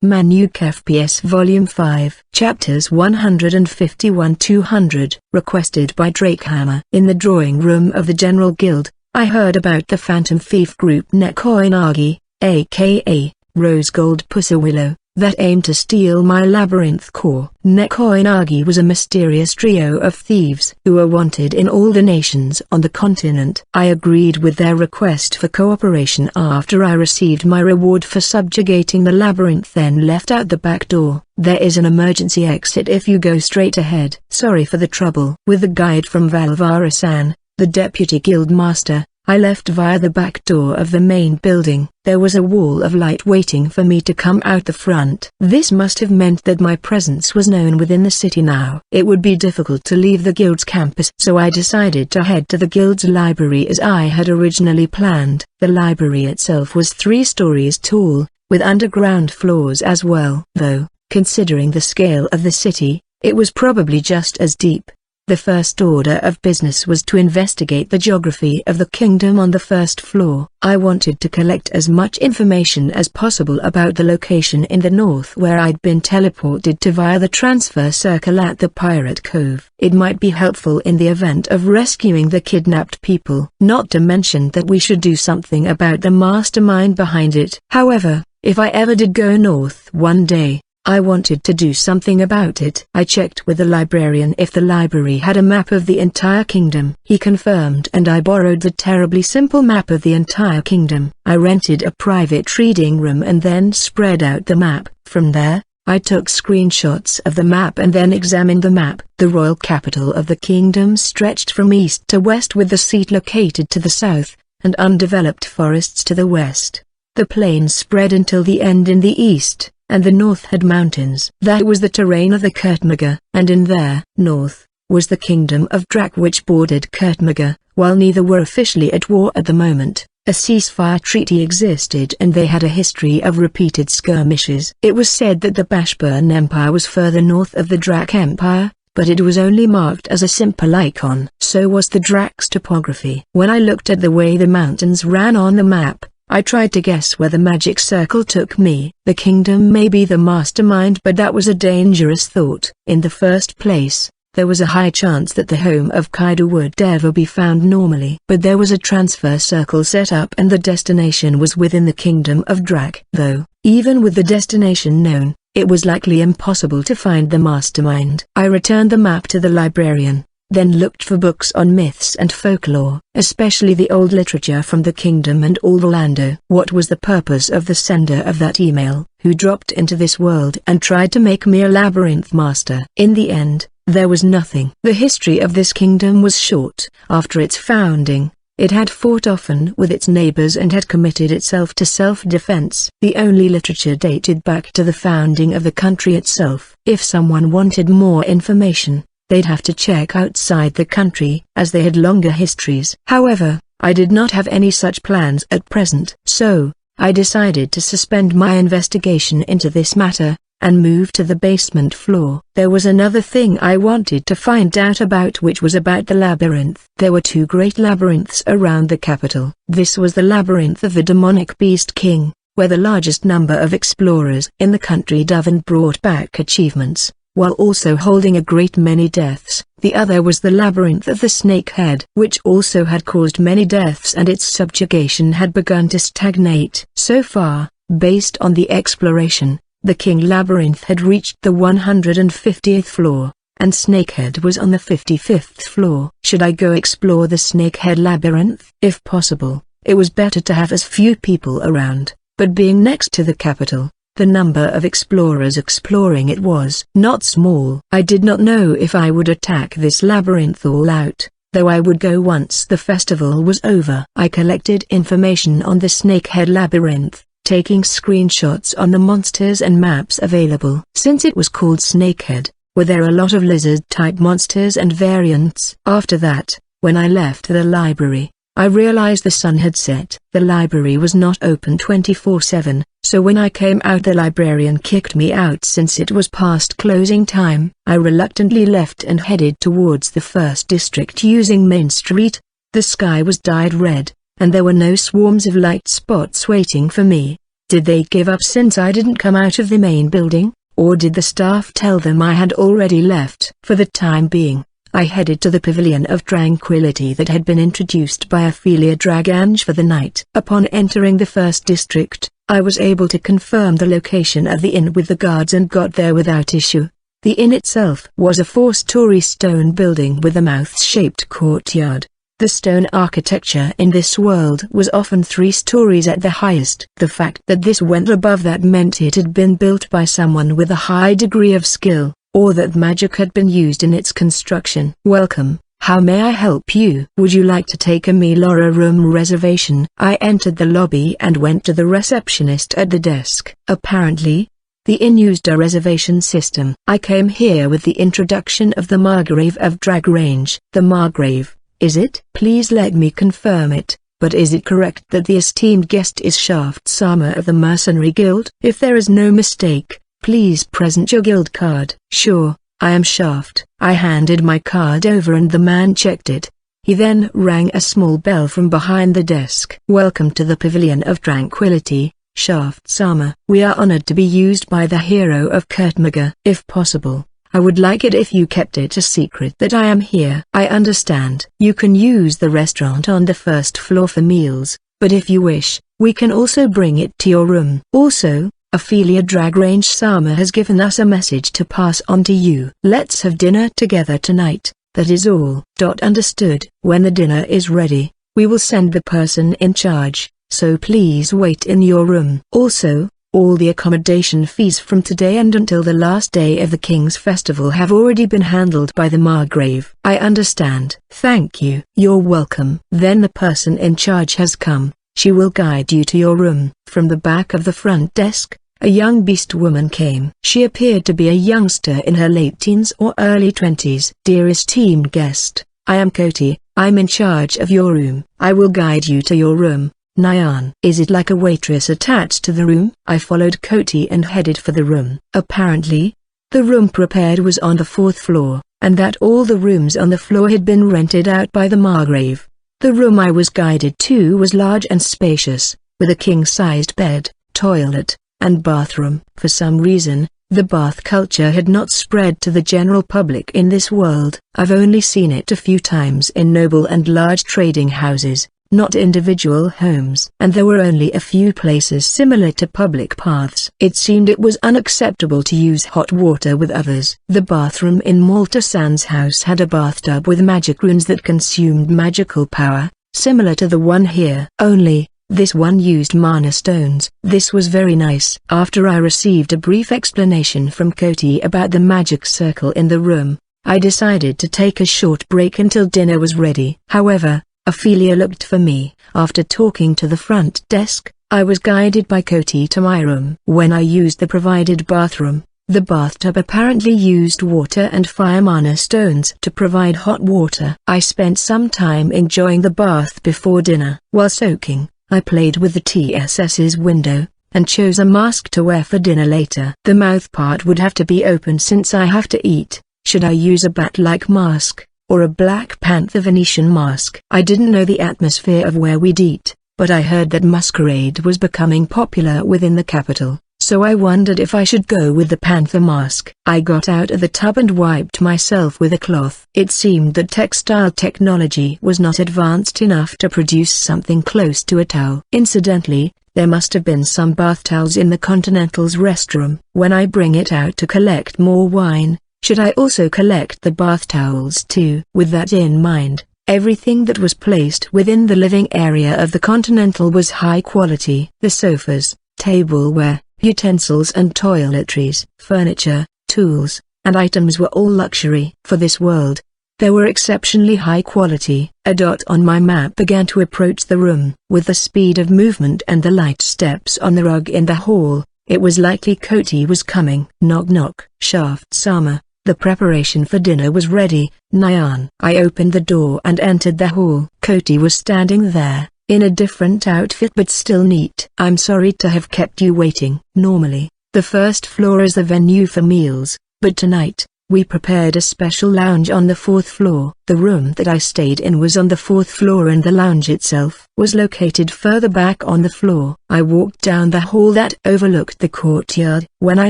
Manuk FPS Volume 5 Chapters 151-200 Requested by Drakehammer. In the drawing room of the General Guild, I heard about the Phantom Thief group Nekoinagi, aka Rose Gold Pusawillow, that aimed to steal my labyrinth core. Nekoinagi was a mysterious trio of thieves who were wanted in all the nations on the continent. I agreed with their request for cooperation after I received my reward for subjugating the labyrinth, then left out the back door. There is an emergency exit if you go straight ahead. Sorry for the trouble. With the guide from Valvara-san, the deputy guild master, I left via the back door of the main building. There was a wall of light waiting for me to come out the front. This must have meant that my presence was known within the city now. It would be difficult to leave the guild's campus, so I decided to head to the guild's library as I had originally planned. The library itself was 3 stories tall, with underground floors as well. Though, considering the scale of the city, it was probably just as deep. The first order of business was to investigate the geography of the kingdom on the first floor. I wanted to collect as much information as possible about the location in the north where I'd been teleported to via the transfer circle at the Pirate Cove. It might be helpful in the event of rescuing the kidnapped people. Not to mention that we should do something about the mastermind behind it. However, if I ever did go north one day, I wanted to do something about it. I checked with the librarian if the library had a map of the entire kingdom. He confirmed, and I borrowed the terribly simple map of the entire kingdom. I rented a private reading room and then spread out the map. From there, I took screenshots of the map and then examined the map. The royal capital of the kingdom stretched from east to west, with the seat located to the south, and undeveloped forests to the west. The plains spread until the end in the east, and the north had mountains. That was the terrain of the Kurtmaga, and in their north was the kingdom of Drak, which bordered Kurtmaga. While neither were officially at war at the moment, a ceasefire treaty existed and they had a history of repeated skirmishes. It was said that the Bashburn Empire was further north of the Drak Empire, but it was only marked as a simple icon. So was the Drak's topography. When I looked at the way the mountains ran on the map, I tried to guess where the magic circle took me. The kingdom may be the mastermind, but that was a dangerous thought. In the first place, there was a high chance that the home of Kaido would never be found normally. But there was a transfer circle set up and the destination was within the kingdom of Drak. Though, even with the destination known, it was likely impossible to find the mastermind. I returned the map to the librarian, then looked for books on myths and folklore, especially the old literature from the kingdom and Orlando. What was the purpose of the sender of that email, who dropped into this world and tried to make me a labyrinth master? In the end, there was nothing. The history of this kingdom was short. After its founding, it had fought often with its neighbors and had committed itself to self-defense. The only literature dated back to the founding of the country itself. If someone wanted more information, they'd have to check outside the country, as they had longer histories. However, I did not have any such plans at present. So, I decided to suspend my investigation into this matter, and move to the basement floor. There was another thing I wanted to find out about, which was about the labyrinth. There were 2 great labyrinths around the capital. This was the labyrinth of the demonic beast king, where the largest number of explorers in the country dove and brought back achievements, while also holding a great many deaths. The other was the labyrinth of the snakehead, which also had caused many deaths, and its subjugation had begun to stagnate. So far, based on the exploration, the King Labyrinth had reached the 150th floor, and Snakehead was on the 55th floor. Should I go explore the Snakehead Labyrinth? If possible, it was better to have as few people around, but being next to the capital, the number of explorers exploring it was not small. I did not know if I would attack this labyrinth all out, though I would go once the festival was over. I collected information on the Snakehead Labyrinth, taking screenshots on the monsters and maps available. Since it was called Snakehead, were there a lot of lizard-type monsters and variants. After that, when I left the library, I realized the sun had set. The library was not open 24/7, so when I came out the librarian kicked me out since it was past closing time. I reluctantly left and headed towards the first district using Main Street. The sky was dyed red, and there were no swarms of light spots waiting for me. Did they give up since I didn't come out of the main building, or did the staff tell them I had already left? For the time being, I headed to the Pavilion of Tranquility that had been introduced by Ophelia Dragange for the night. Upon entering the first district, I was able to confirm the location of the inn with the guards and got there without issue. The inn itself was a 4-story stone building with a mouth-shaped courtyard. The stone architecture in this world was often 3 stories at the highest. The fact that this went above that meant it had been built by someone with a high degree of skill, or that magic had been used in its construction. Welcome, how may I help you? Would you like to take a meal or a room reservation? I entered the lobby and went to the receptionist at the desk. Apparently, the inn used a reservation system. I came here with the introduction of the Margrave of Dragrange. The Margrave, is it? Please let me confirm it, but is it correct that the esteemed guest is Shaft Sama of the Mercenary Guild? If there is no mistake, please present your guild card. Sure, I am Shaft. I handed my card over and the man checked it. He then rang a small bell from behind the desk. Welcome to the Pavilion of Tranquility, Shaft Sama. We are honored to be used by the hero of Kurtmaga. If possible, I would like it if you kept it a secret that I am here. I understand. You can use the restaurant on the first floor for meals, but if you wish, we can also bring it to your room. Also, Ophelia Dragrange Sama has given us a message to pass on to you. Let's have dinner together tonight, that is all. Understood. When the dinner is ready, we will send the person in charge, so please wait in your room. Also, all the accommodation fees from today and until the last day of the King's Festival have already been handled by the Margrave. I understand. Thank you. You're welcome. Then the person in charge has come. She will guide you to your room. From the back of the front desk, a young beast woman came. She appeared to be a youngster in her late teens or early 20s. Dear esteemed guest, I am Koti. I'm in charge of your room. I will guide you to your room. Nyan. Is it like a waitress attached to the room? I followed Koti and headed for the room. Apparently, the room prepared was on the 4th floor, and that all the rooms on the floor had been rented out by the Margrave. The room I was guided to was large and spacious, with a king-sized bed, toilet, and bathroom. For some reason, the bath culture had not spread to the general public in this world. I've only seen it a few times in noble and large trading houses, not individual homes. And there were only a few places similar to public baths. It seemed it was unacceptable to use hot water with others. The bathroom in Malta-san's house had a bathtub with magic runes that consumed magical power, similar to the one here. Only, this one used mana stones. This was very nice. After I received a brief explanation from Koti about the magic circle in the room, I decided to take a short break until dinner was ready. However, Ophelia looked for me. After talking to the front desk, I was guided by Koti to my room. When I used the provided bathroom, the bathtub apparently used water and fire mana stones to provide hot water. I spent some time enjoying the bath before dinner. While soaking, I played with the TSS's window, and chose a mask to wear for dinner later. The mouth part would have to be open since I have to eat. Should I use a bat-like mask, or a Black Panther Venetian mask? I didn't know the atmosphere of where we'd eat, but I heard that masquerade was becoming popular within the capital, so I wondered if I should go with the panther mask. I got out of the tub and wiped myself with a cloth. It seemed that textile technology was not advanced enough to produce something close to a towel. Incidentally, there must have been some bath towels in the Continental's restroom. When I bring it out to collect more wine, should I also collect the bath towels too? With that in mind, everything that was placed within the living area of the Continental was high quality. The sofas, tableware, utensils and toiletries, furniture, tools, and items were all luxury. For this world, they were exceptionally high quality. A dot on my map began to approach the room. With the speed of movement and the light steps on the rug in the hall, it was likely Koti was coming. Knock knock. Shaft Sama. The preparation for dinner was ready, Nyan. I opened the door and entered the hall. Koti was standing there, in a different outfit but still neat. I'm sorry to have kept you waiting. Normally, the first floor is the venue for meals, but tonight, We prepared a special lounge on the 4th floor. The room that I stayed in was on the 4th floor and the lounge itself was located further back on the floor. I walked down the hall that overlooked the courtyard. When I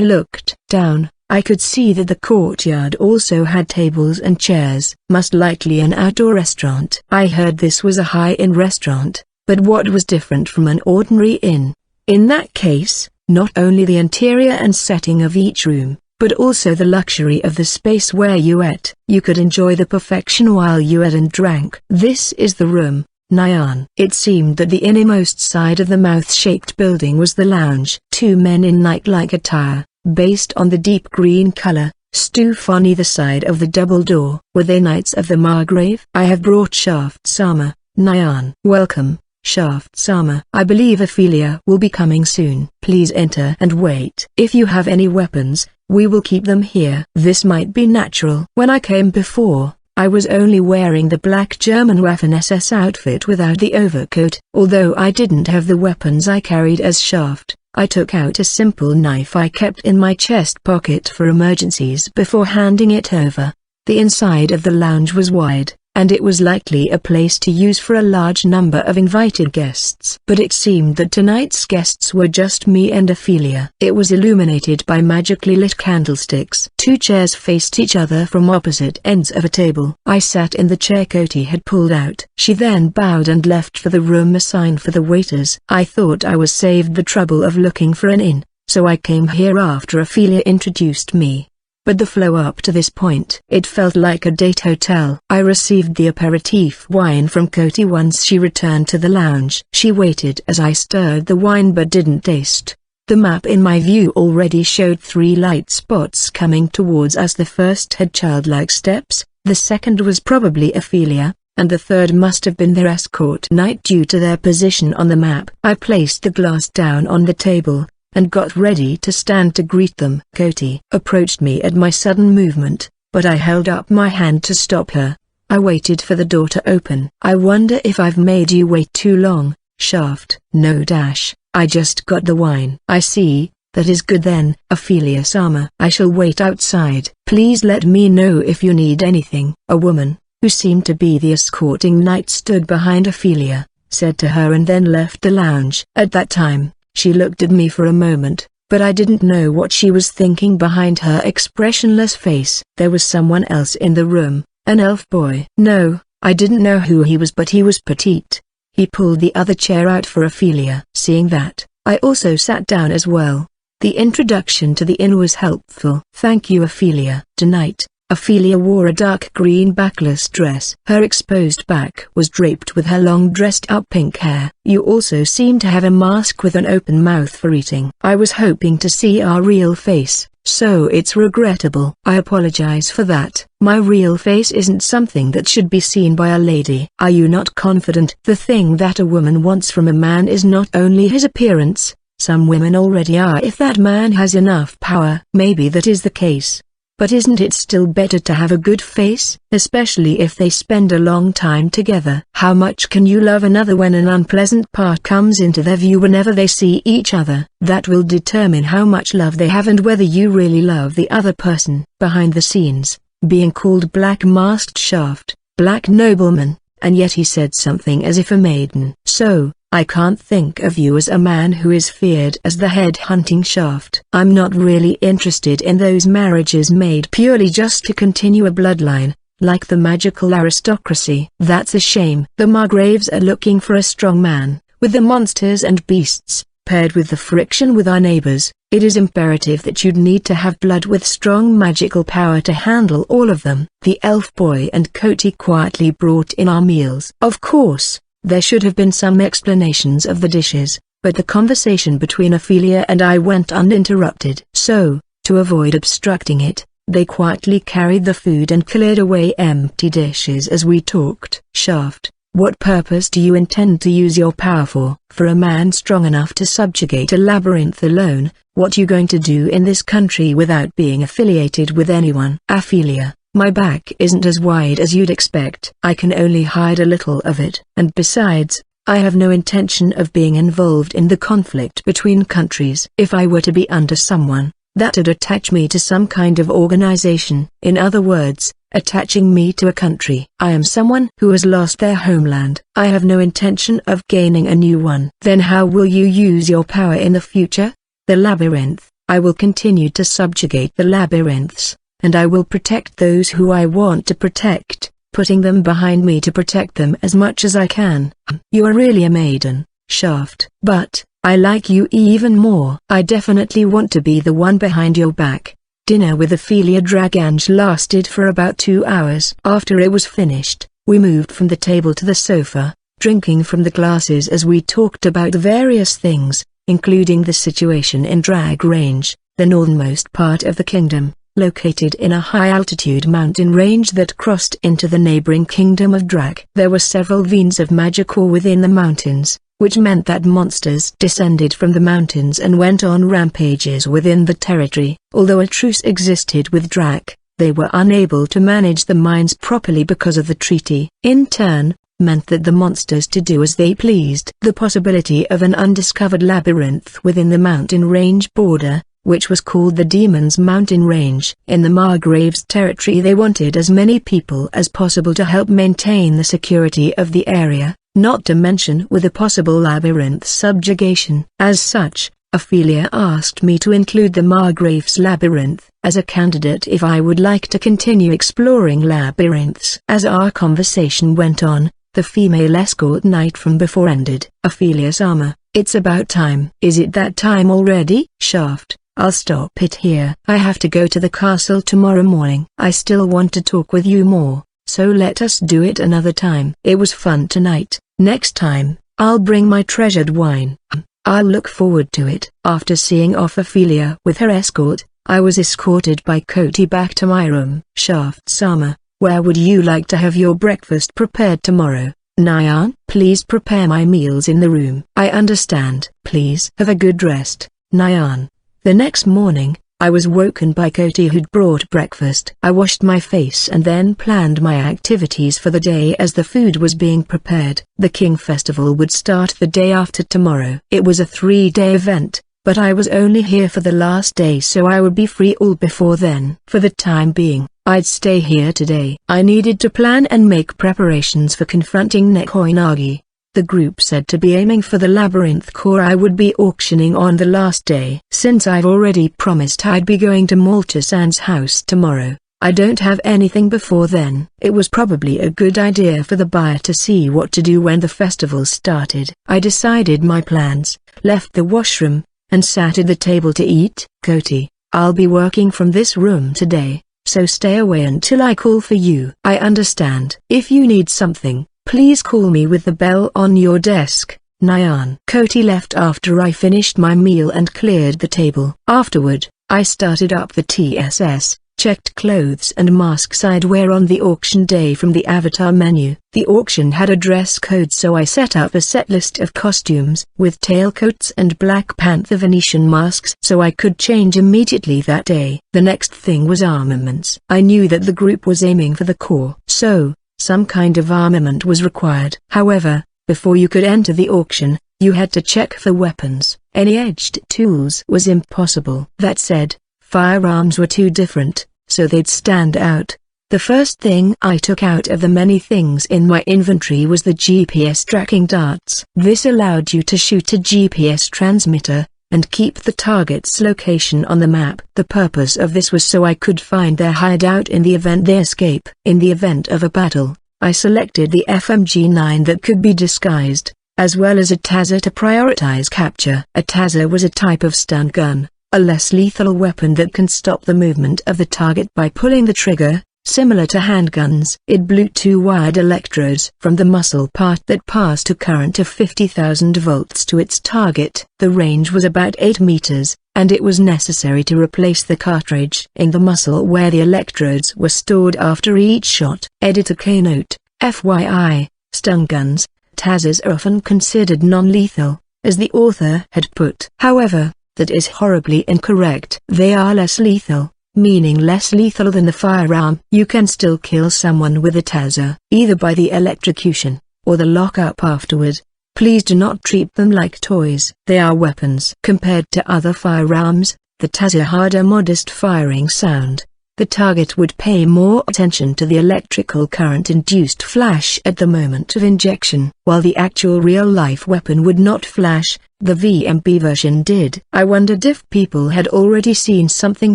looked down, I could see that the courtyard also had tables and chairs, most likely an outdoor restaurant. I heard this was a high-end restaurant, but what was different from an ordinary inn? In that case, not only the interior and setting of each room, but also the luxury of the space where you ate. You could enjoy the perfection while you ate and drank. This is the room, Nyan. It seemed that the innermost side of the mouth-shaped building was the lounge. Two men in night-like attire, based on the deep green color, stood on either side of the double door. Were they knights of the Margrave? I have brought Shaft Sama, Nyan. Welcome, Shaft Sama. I believe Ophelia will be coming soon. Please enter and wait. If you have any weapons, we will keep them here. This might be natural. When I came before, I was only wearing the black German Waffen-SS outfit without the overcoat. Although I didn't have the weapons I carried as Shaft, I took out a simple knife I kept in my chest pocket for emergencies before handing it over. The inside of the lounge was wide, and it was likely a place to use for a large number of invited guests. But it seemed that tonight's guests were just me and Ophelia. It was illuminated by magically lit candlesticks. Two chairs faced each other from opposite ends of a table. I sat in the chair Coty had pulled out. She then bowed and left for the room assigned for the waiters. I thought I was saved the trouble of looking for an inn, so I came here after Ophelia introduced me. But the flow up to this point, it felt like a date hotel. I received the aperitif wine from Coty once she returned to the lounge. She waited as I stirred the wine but didn't taste. The map in my view already showed 3 light spots coming towards us. The first had childlike steps, the second was probably Ophelia, and the third must have been their escort knight due to their position on the map. I placed the glass down on the table, and got ready to stand to greet them. Coty approached me at my sudden movement, but I held up my hand to stop her. I waited for the door to open. I wonder if I've made you wait too long, Shaft. No dash, I just got the wine. I see, that is good then, Ophelia Sama. I shall wait outside. Please let me know if you need anything. A woman, who seemed to be the escorting knight stood behind Ophelia, said to her and then left the lounge. At that time, she looked at me for a moment, but I didn't know what she was thinking behind her expressionless face. There was someone else in the room, an elf boy. No, I didn't know who he was, but he was petite. He pulled the other chair out for Ophelia. Seeing that, I also sat down as well. The introduction to the inn was helpful. Thank you, Ophelia. Tonight, Ophelia wore a dark green backless dress. Her exposed back was draped with her long dressed-up pink hair. You also seem to have a mask with an open mouth for eating. I was hoping to see our real face, so it's regrettable. I apologize for that. My real face isn't something that should be seen by a lady. Are you not confident? The thing that a woman wants from a man is not only his appearance. Some women already are if that man has enough power. Maybe that is the case. But isn't it still better to have a good face, especially if they spend a long time together? How much can you love another when an unpleasant part comes into their view whenever they see each other? That will determine how much love they have and whether you really love the other person. Behind the scenes, being called Black Masked Shaft, Black Nobleman, and yet he said something as if a maiden. So, I can't think of you as a man who is feared as the head-hunting Shaft. I'm not really interested in those marriages made purely just to continue a bloodline, like the magical aristocracy. That's a shame. The Margraves are looking for a strong man. With the monsters and beasts, paired with the friction with our neighbors, it is imperative that you'd need to have blood with strong magical power to handle all of them. The elf boy and Coty quietly brought in our meals. Of course, there should have been some explanations of the dishes, but the conversation between Ophelia and I went uninterrupted. So, to avoid obstructing it, they quietly carried the food and cleared away empty dishes as we talked. Shaft, what purpose do you intend to use your power for? For a man strong enough to subjugate a labyrinth alone, what you going to do in this country without being affiliated with anyone? Ophelia, my back isn't as wide as you'd expect. I can only hide a little of it. And besides, I have no intention of being involved in the conflict between countries. If I were to be under someone, That'd attach me to some kind of organization. In other words, attaching me to a country. I am someone who has lost their homeland. I have no intention of gaining a new one. Then how will you use your power in the future? The labyrinth. I will continue to subjugate the labyrinths, and I will protect those who I want to protect, putting them behind me to protect them as much as I can. You are really a maiden, Shaft. But I like you even more. I definitely want to be the one behind your back. Dinner with Ophelia Dragange lasted for about 2 hours. After it was finished, we moved from the table to the sofa, drinking from the glasses as we talked about various things, including the situation in Drag Range, the northernmost part of the kingdom, located in a high-altitude mountain range that crossed into the neighboring kingdom of Drag. There were several veins of magic ore within the mountains, which meant that monsters descended from the mountains and went on rampages within the territory. Although a truce existed with Drak, they were unable to manage the mines properly because of the treaty. In turn, meant that the monsters to do as they pleased. The possibility of an undiscovered labyrinth within the mountain range border, which was called the Demon's Mountain Range. In the Margrave's territory they wanted as many people as possible to help maintain the security of the area, not to mention with a possible labyrinth subjugation. As such, Ophelia asked me to include the Margrave's labyrinth as a candidate if I would like to continue exploring labyrinths. As our conversation went on, the female escort night from before ended. Ophelia's armor, it's about time. Is it that time already? Shaft, I'll stop it here. I have to go to the castle tomorrow morning. I still want to talk with you more, so let us do it another time. It was fun tonight. Next time, I'll bring my treasured wine. I'll look forward to it. After seeing off Ophelia with her escort, I was escorted by Cody back to my room. Shaft's armor, where would you like to have your breakfast prepared tomorrow? Nyan? Please prepare my meals in the room. I understand. Please have a good rest, Nyan. The next morning, I was woken by Cody who'd brought breakfast. I washed my face and then planned my activities for the day as the food was being prepared. The King Festival would start the day after tomorrow. It was a 3-day event, but I was only here for the last day so I would be free all before then. For the time being, I'd stay here today. I needed to plan and make preparations for confronting Nekoinagi. The group said to be aiming for the labyrinth core I would be auctioning on the last day. Since I've already promised I'd be going to Malta-san's house tomorrow, I don't have anything before then. It was probably a good idea for the buyer to see what to do when the festival started. I decided my plans, left the washroom, and sat at the table to eat. Cody, I'll be working from this room today, so stay away until I call for you. I understand. If you need something, please call me with the bell on your desk, Nyan. Cody left after I finished my meal and cleared the table. Afterward, I started up the TSS, checked clothes and masks I'd wear on the auction day from the avatar menu. The auction had a dress code so I set up a set list of costumes with tailcoats and Black Panther Venetian masks so I could change immediately that day. The next thing was armaments. I knew that the group was aiming for the core, so some kind of armament was required. However, before you could enter the auction, you had to check for weapons. Any edged tools was impossible. That said, firearms were too different, so they'd stand out. The first thing I took out of the many things in my inventory was the GPS tracking darts. This allowed you to shoot a GPS transmitter, and keep the target's location on the map. The purpose of this was so I could find their hideout in the event they escape. In the event of a battle, I selected the FMG-9 that could be disguised, as well as a Taser to prioritize capture. A Taser was a type of stun gun, a less lethal weapon that can stop the movement of the target by pulling the trigger, similar to handguns. It blew 2 wired electrodes from the muscle part that passed a current of 50,000 volts to its target. The range was about 8 meters, and it was necessary to replace the cartridge in the muscle where the electrodes were stored after each shot. Editor K-Note, FYI, stun guns, Tasers are often considered non-lethal, as the author had put. However, that is horribly incorrect. They are less lethal, meaning less lethal than the firearm. You can still kill someone with a Taser, either by the electrocution, or the lockup afterward. Please do not treat them like toys. They are weapons. Compared to other firearms, The taser had a modest firing sound. The target would pay more attention to the electrical current-induced flash at the moment of injection. While the actual real-life weapon would not flash, the VMB version did. I wondered if people had already seen something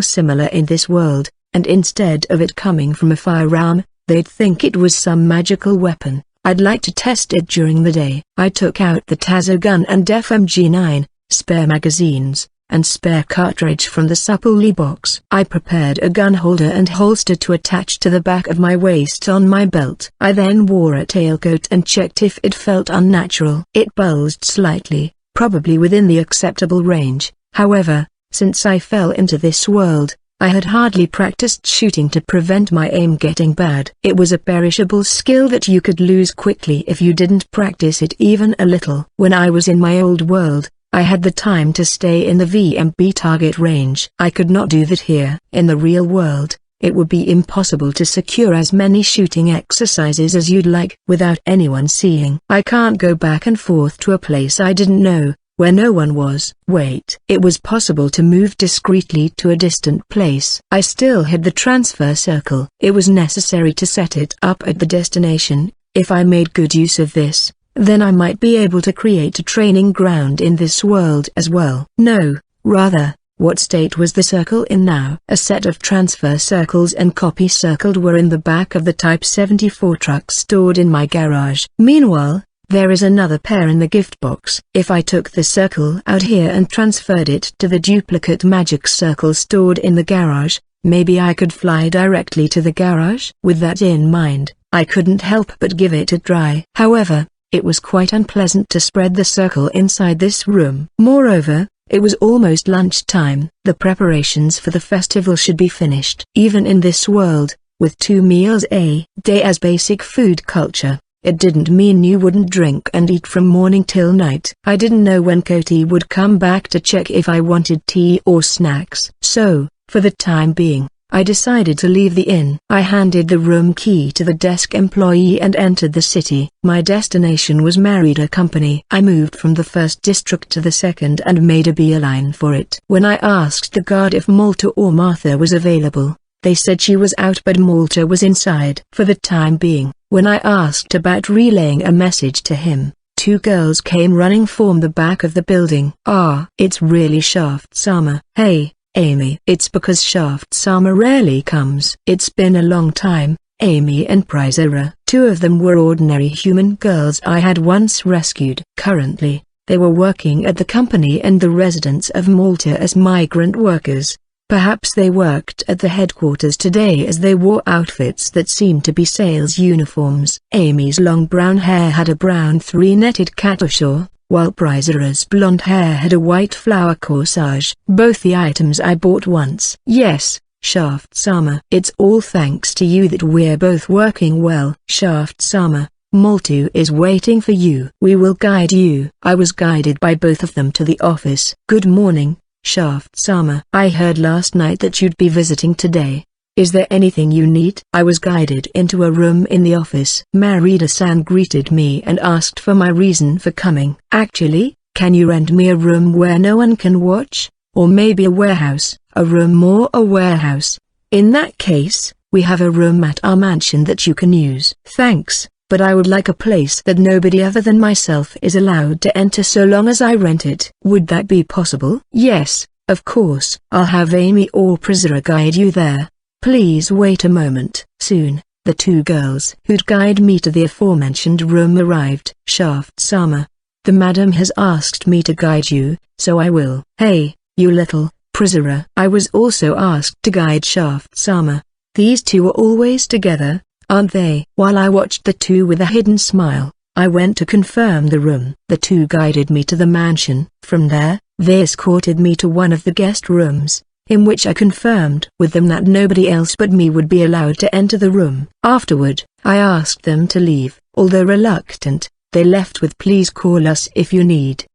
similar in this world, and instead of it coming from a firearm, they'd think it was some magical weapon. I'd like to test it during the day. I took out the taser gun and FMG9, spare magazines, and spare cartridge from the supply box. I prepared a gun holder and holster to attach to the back of my waist on my belt. I then wore a tailcoat and checked if it felt unnatural. It bulged slightly, probably within the acceptable range. However, since I fell into this world, I had hardly practiced shooting to prevent my aim getting bad. It was a perishable skill that you could lose quickly if you didn't practice it even a little. When I was in my old world, I had the time to stay in the VMB target range. I could not do that here. In the real world, it would be impossible to secure as many shooting exercises as you'd like without anyone seeing. I can't go back and forth to a place I didn't know, where no one was. Wait. It was possible to move discreetly to a distant place. I still had the transfer circle. It was necessary to set it up at the destination. If I made good use of this, then I might be able to create a training ground in this world as well. No, rather, what state was the circle in now? A set of transfer circles and copy circled were in the back of the Type 74 truck stored in my garage. Meanwhile, there is another pair in the gift box. If I took the circle out here and transferred it to the duplicate magic circle stored in the garage, maybe I could fly directly to the garage? With that in mind, I couldn't help but give it a try. However, it was quite unpleasant to spread the circle inside this room. Moreover, it was almost lunchtime. The preparations for the festival should be finished. Even in this world, with 2 meals a day as basic food culture, it didn't mean you wouldn't drink and eat from morning till night. I didn't know when Cody would come back to check if I wanted tea or snacks. So, for the time being, I decided to leave the inn. I handed the room key to the desk employee and entered the city. My destination was Merida Company. I moved from the first district to the second and made a beeline for it. When I asked the guard if Malta or Martha was available, they said she was out but Malta was inside. For the time being, when I asked about relaying a message to him, 2 girls came running from the back of the building. Ah, it's really Shaft-sama. Hey, Amy. It's because Shaft-sama rarely comes. It's been a long time, Amy and Prizera. 2 of them were ordinary human girls I had once rescued. Currently, they were working at the company and the residents of Malta as migrant workers. Perhaps they worked at the headquarters today as they wore outfits that seemed to be sales uniforms. Amy's long brown hair had a brown 3-netted catushaw, while Prizera's blonde hair had a white flower corsage. Both the items I bought once. Yes, Shaft-sama. It's all thanks to you that we're both working well. Shaft-sama, Maltu is waiting for you. We will guide you. I was guided by both of them to the office. Good morning, Shaft-sama. I heard last night that you'd be visiting today. Is there anything you need? I was guided into a room in the office. Marida-san greeted me and asked for my reason for coming. Actually, can you rent me a room where no one can watch? Or maybe a warehouse, a room or a warehouse? In that case, we have a room at our mansion that you can use. Thanks, but I would like a place that nobody other than myself is allowed to enter so long as I rent it. Would that be possible? Yes, of course. I'll have Amy or Prizera guide you there. Please wait a moment. Soon, the 2 girls who'd guide me to the aforementioned room arrived. Shaft-sama, the madam has asked me to guide you, so I will. Hey, you little, Prizera. I was also asked to guide Shaft-sama. These 2 are always together, aren't they? While I watched the 2 with a hidden smile, I went to confirm the room. The 2 guided me to the mansion. From there, they escorted me to one of the guest rooms, in which I confirmed with them that nobody else but me would be allowed to enter the room. Afterward, I asked them to leave. Although reluctant, they left with "Please call us if you need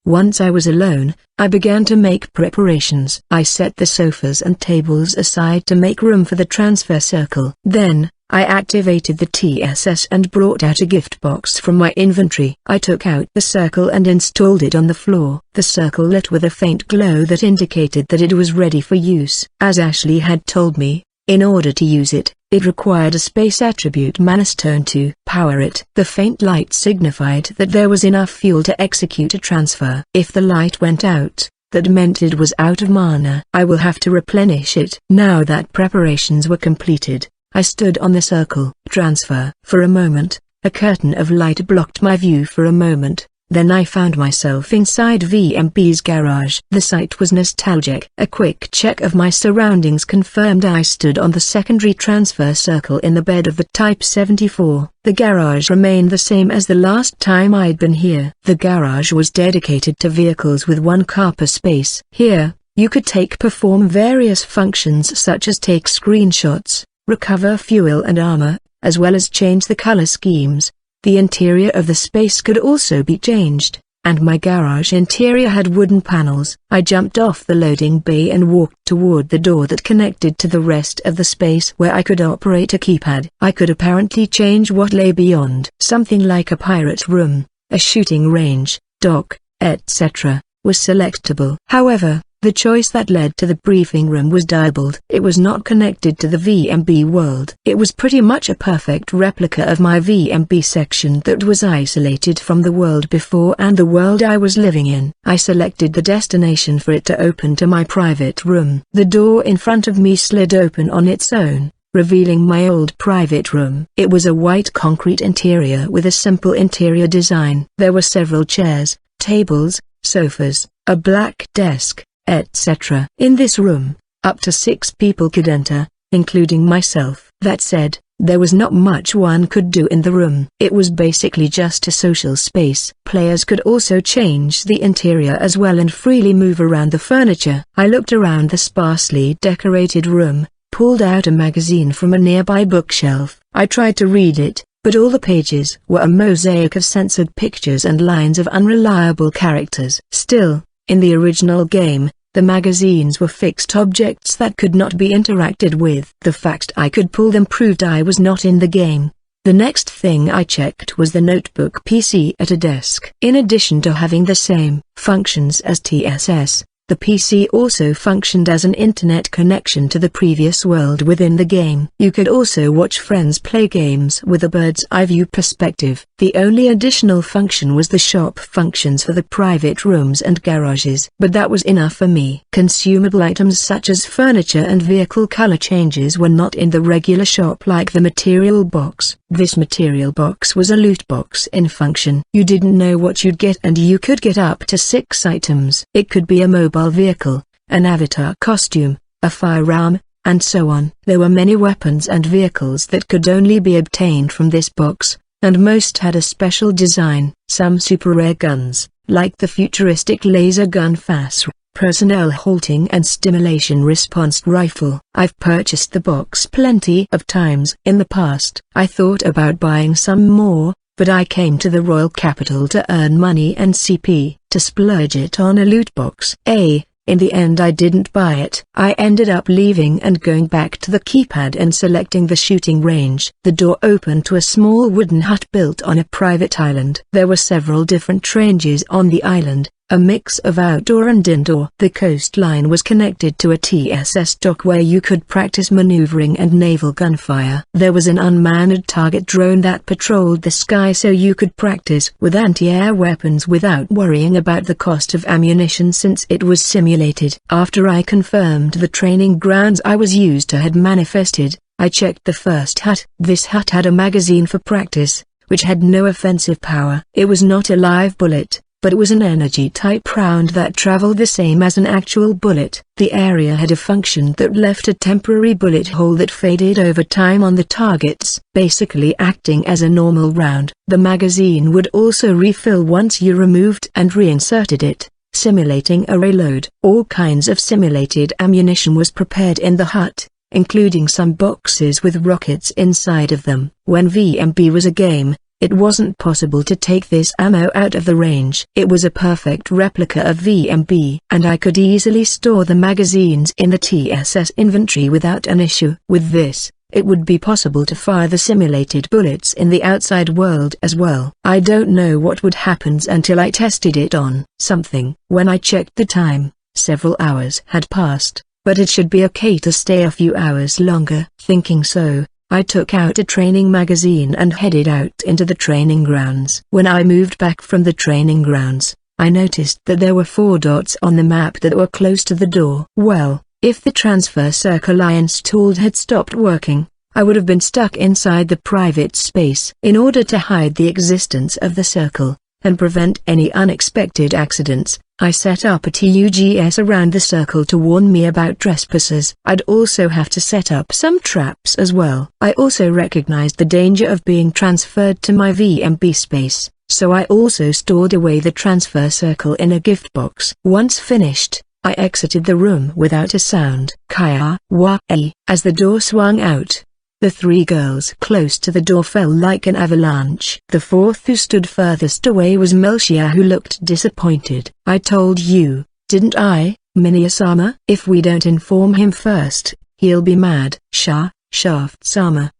Once I was alone, I began to make preparations. I set the sofas and tables aside to make room for the transfer circle. Then, I activated the TSS and brought out a gift box from my inventory. I took out the circle and installed it on the floor. The circle lit with a faint glow that indicated that it was ready for use. As Ashley had told me, in order to use it, it required a space attribute mana stone to power it. The faint light signified that there was enough fuel to execute a transfer. If the light went out, that meant it was out of mana. I will have to replenish it. Now that preparations were completed, I stood on the circle. Transfer. For a moment, a curtain of light blocked my view for a moment. Then I found myself inside VMB's garage. The sight was nostalgic. A quick check of my surroundings confirmed I stood on the secondary transfer circle in the bed of the Type 74. The garage remained the same as the last time I'd been here. The garage was dedicated to vehicles with 1 car per space. Here, you could perform various functions such as take screenshots, recover fuel and armor, as well as change the color schemes. The interior of the space could also be changed, and my garage interior had wooden panels. I jumped off the loading bay and walked toward the door that connected to the rest of the space where I could operate a keypad. I could apparently change what lay beyond. Something like a pirate room, a shooting range, dock, etc., was selectable. However, the choice that led to the briefing room was disabled. It was not connected to the VMB world. It was pretty much a perfect replica of my VMB section that was isolated from the world before and the world I was living in. I selected the destination for it to open to my private room. The door in front of me slid open on its own, revealing my old private room. It was a white concrete interior with a simple interior design. There were several chairs, tables, sofas, a black desk, etc. In this room, up to 6 people could enter, including myself. That said, there was not much one could do in the room. It was basically just a social space. Players could also change the interior as well and freely move around the furniture. I looked around the sparsely decorated room, pulled out a magazine from a nearby bookshelf. I tried to read it, but all the pages were a mosaic of censored pictures and lines of unreliable characters. Still, in the original game, the magazines were fixed objects that could not be interacted with. The fact I could pull them proved I was not in the game. The next thing I checked was the notebook PC at a desk. In addition to having the same functions as TSS, the PC also functioned as an internet connection to the previous world within the game. You could also watch friends play games with a bird's eye view perspective. The only additional function was the shop functions for the private rooms and garages. But that was enough for me. Consumable items such as furniture and vehicle color changes were not in the regular shop like the material box. This material box was a loot box in function. You didn't know what you'd get and you could get up to 6 items. It could be a mobile vehicle, an avatar costume, a firearm, and so on. There were many weapons and vehicles that could only be obtained from this box, and most had a special design. Some super rare guns, like the futuristic laser gun FAS, personnel halting and stimulation response rifle. I've purchased the box plenty of times in the past. I thought about buying some more, but I came to the royal capital to earn money and CP, to splurge it on a loot box. In the end I didn't buy it. I ended up leaving and going back to the keypad and selecting the shooting range. The door opened to a small wooden hut built on a private island. There were several different ranges on the island, a mix of outdoor and indoor. The coastline was connected to a TSS dock where you could practice maneuvering and naval gunfire. There was an unmanned target drone that patrolled the sky so you could practice with anti-air weapons without worrying about the cost of ammunition since it was simulated. After I confirmed the training grounds I was used to had manifested, I checked the first hut. This hut had a magazine for practice, which had no offensive power. It was not a live bullet, but it was an energy-type round that traveled the same as an actual bullet. The area had a function that left a temporary bullet hole that faded over time on the targets, basically acting as a normal round. The magazine would also refill once you removed and reinserted it, simulating a reload. All kinds of simulated ammunition was prepared in the hut, including some boxes with rockets inside of them. When VMB was a game, It wasn't possible to take this ammo out of the range. It was a perfect replica of VMB, and I could easily store the magazines in the TSS inventory without an issue. With this, it would be possible to fire the simulated bullets in the outside world as well. I don't know what would happen until I tested it on something. When I checked the time, several hours had passed, but it should be okay to stay a few hours longer. Thinking so, I took out a training magazine and headed out into the training grounds. When I moved back from the training grounds, I noticed that there were 4 dots on the map that were close to the door. Well, if the transfer circle I installed had stopped working, I would have been stuck inside the private space. In order to hide the existence of the circle, and prevent any unexpected accidents, I set up a TUGS around the circle to warn me about trespassers. I'd also have to set up some traps as well. I also recognized the danger of being transferred to my VMB space, so I also stored away the transfer circle in a gift box. Once finished, I exited the room without a sound. As the door swung out, the 3 girls close to the door fell like an avalanche. The 4th who stood furthest away was Melchia, who looked disappointed. I told you, didn't I, Minia-sama? If we don't inform him first, he'll be mad. Shaft-sama.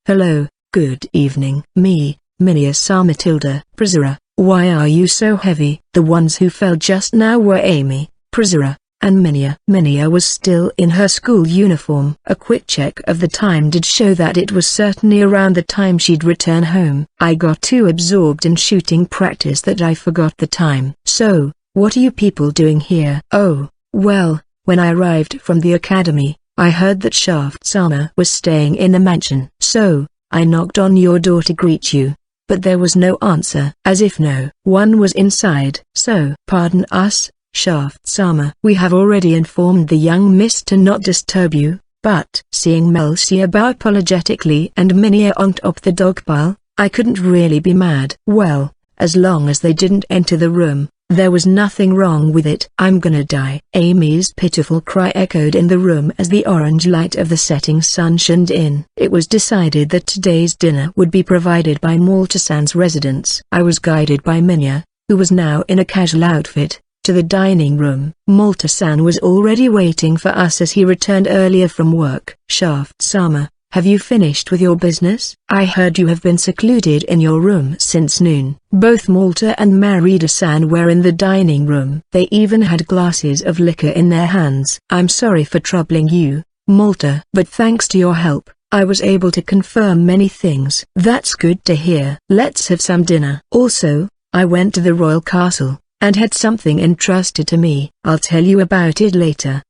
Hello, good evening. Me, Minia-sama tilde. Prisera, why are you so heavy? The ones who fell just now were Amy, Prisera, and Minia. Minia was still in her school uniform. A quick check of the time did show that it was certainly around the time she'd return home. I got too absorbed in shooting practice that I forgot the time. So, what are you people doing here? Oh, well, when I arrived from the academy, I heard that Shaft-sama was staying in the mansion. So, I knocked on your door to greet you, but there was no answer. As if no one was inside. So, pardon us, Shaft-sama. We have already informed the young miss to not disturb you, but seeing Melchia bow apologetically and Minia on top the dog pile, I couldn't really be mad. Well, as long as they didn't enter the room, there was nothing wrong with it. I'm gonna die. Amy's pitiful cry echoed in the room as the orange light of the setting sun shined in. It was decided that today's dinner would be provided by Malta-san's residence. I was guided by Minia, who was now in a casual outfit, to the dining room. Malta-san was already waiting for us as he returned earlier from work. Shaft-sama, have you finished with your business? I heard you have been secluded in your room since noon. Both Malta and Marida-san were in the dining room. They even had glasses of liquor in their hands. I'm sorry for troubling you, Malta, but thanks to your help, I was able to confirm many things. That's good to hear. Let's have some dinner. Also, I went to the royal castle and had something entrusted to me. I'll tell you about it later.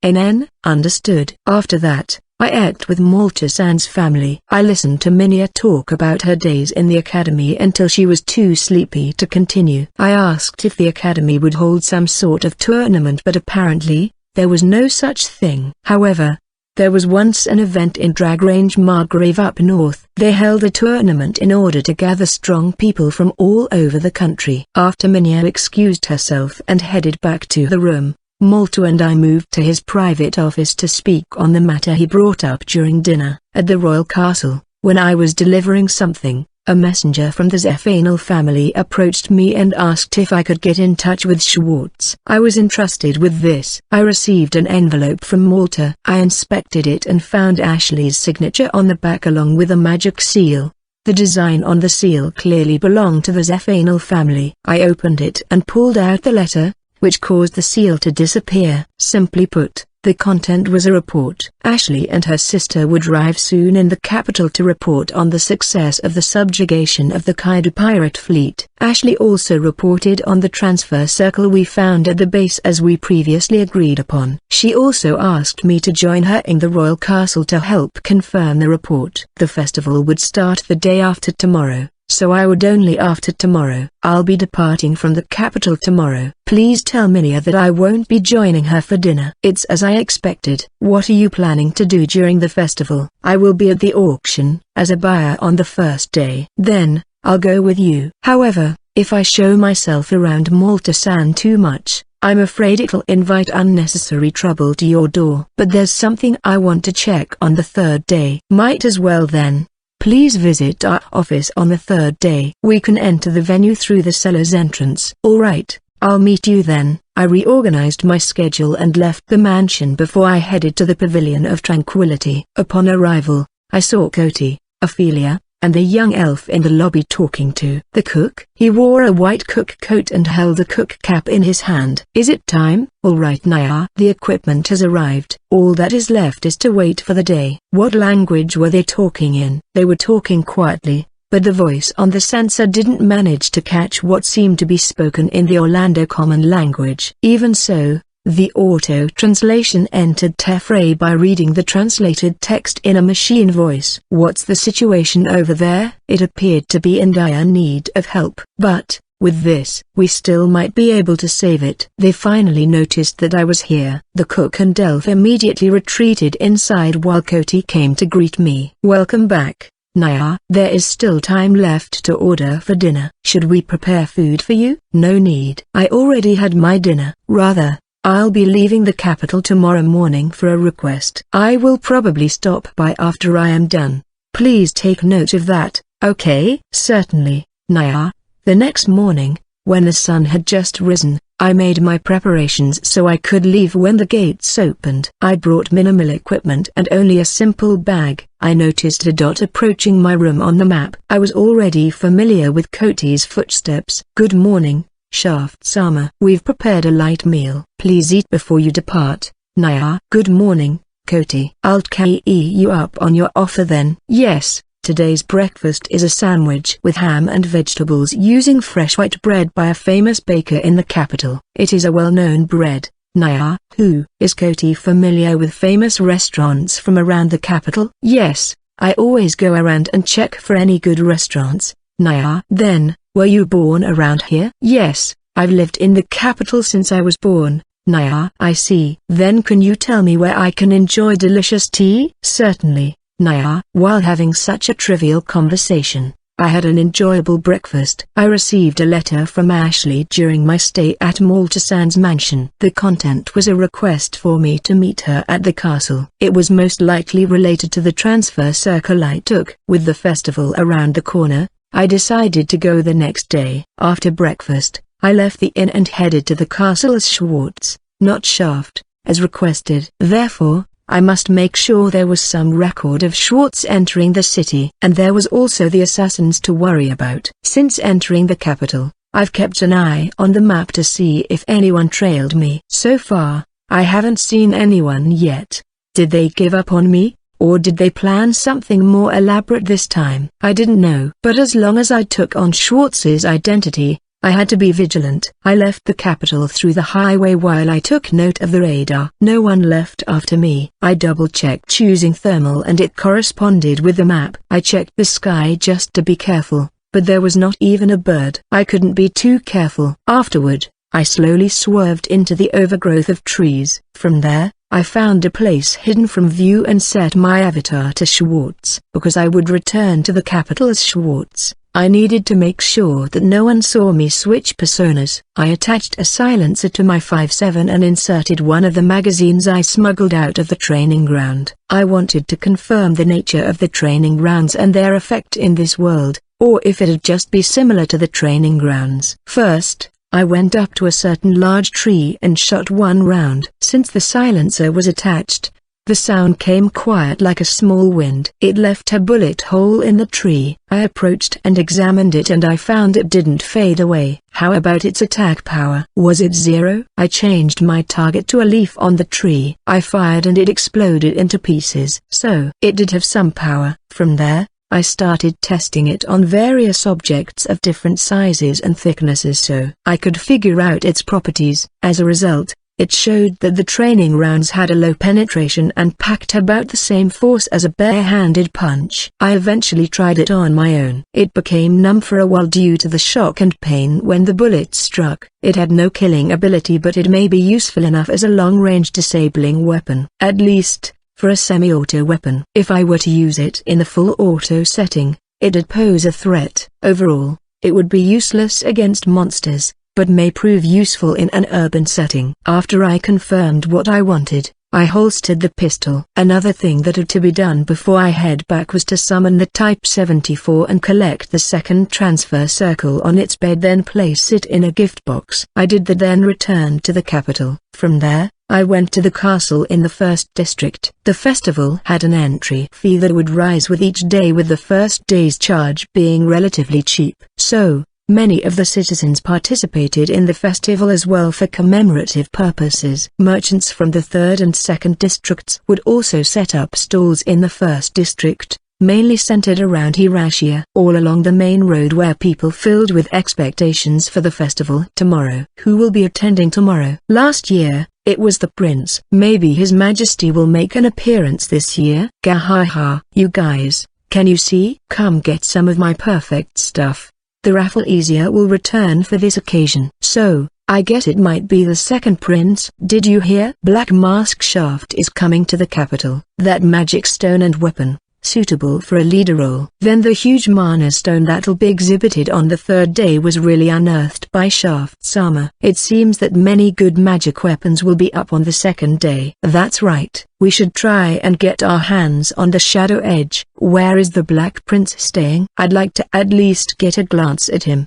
Understood. After that, I ate with Malta-san's family. I listened to Minia talk about her days in the academy until she was too sleepy to continue. I asked if the academy would hold some sort of tournament, but apparently, there was no such thing. However, there was once an event in Drag Range Margrave up north. They held a tournament in order to gather strong people from all over the country. After Minia excused herself and headed back to the room, Malta and I moved to his private office to speak on the matter he brought up during dinner. At the royal castle, when I was delivering something, a messenger from the Zephanel family approached me and asked if I could get in touch with Schwartz. I was entrusted with this. I received an envelope from Malta. I inspected it and found Ashley's signature on the back along with a magic seal. The design on the seal clearly belonged to the Zephanel family. I opened it and pulled out the letter, which caused the seal to disappear. Simply put, the content was a report. Ashley and her sister would arrive soon in the capital to report on the success of the subjugation of the Kaido pirate fleet. Ashley also reported on the transfer circle we found at the base as we previously agreed upon. She also asked me to join her in the royal castle to help confirm the report. The festival would start the day after tomorrow, so I would only after tomorrow. I'll be departing from the capital tomorrow. Please tell Minia that I won't be joining her for dinner. It's as I expected. What are you planning to do during the festival? I will be at the auction, as a buyer on the first day. Then, I'll go with you. However, if I show myself around Malta-san too much, I'm afraid it'll invite unnecessary trouble to your door. But there's something I want to check on the third day. Might as well then. Please visit our office on the third day. We can enter the venue through the cellar's entrance. Alright, I'll meet you then. I reorganized my schedule and left the mansion before I headed to the Pavilion of Tranquility. Upon arrival, I saw Cody, Ophelia, and the young elf in the lobby talking to the cook. He wore a white cook coat and held a cook cap in his hand. Is it time? All right Naya. The equipment has arrived. All that is left is to wait for the day. What language were they talking in? They were talking quietly, but the voice on the sensor didn't manage to catch what seemed to be spoken in the Orlando common language. Even so, the auto-translation entered Tefray by reading the translated text in a machine voice. What's the situation over there? It appeared to be in dire need of help. But, with this, we still might be able to save it. They finally noticed that I was here. The cook and elf immediately retreated inside while Cody came to greet me. Welcome back, Naya. There is still time left to order for dinner. Should we prepare food for you? No need. I already had my dinner. Rather, I'll be leaving the capital tomorrow morning for a request. I will probably stop by after I am done. Please take note of that, okay? Certainly, Naya. The next morning, when the sun had just risen, I made my preparations so I could leave when the gates opened. I brought minimal equipment and only a simple bag. I noticed a dot approaching my room on the map. I was already familiar with Cody's footsteps. Good morning, Shaft-sama. We've prepared a light meal. Please eat before you depart, Naya. Good morning, Cody. I'll carry you up on your offer then. Yes, today's breakfast is a sandwich with ham and vegetables using fresh white bread by a famous baker in the capital. It is a well-known bread, Naya. Who is Cody familiar with famous restaurants from around the capital? Yes, I always go around and check for any good restaurants, Naya. Then, were you born around here? Yes, I've lived in the capital since I was born, Naya. I see. Then can you tell me where I can enjoy delicious tea? Certainly, Naya. While having such a trivial conversation, I had an enjoyable breakfast. I received a letter from Ashley during my stay at Malta-san's mansion. The content was a request for me to meet her at the castle. It was most likely related to the transfer circle I took. With the festival around the corner, I decided to go the next day. After breakfast, I left the inn and headed to the castle as Schwartz, not Shaft, as requested. Therefore, I must make sure there was some record of Schwartz entering the city. And there was also the assassins to worry about. Since entering the capital, I've kept an eye on the map to see if anyone trailed me. So far, I haven't seen anyone yet. Did they give up on me? Or did they plan something more elaborate this time? I didn't know. But as long as I took on Schwartz's identity, I had to be vigilant. I left the capital through the highway while I took note of the radar. No one left after me. I double-checked choosing thermal and it corresponded with the map. I checked the sky just to be careful, but there was not even a bird. I couldn't be too careful. Afterward, I slowly swerved into the overgrowth of trees. From there, I found a place hidden from view and set my avatar to Schwartz. Because I would return to the capital as Schwartz, I needed to make sure that no one saw me switch personas. I attached a silencer to my 5.7 and inserted one of the magazines I smuggled out of the training ground. I wanted to confirm the nature of the training grounds and their effect in this world, or if it'd just be similar to the training grounds. First, I went up to a certain large tree and shot one round. Since the silencer was attached, the sound came quiet like a small wind. It left a bullet hole in the tree. I approached and examined it and I found it didn't fade away. How about its attack power? Was it 0? I changed my target to a leaf on the tree. I fired and it exploded into pieces. So, it did have some power. From there, I started testing it on various objects of different sizes and thicknesses so I could figure out its properties. As a result, it showed that the training rounds had a low penetration and packed about the same force as a bare-handed punch. I eventually tried it on my own. It became numb for a while due to the shock and pain when the bullet struck. It had no killing ability but it may be useful enough as a long-range disabling weapon. At least, for a semi-auto weapon. If I were to use it in the full auto setting, it'd pose a threat. Overall, it would be useless against monsters, but may prove useful in an urban setting. After I confirmed what I wanted, I holstered the pistol. Another thing that had to be done before I head back was to summon the Type 74 and collect the second transfer circle on its bed, then place it in a gift box. I did that, then returned to the capital. From there, I went to the castle in the first district. The festival had an entry fee that would rise with each day, with the first day's charge being relatively cheap. So, many of the citizens participated in the festival as well for commemorative purposes. Merchants from the third and second districts would also set up stalls in the first district, mainly centered around Hiroshima. All along the main road were people filled with expectations for the festival. Tomorrow. Who will be attending tomorrow? Last year, it was the prince. Maybe His Majesty will make an appearance this year. Gahaha. You guys, can you see? Come get some of my perfect stuff. The Rafflesia will return for this occasion. So, I guess it might be the second prince. Did you hear? Black Mask Shaft is coming to the capital. That magic stone and weapon, suitable for a leader role. Then the huge mana stone that'll be exhibited on the third day was really unearthed by Shaft's armor. It seems that many good magic weapons will be up on the second day. That's right. We should try and get our hands on the Shadow Edge. Where is the Black Prince staying? I'd like to at least get a glance at him.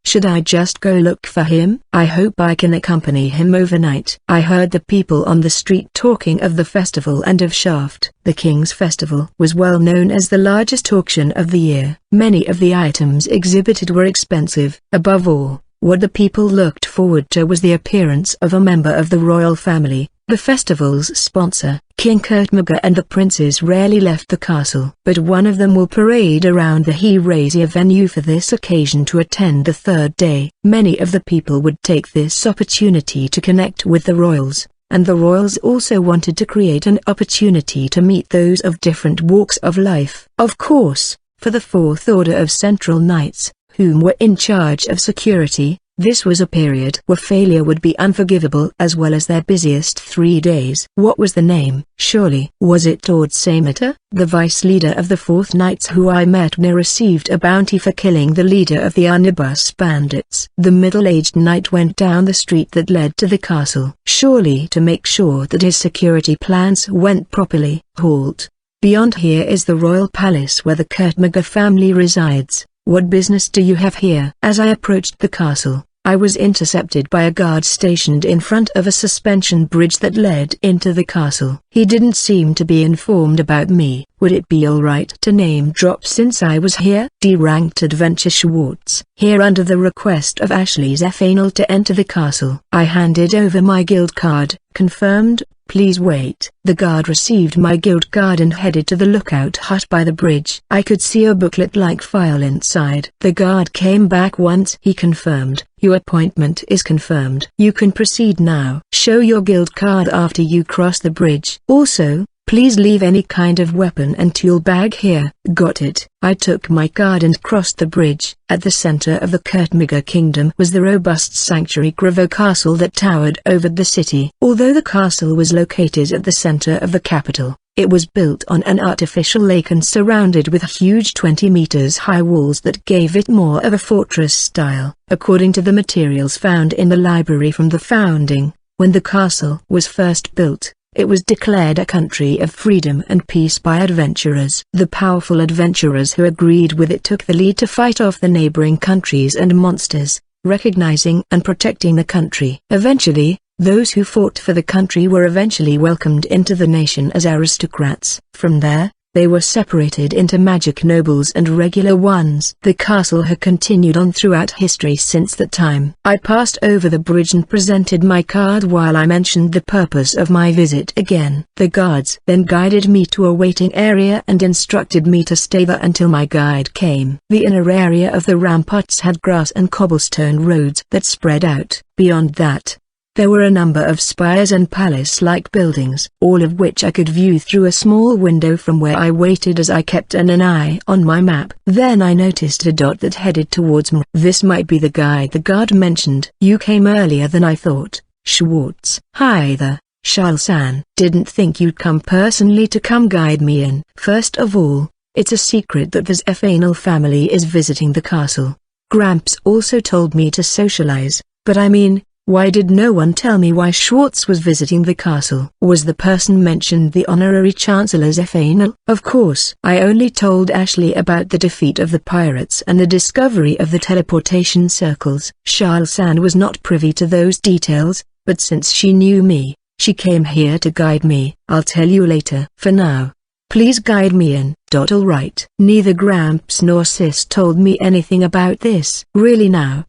Should I just go look for him? I hope I can accompany him overnight. I heard the people on the street talking of the festival and of Shaft. The King's Festival was well known as the largest auction of the year. Many of the items exhibited were expensive. Above all, what the people looked forward to was the appearance of a member of the royal family. The festival's sponsor, King Kurtmaga, and the princes rarely left the castle. But one of them will parade around the Hiroshima venue for this occasion to attend the third day. Many of the people would take this opportunity to connect with the royals, and the royals also wanted to create an opportunity to meet those of different walks of life. Of course, for the Fourth Order of Central Knights, whom were in charge of security, this was a period where failure would be unforgivable, as well as their busiest 3 days. What was the name? Surely was it Lord Samata? The vice leader of the Fourth Knights who I met near received a bounty for killing the leader of the omnibus bandits. The middle-aged knight went down the street that led to the castle, surely to make sure that his security plans went properly. Halt. Beyond here is the royal palace where the Kurtmaga family resides. What business do you have here? As I approached the castle, I was intercepted by a guard stationed in front of a suspension bridge that led into the castle. He didn't seem to be informed about me. Would it be alright to name drop since I was here? D-ranked Adventure Schwartz. Here under the request of Ashley's Fanal to enter the castle. I handed over my guild card. Confirmed. Please wait. The guard received my guild card and headed to the lookout hut by the bridge. I could see a booklet-like file inside. The guard came back once he confirmed. Your appointment is confirmed. You can proceed now. Show your guild card after you cross the bridge. Also, please leave any kind of weapon and tool bag here. Got it. I took my card and crossed the bridge. At the center of the Kurtmaga kingdom was the robust sanctuary Gravo Castle that towered over the city. Although the castle was located at the center of the capital, it was built on an artificial lake and surrounded with huge 20 meters high walls that gave it more of a fortress style. According to the materials found in the library from the founding, when the castle was first built, it was declared a country of freedom and peace by adventurers. The powerful adventurers who agreed with it took the lead to fight off the neighboring countries and monsters, recognizing and protecting the country. Eventually, those who fought for the country were eventually welcomed into the nation as aristocrats. From there, they were separated into magic nobles and regular ones. The castle had continued on throughout history since that time. I passed over the bridge and presented my card while I mentioned the purpose of my visit again. The guards then guided me to a waiting area and instructed me to stay there until my guide came. The inner area of the ramparts had grass and cobblestone roads that spread out. Beyond that, there were a number of spires and palace-like buildings, all of which I could view through a small window from where I waited as I kept an eye on my map. Then I noticed a dot that headed towards me. This might be the guide the guard mentioned. You came earlier than I thought, Schwartz. Hi there, Charles-san. Didn't think you'd come personally to come guide me in. First of all, it's a secret that the Fanal family is visiting the castle. Gramps also told me to socialize, but I mean, Why did no one tell me why Schwartz was visiting the castle? Was the person mentioned the honorary chancellor's final? Of course. I only told Ashley about the defeat of the pirates and the discovery of the teleportation circles. Charles Sand was not privy to those details, but since she knew me, she came here to guide me. I'll tell you later. For now, please guide me in. Alright. Neither Gramps nor Sis told me anything about this. Really now?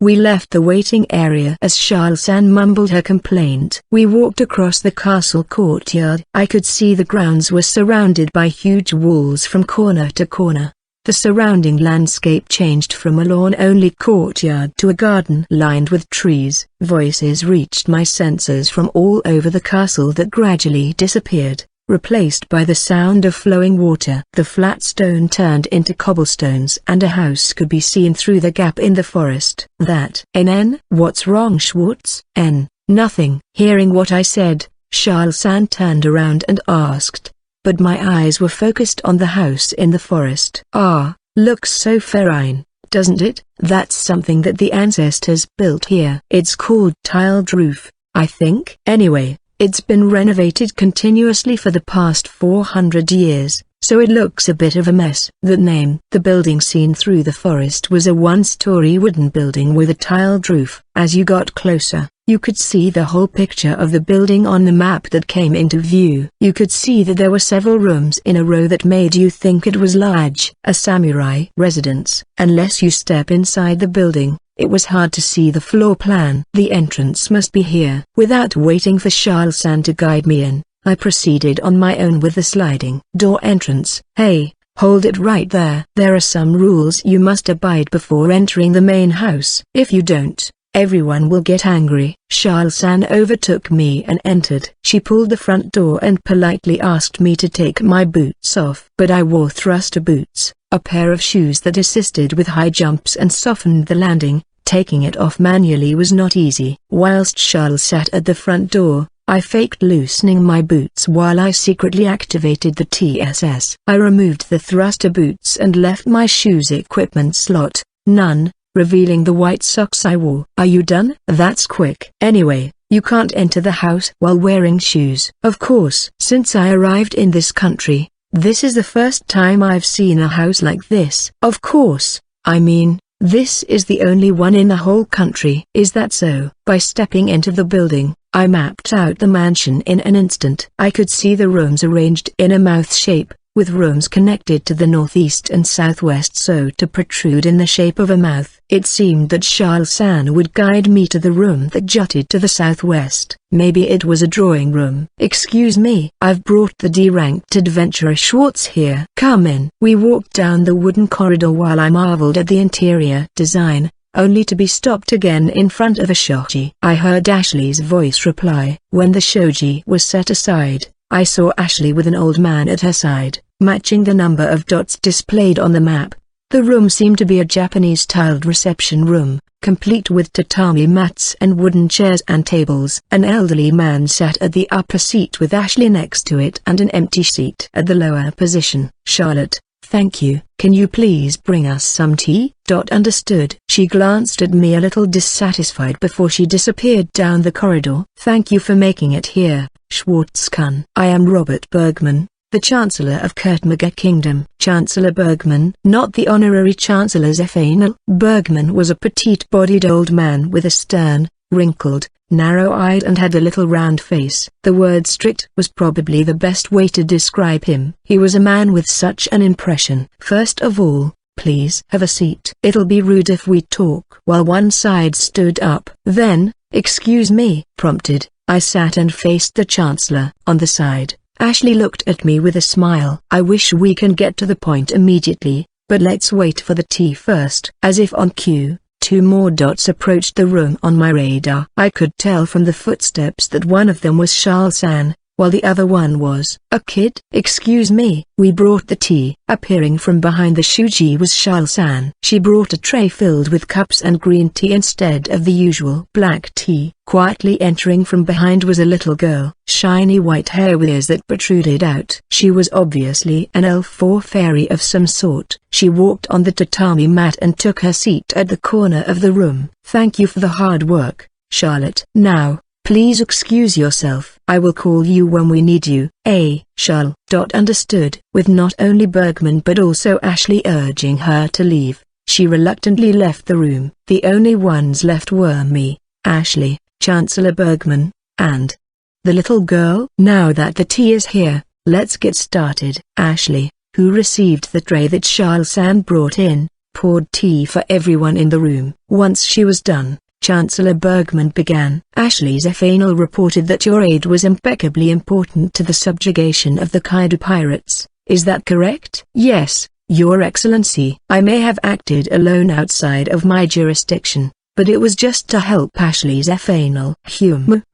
We left the waiting area as Charles-San mumbled her complaint. We walked across the castle courtyard. I could see the grounds were surrounded by huge walls from corner to corner. The surrounding landscape changed from a lawn-only courtyard to a garden lined with trees. Voices reached my senses from all over the castle that gradually disappeared, replaced by the sound of flowing water. The flat stone turned into cobblestones and a house could be seen through the gap in the forest. That NN? What's wrong, Schwartz? Nothing. Hearing what I said, Charles-San turned around and asked, but my eyes were focused on the house in the forest. Ah, looks so fine, doesn't it? That's something that the ancestors built here. It's called tiled roof, I think. Anyway, it's been renovated continuously for the past 400 years, so it looks a bit of a mess. The building seen through the forest was a one-story wooden building with a tiled roof. As you got closer, you could see the whole picture of the building on the map that came into view. You could see that there were several rooms in a row that made you think it was large. A samurai residence. Unless you step inside the building, it was hard to see the floor plan. The entrance must be here. Without waiting for Charles-San to guide me in, I proceeded on my own with the sliding door entrance. Hey, hold it right there. There are some rules you must abide before entering the main house. If you don't, everyone will get angry. Charles-San overtook me and entered. She pulled the front door and politely asked me to take my boots off. But I wore thruster boots, a pair of shoes that assisted with high jumps and softened the landing. Taking it off manually was not easy. Whilst Charles sat at the front door, I faked loosening my boots while I secretly activated the TSS. I removed the thruster boots and left my shoes equipment slot, none, revealing the white socks I wore. Are you done? That's quick. Anyway, you can't enter the house while wearing shoes. Of course. Since I arrived in this country, this is the first time I've seen a house like this. Of course, I mean, this is the only one in the whole country. Is that so? By stepping into the building, I mapped out the mansion in an instant. I could see the rooms arranged in a mouth shape, with rooms connected to the northeast and southwest so to protrude in the shape of a mouth. It seemed that Charles-San would guide me to the room that jutted to the southwest. Maybe it was a drawing room. Excuse me, I've brought the D-ranked adventurer Schwartz here. Come in. We walked down the wooden corridor while I marveled at the interior design, only to be stopped again in front of a shoji. I heard Ashley's voice reply. When the shoji was set aside, I saw Ashley with an old man at her side, matching the number of dots displayed on the map. The room seemed to be a Japanese tiled reception room, complete with tatami mats and wooden chairs and tables. An elderly man sat at the upper seat with Ashley next to it and an empty seat at the lower position. Charlotte, thank you. Can you please bring us some tea? Understood. She glanced at me a little dissatisfied before she disappeared down the corridor. Thank you for making it here, Schwartz-kun. I am Robert Bergman, the Chancellor of Kurtmaga Kingdom. Chancellor Bergman, not the honorary Chancellor's final. Bergman was a petite-bodied old man with a stern, wrinkled, narrow-eyed and had a little round face. The word strict was probably the best way to describe him. He was a man with such an impression. First of all, please have a seat. It'll be rude if we talk. While one side stood up. Then, excuse me, prompted, I sat and faced the Chancellor. On the side, Ashley looked at me with a smile. I wish we can get to the point immediately, but let's wait for the tea first. As if on cue, two more dots approached the room on my radar. I could tell from the footsteps that one of them was Charles-San, while the other one was a kid. Excuse me, we brought the tea. Appearing from behind the shuji was Charles-San. She brought a tray filled with cups and green tea instead of the usual black tea. Quietly entering from behind was a little girl, shiny white hair with ears that protruded out. She was obviously an elf or fairy of some sort. She walked on the tatami mat and took her seat at the corner of the room. Thank you for the hard work, Charlotte. Now, please excuse yourself. I will call you when we need you. Charlotte. Understood. With not only Bergman but also Ashley urging her to leave, she reluctantly left the room. The only ones left were me, Ashley, Chancellor Bergman, and the little girl. Now that the tea is here, let's get started. Ashley, who received the tray that Charles-Anne brought in, poured tea for everyone in the room. Once she was done, Chancellor Bergman began. Ashley Zephanel reported that your aid was impeccably important to the subjugation of the Kaido pirates. Is that correct? Yes, Your Excellency. I may have acted alone outside of my jurisdiction, but it was just to help Ashley Zephanel.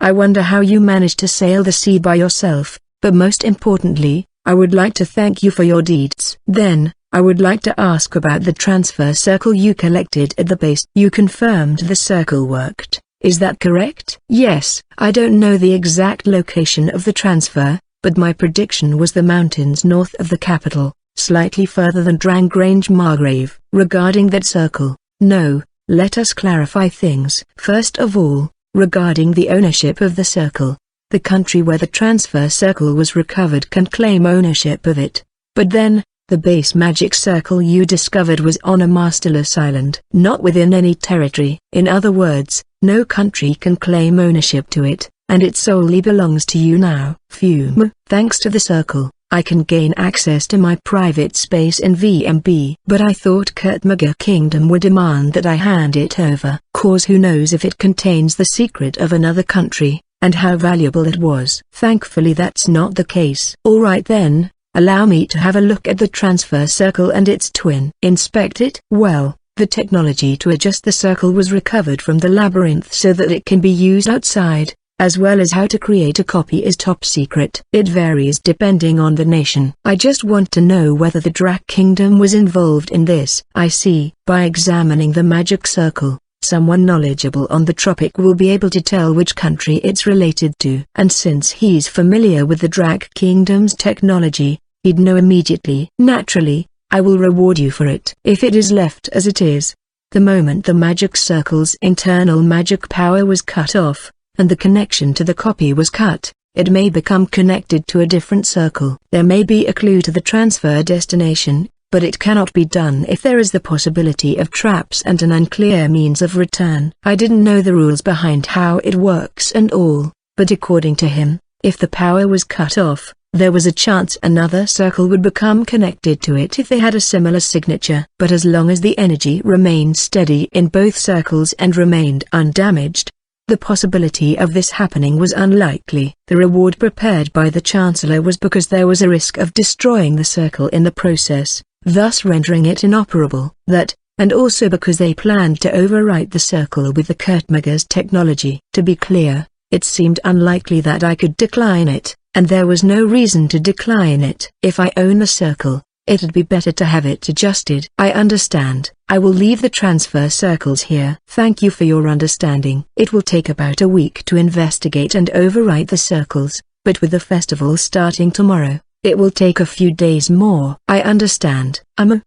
I wonder how you managed to sail the sea by yourself, but most importantly, I would like to thank you for your deeds. Then, I would like to ask about the transfer circle you collected at the base. You confirmed the circle worked, is that correct? Yes. I don't know the exact location of the transfer, but my prediction was the mountains north of the capital, slightly further than Drangrange Margrave. Regarding that circle, no, let us clarify things. First of all, regarding the ownership of the circle, the country where the transfer circle was recovered can claim ownership of it. But then, the base magic circle you discovered was on a masterless island, not within any territory. In other words, no country can claim ownership to it, and it solely belongs to you now. Thanks to the circle, I can gain access to my private space in VMB. But I thought Kurtmaga Kingdom would demand that I hand it over. Cause who knows if it contains the secret of another country, and how valuable it was. Thankfully that's not the case. Alright then. Allow me to have a look at the transfer circle and its twin. Inspect it? Well, the technology to adjust the circle was recovered from the labyrinth so that it can be used outside, as well as how to create a copy is top secret. It varies depending on the nation. I just want to know whether the Drac Kingdom was involved in this. I see. By examining the magic circle, someone knowledgeable on the topic will be able to tell which country it's related to. And since he's familiar with the Drac Kingdom's technology, he'd know immediately. Naturally, I will reward you for it. If it is left as it is, the moment the magic circle's internal magic power was cut off, and the connection to the copy was cut, it may become connected to a different circle. There may be a clue to the transfer destination, but it cannot be done if there is the possibility of traps and an unclear means of return. I didn't know the rules behind how it works and all, but according to him, if the power was cut off, there was a chance another circle would become connected to it if they had a similar signature. But as long as the energy remained steady in both circles and remained undamaged, the possibility of this happening was unlikely. The reward prepared by the Chancellor was because there was a risk of destroying the circle in the process, thus rendering it inoperable. That, and also because they planned to overwrite the circle with the Kurtmaga's technology. To be clear, it seemed unlikely that I could decline it, and there was no reason to decline it. If I own the circle, it'd be better to have it adjusted. I understand. I will leave the transfer circles here. Thank you for your understanding. It will take about a week to investigate and overwrite the circles, but with the festival starting tomorrow, it will take a few days more. I understand.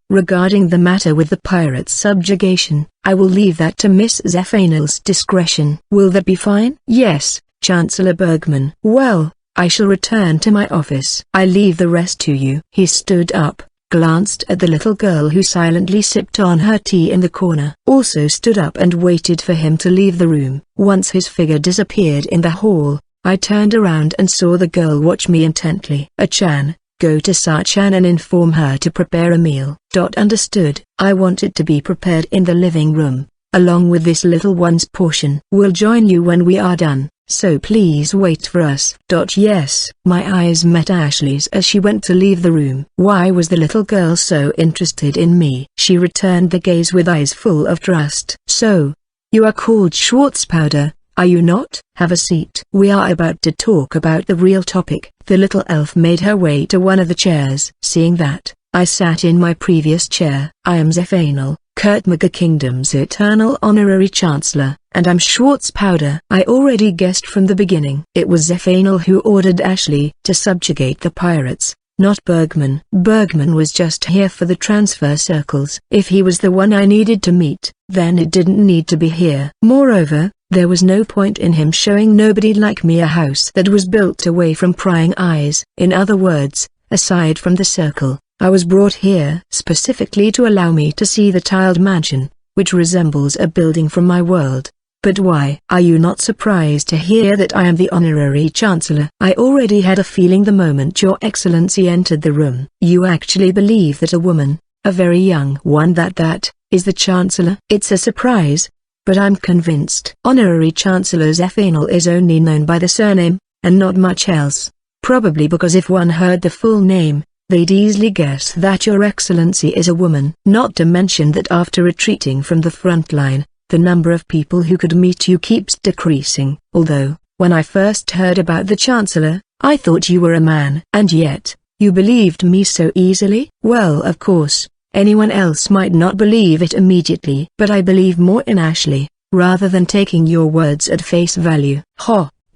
Regarding the matter with the pirates' subjugation, I will leave that to Miss Zephanel's discretion. Will that be fine? Yes, Chancellor Bergman. Well, I shall return to my office. I leave the rest to you. He stood up, glanced at the little girl who silently sipped on her tea in the corner, also stood up and waited for him to leave the room. Once his figure disappeared in the hall, I turned around and saw the girl watch me intently. Chan, go to Sa-chan and inform her to prepare a meal. Understood. I want it to be prepared in the living room, along with this little one's portion. We'll join you when we are done, so please wait for us. Yes. My eyes met Ashley's as she went to leave the room. Why was the little girl so interested in me? She returned the gaze with eyes full of trust. So, you are called Schwarzpowder, are you not? Have a seat. We are about to talk about the real topic. The little elf made her way to one of the chairs. Seeing that, I sat in my previous chair. I am Zephanel, Kurtmaga Kingdom's eternal honorary chancellor, and I'm Schwarzpowder. I already guessed from the beginning. It was Zephanel who ordered Ashley to subjugate the pirates, not Bergman. Bergman was just here for the transfer circles. If he was the one I needed to meet, then it didn't need to be here. Moreover, There was no point in him showing nobody like me a house that was built away from prying eyes. In other words, aside from the circle, I was brought here specifically to allow me to see the tiled mansion, which resembles a building from my world. But why are you not surprised to hear that I am the honorary chancellor? I already had a feeling the moment your excellency entered the room. You actually believe that a woman, a very young one that is the chancellor? It's a surprise, but I'm convinced. Honorary chancellor's Ethanol is only known by the surname, and not much else. Probably because if one heard the full name, they'd easily guess that your excellency is a woman. Not to mention that after retreating from the front line, the number of people who could meet you keeps decreasing. Although, when I first heard about the chancellor, I thought you were a man. And yet, you believed me so easily? Well, of course, anyone else might not believe it immediately. But I believe more in Ashley, rather than taking your words at face value.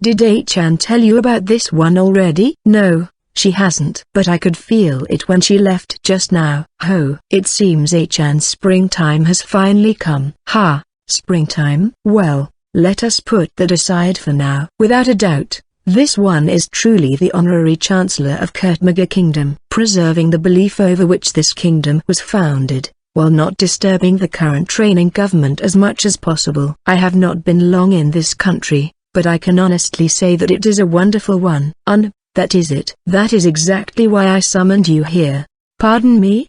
Did A-chan tell you about this one already? No, she hasn't. But I could feel it when she left just now. It seems A-chan's springtime has finally come. Springtime? Well, let us put that aside for now. Without a doubt, this one is truly the honorary chancellor of Kurtmaga Kingdom, preserving the belief over which this kingdom was founded, while not disturbing the current reigning government as much as possible. I have not been long in this country, but I can honestly say that it is a wonderful one. That is it. That is exactly why I summoned you here. Pardon me?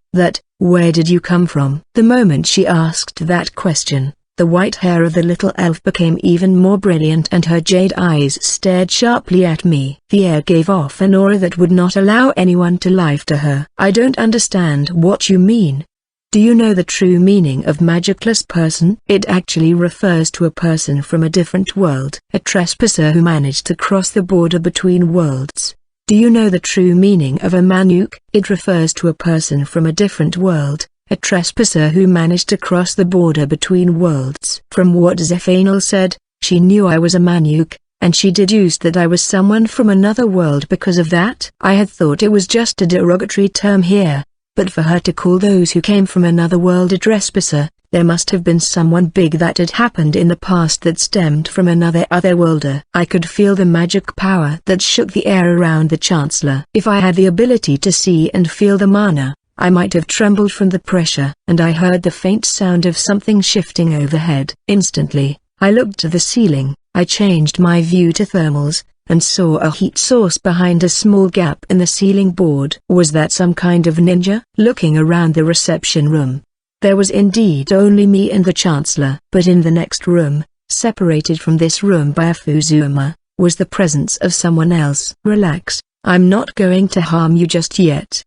Where did you come from? The moment she asked that question, the white hair of the little elf became even more brilliant and her jade eyes stared sharply at me. The air gave off an aura that would not allow anyone to lie to her. I don't understand what you mean. Do you know the true meaning of magicless person? It actually refers to a person from a different world. A trespasser who managed to cross the border between worlds. Do you know the true meaning of a manuk? It refers to a person from a different world. A trespasser who managed to cross the border between worlds. From what Zephanel said, she knew I was a manuk, and she deduced that I was someone from another world because of that. I had thought it was just a derogatory term here, but for her to call those who came from another world a trespasser, there must have been someone big that had happened in the past that stemmed from another otherworlder. I could feel the magic power that shook the air around the chancellor. If I had the ability to see and feel the mana, I might have trembled from the pressure. And I heard the faint sound of something shifting overhead. Instantly, I looked to the ceiling. I changed my view to thermals, and saw a heat source behind a small gap in the ceiling board. Was that some kind of ninja? Looking around the reception room, there was indeed only me and the chancellor. But in the next room, separated from this room by a Fuzuma, was the presence of someone else. Relax. I'm not going to harm you just yet.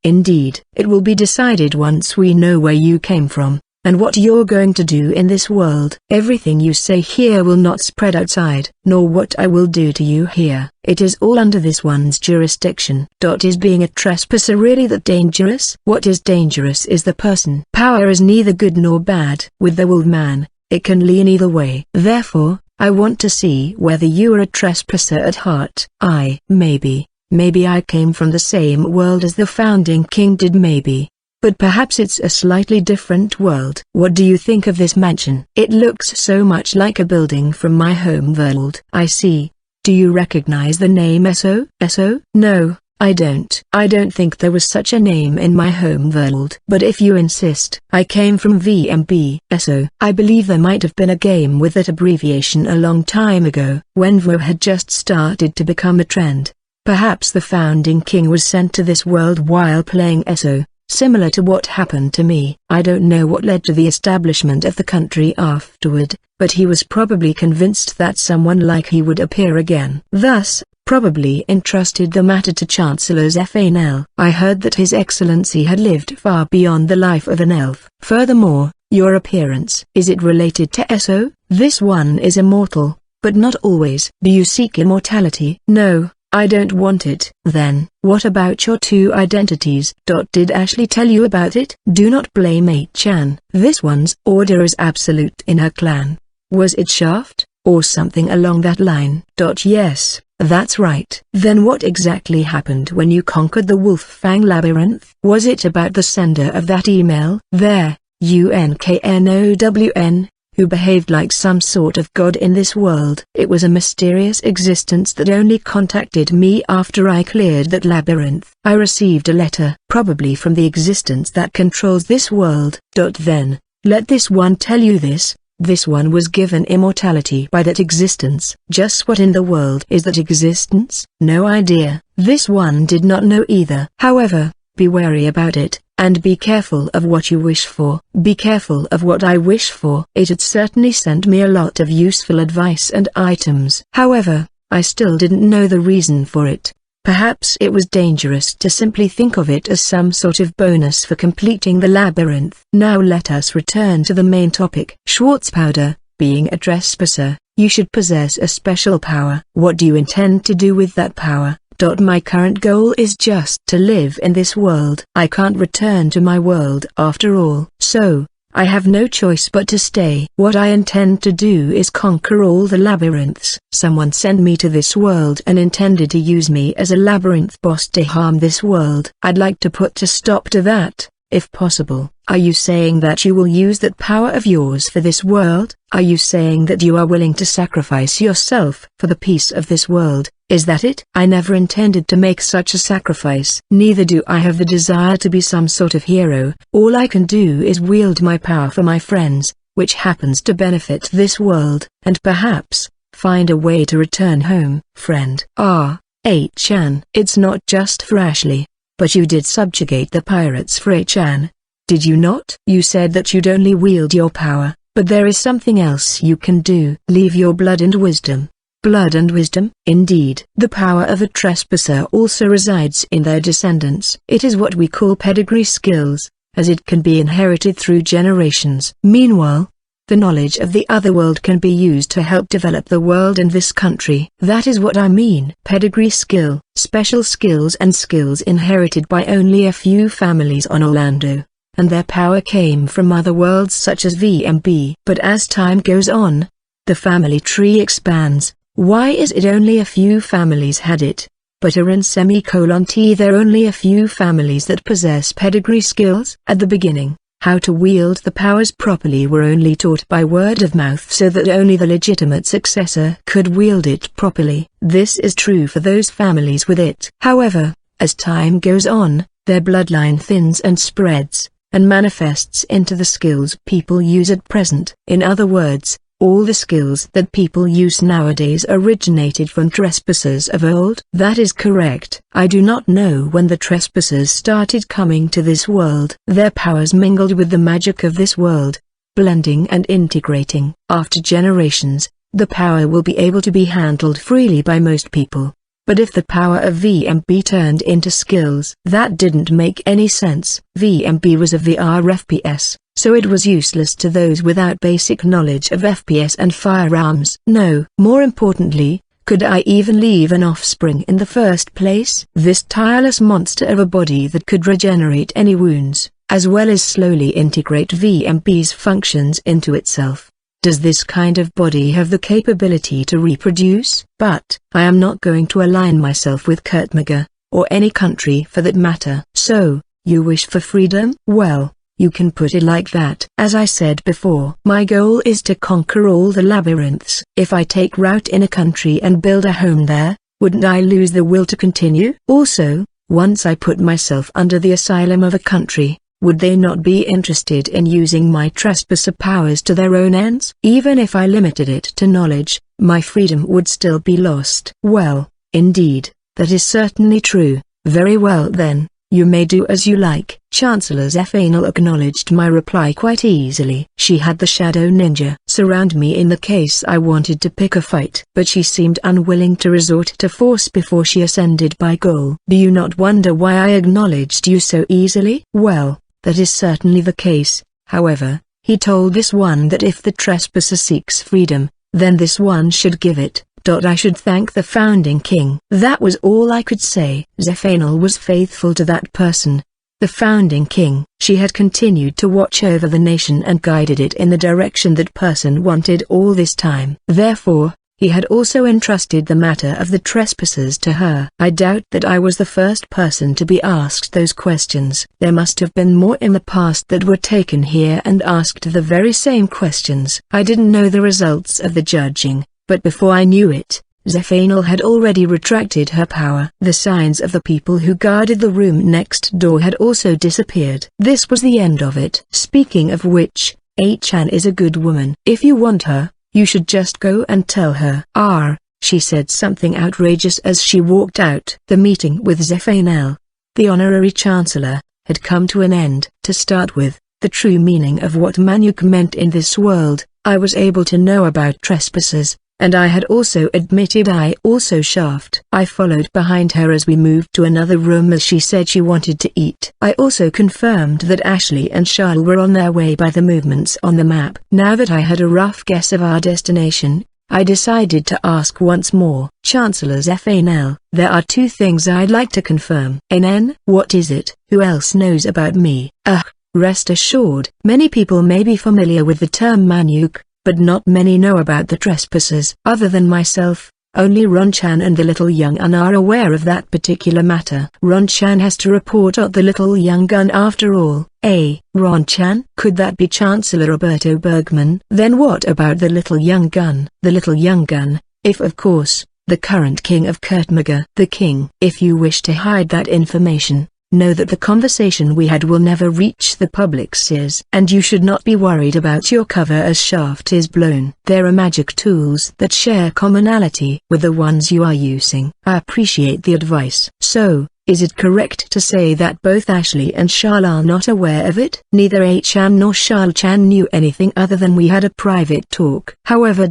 Indeed, it will be decided once we know where you came from, and what you're going to do in this world. Everything you say here will not spread outside, nor what I will do to you here. It is all under this one's jurisdiction. Is being a trespasser really that dangerous? What is dangerous is the person. Power is neither good nor bad. With the wolf man, it can lean either way. Therefore, I want to see whether you are a trespasser at heart. Maybe I came from the same world as the founding king did, maybe. But perhaps it's a slightly different world. What do you think of this mansion? It looks so much like a building from my home world. I see. Do you recognize the name Eso? No, I don't. I don't think there was such a name in my home world. But if you insist, I came from VMB. Eso. I believe there might have been a game with that abbreviation a long time ago, when VO had just started to become a trend. Perhaps the founding king was sent to this world while playing Eso, similar to what happened to me. I don't know what led to the establishment of the country afterward, but he was probably convinced that someone like he would appear again. Thus, probably entrusted the matter to Chancellor Zephanel. I heard that His Excellency had lived far beyond the life of an elf. Furthermore, your appearance. Is it related to Eso? This one is immortal, but not always. Do you seek immortality? No, I don't want it. Then, what about your two identities? Did Ashley tell you about it? Do not blame A-chan. This one's order is absolute in her clan. Was it Shaft, or something along that line? Yes. That's right. Then what exactly happened when you conquered the Wolf Fang Labyrinth? Was it about the sender of that email? There, UNKNOWN, who behaved like some sort of god in this world. It was a mysterious existence that only contacted me after I cleared that labyrinth. I received a letter, probably from the existence that controls this world. Then, let this one tell you this. This one was given immortality by that existence. Just what in the world is that existence? No idea. This one did not know either. However, be wary about it, and be careful of what you wish for. Be careful of what I wish for. It had certainly sent me a lot of useful advice and items. However, I still didn't know the reason for it. Perhaps it was dangerous to simply think of it as some sort of bonus for completing the labyrinth. Now let us return to the main topic. Schwarzpowder, being a trespasser, you should possess a special power. What do you intend to do with that power? My current goal is just to live in this world. I can't return to my world after all. So, I have no choice but to stay. What I intend to do is conquer all the labyrinths. Someone sent me to this world and intended to use me as a labyrinth boss to harm this world. I'd like to put a stop to that, if possible. Are you saying that you will use that power of yours for this world? Are you saying that you are willing to sacrifice yourself for the peace of this world? Is that it? I never intended to make such a sacrifice. Neither do I have the desire to be some sort of hero. All I can do is wield my power for my friends, which happens to benefit this world, and perhaps find a way to return home. Friend Chan. It's not just for Ashley. But you did subjugate the pirates for Chan. Did you not? You said that you'd only wield your power, but there is something else you can do. Leave your blood and wisdom. Blood and wisdom? Indeed. The power of a trespasser also resides in their descendants. It is what we call pedigree skills, as it can be inherited through generations. Meanwhile, the knowledge of the other world can be used to help develop the world and this country. That is what I mean. Pedigree skill, special skills and skills inherited by only a few families on Orlando, and their power came from other worlds such as VMB. But as time goes on, the family tree expands. Why is it only a few families had it? But T there are only a few families that possess pedigree skills. At the beginning, how to wield the powers properly were only taught by word of mouth so that only the legitimate successor could wield it properly. This is true for those families with it. However, as time goes on, their bloodline thins and spreads, and manifests into the skills people use at present. In other words, all the skills that people use nowadays originated from trespassers of old. That is correct. I do not know when the trespassers started coming to this world. Their powers mingled with the magic of this world, blending and integrating. After generations, the power will be able to be handled freely by most people. But if the power of VMB turned into skills, that didn't make any sense. VMB was a VR FPS. So it was useless to those without basic knowledge of FPS and firearms. No. More importantly, could I even leave an offspring in the first place? This tireless monster of a body that could regenerate any wounds, as well as slowly integrate VMB's functions into itself. Does this kind of body have the capability to reproduce? But I am not going to align myself with Kurtmaga, or any country for that matter. So, you wish for freedom? Well, you can put it like that. As I said before, my goal is to conquer all the labyrinths. If I take root in a country and build a home there, wouldn't I lose the will to continue? Also, once I put myself under the asylum of a country, would they not be interested in using my trespasser powers to their own ends? Even if I limited it to knowledge, my freedom would still be lost. Well, indeed, that is certainly true. Very well then. You may do as you like. Chancellor Zephanel acknowledged my reply quite easily. She had the shadow ninja surround me in the case I wanted to pick a fight. But she seemed unwilling to resort to force before she ascended by goal. Do you not wonder why I acknowledged you so easily? Well, that is certainly the case. However, he told this one that if the trespasser seeks freedom, then this one should give it. I should thank the founding king. That was all I could say. Zephanel was faithful to that person, the founding king. She had continued to watch over the nation and guided it in the direction that person wanted all this time. Therefore, he had also entrusted the matter of the trespassers to her. I doubt that I was the first person to be asked those questions. There must have been more in the past that were taken here and asked the very same questions. I didn't know the results of the judging, but before I knew it, Zephanel had already retracted her power. The signs of the people who guarded the room next door had also disappeared. This was the end of it. Speaking of which, Chan is a good woman. If you want her, you should just go and tell her. She said something outrageous as she walked out. The meeting with Zephanel, the honorary chancellor, had come to an end. To start with, the true meaning of what Manuk meant in this world, I was able to know about trespassers, and I had also admitted I also shaft. I followed behind her as we moved to another room as she said she wanted to eat. I also confirmed that Ashley and Charles were on their way by the movements on the map. Now that I had a rough guess of our destination, I decided to ask once more. Chancellor Zephanel, there are two things I'd like to confirm. What is it? Who else knows about me? Rest assured. Many people may be familiar with the term Manuk, but not many know about the trespassers. Other than myself, only Ronchan and the little young un are aware of that particular matter. Ronchan has to report out the little young gun after all. Ronchan? Could that be Chancellor Roberto Bergman? Then what about the little young gun? The little young gun, if of course, the current king of Kurtmaga. The king. If you wish to hide that information, know that the conversation we had will never reach the public's ears. And you should not be worried about your cover as shaft is blown. There are magic tools that share commonality with the ones you are using. I appreciate the advice. So, is it correct to say that both Ashley and Charles are not aware of it? Neither Chan nor Charles Chan knew anything other than we had a private talk. However,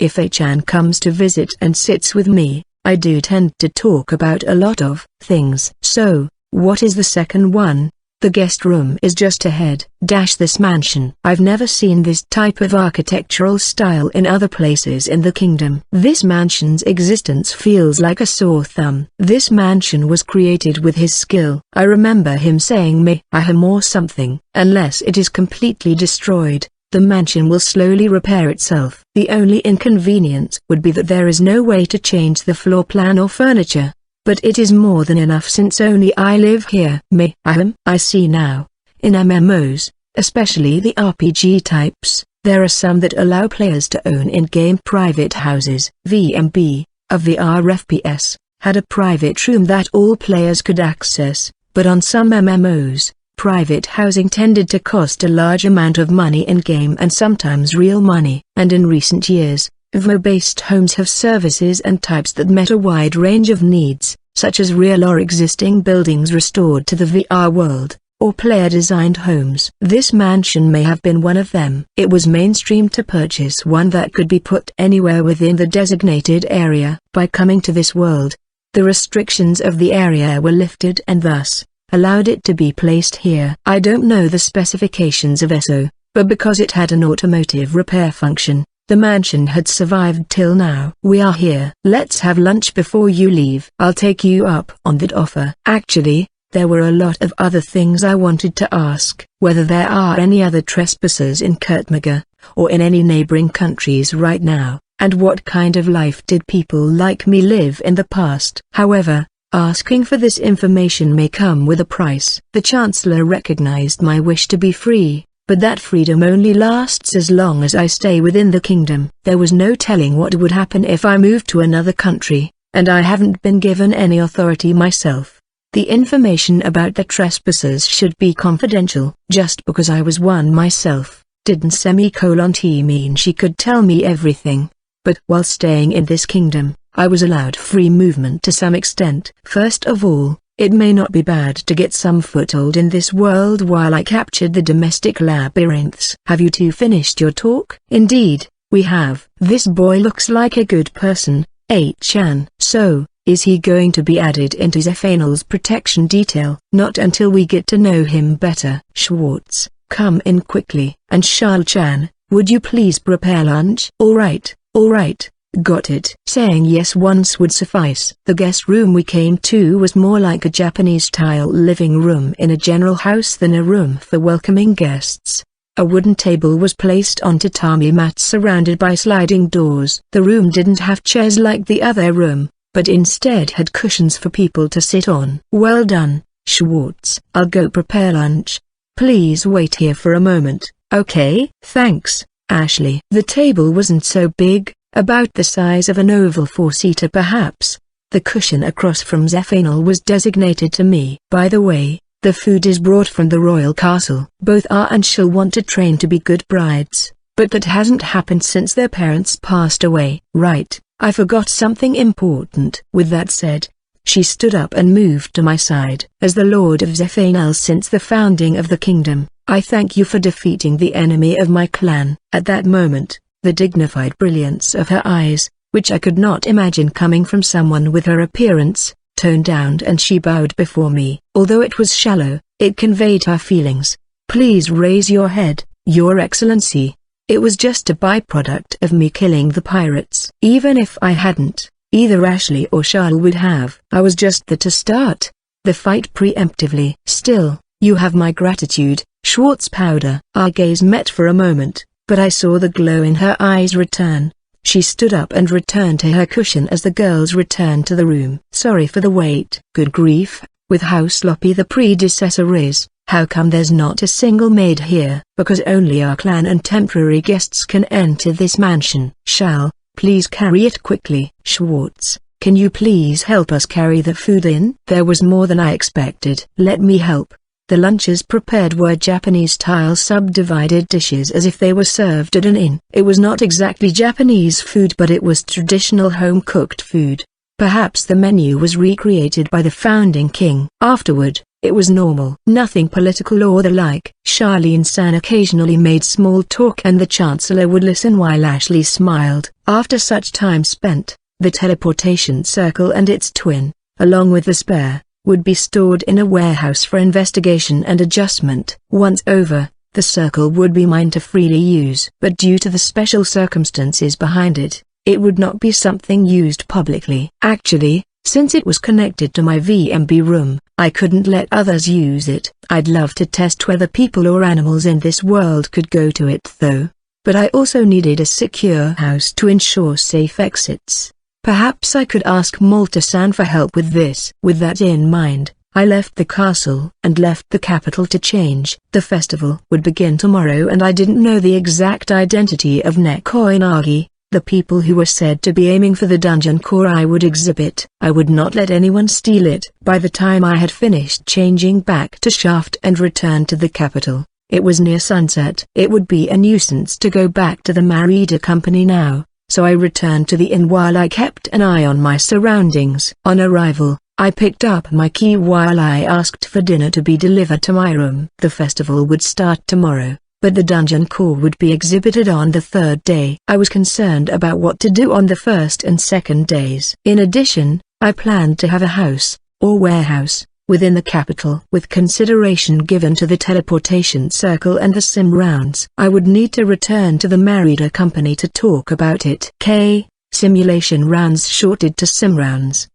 if Chan comes to visit and sits with me, I do tend to talk about a lot of things. So, what is the second one? The guest room is just ahead. This mansion. I've never seen this type of architectural style in other places in the kingdom. This mansion's existence feels like a sore thumb. This mansion was created with his skill. I remember him saying Mayhem or something. Unless it is completely destroyed, the mansion will slowly repair itself. The only inconvenience would be that there is no way to change the floor plan or furniture. But it is more than enough since only I live here. I see now. In MMOs, especially the RPG types, there are some that allow players to own in-game private houses. VMB, of the FPS, had a private room that all players could access, but on some MMOs, private housing tended to cost a large amount of money in-game and sometimes real money. And in recent years, VMO-based homes have services and types that met a wide range of needs, such as real or existing buildings restored to the VR world, or player-designed homes. This mansion may have been one of them. It was mainstream to purchase one that could be put anywhere within the designated area. By coming to this world, the restrictions of the area were lifted and thus, allowed it to be placed here. I don't know the specifications of ESO, but because it had an automotive repair function, the mansion had survived till now. We are here. Let's have lunch before you leave. I'll take you up on that offer. Actually, there were a lot of other things I wanted to ask. Whether there are any other trespassers in Kurtmaga, or in any neighboring countries right now, and what kind of life did people like me live in the past. However, asking for this information may come with a price. The Chancellor recognized my wish to be free. But that freedom only lasts as long as I stay within the kingdom. There was no telling what would happen if I moved to another country, and I haven't been given any authority myself. The information about the trespassers should be confidential. Just because I was one myself, didn't T mean she could tell me everything. But while staying in this kingdom, I was allowed free movement to some extent. First of all, it may not be bad to get some foothold in this world while I captured the domestic labyrinths. Have you two finished your talk? Indeed, we have. This boy looks like a good person, Chan. So, is he going to be added into Zephanel's protection detail? Not until we get to know him better. Schwartz, come in quickly. And Charles Chan, would you please prepare lunch? All right. Got it. Saying yes once would suffice. The guest room we came to was more like a Japanese-style living room in a general house than a room for welcoming guests. A wooden table was placed on tatami mats surrounded by sliding doors. The room didn't have chairs like the other room, but instead had cushions for people to sit on. "Well done, Schwartz. I'll go prepare lunch. Please wait here for a moment, okay?" "Thanks, Ashley." The table wasn't so big, about the size of an oval four-seater perhaps. The cushion across from Zephanel was designated to me. "By the way, the food is brought from the royal castle. Both are and shall want to train to be good brides, but that hasn't happened since their parents passed away." "Right, I forgot something important." With that said, she stood up and moved to my side. "As the Lord of Zephanel since the founding of the kingdom, I thank you for defeating the enemy of my clan." At that moment, the dignified brilliance of her eyes, which I could not imagine coming from someone with her appearance, toned down and she bowed before me. Although it was shallow, it conveyed her feelings. "Please raise your head, Your Excellency. It was just a byproduct of me killing the pirates. Even if I hadn't, either Ashley or Charles would have. I was just there to start the fight preemptively." "Still, you have my gratitude, Schwartz Powder." Our gaze met for a moment, but I saw the glow in her eyes return. She stood up and returned to her cushion as the girls returned to the room. "Sorry for the wait." "Good grief, with how sloppy the predecessor is, how come there's not a single maid here?" "Because only our clan and temporary guests can enter this mansion." "Shall, please carry it quickly." "Schwartz, can you please help us carry the food in?" There was more than I expected. "Let me help." The lunches prepared were Japanese-style subdivided dishes as if they were served at an inn. It was not exactly Japanese food but it was traditional home-cooked food. Perhaps the menu was recreated by the founding king. Afterward, it was normal. Nothing political or the like. Charlene-san occasionally made small talk and the Chancellor would listen while Ashley smiled. After such time spent, the teleportation circle and its twin, along with the spare, would be stored in a warehouse for investigation and adjustment. Once over, the circle would be mine to freely use. But due to the special circumstances behind it, it would not be something used publicly. Actually, since it was connected to my VMB room, I couldn't let others use it. I'd love to test whether people or animals in this world could go to it though. But I also needed a secure house to ensure safe exits. Perhaps I could ask Malta-san for help with this. With that in mind, I left the castle and left the capital to change. The festival would begin tomorrow and I didn't know the exact identity of Neko Inagi, the people who were said to be aiming for the dungeon core I would exhibit. I would not let anyone steal it. By the time I had finished changing back to Shaft and returned to the capital, it was near sunset. It would be a nuisance to go back to the Marida company now, so I returned to the inn while I kept an eye on my surroundings. On arrival, I picked up my key while I asked for dinner to be delivered to my room. The festival would start tomorrow, but the dungeon core would be exhibited on the third day. I was concerned about what to do on the first and second days. In addition, I planned to have a house, or warehouse, within the capital. With consideration given to the teleportation circle and the sim rounds, I would need to return to the Marida company to talk about it. Simulation rounds shorted to sim rounds.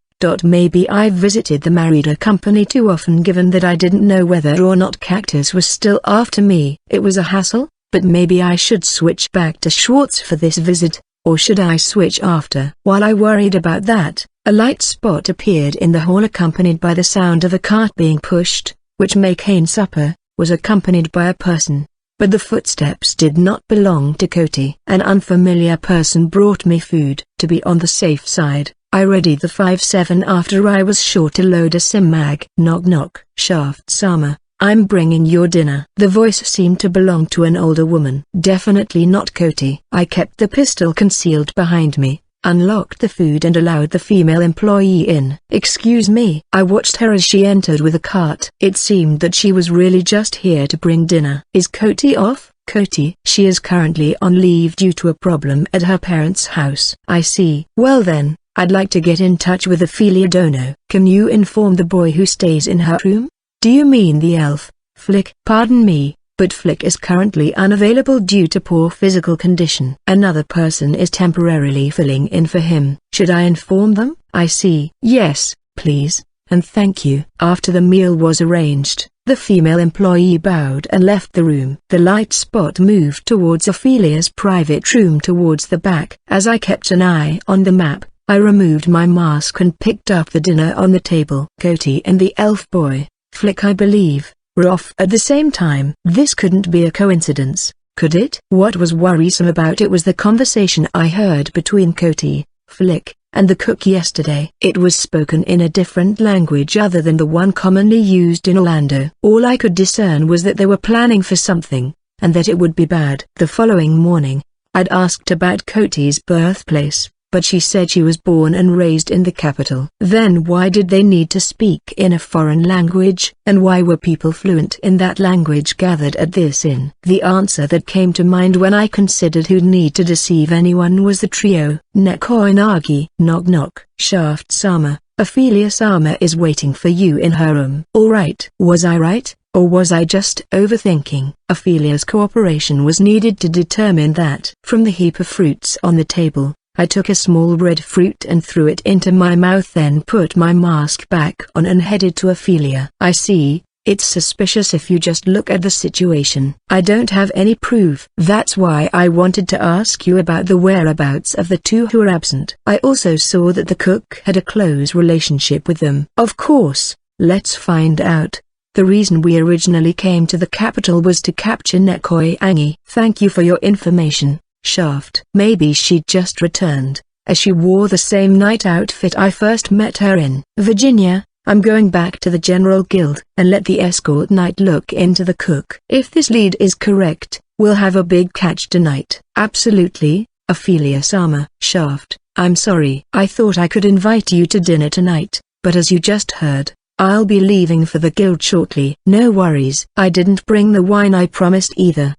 Maybe I visited the Marida company too often given that I didn't know whether or not Cactus was still after me. It was a hassle, but maybe I should switch back to Schwartz for this visit, or should I switch after? While I worried about that, a light spot appeared in the hall accompanied by the sound of a cart being pushed, which McCain Supper, was accompanied by a person. But the footsteps did not belong to Cody. An unfamiliar person brought me food. To be on the safe side, I readied the 5-7 after I was sure to load a sim mag. Knock knock. Shaft-sama, I'm bringing your dinner. The voice seemed to belong to an older woman. Definitely not Cody. I kept the pistol concealed behind me, unlocked the food and allowed the female employee in. Excuse me. I watched her as she entered with a cart. It seemed that she was really just here to bring dinner. Is Cody off? Cody? She is currently on leave due to a problem at her parents' house. I see. Well then, I'd like to get in touch with Ophelia Dono. Can you inform the boy who stays in her room? Do you mean the elf, Flick? Pardon me, but Flick is currently unavailable due to poor physical condition. Another person is temporarily filling in for him. Should I inform them? I see. Yes, please. and thank you." After the meal was arranged, the female employee bowed and left the room. The light spot moved towards Ophelia's private room towards the back. As I kept an eye on the map, I removed my mask and picked up the dinner on the table. Cody and the elf boy, Flick I believe, were off at the same time. This couldn't be a coincidence, could it? What was worrisome about it was the conversation I heard between Cody, Flick, and the cook yesterday. It was spoken in a different language other than the one commonly used in Orlando. All I could discern was that they were planning for something, and that it would be bad. The following morning, I'd asked about Cody's birthplace, but she said she was born and raised in the capital. Then why did they need to speak in a foreign language? And why were people fluent in that language gathered at this inn? The answer that came to mind when I considered who'd need to deceive anyone was the trio. Neko Inagi. Knock knock. Shaft-sama, Ophelia-sama is waiting for you in her room. Alright. Was I right, or was I just overthinking? Ophelia's cooperation was needed to determine that. From the heap of fruits on the table, I took a small red fruit and threw it into my mouth, then put my mask back on and headed to Ophelia. I see, it's suspicious if you just look at the situation. I don't have any proof. That's why I wanted to ask you about the whereabouts of the two who were absent. I also saw that the cook had a close relationship with them. Of course, let's find out. The reason we originally came to the capital was to capture Nekoi Angie. Thank you for your information, Shaft. Maybe she'd just returned, as she wore the same night outfit I first met her in. Virginia, I'm going back to the General Guild and let the escort knight look into the cook. If this lead is correct, we'll have a big catch tonight. Absolutely, Ophelia-sama. Shaft, I'm sorry. I thought I could invite you to dinner tonight, but as you just heard, I'll be leaving for the guild shortly. No worries. I didn't bring the wine I promised either.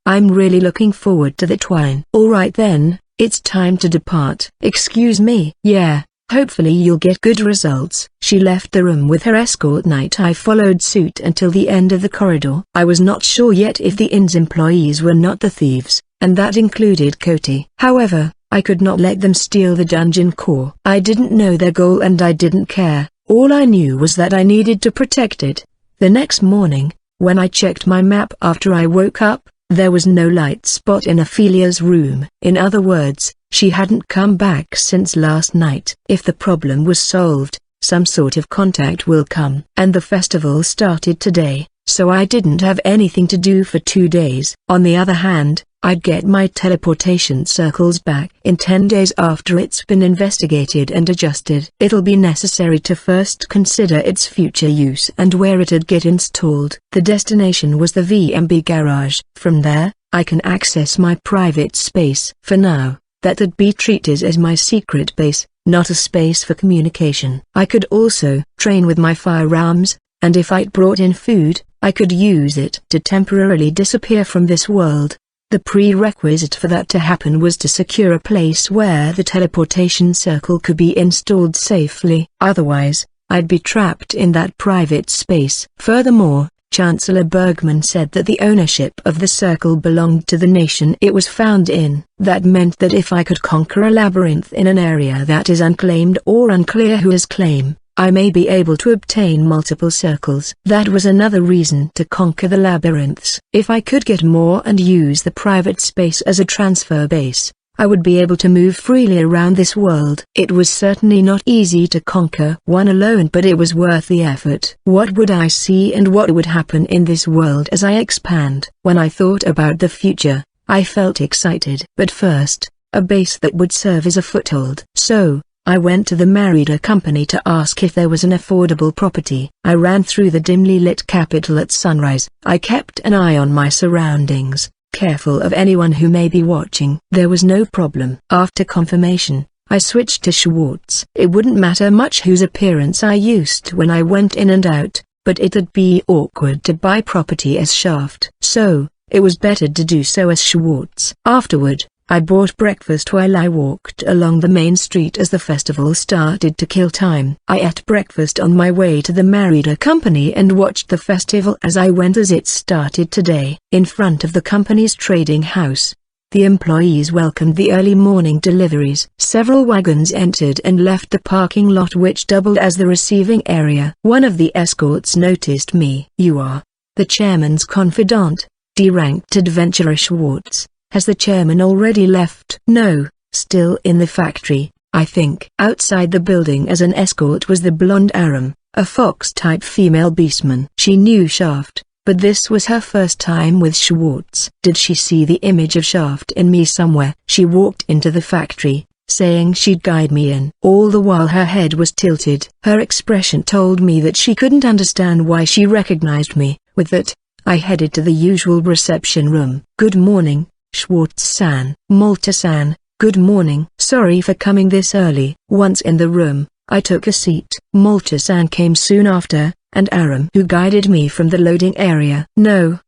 I'm really looking forward to that wine. Alright then, it's time to depart. Excuse me. Yeah, hopefully you'll get good results. She left the room with her escort knight. I followed suit until the end of the corridor. I was not sure yet if the inn's employees were not the thieves, and that included Cody. However, I could not let them steal the dungeon core. I didn't know their goal and I didn't care. All I knew was that I needed to protect it. The next morning, when I checked my map after I woke up, there was no light spot in Ophelia's room. In other words, she hadn't come back since last night. If the problem was solved, some sort of contact will come. And the festival started today, so I didn't have anything to do for 2 days. On the other hand, I'd get my teleportation circles back in 10 days after it's been investigated and adjusted. It'll be necessary to first consider its future use and where it'd get installed. The destination was the VMB garage. From there, I can access my private space. For now, that'd be treated as my secret base, not a space for communication. I could also train with my firearms, and if I'd brought in food, I could use it to temporarily disappear from this world. The prerequisite for that to happen was to secure a place where the teleportation circle could be installed safely. Otherwise, I'd be trapped in that private space. Furthermore, Chancellor Bergman said that the ownership of the circle belonged to the nation it was found in. That meant that if I could conquer a labyrinth in an area that is unclaimed or unclear who has claim, I may be able to obtain multiple circles. That was another reason to conquer the labyrinths. If I could get more and use the private space as a transfer base, I would be able to move freely around this world. It was certainly not easy to conquer one alone, but it was worth the effort. What would I see and what would happen in this world as I expand? When I thought about the future, I felt excited. But first, a base that would serve as a foothold. So, I went to the Merida company to ask if there was an affordable property. I ran through the dimly lit capital at sunrise. I kept an eye on my surroundings, careful of anyone who may be watching. There was no problem. After confirmation, I switched to Schwartz. It wouldn't matter much whose appearance I used when I went in and out, but it'd be awkward to buy property as Shaft. So, it was better to do so as Schwartz. Afterward, I bought breakfast while I walked along the main street as the festival started to kill time. I ate breakfast on my way to the Merida company and watched the festival as I went as it started today. In front of the company's trading house, The employees welcomed the early morning deliveries. Several wagons entered and left the parking lot, which doubled as the receiving area. One of the escorts noticed me. "You are the chairman's confidant, D-ranked adventurer Schwartz. Has the chairman already left?" "No, still in the factory, I think." Outside the building as an escort was the blonde Aram, a fox-type female beastman. She knew Shaft, but this was her first time with Schwartz. Did she see the image of Shaft in me somewhere? She walked into the factory, saying she'd guide me in. All the while her head was tilted. Her expression told me that she couldn't understand why she recognized me. With that, I headed to the usual reception room. "Good morning, Schwartz-san." "Malta-san, good morning." "Sorry for coming this early." Once in the room, I took a seat. Malta-san came soon after, and Aram, who guided me from the loading area. No,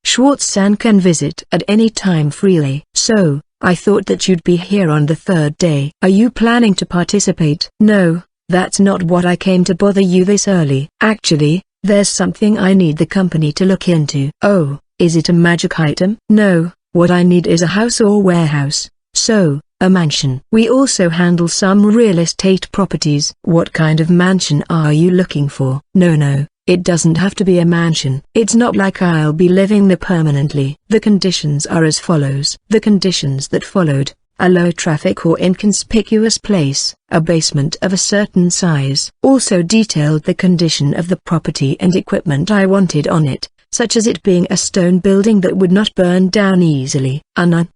Schwartz-san can visit at any time freely." "So, I thought that you'd be here on the third day." "Are you planning to participate?" "No, that's not what I came to bother you this early. Actually, there's something I need the company to look into." "Oh, is it a magic item?" "No, what I need is a house or warehouse. So, a mansion. We also handle some real estate properties." "What kind of mansion are you looking for?" No, it doesn't have to be a mansion. It's not like I'll be living there permanently." The conditions are as follows. The conditions that followed: a low traffic or inconspicuous place, a basement of a certain size. Also detailed the condition of the property and equipment I wanted on it, such as it being a stone building that would not burn down easily.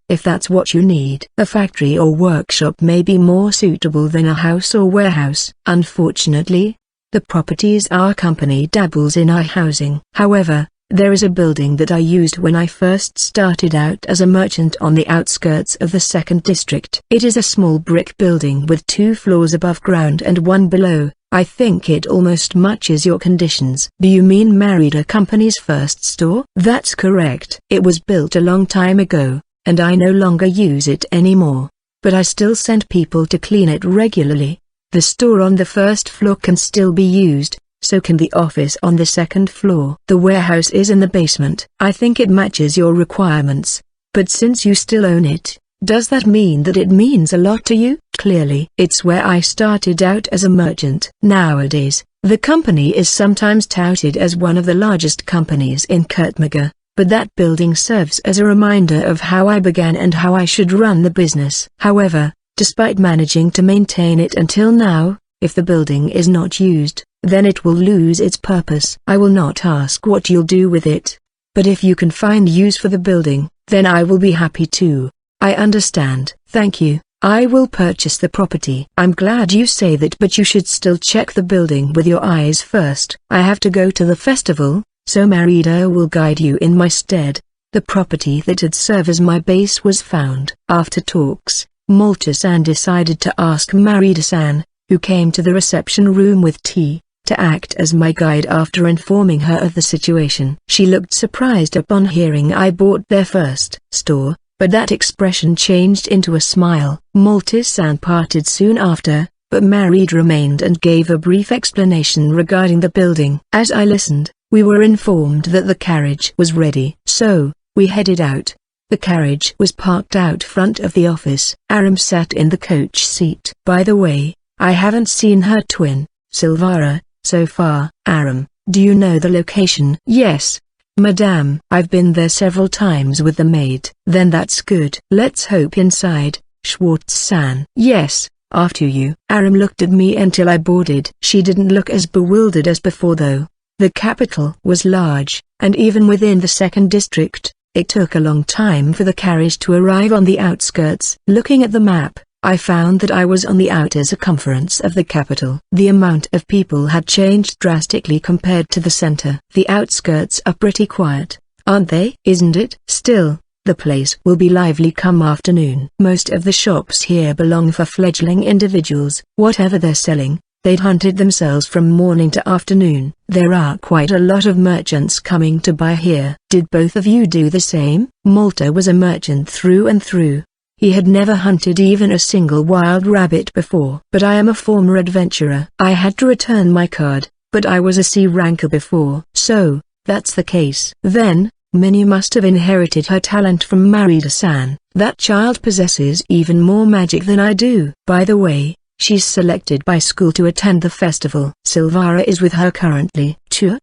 If that's what you need. A factory or workshop may be more suitable than a house or warehouse. Unfortunately, the properties our company dabbles in are housing. However, there is a building that I used when I first started out as a merchant on the outskirts of the 2nd District. It is a small brick building with 2 floors above ground and 1 below. I think it almost matches your conditions." "Do you mean Marida Company's first store?" "That's correct. It was built a long time ago, and I no longer use it anymore. But I still send people to clean it regularly. The store on the 1st floor can still be used, so can the office on the 2nd floor. The warehouse is in the basement." "I think it matches your requirements. But since you still own it, does that mean that it means a lot to you?" "Clearly. It's where I started out as a merchant." Nowadays, the company is sometimes touted as one of the largest companies in Kurtmaga, but that building serves as a reminder of how I began and how I should run the business. However, despite managing to maintain it until now, if the building is not used, then it will lose its purpose. I will not ask what you'll do with it. But if you can find use for the building, then I will be happy too." "I understand. Thank you. I will purchase the property." "I'm glad you say that, but you should still check the building with your eyes first." "I have to go to the festival, so Marida will guide you in my stead." The property that had served as my base was found. After talks, Malta-san decided to ask Marida-san, who came to the reception room with tea, to act as my guide after informing her of the situation. She looked surprised upon hearing I bought their first store, but that expression changed into a smile. Malta-san parted soon after, but Marida remained and gave a brief explanation regarding the building. As I listened, we were informed that the carriage was ready. So, we headed out. The carriage was parked out front of the office. Aram sat in the coach seat. "By the way, I haven't seen her twin, Silvara, so far." "Aram, do you know the location?" "Yes, Madame. I've been there several times with the maid." "Then that's good. Let's hope inside, Schwartz-san." "Yes, after you." Aram looked at me until I boarded. She didn't look as bewildered as before though. The capital was large, and even within the 2nd District, it took a long time for the carriage to arrive on the outskirts. Looking at the map, I found that I was on the outer circumference of the capital. The amount of people had changed drastically compared to the center. The outskirts are pretty quiet, aren't they? Isn't it? Still, the place will be lively come afternoon. Most of the shops here belong for fledgling individuals. Whatever they're selling, they'd hunted themselves from morning to afternoon. There are quite a lot of merchants coming to buy here. Did both of you do the same? Malta was a merchant through and through. He had never hunted even a single wild rabbit before. But I am a former adventurer. I had to return my card, but I was a C ranker before. So, that's the case. Then, Many must have inherited her talent from Marida-san. That child possesses even more magic than I do. By the way, she's selected by school to attend the festival. Silvara is with her currently.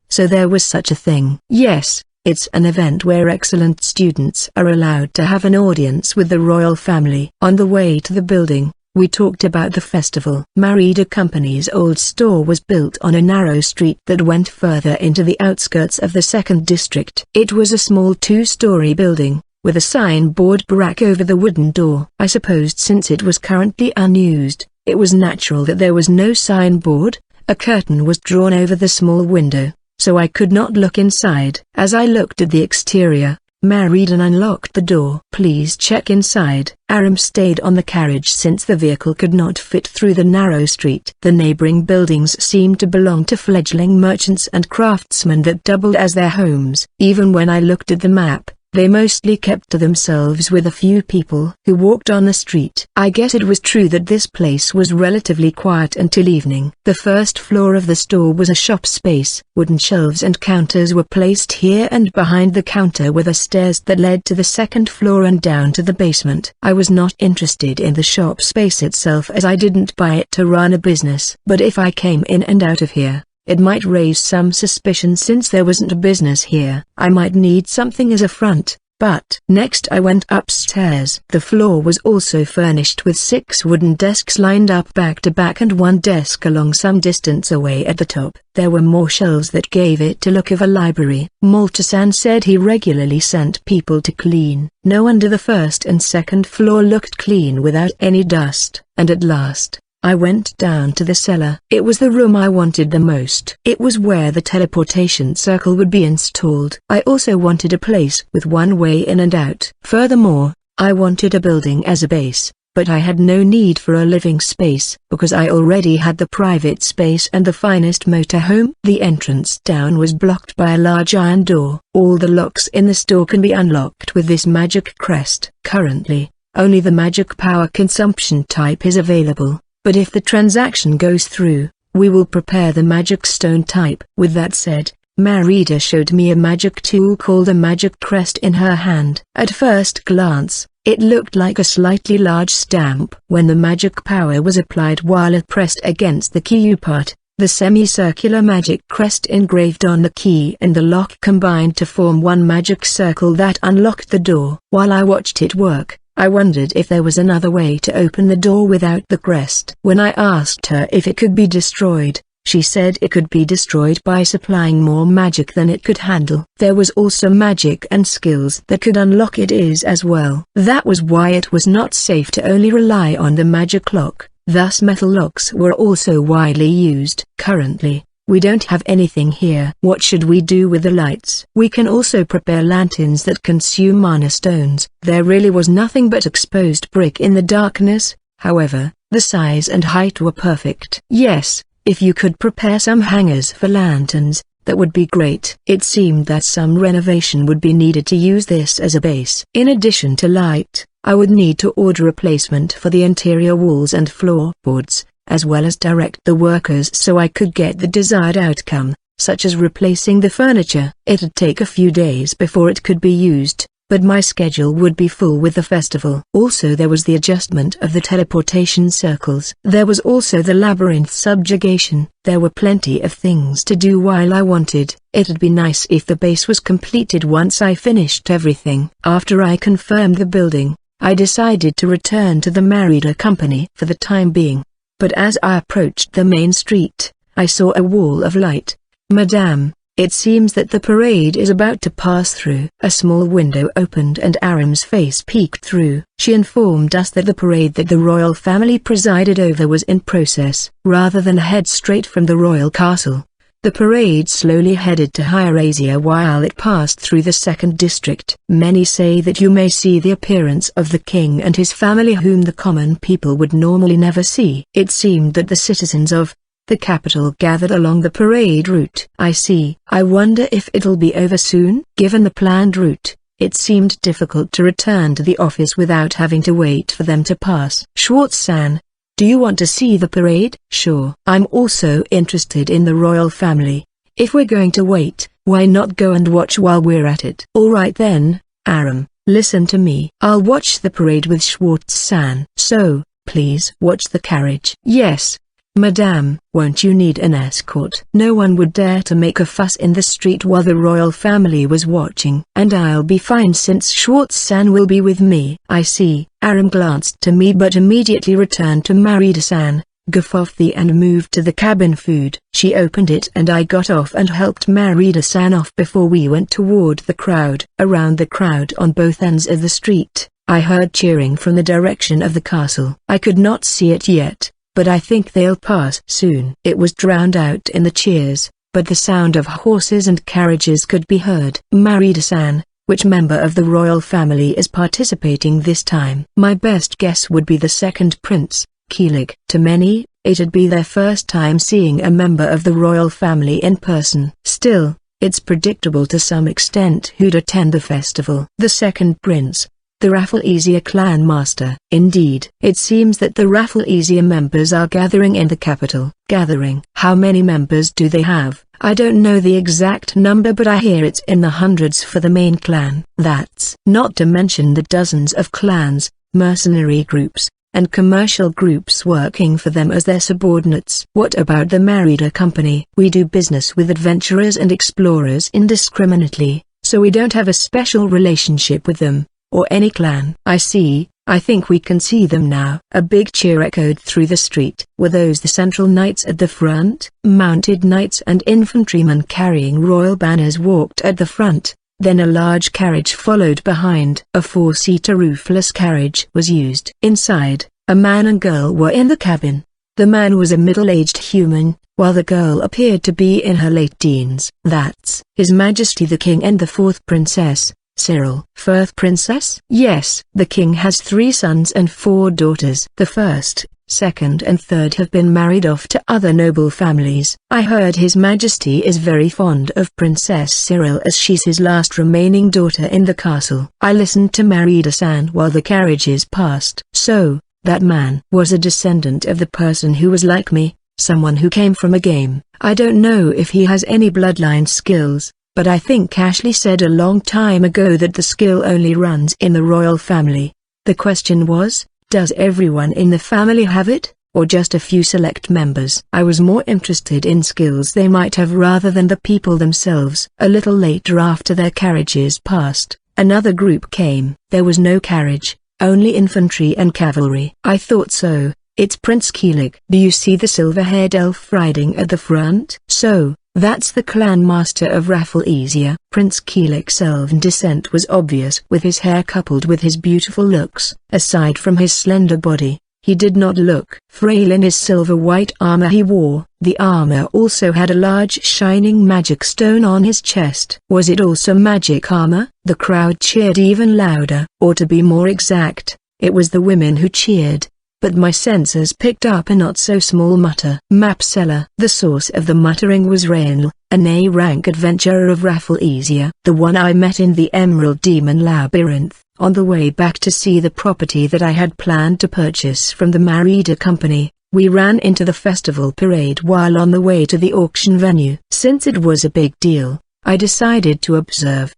So there was such a thing. Yes, it's an event where excellent students are allowed to have an audience with the royal family. On the way to the building, we talked about the festival. Marida Company's old store was built on a narrow street that went further into the outskirts of the second district. It was a small two-story building, with a signboard rack over the wooden door. I supposed since it was currently unused, it was natural that there was no signboard. A curtain was drawn over the small window, so I could not look inside. As I looked at the exterior, Mariden unlocked the door. "Please check inside." Aram stayed on the carriage since the vehicle could not fit through the narrow street. The neighboring buildings seemed to belong to fledgling merchants and craftsmen that doubled as their homes. Even when I looked at the map, they mostly kept to themselves with a few people who walked on the street. I guess it was true that this place was relatively quiet until evening. The first floor of the store was a shop space. Wooden shelves and counters were placed here, and behind the counter were the stairs that led to the second floor and down to the basement. I was not interested in the shop space itself as I didn't buy it to run a business. But if I came in and out of here, it might raise some suspicion since there wasn't a business here. I might need something as a front. But next I went upstairs. The floor was also furnished with 6 wooden desks lined up back to back and one desk along some distance away at the top. There were more shelves that gave it a look of a library. Malta-san said he regularly sent people to clean. No wonder the first and second floor looked clean without any dust. And at last, I went down to the cellar. It was the room I wanted the most. It was where the teleportation circle would be installed. I also wanted a place with one way in and out. Furthermore, I wanted a building as a base, but I had no need for a living space, because I already had the private space and the finest motorhome. The entrance down was blocked by a large iron door. All the locks in the store can be unlocked with this magic crest. Currently, only the magic power consumption type is available. But if the transaction goes through, we will prepare the magic stone type. With that said, Marida showed me a magic tool called a magic crest in her hand. At first glance, it looked like a slightly large stamp. When the magic power was applied while it pressed against the key part, the semicircular magic crest engraved on the key and the lock combined to form one magic circle that unlocked the door. While I watched it work, I wondered if there was another way to open the door without the crest. When I asked her if it could be destroyed, she said it could be destroyed by supplying more magic than it could handle. There was also magic and skills that could unlock it as well. That was why it was not safe to only rely on the magic lock. Thus metal locks were also widely used. Currently, we don't have anything here. What should we do with the lights? We can also prepare lanterns that consume mana stones. There really was nothing but exposed brick in the darkness. However, the size and height were perfect. Yes, if you could prepare some hangers for lanterns, that would be great. It seemed that some renovation would be needed to use this as a base. In addition to light, I would need to order a replacement for the interior walls and floorboards, as well as direct the workers so I could get the desired outcome, such as replacing the furniture. It'd take a few days before it could be used, but my schedule would be full with the festival. Also there was the adjustment of the teleportation circles. There was also the labyrinth subjugation. There were plenty of things to do while I wanted. It'd be nice if the base was completed once I finished everything. After I confirmed the building, I decided to return to the Marida Company for the time being. But as I approached the main street, I saw a wall of light. "Madame, it seems that the parade is about to pass through." A small window opened and Aram's face peeked through. She informed us that the parade that the royal family presided over was in process. Rather than head straight from the royal castle, the parade slowly headed to Hierasia while it passed through the second district. Many say that you may see the appearance of the king and his family whom the common people would normally never see. It seemed that the citizens of the capital gathered along the parade route. I see. I wonder if it'll be over soon? Given the planned route, it seemed difficult to return to the office without having to wait for them to pass. Schwartz-san, do you want to see the parade? Sure. I'm also interested in the royal family. If we're going to wait, Why not go and watch while we're at it? Alright then, Aram, listen to me. I'll watch the parade with Schwartz-san. So, please watch the carriage. Yes, Madame. Won't you need an escort? No one would dare to make a fuss in the street while the royal family was watching. And I'll be fine since Schwartz-san will be with me. I see. Aram glanced to me but immediately returned to Marida-san, Gafofthi and moved to the cabin food. She opened it and I got off and helped Marida-san off before we went toward the crowd. Around the crowd on both ends of the street, I heard cheering from the direction of the castle. I could not see it yet, but I think they'll pass soon. It was drowned out in the cheers, but the sound of horses and carriages could be heard. Marida-san, which member of the royal family is participating this time? My best guess would be the second prince, Keelik. To many, it'd be their first time seeing a member of the royal family in person. Still, it's predictable to some extent who'd attend the festival. The second prince, the Rafflesia clan master. Indeed, it seems that the Rafflesia members are gathering in the capital. Gathering. How many members do they have? I don't know the exact number but I hear it's in the hundreds for the main clan. That's not to mention the dozens of clans, mercenary groups, and commercial groups working for them as their subordinates. What about the Marida Company? We do business with adventurers and explorers indiscriminately, so we don't have a special relationship with them, or any clan. I see. I think we can see them now. A big cheer echoed through the street. Were those the central knights at the front? Mounted knights and infantrymen carrying royal banners walked at the front, then a large carriage followed behind. A four-seater roofless carriage was used. Inside, a man and girl were in the cabin. The man was a middle-aged human, while the girl appeared to be in her late teens. That's His Majesty the King and the fourth princess, Cyril. Fourth princess? Yes. The king has 3 sons and 4 daughters. The first, second and third have been married off to other noble families. I heard His Majesty is very fond of Princess Cyril as she's his last remaining daughter in the castle. I listened to Marida-san while the carriages passed. So, that man was a descendant of the person who was like me, someone who came from a game. I don't know if he has any bloodline skills, but I think Ashley said a long time ago that the skill only runs in the royal family. The question was, does everyone in the family have it, or just a few select members? I was more interested in skills they might have rather than the people themselves. A little later after their carriages passed, another group came. There was no carriage, only infantry and cavalry. I thought so. It's Prince Keelik. Do you see the silver-haired elf riding at the front? So, that's the clan master of Rafflesia. Prince Keelik's elven descent was obvious with his hair coupled with his beautiful looks. Aside from his slender body, he did not look frail in his silver-white armor he wore. The armor also had a large shining magic stone on his chest. Was it also magic armor? The crowd cheered even louder. Or to be more exact, it was the women who cheered. But my senses picked up a not-so-small mutter. Map seller. The source of the muttering was Rainl, an A-rank adventurer of Rafflesia. The one I met in the Emerald Demon Labyrinth, on the way back to see the property that I had planned to purchase from the Marida Company. We ran into the festival parade while on the way to the auction venue. Since it was a big deal, I decided to observe.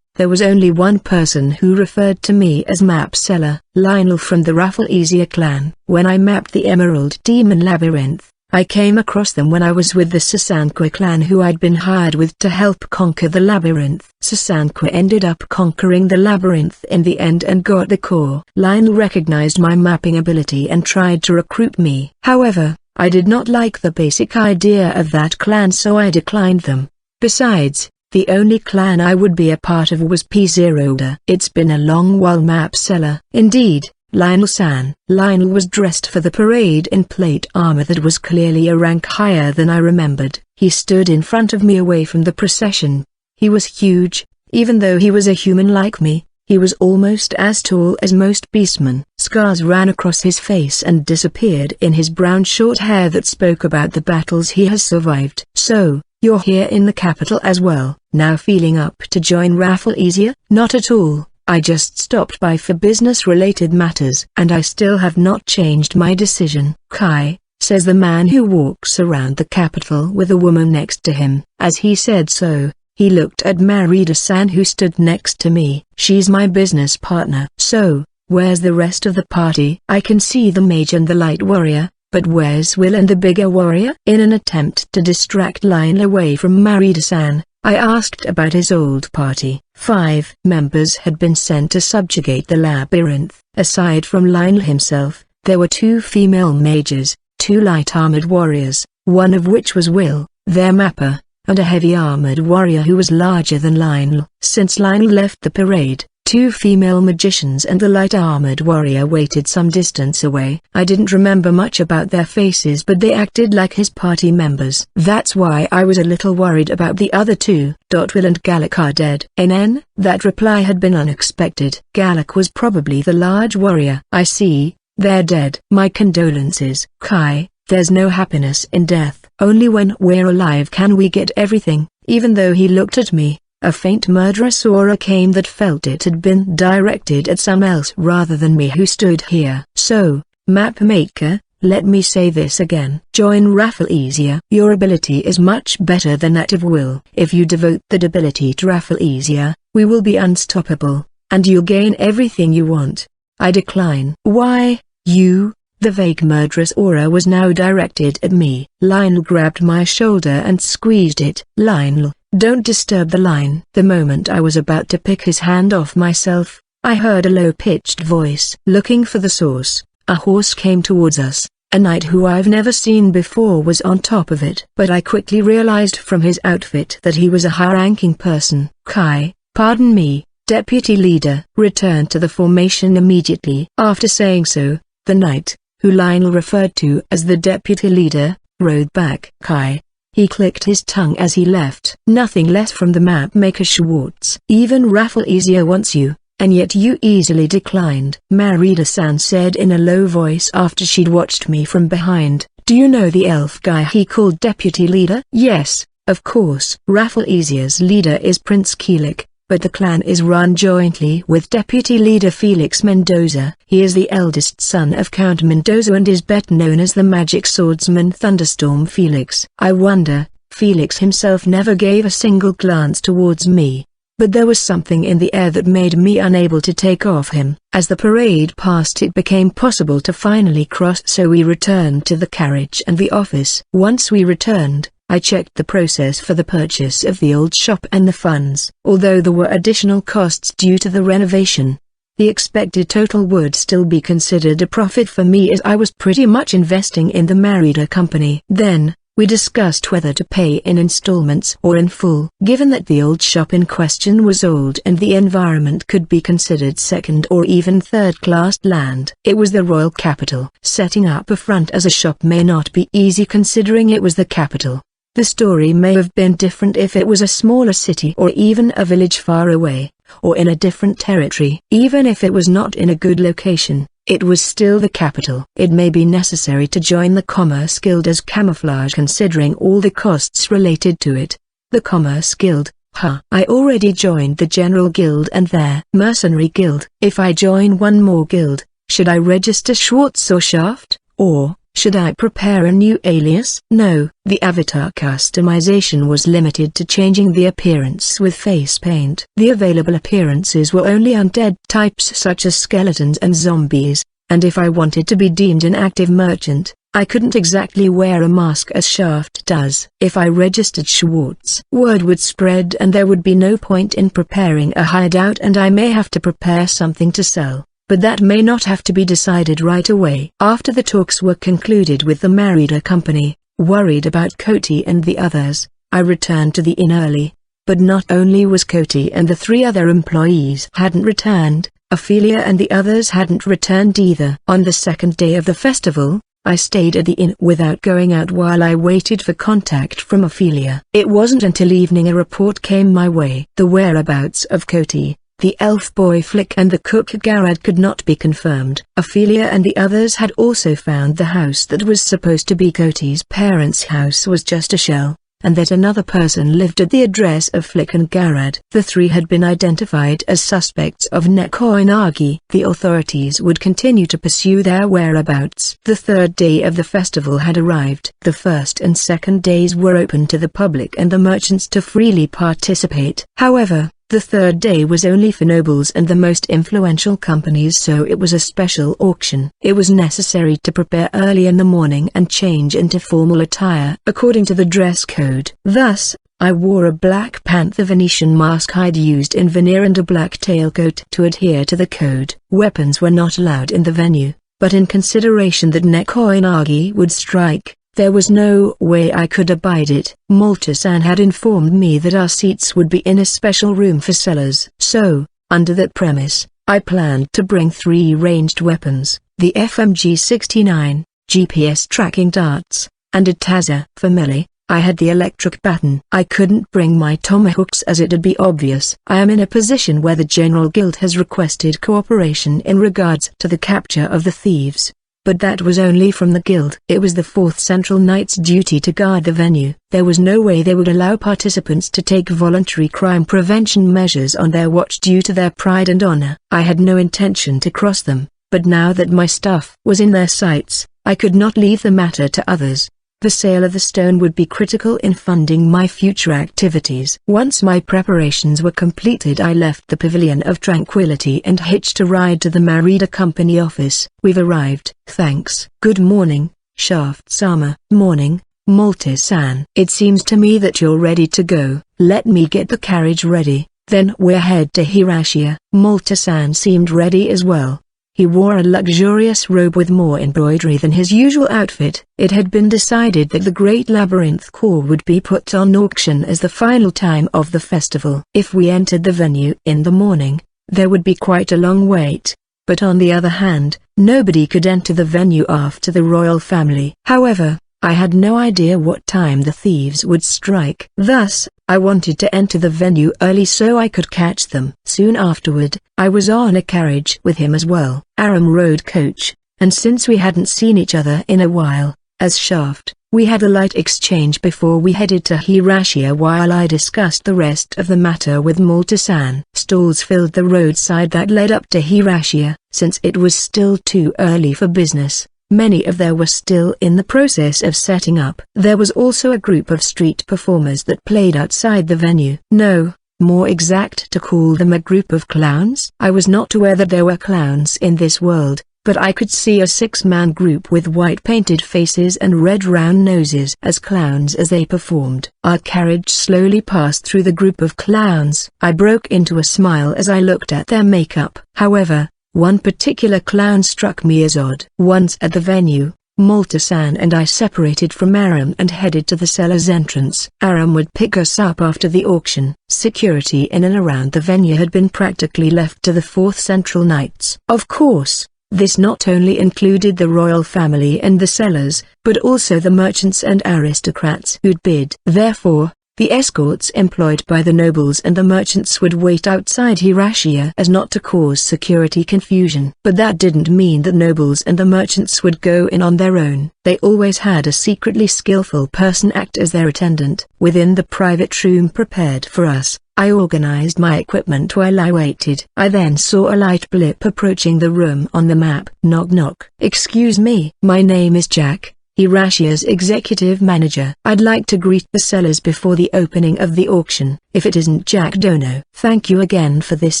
There was only one person who referred to me as map seller, Lionel from the Rafflesia clan. When I mapped the Emerald Demon Labyrinth, I came across them when I was with the Sasanqua clan who I'd been hired with to help conquer the labyrinth. Sasanqua ended up conquering the labyrinth in the end and got the core. Lionel recognized my mapping ability and tried to recruit me. However, I did not like the basic idea of that clan so I declined them. Besides, the only clan I would be a part of was P0. It's been a long while, map seller. Indeed, Lionel-san. Lionel was dressed for the parade in plate armor that was clearly a rank higher than I remembered. He stood in front of me away from the procession. He was huge, even though he was a human like me. He was almost as tall as most beastmen. Scars ran across his face and disappeared in his brown short hair that spoke about the battles he has survived. So, you're here in the capital as well, now feeling up to join Rafflesia? Not at all, I just stopped by for business-related matters. And I still have not changed my decision. Kai, says the man who walks around the capital with a woman next to him. As he said so, He looked at Marida-san, who stood next to me. She's my business partner. So, where's the rest of the party? I can see the mage and the light warrior, but where's Will and the bigger warrior? In an attempt to distract Lionel away from Marida-san, I asked about his old party. 5 members had been sent to subjugate the labyrinth. Aside from Lionel himself, there were 2 female mages, 2 light-armored warriors, one of which was Will, their mapper, and a heavy-armored warrior who was larger than Lionel. Since Lionel left the parade, 2 female magicians and the light-armored warrior waited some distance away. I didn't remember much about their faces, but they acted like his party members. That's why I was a little worried about the other 2. Will and Galak are dead. NN, that reply had been unexpected. Galak was probably the large warrior. I see, they're dead. My condolences. Kai, there's no happiness in death. Only when we're alive can we get everything. Even though he looked at me, a faint murderous aura came that felt it had been directed at someone else rather than me who stood here. So, map maker, let me say this again. Join Rafflesia. Your ability is much better than that of Will. If you devote that ability to Rafflesia, we will be unstoppable, and you'll gain everything you want. I decline. Why, you? The vague murderous aura was now directed at me. Lionel grabbed my shoulder and squeezed it. Lionel, don't disturb the line. The moment I was about to pick his hand off myself, I heard a low-pitched voice. Looking for the source, a horse came towards us. A knight who I've never seen before was on top of it. But I quickly realized from his outfit that he was a high-ranking person. Kai, pardon me, deputy leader. Return to the formation immediately. After saying so, the knight, who Lionel referred to as the deputy leader, rode back. Kai. He clicked his tongue as he left. Nothing less from the map maker Schwartz. Even Rafflesia wants you, and yet you easily declined. Marida-san said in a low voice after she'd watched me from behind. Do you know the elf guy he called deputy leader? Yes, of course. Rafflesia's leader is Prince Keelik, but the clan is run jointly with deputy leader Felix Mendoza. He is the eldest son of Count Mendoza and is better known as the magic swordsman Thunderstorm Felix. I wonder, Felix himself never gave a single glance towards me, but there was something in the air that made me unable to take off him. As the parade passed, it became possible to finally cross, so we returned to the carriage and the office. Once we returned, I checked the process for the purchase of the old shop and the funds. Although there were additional costs due to the renovation, the expected total would still be considered a profit for me, as I was pretty much investing in the Marida company. Then, we discussed whether to pay in installments or in full. Given that the old shop in question was old and the environment could be considered second or even third-class land, it was the royal capital. Setting up a front as a shop may not be easy considering it was the capital. The story may have been different if it was a smaller city or even a village far away, or in a different territory. Even if it was not in a good location, it was still the capital. It may be necessary to join the Commerce Guild as camouflage considering all the costs related to it. The Commerce Guild, huh? I already joined the General Guild and their Mercenary Guild. If I join one more guild, should I register Schwartz or Shaft, or should I prepare a new alias? No, the avatar customization was limited to changing the appearance with face paint. The available appearances were only undead types such as skeletons and zombies, and if I wanted to be deemed an active merchant, I couldn't exactly wear a mask as Shaft does. If I registered Schwartz, word would spread and there would be no point in preparing a hideout, and I may have to prepare something to sell. But that may not have to be decided right away. After the talks were concluded with the Marida company, worried about Cody and the others, I returned to the inn early. But not only was Cody and the 3 other employees hadn't returned, Ophelia and the others hadn't returned either. On the second day of the festival, I stayed at the inn without going out while I waited for contact from Ophelia. It wasn't until evening a report came my way. The whereabouts of Cody, the elf boy Flick and the cook Garad could not be confirmed. Ophelia and the others had also found the house that was supposed to be Cody's parents' house was just a shell. and that another person lived at the address of Flick and Garrad. The three had been identified as suspects of Nekoinagi. The authorities would continue to pursue their whereabouts. The third day of the festival had arrived. The first and second days were open to the public and the merchants to freely participate. However, the third day was only for nobles and the most influential companies, so it was a special auction. It was necessary to prepare early in the morning and change into formal attire according to the dress code. Thus, I wore a Black Panther Venetian mask I'd used in veneer and a black tailcoat to adhere to the code. Weapons were not allowed in the venue, but in consideration that Nekoinagi would strike, there was no way I could abide it. Malta-san had informed me that our seats would be in a special room for sellers. So, under that premise, I planned to bring 3 ranged weapons, the FMG-69, GPS tracking darts, and a taser. For melee, I had the electric baton. I couldn't bring my tomahawks as it'd be obvious. I am in a position where the General Guild has requested cooperation in regards to the capture of the thieves. But that was only from the guild. It was the 4th Central Knight's duty to guard the venue. There was no way they would allow participants to take voluntary crime prevention measures on their watch due to their pride and honor. I had no intention to cross them, but now that my stuff was in their sights, I could not leave the matter to others. The sale of the stone would be critical in funding my future activities. Once my preparations were completed, I left the Pavilion of Tranquility and hitched a ride to the Marida Company office. We've arrived. Thanks. Good morning, Shaft-sama. Morning, Malta-san. It seems to me that you're ready to go. Let me get the carriage ready, then we'll head to Hiroshima. Malta-san seemed ready as well. He wore a luxurious robe with more embroidery than his usual outfit. It had been decided that the Great Labyrinth Core would be put on auction as the final time of the festival. If we entered the venue in the morning, there would be quite a long wait, but on the other hand, nobody could enter the venue after the royal family. However, I had no idea what time the thieves would strike. Thus, I wanted to enter the venue early so I could catch them. Soon afterward, I was on a carriage with him as well. Aram rode coach, and since we hadn't seen each other in a while, as Shaft, we had a light exchange before we headed to Hiroshima while I discussed the rest of the matter with Malta-san. Stalls filled the roadside that led up to Hiroshima. Since it was still too early for business, many of them were still in the process of setting up. There was also a group of street performers that played outside the venue. No, more exact to call them a group of clowns. I was not aware that there were clowns in this world, but I could see a 6-man group with white painted faces and red round noses as clowns as they performed. Our carriage slowly passed through the group of clowns. I broke into a smile as I looked at their makeup. However, one particular clown struck me as odd. Once at the venue, Malta-san and I separated from Aram and headed to the seller's entrance. Aram would pick us up after the auction. Security in and around the venue had been practically left to the 4th Central Knights. Of course, this not only included the royal family and the sellers, but also the merchants and aristocrats who'd bid. Therefore, the escorts employed by the nobles and the merchants would wait outside Hiroshima as not to cause security confusion. But that didn't mean the nobles and the merchants would go in on their own. They always had a secretly skillful person act as their attendant. Within the private room prepared for us, I organized my equipment while I waited. I then saw a light blip approaching the room on the map. Knock knock. Excuse me. My name is Jack, Hiroshima's executive manager. I'd like to greet the sellers before the opening of the auction. If it isn't Jack Dono. Thank you again for this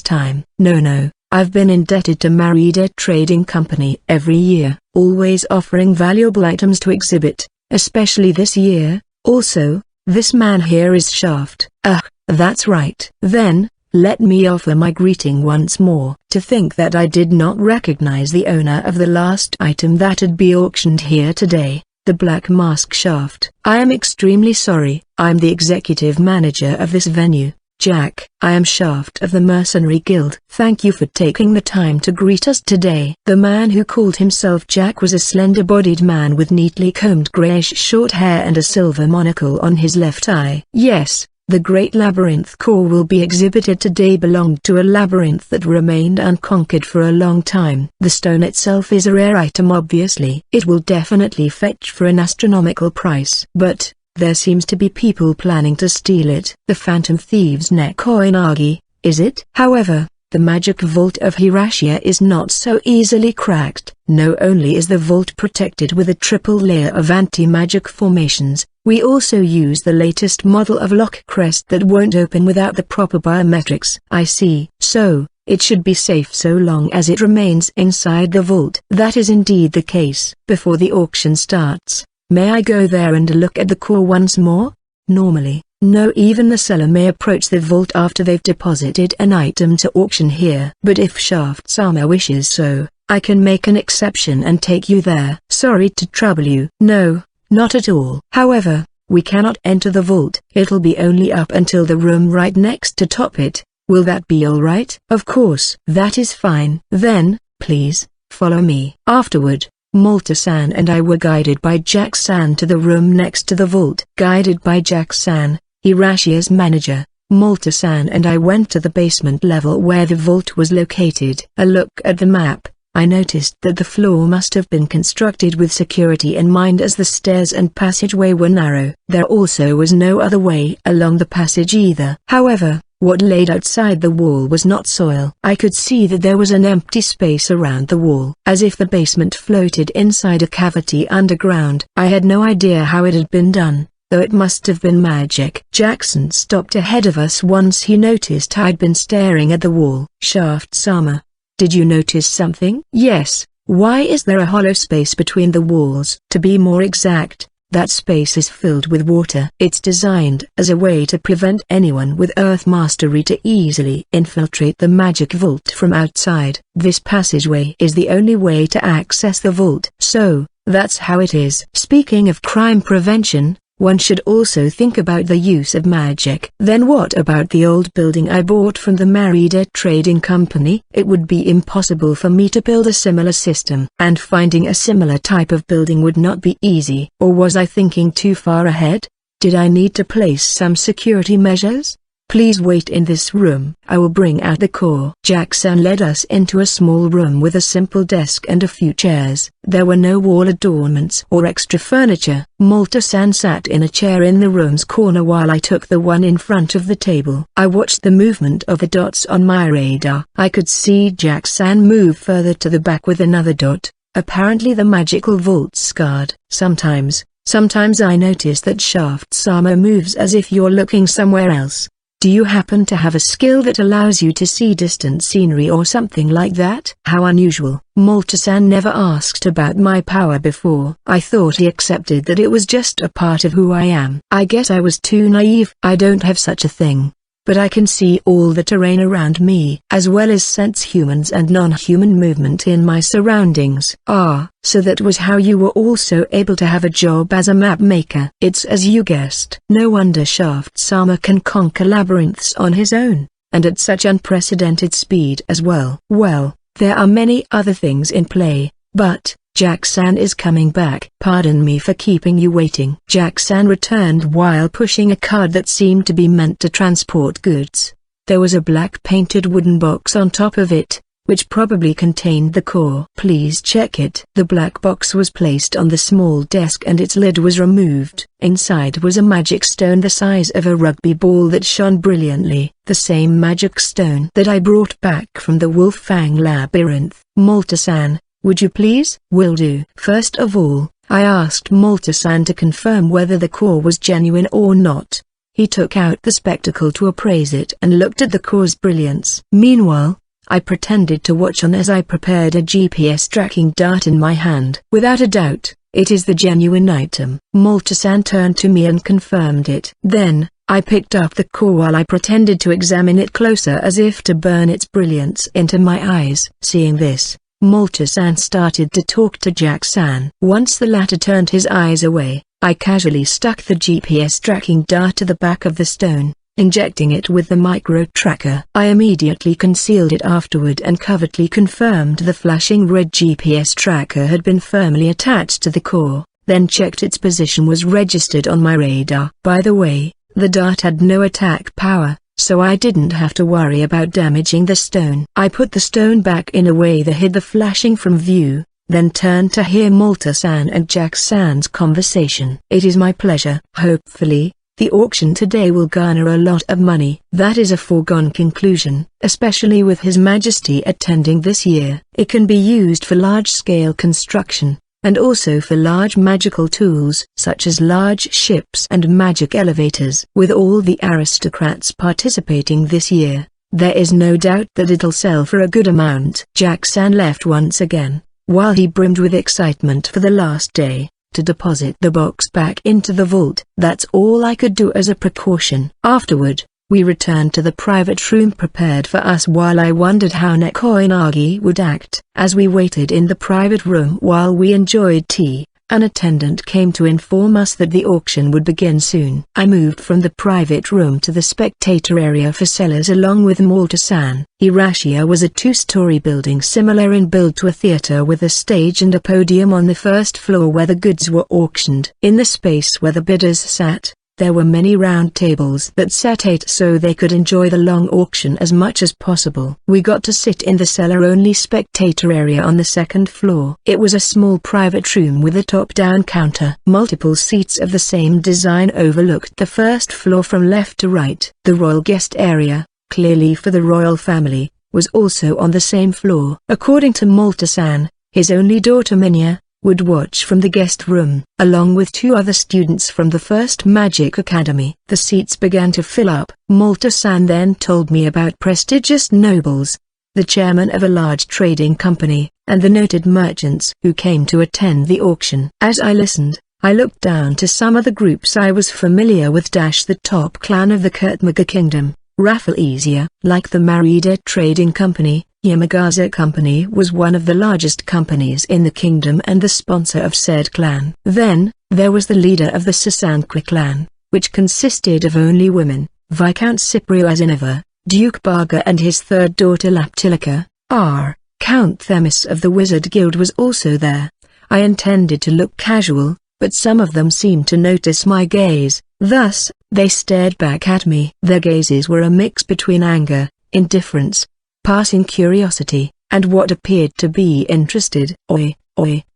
time. No, I've been indebted to Marida Trading Company every year, always offering valuable items to exhibit, especially this year. Also, this man here is Shaft. That's right. Then, let me offer my greeting once more. To think that I did not recognize the owner of the last item that'd be auctioned here today, the Black Mask Shaft. I am extremely sorry. I'm the executive manager of this venue, Jack. I am Shaft of the Mercenary Guild. Thank you for taking the time to greet us today. The man who called himself Jack was a slender-bodied man with neatly combed grayish short hair and a silver monocle on his left eye. Yes. The Great Labyrinth Core will be exhibited today belonged to a labyrinth that remained unconquered for a long time. The stone itself is a rare item obviously. It will definitely fetch for an astronomical price. But, There seems to be people planning to steal it. The Phantom Thieves' Nekoinagi, is it? However, the magic vault of Hirashia is not so easily cracked. Not only is the vault protected with a triple layer of anti-magic formations, we also use the latest model of lock crest that won't open without the proper biometrics. I see. So, it should be safe so long as it remains inside the vault. That is indeed the case. Before the auction starts, may I go there and look at the core once more? Normally, no, even the seller may approach the vault after they've deposited an item to auction here. But if Shaft-sama wishes so, I can make an exception and take you there. Sorry to trouble you. No, not at all. However, we cannot enter the vault. It'll be only up until the room right next to top it. Will that be alright? Of course. That is fine. Then, please, follow me. Afterward, Malta-san and I were guided by Jack-san to the room next to the vault. Guided by Jack-san, Hirashia's manager, Malta-san and I went to the basement level where the vault was located. A look at the map, I noticed that the floor must have been constructed with security in mind as the stairs and passageway were narrow. There also was no other way along the passage either. However, what laid outside the wall was not soil. I could see that there was an empty space around the wall, as if the basement floated inside a cavity underground. I had no idea how it had been done, though it must have been magic. Jackson stopped ahead of us once he noticed I'd been staring at the wall. Shaft-sama, did you notice something? Yes. Why is there a hollow space between the walls? To be more exact, that space is filled with water. It's designed as a way to prevent anyone with earth mastery to easily infiltrate the magic vault from outside. This passageway is the only way to access the vault. So, that's how it is. Speaking of crime prevention, one should also think about the use of magic. Then what about the old building I bought from the Merida Trading Company? It would be impossible for me to build a similar system. And finding a similar type of building would not be easy. Or was I thinking too far ahead? Did I need to place some security measures? Please wait in this room. I will bring out the core. Jack-san led us into a small room with a simple desk and a few chairs. There were no wall adornments or extra furniture. Malta-san sat in a chair in the room's corner while I took the one in front of the table. I watched the movement of the dots on my radar. I could see Jack-san move further to the back with another dot, apparently the magical vault's guard. Sometimes I notice that Shaft-sama moves as if you're looking somewhere else. Do you happen to have a skill that allows you to see distant scenery or something like that? How unusual. Malta-san never asked about my power before. I thought he accepted that it was just a part of who I am. I guess I was too naive. I don't have such a thing. But I can see all the terrain around me, as well as sense humans and non-human movement in my surroundings. Ah, so that was how you were also able to have a job as a map maker. It's as you guessed. No wonder Shaft-sama can conquer labyrinths on his own, and at such unprecedented speed as well. Well, there are many other things in play, but Jack-san is coming back. Pardon me for keeping you waiting. Jack-san returned while pushing a cart that seemed to be meant to transport goods. There was a black painted wooden box on top of it, which probably contained the core. Please check it. The black box was placed on the small desk and its lid was removed. Inside was a magic stone the size of a rugby ball that shone brilliantly. The same magic stone that I brought back from the Wolf Fang labyrinth. Malta-san, would you please? Will do. First of all, I asked Malta-san to confirm whether the core was genuine or not. He took out the spectacle to appraise it and looked at the core's brilliance. Meanwhile, I pretended to watch on as I prepared a GPS tracking dart in my hand. Without a doubt, it is the genuine item. Malta-san turned to me and confirmed it. Then, I picked up the core while I pretended to examine it closer as if to burn its brilliance into my eyes. Seeing this, Malta-san started to talk to Jack-san. Once the latter turned his eyes away, I casually stuck the GPS tracking dart to the back of the stone, injecting it with the micro-tracker. I immediately concealed it afterward and covertly confirmed the flashing red GPS tracker had been firmly attached to the core, then checked its position was registered on my radar. By the way, the dart had no attack power, so I didn't have to worry about damaging the stone. I put the stone back in a way that hid the flashing from view, then turned to hear Malta-san and Jack-san's conversation. "It is my pleasure. Hopefully, the auction today will garner a lot of money." "That is a foregone conclusion, especially with His Majesty attending this year. It can be used for large-scale construction, and also for large magical tools such as large ships and magic elevators. With all the aristocrats participating this year, there is no doubt that it'll sell for a good amount." Jack-san left once again, while he brimmed with excitement for the last day, to deposit the box back into the vault. That's all I could do as a precaution. Afterward, we returned to the private room prepared for us while I wondered how Nekoinagi would act. As we waited in the private room while we enjoyed tea, an attendant came to inform us that the auction would begin soon. I moved from the private room to the spectator area for sellers along with Malta-san. Hirashia was a two-story building similar in build to a theater with a stage and a podium on the first floor where the goods were auctioned. In the space where the bidders sat, there were many round tables that sat 8 so they could enjoy the long auction as much as possible. We got to sit in the seller-only spectator area on the second floor. It was a small private room with a top-down counter. Multiple seats of the same design overlooked the first floor from left to right. The royal guest area, clearly for the royal family, was also on the same floor. According to Malta-san, his only daughter Minya would watch from the guest room, along with 2 other students from the First Magic Academy. The seats began to fill up. Malta-san then told me about prestigious nobles, the chairman of a large trading company, and the noted merchants who came to attend the auction. As I listened, I looked down to some of the groups I was familiar with. The top clan of the Kurtmaga Kingdom, Rafflesia. Like the Marida Trading Company, Yamagaza Company was one of the largest companies in the kingdom and the sponsor of said clan. Then, there was the leader of the Sasankwa clan, which consisted of only women, Viscount Cyprio Azinova, Duke Barga and his third daughter Laptilika. Count Themis of the Wizard Guild was also there. I intended to look casual, but some of them seemed to notice my gaze, thus, they stared back at me. Their gazes were a mix between anger, indifference, passing curiosity, and what appeared to be interested. Oi,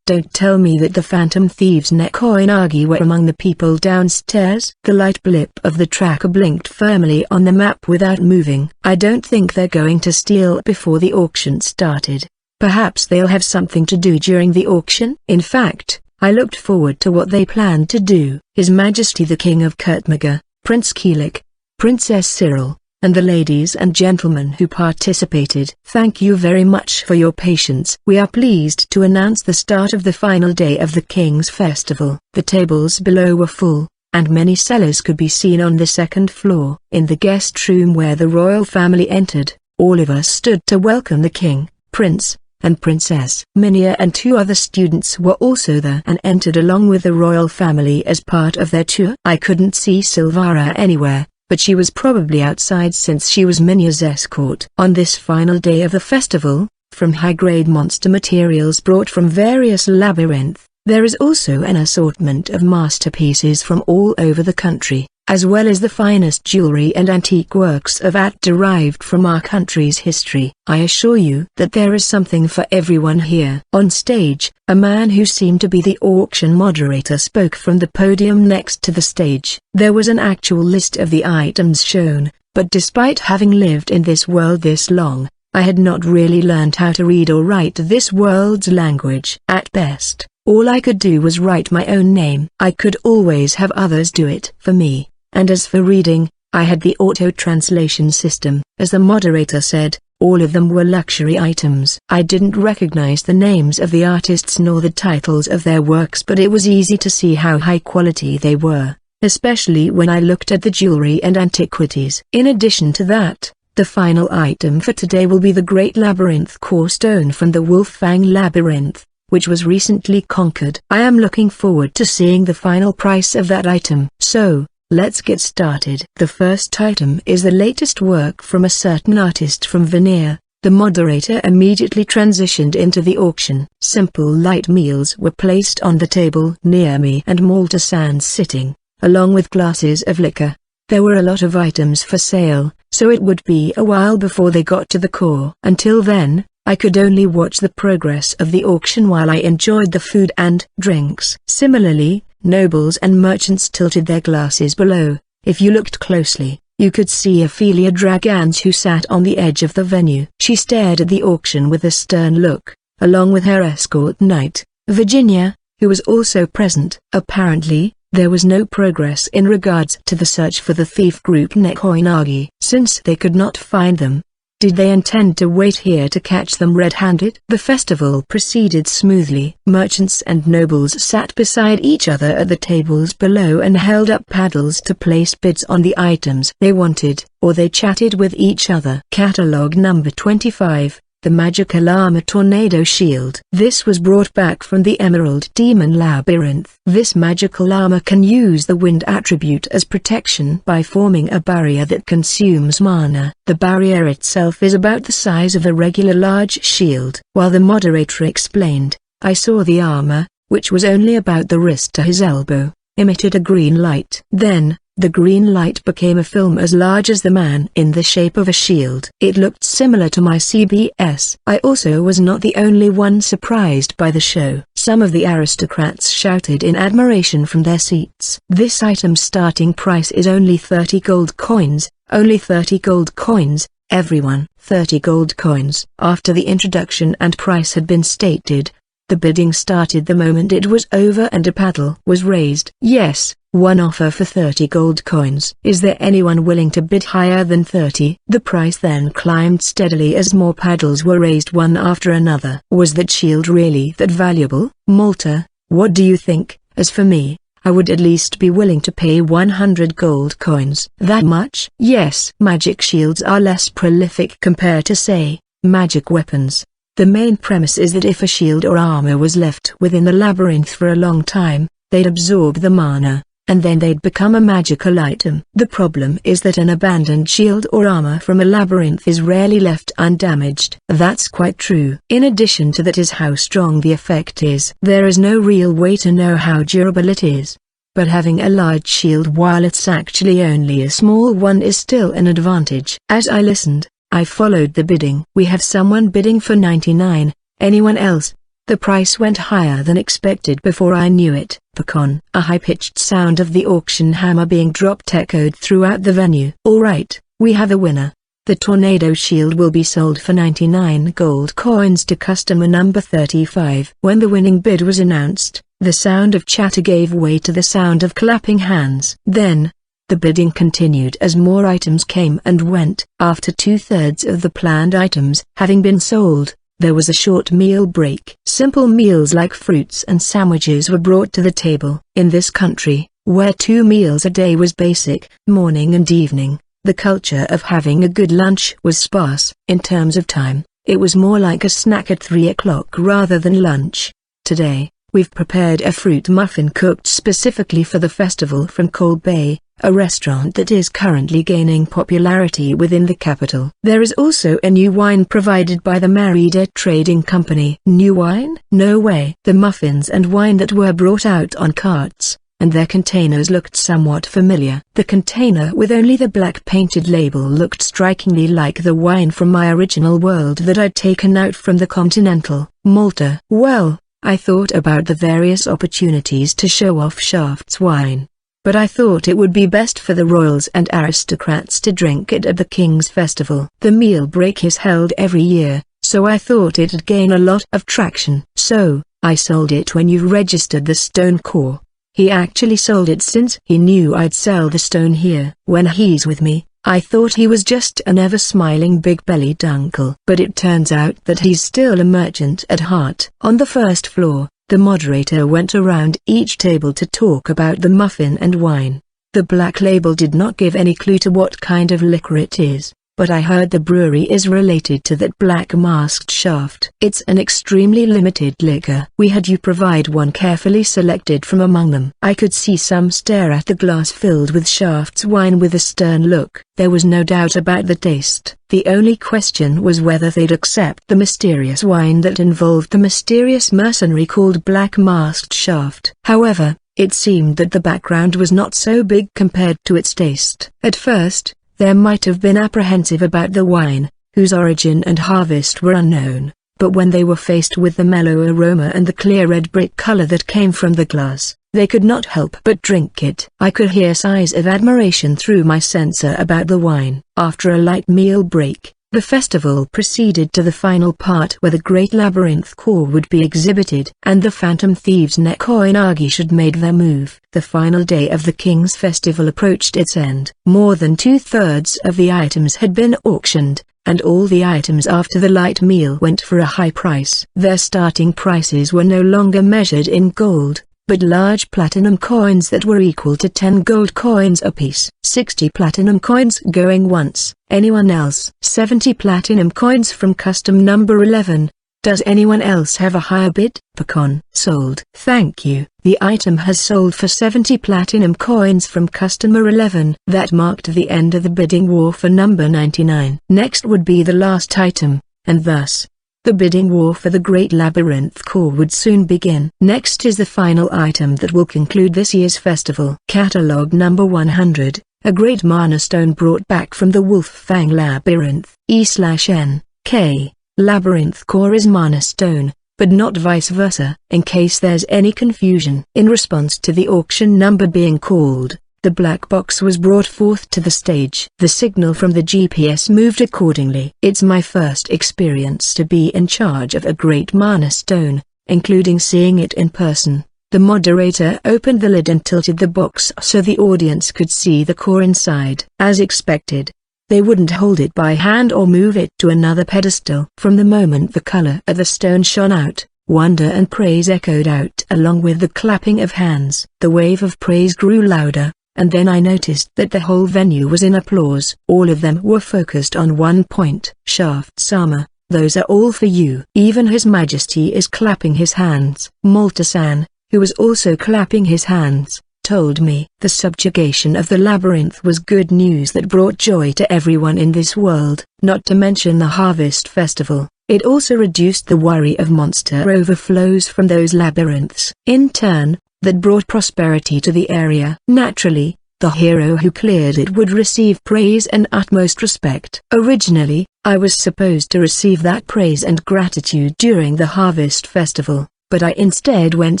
don't tell me that the phantom thieves Nekoinagi were among the people downstairs. The light blip of the tracker blinked firmly on the map without moving. I don't think they're going to steal before the auction started. Perhaps they'll have something to do during the auction. In fact, I looked forward to what they planned to do. His Majesty the King of Kurtmaga, Prince Keelik, Princess Cyril, and the ladies and gentlemen who participated. Thank you very much for your patience. We are pleased to announce the start of the final day of the King's Festival. The tables below were full, and many sellers could be seen on the second floor. In the guest room where the royal family entered, all of us stood to welcome the King, Prince, and Princess. Minya and 2 other students were also there and entered along with the royal family as part of their tour. I couldn't see Silvara anywhere, but she was probably outside since she was Minya's escort. On this final day of the festival, from high-grade monster materials brought from various labyrinths, there is also an assortment of masterpieces from all over the country, as well as the finest jewelry and antique works of art derived from our country's history. I assure you that there is something for everyone here. On stage, a man who seemed to be the auction moderator spoke from the podium next to the stage. There was an actual list of the items shown, but despite having lived in this world this long, I had not really learned how to read or write this world's language. At best, all I could do was write my own name. I could always have others do it for me. And as for reading, I had the auto-translation system. As the moderator said, all of them were luxury items. I didn't recognize the names of the artists nor the titles of their works, but it was easy to see how high quality they were, especially when I looked at the jewelry and antiquities. In addition to that, the final item for today will be the Great Labyrinth Core Stone from the Wolfang Labyrinth, which was recently conquered. I am looking forward to seeing the final price of that item. So, let's get started. The first item is the latest work from a certain artist from Veneer. The moderator immediately transitioned into the auction. Simple light meals were placed on the table near me and Malta-san sitting, along with glasses of liquor. There were a lot of items for sale, so it would be a while before they got to the core. Until then, I could only watch the progress of the auction while I enjoyed the food and drinks. Similarly, nobles and merchants tilted their glasses below. If you looked closely, you could see Ophelia Dragans, who sat on the edge of the venue. She stared at the auction with a stern look, along with her escort knight, Virginia, who was also present. Apparently, there was no progress in regards to the search for the thief group Nekoinagi. Since they could not find them, did they intend to wait here to catch them red-handed? The festival proceeded smoothly. Merchants and nobles sat beside each other at the tables below and held up paddles to place bids on the items they wanted, or they chatted with each other. Catalogue number 25. The Magical Armor Tornado Shield. This was brought back from the Emerald Demon Labyrinth. This magical armor can use the wind attribute as protection by forming a barrier that consumes mana. The barrier itself is about the size of a regular large shield. While the moderator explained, I saw the armor, which was only about the wrist to his elbow, emitted a green light. Then, the green light became a film as large as the man in the shape of a shield. It looked similar to my CBS. I also was not the only one surprised by the show. Some of the aristocrats shouted in admiration from their seats. This item's starting price is only 30 gold coins, only 30 gold coins, everyone. 30 gold coins. After the introduction and price had been stated, the bidding started the moment it was over and a paddle was raised. Yes, one offer for 30 gold coins. Is there anyone willing to bid higher than 30? The price then climbed steadily as more paddles were raised one after another. Was that shield really that valuable? Malta, what do you think? As for me, I would at least be willing to pay 100 gold coins. That much? Yes. Magic shields are less prolific compared to, say, magic weapons. The main premise is that if a shield or armor was left within the labyrinth for a long time, they'd absorb the mana, and then they'd become a magical item. The problem is that an abandoned shield or armor from a labyrinth is rarely left undamaged. That's quite true. In addition to that is how strong the effect is. There is no real way to know how durable it is. But having a large shield while it's actually only a small one is still an advantage. As I listened, I followed the bidding. We have someone bidding for 99, anyone else? The price went higher than expected. Before I knew it, pecan. A high-pitched sound of the auction hammer being dropped echoed throughout the venue. All right, we have a winner. The tornado shield will be sold for 99 gold coins to customer number 35. When the winning bid was announced, the sound of chatter gave way to the sound of clapping hands. Then, the bidding continued as more items came and went. After 2/3 of the planned items having been sold, there was a short meal break. Simple meals like fruits and sandwiches were brought to the table. In this country, where 2 meals a day was basic, morning and evening, the culture of having a good lunch was sparse. In terms of time, it was more like a snack at 3 o'clock rather than lunch. Today, we've prepared a fruit muffin cooked specifically for the festival from Kolbe, a restaurant that is currently gaining popularity within the capital. There is also a new wine provided by the Merida Trading Company. New wine? No way. The muffins and wine that were brought out on carts, and their containers looked somewhat familiar. The container with only the black painted label looked strikingly like the wine from my original world that I'd taken out from the Continental, Malta. Well, I thought about the various opportunities to show off Shaft's wine. But I thought it would be best for the royals and aristocrats to drink it at the King's Festival. The meal break is held every year, so I thought it'd gain a lot of traction. So, I sold it when you registered the stone core. He actually sold it since he knew I'd sell the stone here. When he's with me, I thought he was just an ever-smiling big-bellied uncle. But it turns out that he's still a merchant at heart. On the first floor, the moderator went around each table to talk about the muffin and wine. The black label did not give any clue to what kind of liquor it is, but I heard the brewery is related to that black masked Shaft. It's an extremely limited liquor. We had you provide one carefully selected from among them. I could see some stare at the glass filled with Shaft's wine with a stern look. There was no doubt about the taste. The only question was whether they'd accept the mysterious wine that involved the mysterious mercenary called Black Masked Shaft. However, it seemed that the background was not so big compared to its taste. At first, there might have been apprehensive about the wine, whose origin and harvest were unknown, but when they were faced with the mellow aroma and the clear red brick color that came from the glass, they could not help but drink it. I could hear sighs of admiration through my sensor about the wine. After a light meal break, the festival proceeded to the final part where the Great Labyrinth core would be exhibited, and the Phantom Thieves Nekoinagi should make their move. The final day of the King's Festival approached its end. More than 2/3 of the items had been auctioned, and all the items after the light meal went for a high price. Their starting prices were no longer measured in gold, but large platinum coins that were equal to 10 gold coins apiece. 60 platinum coins going once. Anyone else? 70 platinum coins from custom number 11. Does anyone else have a higher bid? Pecan. Sold. Thank you. The item has sold for 70 platinum coins from customer 11. That marked the end of the bidding war for number 99. Next would be the last item, and thus, the bidding war for the Great Labyrinth core would soon begin. Next is the final item that will conclude this year's festival. Catalog number 100, a great mana stone brought back from the Wolf Fang Labyrinth. E/N/K, Labyrinth core is mana stone, but not vice versa. In case there's any confusion. In response to the auction number being called, the black box was brought forth to the stage. The signal from the GPS moved accordingly. It's my first experience to be in charge of a great mana stone, including seeing it in person. The moderator opened the lid and tilted the box so the audience could see the core inside. As expected, they wouldn't hold it by hand or move it to another pedestal. From the moment the color of the stone shone out, wonder and praise echoed out along with the clapping of hands. The wave of praise grew louder, and then I noticed that the whole venue was in applause. All of them were focused on one point. Shaft-sama, those are all for you. Even His Majesty is clapping his hands. Malta-san, who was also clapping his hands, told me. The subjugation of the labyrinth was good news that brought joy to everyone in this world. Not to mention the Harvest Festival, it also reduced the worry of monster overflows from those labyrinths. In turn, that brought prosperity to the area. Naturally, the hero who cleared it would receive praise and utmost respect. Originally, I was supposed to receive that praise and gratitude during the Harvest Festival, but I instead went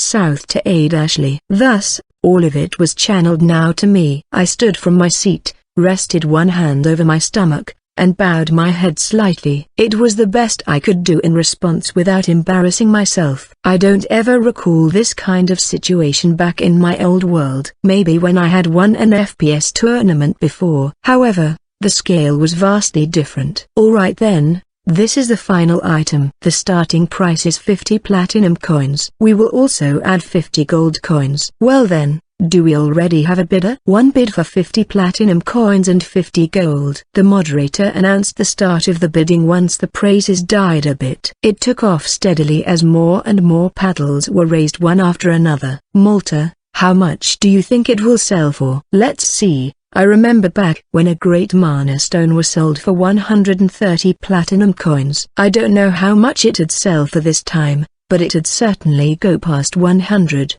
south to aid Ashley. Thus, all of it was channeled now to me. I stood from my seat, rested one hand over my stomach, and bowed my head slightly. It was the best I could do in response without embarrassing myself. I don't ever recall this kind of situation back in my old world. Maybe when I had won an FPS tournament before. However, the scale was vastly different. Alright then, this is the final item. The starting price is 50 platinum coins. We will also add 50 gold coins. Well then, do we already have a bidder? One bid for 50 platinum coins and 50 gold. The moderator announced the start of the bidding once the praises died a bit. It took off steadily as more and more paddles were raised one after another. Malta, how much do you think it will sell for? Let's see. I remember back when a great mana stone was sold for 130 platinum coins. I don't know how much it'd sell for this time, but it'd certainly go past 100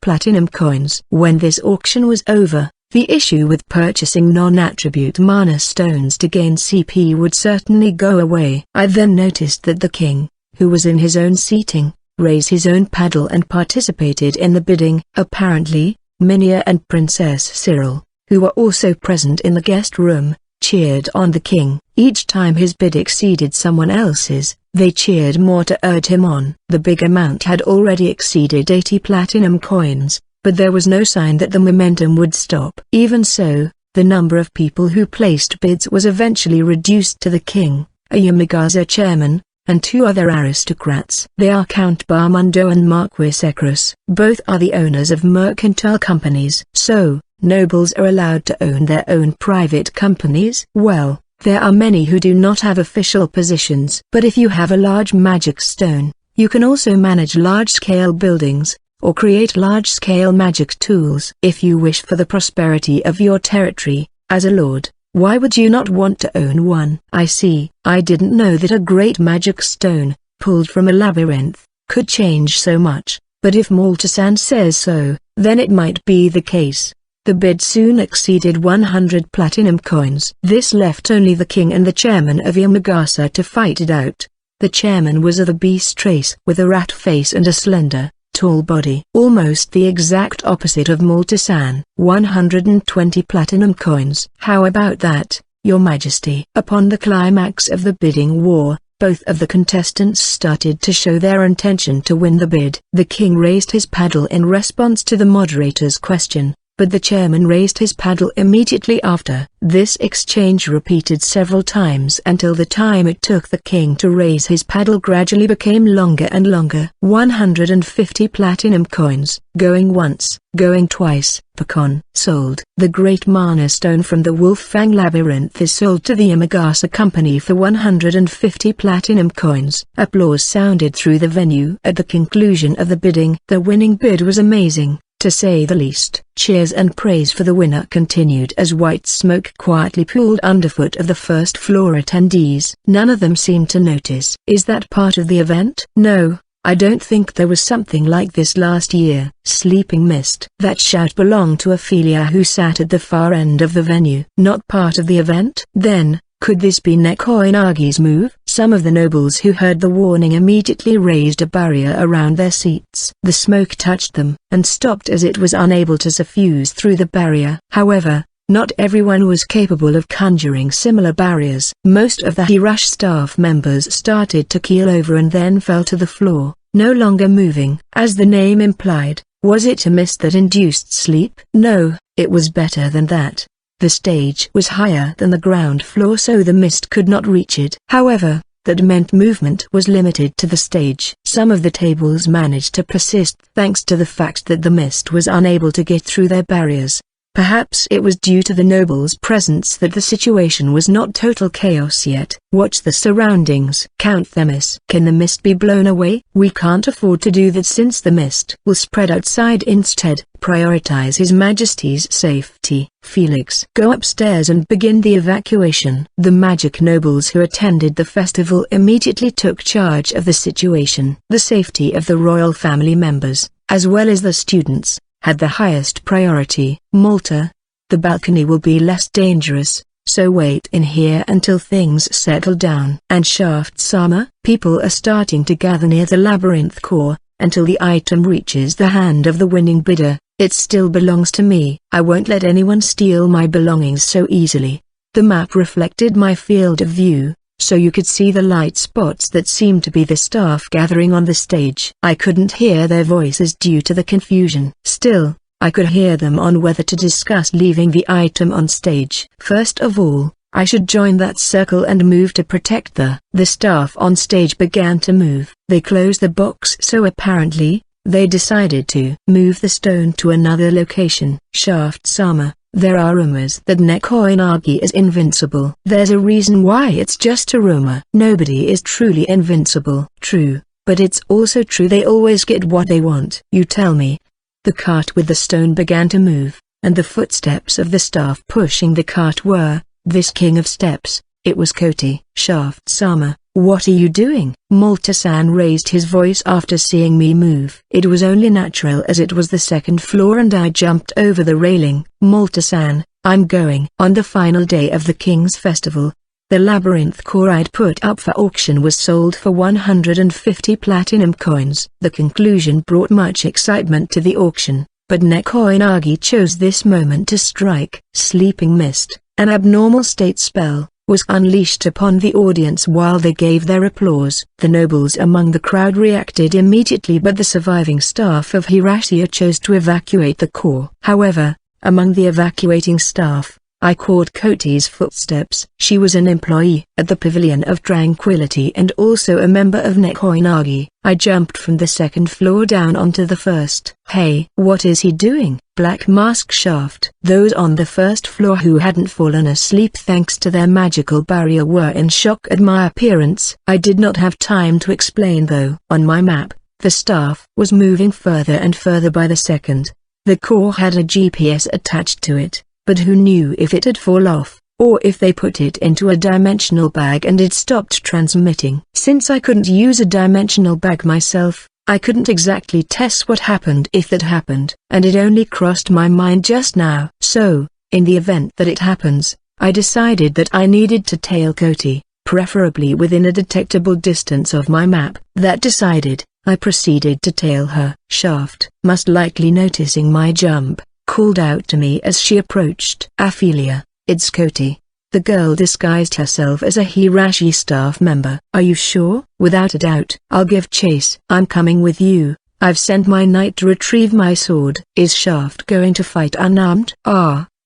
platinum coins. When this auction was over, the issue with purchasing non-attribute mana stones to gain CP would certainly go away. I then noticed that the king, who was in his own seating, raised his own paddle and participated in the bidding. Apparently, Minia and Princess Cyril, who were also present in the guest room, cheered on the king. Each time his bid exceeded someone else's, they cheered more to urge him on. The big amount had already exceeded 80 platinum coins, but there was no sign that the momentum would stop. Even so, the number of people who placed bids was eventually reduced to the king, a Yamagasa chairman, and two other aristocrats. They are Count Barmundo and Marquis Ekros. Both are the owners of mercantile companies. So, nobles are allowed to own their own private companies? Well, there are many who do not have official positions. But if you have a large magic stone, you can also manage large-scale buildings, or create large-scale magic tools. If you wish for the prosperity of your territory, as a lord, why would you not want to own one? I see. I didn't know that a great magic stone, pulled from a labyrinth, could change so much, but if Malta-san says so, then it might be the case. The bid soon exceeded 100 platinum coins. This left only the king and the chairman of Yamagasa to fight it out. The chairman was of the beast race with a rat face and a slender, tall body. Almost the exact opposite of Malta-san. 120 platinum coins. How about that, Your Majesty? Upon the climax of the bidding war, both of the contestants started to show their intention to win the bid. The king raised his paddle in response to the moderator's question, but the chairman raised his paddle immediately after. This exchange repeated several times until the time it took the king to raise his paddle gradually became longer and longer. 150 platinum coins. Going once, going twice. Pecan. Sold. The great mana stone from the Wolf Fang Labyrinth is sold to the Yamagasa Company for 150 platinum coins. Applause sounded through the venue at the conclusion of the bidding. The winning bid was amazing, to say the least. Cheers and praise for the winner continued as white smoke quietly pooled underfoot of the first floor attendees. None of them seemed to notice. Is that part of the event? No, I don't think there was something like this last year. Sleeping Mist. That shout belonged to Ophelia, who sat at the far end of the venue. Not part of the event? Then, could this be Neko Inagi's move? Some of the nobles who heard the warning immediately raised a barrier around their seats. The smoke touched them, and stopped as it was unable to suffuse through the barrier. However, not everyone was capable of conjuring similar barriers. Most of the Hirush staff members started to keel over and then fell to the floor, no longer moving. As the name implied, was it a mist that induced sleep? No, it was better than that. The stage was higher than the ground floor, so the mist could not reach it. However, that meant movement was limited to the stage. Some of the tables managed to persist thanks to the fact that the mist was unable to get through their barriers. Perhaps it was due to the nobles' presence that the situation was not total chaos yet. Watch the surroundings. Count Themis. Can the mist be blown away? We can't afford to do that since the mist will spread outside instead. Prioritize His Majesty's safety. Felix. Go upstairs and begin the evacuation. The magic nobles who attended the festival immediately took charge of the situation. The safety of the royal family members, as well as the students, had the highest priority. Malta, the balcony will be less dangerous, so wait in here until things settle down. And Shaft-sama, people are starting to gather near the labyrinth core, until the item reaches the hand of the winning bidder. It still belongs to me. I won't let anyone steal my belongings so easily. The map reflected my field of view, so you could see the light spots that seemed to be the staff gathering on the stage. I couldn't hear their voices due to the confusion. Still, I could hear them on whether to discuss leaving the item on stage. First of all, I should join that circle and move to protect the staff on stage began to move. They closed the box, so apparently, they decided to move the stone to another location. Shaft-sama. There are rumors that Neko Inagi is invincible. There's a reason why it's just a rumor. Nobody is truly invincible. True, but it's also true they always get what they want. You tell me. The cart with the stone began to move, and the footsteps of the staff pushing the cart were, this king of steps, it was Koti. Shaft-sama, what are you doing? Malta-san raised his voice after seeing me move. It was only natural as it was the second floor and I jumped over the railing. Malta-san, I'm going. On the final day of the King's Festival, the labyrinth core I'd put up for auction was sold for 150 platinum coins. The conclusion brought much excitement to the auction, but Neko Inagi chose this moment to strike. Sleeping Mist, an abnormal state spell, was unleashed upon the audience while they gave their applause. The nobles among the crowd reacted immediately, but the surviving staff of Hirushia chose to evacuate the core. However, among the evacuating staff, I caught Koti's footsteps. She was an employee at the Pavilion of Tranquility and also a member of Neko Inagi. I jumped from the second floor down onto the first. Hey, what is he doing? Black Mask Shaft. Those on the first floor who hadn't fallen asleep thanks to their magical barrier were in shock at my appearance. I did not have time to explain though. On my map, the staff was moving further and further by the second. The core had a GPS attached to it, but who knew if it had fall off, or if they put it into a dimensional bag and it stopped transmitting. Since I couldn't use a dimensional bag myself, I couldn't exactly test what happened if that happened, and it only crossed my mind just now. So, in the event that it happens, I decided that I needed to tail Koti, preferably within a detectable distance of my map. That decided, I proceeded to tail her. Shaft, most likely noticing my jump, called out to me as she approached. Ophelia, it's Cody. The girl disguised herself as a Hirashi staff member. Are you sure? Without a doubt. I'll give chase. I'm coming with you. I've sent my knight to retrieve my sword. Is Shaft going to fight unarmed?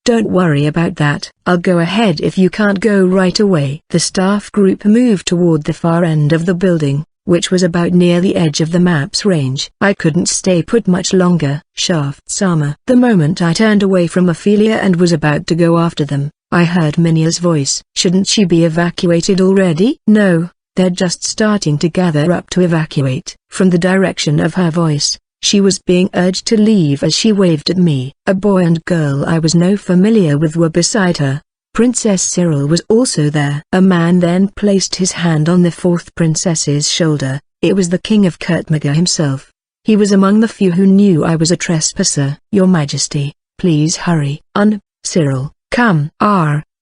Don't worry about that. I'll go ahead if you can't go right away. The staff group moved toward the far end of the building, which was about near the edge of the map's range. I couldn't stay put much longer. Shaft's armor. The moment I turned away from Ophelia and was about to go after them, I heard Minia's voice. Shouldn't she be evacuated already? No, they're just starting to gather up to evacuate. From the direction of her voice, she was being urged to leave as she waved at me. A boy and girl I was no familiar with were beside her. Princess Cyril was also there. A man then placed his hand on the fourth princess's shoulder. It was the king of Kurtmaga himself. He was among the few who knew I was a trespasser. Your Majesty, please hurry. Cyril, come.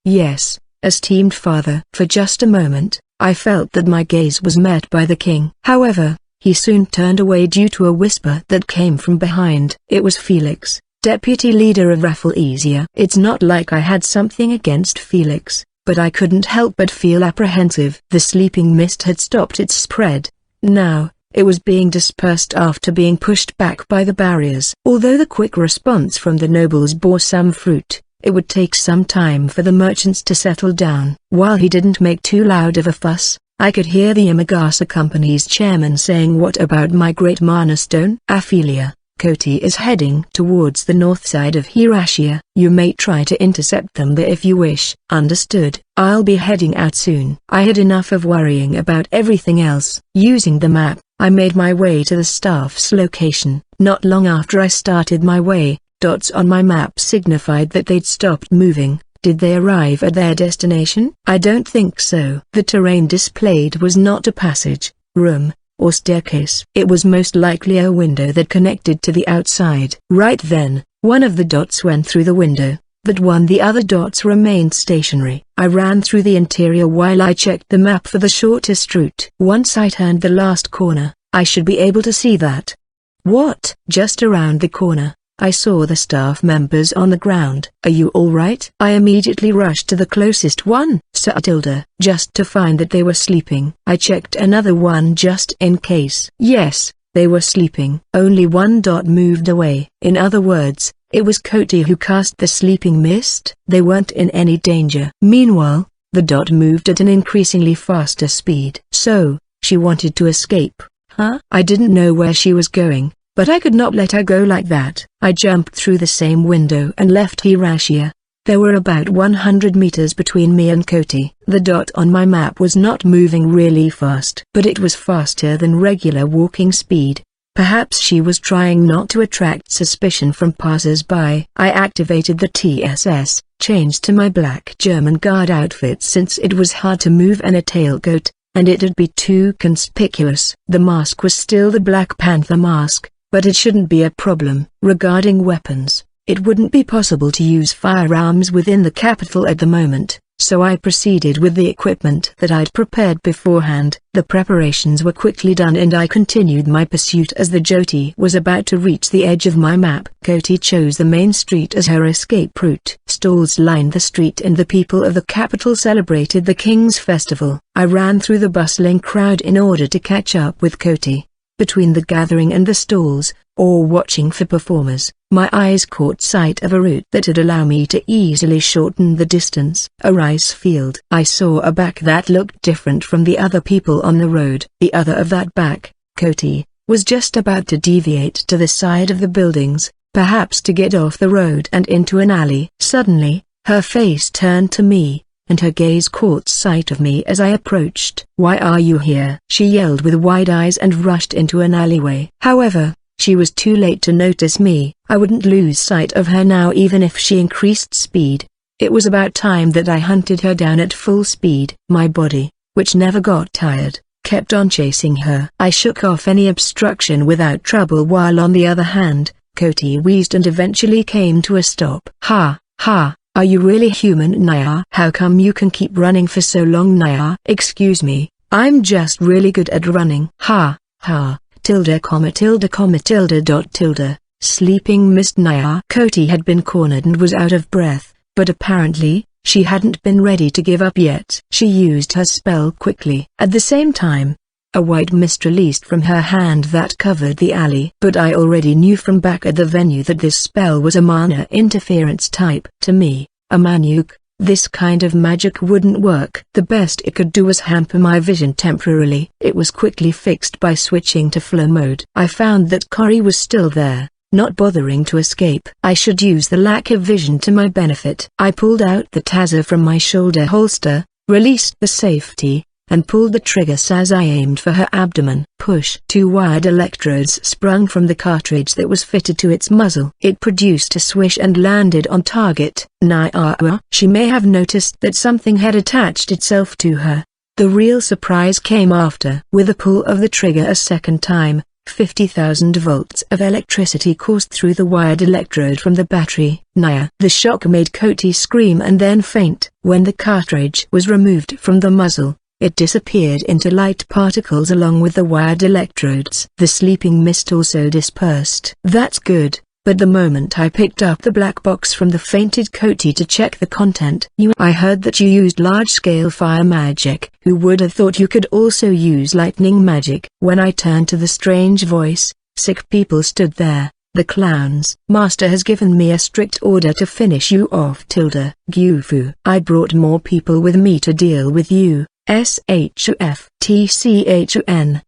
Yes, esteemed father. For just a moment, I felt that my gaze was met by the king. However, he soon turned away due to a whisper that came from behind. It was Felix, deputy leader of Rafflesia. It's not like I had something against Felix, but I couldn't help but feel apprehensive. The sleeping mist had stopped its spread. Now, it was being dispersed after being pushed back by the barriers. Although the quick response from the nobles bore some fruit, it would take some time for the merchants to settle down. While he didn't make too loud of a fuss, I could hear the Yamagasa Company's chairman saying, "What about my great mana stone?" Ophelia, Koti is heading towards the north side of Hirashia. You may try to intercept them there if you wish. Understood. I'll be heading out soon. I had enough of worrying about everything else. Using the map, I made my way to the staff's location. Not long after I started my way, dots on my map signified that they'd stopped moving. Did they arrive at their destination? I don't think so. The terrain displayed was not a passage, room, or staircase. It was most likely a window that connected to the outside. Right then, one of the dots went through the window, but the other dots remained stationary. I ran through the interior while I checked the map for the shortest route. Once I turned the last corner, I should be able to see that. What? Just around the corner, I saw the staff members on the ground. Are you all right? I immediately rushed to the closest one, Satilda, just to find that they were sleeping. I checked another one just in case. Yes, they were sleeping. Only one dot moved away. In other words, it was Koti who cast the sleeping mist. They weren't in any danger. Meanwhile, the dot moved at an increasingly faster speed. So, she wanted to escape, huh? I didn't know where she was going, but I could not let her go like that. I jumped through the same window and left Hirashia. There were about 100 meters between me and Koti. The dot on my map was not moving really fast, but it was faster than regular walking speed. Perhaps she was trying not to attract suspicion from passers-by. I activated the TSS, changed to my black German guard outfit since it was hard to move in a tailcoat, and it'd be too conspicuous. The mask was still the Black Panther mask, but it shouldn't be a problem. Regarding weapons, it wouldn't be possible to use firearms within the capital at the moment, so I proceeded with the equipment that I'd prepared beforehand. The preparations were quickly done and I continued my pursuit as the Jyoti was about to reach the edge of my map. Koti chose the main street as her escape route. Stalls lined the street and the people of the capital celebrated the king's festival. I ran through the bustling crowd in order to catch up with Koti. Between the gathering and the stalls, or watching for performers, my eyes caught sight of a route that would allow me to easily shorten the distance. A rice field. I saw a back that looked different from the other people on the road. The other of that back, Koti, was just about to deviate to the side of the buildings, perhaps to get off the road and into an alley. Suddenly, her face turned to me, and her gaze caught sight of me as I approached. "Why are you here?" she yelled with wide eyes and rushed into an alleyway. However, she was too late to notice me. I wouldn't lose sight of her now even if she increased speed. It was about time that I hunted her down at full speed. My body, which never got tired, kept on chasing her. I shook off any obstruction without trouble while on the other hand, Koti wheezed and eventually came to a stop. Ha! Ha! Are you really human, Naya? How come you can keep running for so long, Naya? Excuse me, I'm just really good at running. Ha, ha, tilde comma tilde comma tilde dot tilde. Sleeping Miss Naya. Koti had been cornered and was out of breath, but apparently, she hadn't been ready to give up yet. She used her spell quickly. At the same time, a white mist released from her hand that covered the alley. But I already knew from back at the venue that this spell was a mana interference type. To me, a Manuke, this kind of magic wouldn't work. The best it could do was hamper my vision temporarily. It was quickly fixed by switching to flow mode. I found that Cory was still there, not bothering to escape. I should use the lack of vision to my benefit. I pulled out the taser from my shoulder holster, released the safety, and pulled the trigger as I aimed for her abdomen. Push. 2 wired electrodes sprung from the cartridge that was fitted to its muzzle. It produced a swish and landed on target. Naya. She may have noticed that something had attached itself to her. The real surprise came after. With a pull of the trigger a second time, 50,000 volts of electricity coursed through the wired electrode from the battery. Naya. The shock made Koti scream and then faint. When the cartridge was removed from the muzzle, it disappeared into light particles along with the wired electrodes. The sleeping mist also dispersed. That's good, but the moment I picked up the black box from the fainted Koti to check the content, I heard that you used large-scale fire magic. Who would have thought you could also use lightning magic? When I turned to the strange voice, sick people stood there, the clowns. Master has given me a strict order to finish you off. Gufu. I brought more people with me to deal with you. SHUFTCHUN.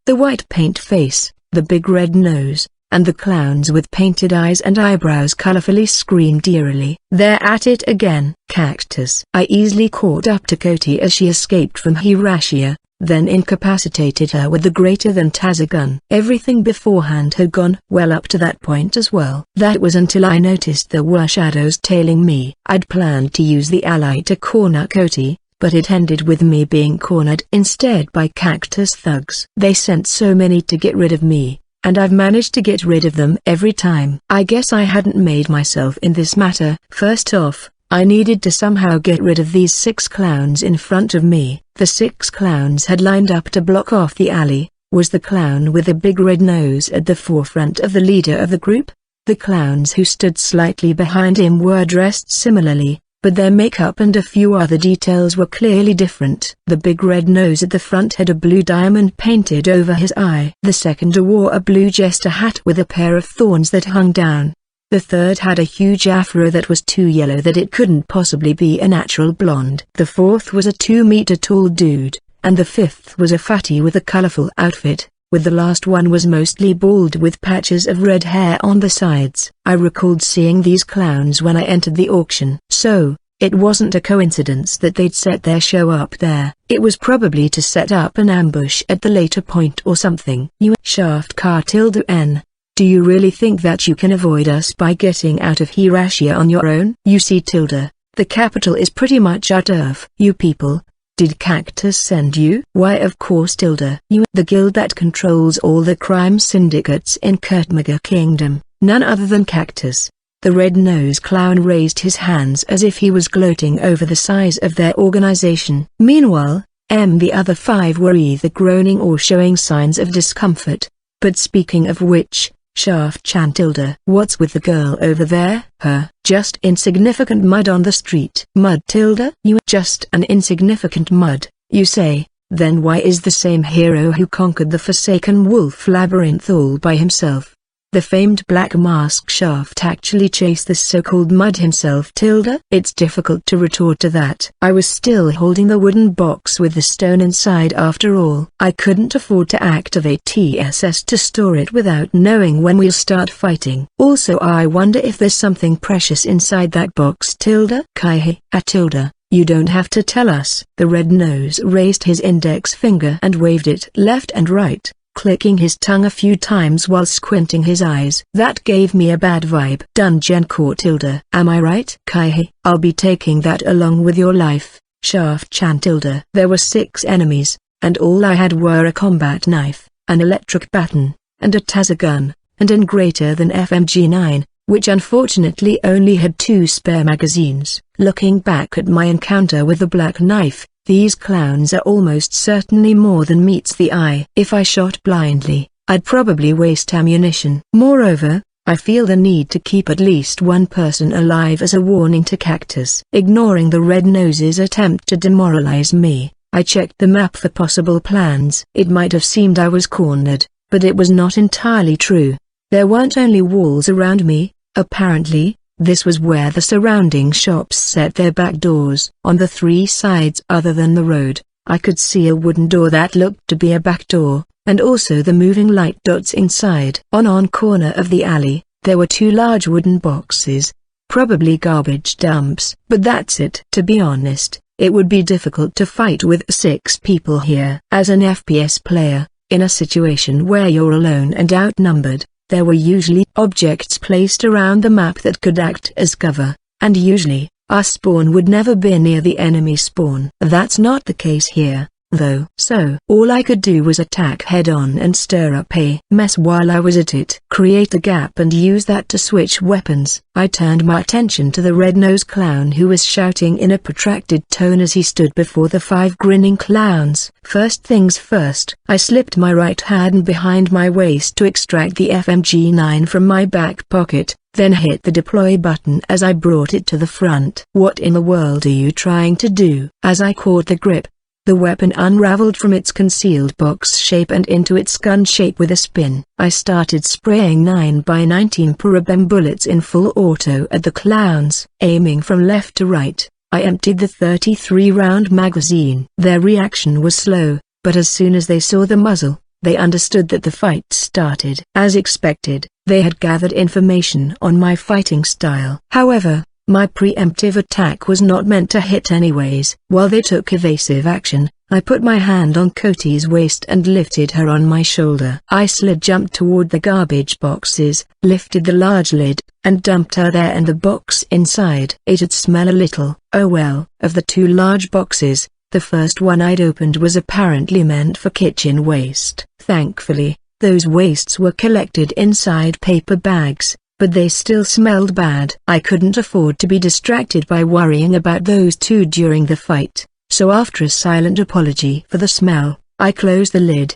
The white paint face, the big red nose, and the clowns with painted eyes and eyebrows colorfully screamed eerily. They're at it again. Cactus. I easily caught up to Koti as she escaped from Hirashia, then incapacitated her with the greater-than-taser gun. Everything beforehand had gone well up to that point as well. That was until I noticed there were shadows tailing me. I'd planned to use the ally to corner Koti, but it ended with me being cornered instead by cactus thugs. They sent so many to get rid of me, and I've managed to get rid of them every time. I guess I hadn't made myself in this matter. First off, I needed to somehow get rid of these 6 clowns in front of me. The 6 clowns had lined up to block off the alley. Was the clown with a big red nose at the forefront of the leader of the group? The clowns who stood slightly behind him were dressed similarly, but their makeup and a few other details were clearly different. The big red nose at the front had a blue diamond painted over his eye. The second wore a blue jester hat with a pair of thorns that hung down. The third had a huge afro that was too yellow that it couldn't possibly be a natural blonde. The fourth was a 2-meter-tall dude, and the fifth was a fatty with a colorful outfit, with the last one was mostly bald with patches of red hair on the sides. I recalled seeing these clowns when I entered the auction. So, it wasn't a coincidence that they'd set their show up there. It was probably to set up an ambush at the later point or something. Shaft car tilde N. Do you really think that you can avoid us by getting out of Hirashia on your own? You see tilde, the capital is pretty much out of you people. Did Cactus send you? Why of course tilde. The guild that controls all the crime syndicates in Kurtmaga Kingdom, none other than Cactus. The red-nosed clown raised his hands as if he was gloating over the size of their organization. Meanwhile, the other 5 were either groaning or showing signs of discomfort. But speaking of which, Shaft-chan tilde. What's with the girl over there? Her. Just insignificant mud on the street. Mud tilde? Just an insignificant mud, you say? Then why is the same hero who conquered the Forsaken Wolf Labyrinth all by himself? The famed Black Mask Shaft actually chased this so-called mud himself tilde? It's difficult to retort to that. I was still holding the wooden box with the stone inside after all. I couldn't afford to activate TSS to store it without knowing when we'll start fighting. Also I wonder if there's something precious inside that box tilde? Kaihe, tilde. You don't have to tell us. The red nose raised his index finger and waved it left and right, clicking his tongue a few times while squinting his eyes. That gave me a bad vibe. Dungeon core tilde. Am I right? Kaihe, I'll be taking that along with your life. Shaft-chan tilde. There were 6 enemies, and all I had were a combat knife, an electric baton, and a taser gun, and an greater than FMG9. which unfortunately only had 2 spare magazines. Looking back at my encounter with the black knife, these clowns are almost certainly more than meets the eye. If I shot blindly, I'd probably waste ammunition. Moreover, I feel the need to keep at least one person alive as a warning to Cactus. Ignoring the Red Nose's attempt to demoralize me, I checked the map for possible plans. It might have seemed I was cornered, but it was not entirely true. There weren't only walls around me, apparently. This was where the surrounding shops set their back doors. On the 3 sides other than the road, I could see a wooden door that looked to be a back door, and also the moving light dots inside. On one corner of the alley, there were 2 large wooden boxes, probably garbage dumps. But that's it. To be honest, it would be difficult to fight with 6 people here. As an FPS player, in a situation where you're alone and outnumbered, there were usually objects placed around the map that could act as cover, and usually, our spawn would never be near the enemy spawn. That's not the case here, though. So all I could do was attack head-on and stir up a mess while I was at it. Create a gap and use that to switch weapons. I turned my attention to the red-nosed clown who was shouting in a protracted tone as he stood before the 5 grinning clowns. First things first, I slipped my right hand behind my waist to extract the FMG9 from my back pocket, then hit the deploy button as I brought it to the front. What in the world are you trying to do? As I caught the grip, the weapon unraveled from its concealed box shape and into its gun shape with a spin. I started spraying 9x19 parabellum bullets in full auto at the clowns. Aiming from left to right, I emptied the 33-round magazine. Their reaction was slow, but as soon as they saw the muzzle, they understood that the fight started. As expected, they had gathered information on my fighting style. However, my preemptive attack was not meant to hit anyways. While they took evasive action, I put my hand on Cody's waist and lifted her on my shoulder. I jumped toward the garbage boxes, lifted the large lid, and dumped her there and the box inside. It'd smell a little. Oh well. Of the 2 large boxes, the first one I'd opened was apparently meant for kitchen waste. Thankfully, those wastes were collected inside paper bags, but they still smelled bad. I couldn't afford to be distracted by worrying about those 2 during the fight, so after a silent apology for the smell, I closed the lid.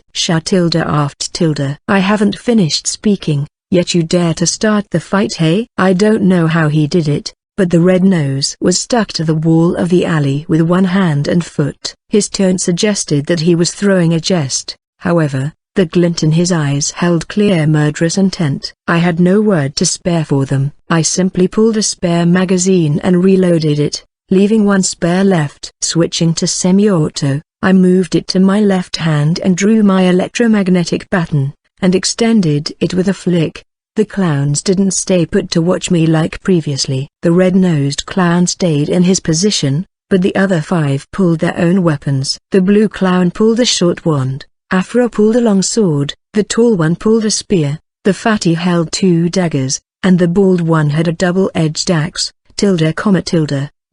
I haven't finished speaking, yet you dare to start the fight, hey? I don't know how he did it, but the red nose was stuck to the wall of the alley with one hand and foot. His tone suggested that he was throwing a jest, however, the glint in his eyes held clear murderous intent. I had no word to spare for them. I simply pulled a spare magazine and reloaded it, leaving one spare left. Switching to semi-auto, I moved it to my left hand and drew my electromagnetic baton, and extended it with a flick. The clowns didn't stay put to watch me like previously. The red-nosed clown stayed in his position, but the other 5 pulled their own weapons. The blue clown pulled a short wand. Afro pulled a long sword, the tall one pulled a spear, the fatty held 2 daggers, and the bald one had a double-edged axe,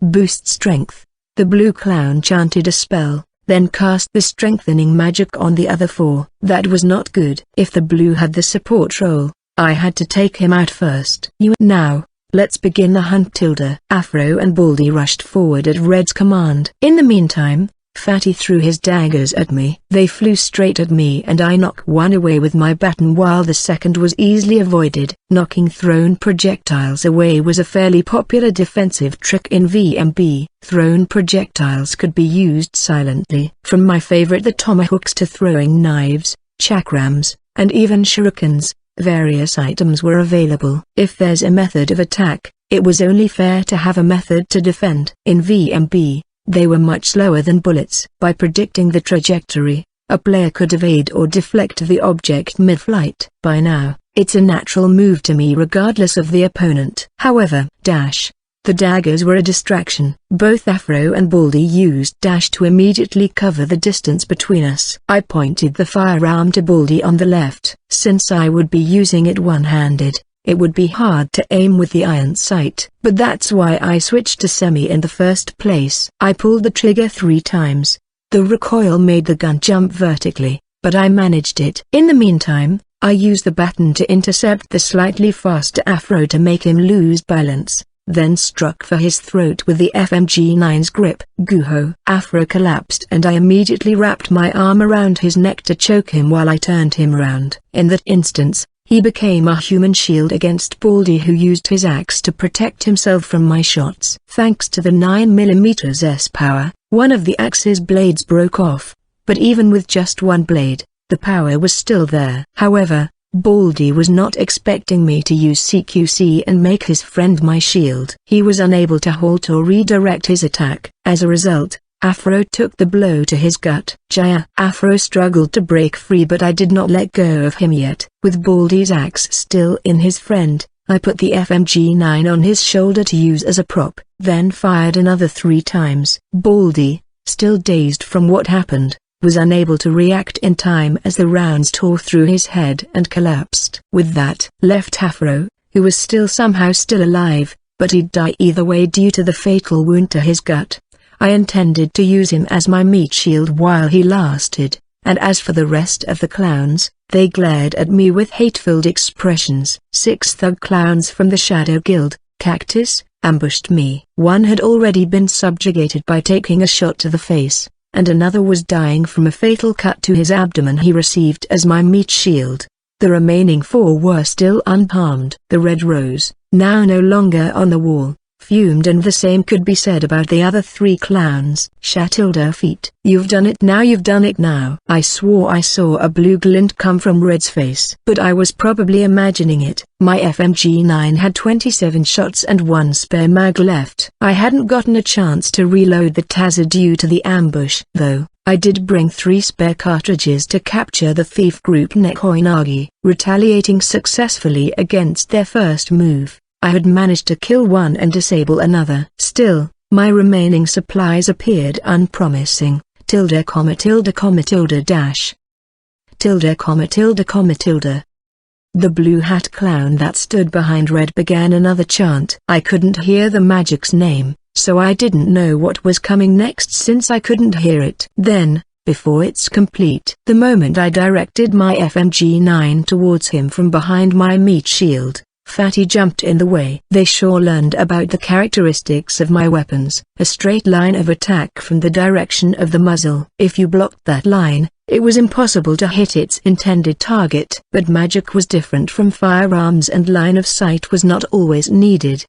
boost strength. The blue clown chanted a spell, then cast the strengthening magic on the other 4. That was not good. If the blue had the support role, I had to take him out first. Now, let's begin the hunt. Afro and Baldy rushed forward at Red's command. In the meantime, Fatty threw his daggers at me. They flew straight at me and I knocked one away with my baton while the second was easily avoided. Knocking thrown projectiles away was a fairly popular defensive trick in VMB. Thrown projectiles could be used silently. From my favorite the tomahawks to throwing knives, chakrams, and even shurikens, various items were available. If there's a method of attack, it was only fair to have a method to defend. In VMB, they were much slower than bullets. By predicting the trajectory, a player could evade or deflect the object mid-flight. By now, it's a natural move to me regardless of the opponent. However, the daggers were a distraction. Both Afro and Baldy used dash to immediately cover the distance between us. I pointed the firearm to Baldy on the left. Since I would be using it one-handed, it would be hard to aim with the iron sight. But that's why I switched to semi in the first place. I pulled the trigger 3 times. The recoil made the gun jump vertically, but I managed it. In the meantime, I used the baton to intercept the slightly faster Afro to make him lose balance, then struck for his throat with the FMG-9's grip. Guho! Afro collapsed and I immediately wrapped my arm around his neck to choke him while I turned him around. In that instance, he became a human shield against Baldy, who used his axe to protect himself from my shots. Thanks to the 9mm's power, one of the axe's blades broke off, but even with just one blade, the power was still there. However, Baldy was not expecting me to use CQC and make his friend my shield. He was unable to halt or redirect his attack. As a result, Afro took the blow to his gut. Jaya! Afro struggled to break free, but I did not let go of him yet. With Baldy's axe still in his friend, I put the FMG-9 on his shoulder to use as a prop, then fired another 3 times. Baldy, still dazed from what happened, was unable to react in time as the rounds tore through his head and collapsed. With that left Afro, who was somehow still alive, but he'd die either way due to the fatal wound to his gut. I intended to use him as my meat shield while he lasted, and as for the rest of the clowns, they glared at me with hate-filled expressions. 6 thug clowns from the Shadow Guild, Cactus, ambushed me. One had already been subjugated by taking a shot to the face, and another was dying from a fatal cut to his abdomen he received as my meat shield. The remaining 4 were still unharmed. The Red Rose, now no longer on the wall, fumed, and the same could be said about the other 3 clowns. Shatilda feet. You've done it now, you've done it now. I swore I saw a blue glint come from Red's face, but I was probably imagining it. My FMG-9 had 27 shots and 1 spare mag left. I hadn't gotten a chance to reload the Taser due to the ambush, though. I did bring 3 spare cartridges to capture the thief group Nekoinagi. Retaliating successfully against their first move, I had managed to kill one and disable another. Still, my remaining supplies appeared unpromising. Tilde comma tilde comma tilde dash. Tilde comma tilde comma tilde. The blue hat clown that stood behind Red began another chant. I couldn't hear the magic's name, so I didn't know what was coming next since I couldn't hear it. Then, before it's complete, the moment I directed my FMG-9 towards him from behind my meat shield, Fatty jumped in the way. They sure learned about the characteristics of my weapons. A straight line of attack from the direction of the muzzle. If you blocked that line, it was impossible to hit its intended target. But magic was different from firearms, and line of sight was not always needed.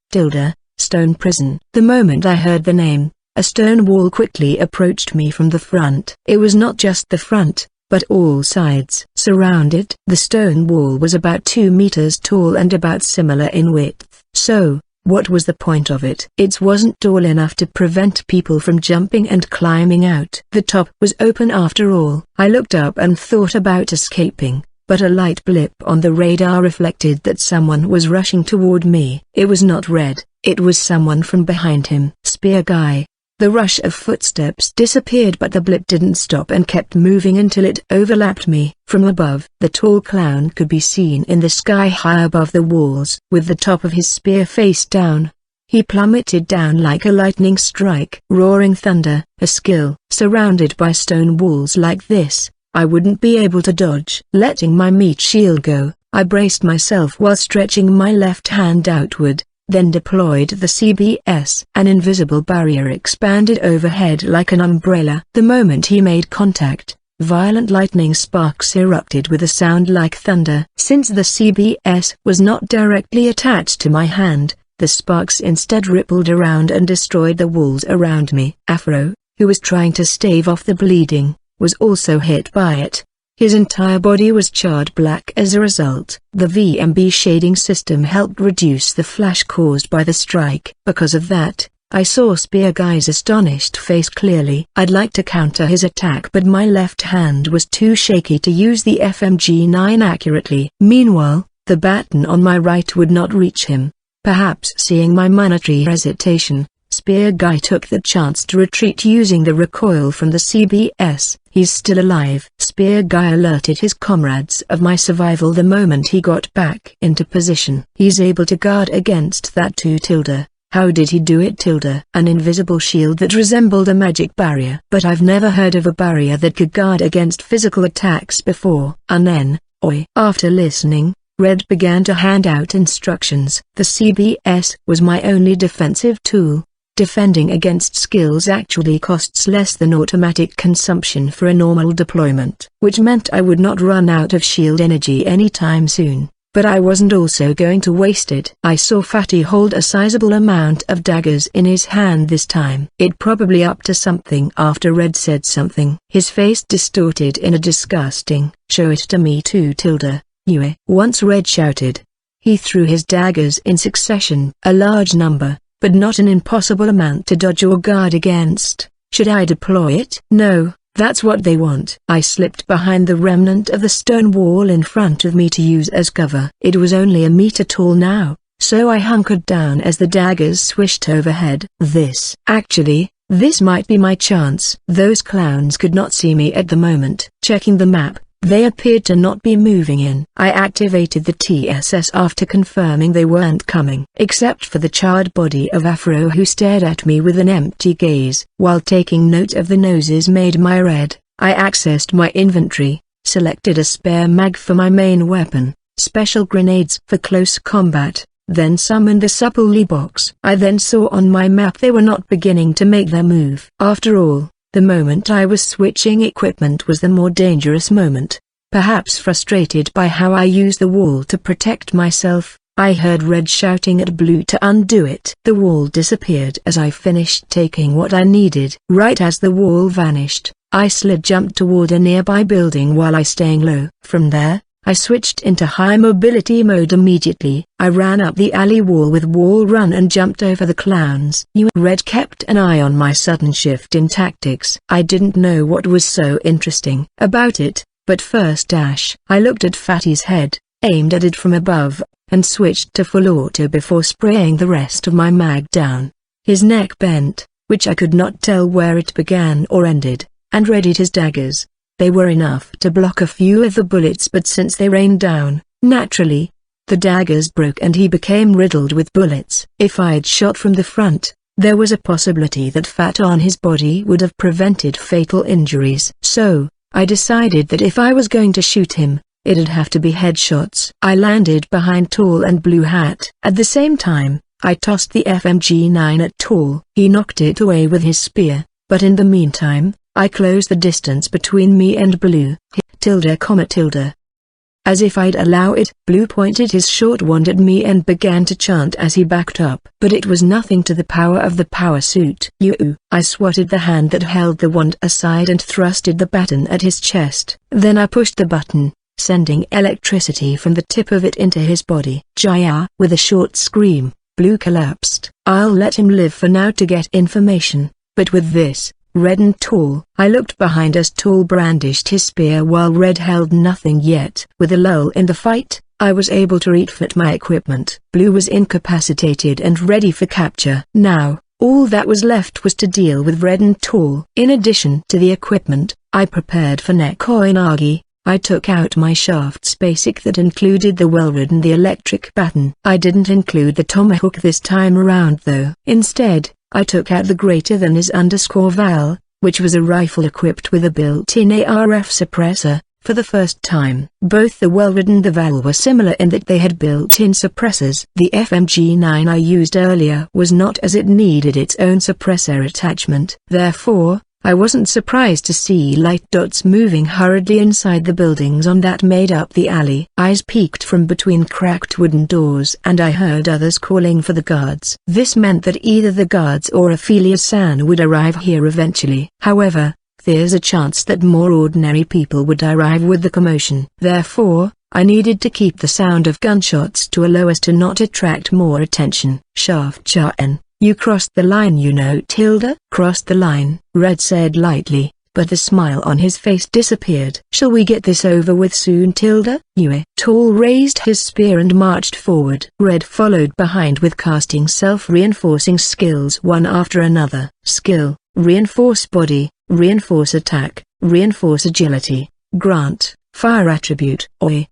Stone Prison. The moment I heard the name, a stone wall quickly approached me from the front. It was not just the front, but all sides. Surrounded, the stone wall was about 2 meters tall and about similar in width. So, what was the point of it? It wasn't tall enough to prevent people from jumping and climbing out. The top was open after all. I looked up and thought about escaping, but a light blip on the radar reflected that someone was rushing toward me. It was not Red, it was someone from behind him. Spear Guy. The rush of footsteps disappeared, but the blip didn't stop and kept moving until it overlapped me. From above, the tall clown could be seen in the sky high above the walls, with the top of his spear face down. He plummeted down like a lightning strike. Roaring thunder, a skill. Surrounded by stone walls like this, I wouldn't be able to dodge. Letting my meat shield go, I braced myself while stretching my left hand outward, then deployed the CBS. An invisible barrier expanded overhead like an umbrella. The moment he made contact, violent lightning sparks erupted with a sound like thunder. Since the CBS was not directly attached to my hand, the sparks instead rippled around and destroyed the walls around me. Afro, who was trying to stave off the bleeding, was also hit by it. His entire body was charred black as a result. The VMB shading system helped reduce the flash caused by the strike. Because of that, I saw Spear Guy's astonished face clearly. I'd like to counter his attack, but my left hand was too shaky to use the FMG-9 accurately. Meanwhile, the baton on my right would not reach him. Perhaps seeing my momentary hesitation, Spear Guy took the chance to retreat using the recoil from the CBS. He's still alive. Spear Guy alerted his comrades of my survival the moment he got back into position. He's able to guard against that too. How did he do it? An invisible shield that resembled a magic barrier. But I've never heard of a barrier that could guard against physical attacks before. oi. After listening, Red began to hand out instructions. The CBS was my only defensive tool. Defending against skills actually costs less than automatic consumption for a normal deployment, which meant I would not run out of shield energy anytime soon, but I wasn't also going to waste it. I saw Fatty hold a sizable amount of daggers in his hand this time. It probably up to something after Red said something. His face distorted in a disgusting, "Show it to me too, Tilda, you." Once Red shouted. He threw his daggers in succession. A large number, but not an impossible amount to dodge or guard against. Should I deploy it? No, that's what they want. I slipped behind the remnant of the stone wall in front of me to use as cover. It was only a meter tall now, so I hunkered down as the daggers swished overhead. This might be my chance. Those clowns could not see me at the moment. Checking the map, they appeared to not be moving in. I activated the TSS after confirming they weren't coming. Except for the charred body of Afro who stared at me with an empty gaze. While taking note of the noses made my Red, I accessed my inventory, selected a spare mag for my main weapon, special grenades for close combat, then summoned the supply box. I then saw on my map they were not beginning to make their move. After all, the moment I was switching equipment was the more dangerous moment. Perhaps frustrated by how I used the wall to protect myself, I heard Red shouting at Blue to undo it. The wall disappeared as I finished taking what I needed. Right as the wall vanished, I jumped toward a nearby building while staying low. From there, I switched into high mobility mode immediately. I ran up the alley wall with wall run and jumped over the clowns. Red kept an eye on my sudden shift in tactics. I didn't know what was so interesting about it, but first I looked at Fatty's head, aimed at it from above, and switched to full auto before spraying the rest of my mag down. His neck bent, which I could not tell where it began or ended, and readied his daggers. They were enough to block a few of the bullets, but since they rained down, naturally, the daggers broke and he became riddled with bullets. If I'd shot from the front, there was a possibility that fat on his body would have prevented fatal injuries. So, I decided that if I was going to shoot him, it'd have to be headshots. I landed behind Tall and Blue Hat. At the same time, I tossed the FMG-9 at Tall. He knocked it away with his spear, but in the meantime, I closed the distance between me and Blue. Tilda. As if I'd allow it, Blue pointed his short wand at me and began to chant as he backed up. But it was nothing to the power of the power suit. I swatted the hand that held the wand aside and thrusted the baton at his chest. Then I pushed the button, sending electricity from the tip of it into his body. Jaya! With a short scream, Blue collapsed. I'll let him live for now to get information, but with this, Red and Tall. I looked behind as Tall brandished his spear while Red held nothing yet. With a lull in the fight, I was able to refit my equipment. Blue was incapacitated and ready for capture. Now, all that was left was to deal with Red and Tall. In addition to the equipment, I prepared for Nekoinagi. I took out my shaft's basic that included the Welrod and the electric baton. I didn't include the tomahawk this time around though. Instead, I took out the greater than is _Val, which was a rifle equipped with a built-in ARF suppressor, for the first time. Both the Welrod and the Val were similar in that they had built-in suppressors. The FMG-9 I used earlier was not, as it needed its own suppressor attachment. Therefore, I wasn't surprised to see light dots moving hurriedly inside the buildings on that made up the alley. Eyes peeked from between cracked wooden doors and I heard others calling for the guards. This meant that either the guards or Ophelia-san would arrive here eventually. However, there's a chance that more ordinary people would arrive with the commotion. Therefore, I needed to keep the sound of gunshots to a low as to not attract more attention. Shaft-chan. You crossed the line, Tilda? Crossed the line, Red said lightly, but the smile on his face disappeared. Shall we get this over with soon, Tilda? Tall raised his spear and marched forward. Red followed behind with casting self-reinforcing skills one after another. Skill, reinforce body, reinforce attack, reinforce agility, grant, fire attribute. Oi,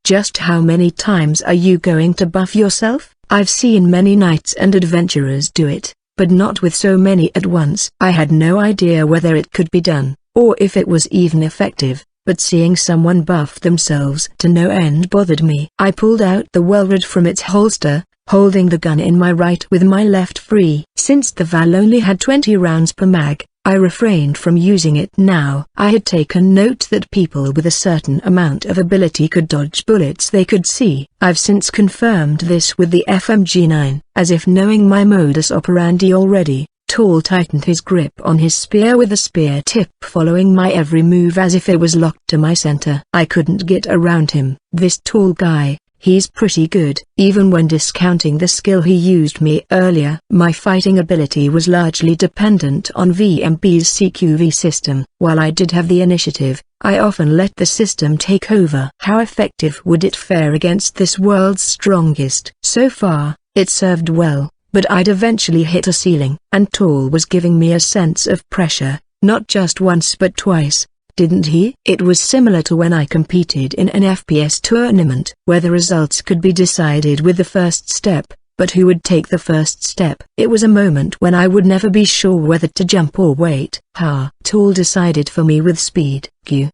just how many times are you going to buff yourself? I've seen many knights and adventurers do it, but not with so many at once. I had no idea whether it could be done, or if it was even effective, but seeing someone buff themselves to no end bothered me. I pulled out the Welrod from its holster, holding the gun in my right with my left free. Since the Val only had 20 rounds per mag, I refrained from using it now. I had taken note that people with a certain amount of ability could dodge bullets they could see. I've since confirmed this with the FMG9. As if knowing my modus operandi already, Tall tightened his grip on his spear with the spear tip following my every move as if it was locked to my center. I couldn't get around him. This Tall guy, he's pretty good. Even when discounting the skill he used me earlier, my fighting ability was largely dependent on VMB's CQV system. While I did have the initiative, I often let the system take over. How effective would it fare against this world's strongest? So far, it served well, but I'd eventually hit a ceiling. And Tall was giving me a sense of pressure, not just once but twice. Didn't he? It was similar to when I competed in an FPS tournament, where the results could be decided with the first step, but who would take the first step? It was a moment when I would never be sure whether to jump or wait. Tall decided for me with speed.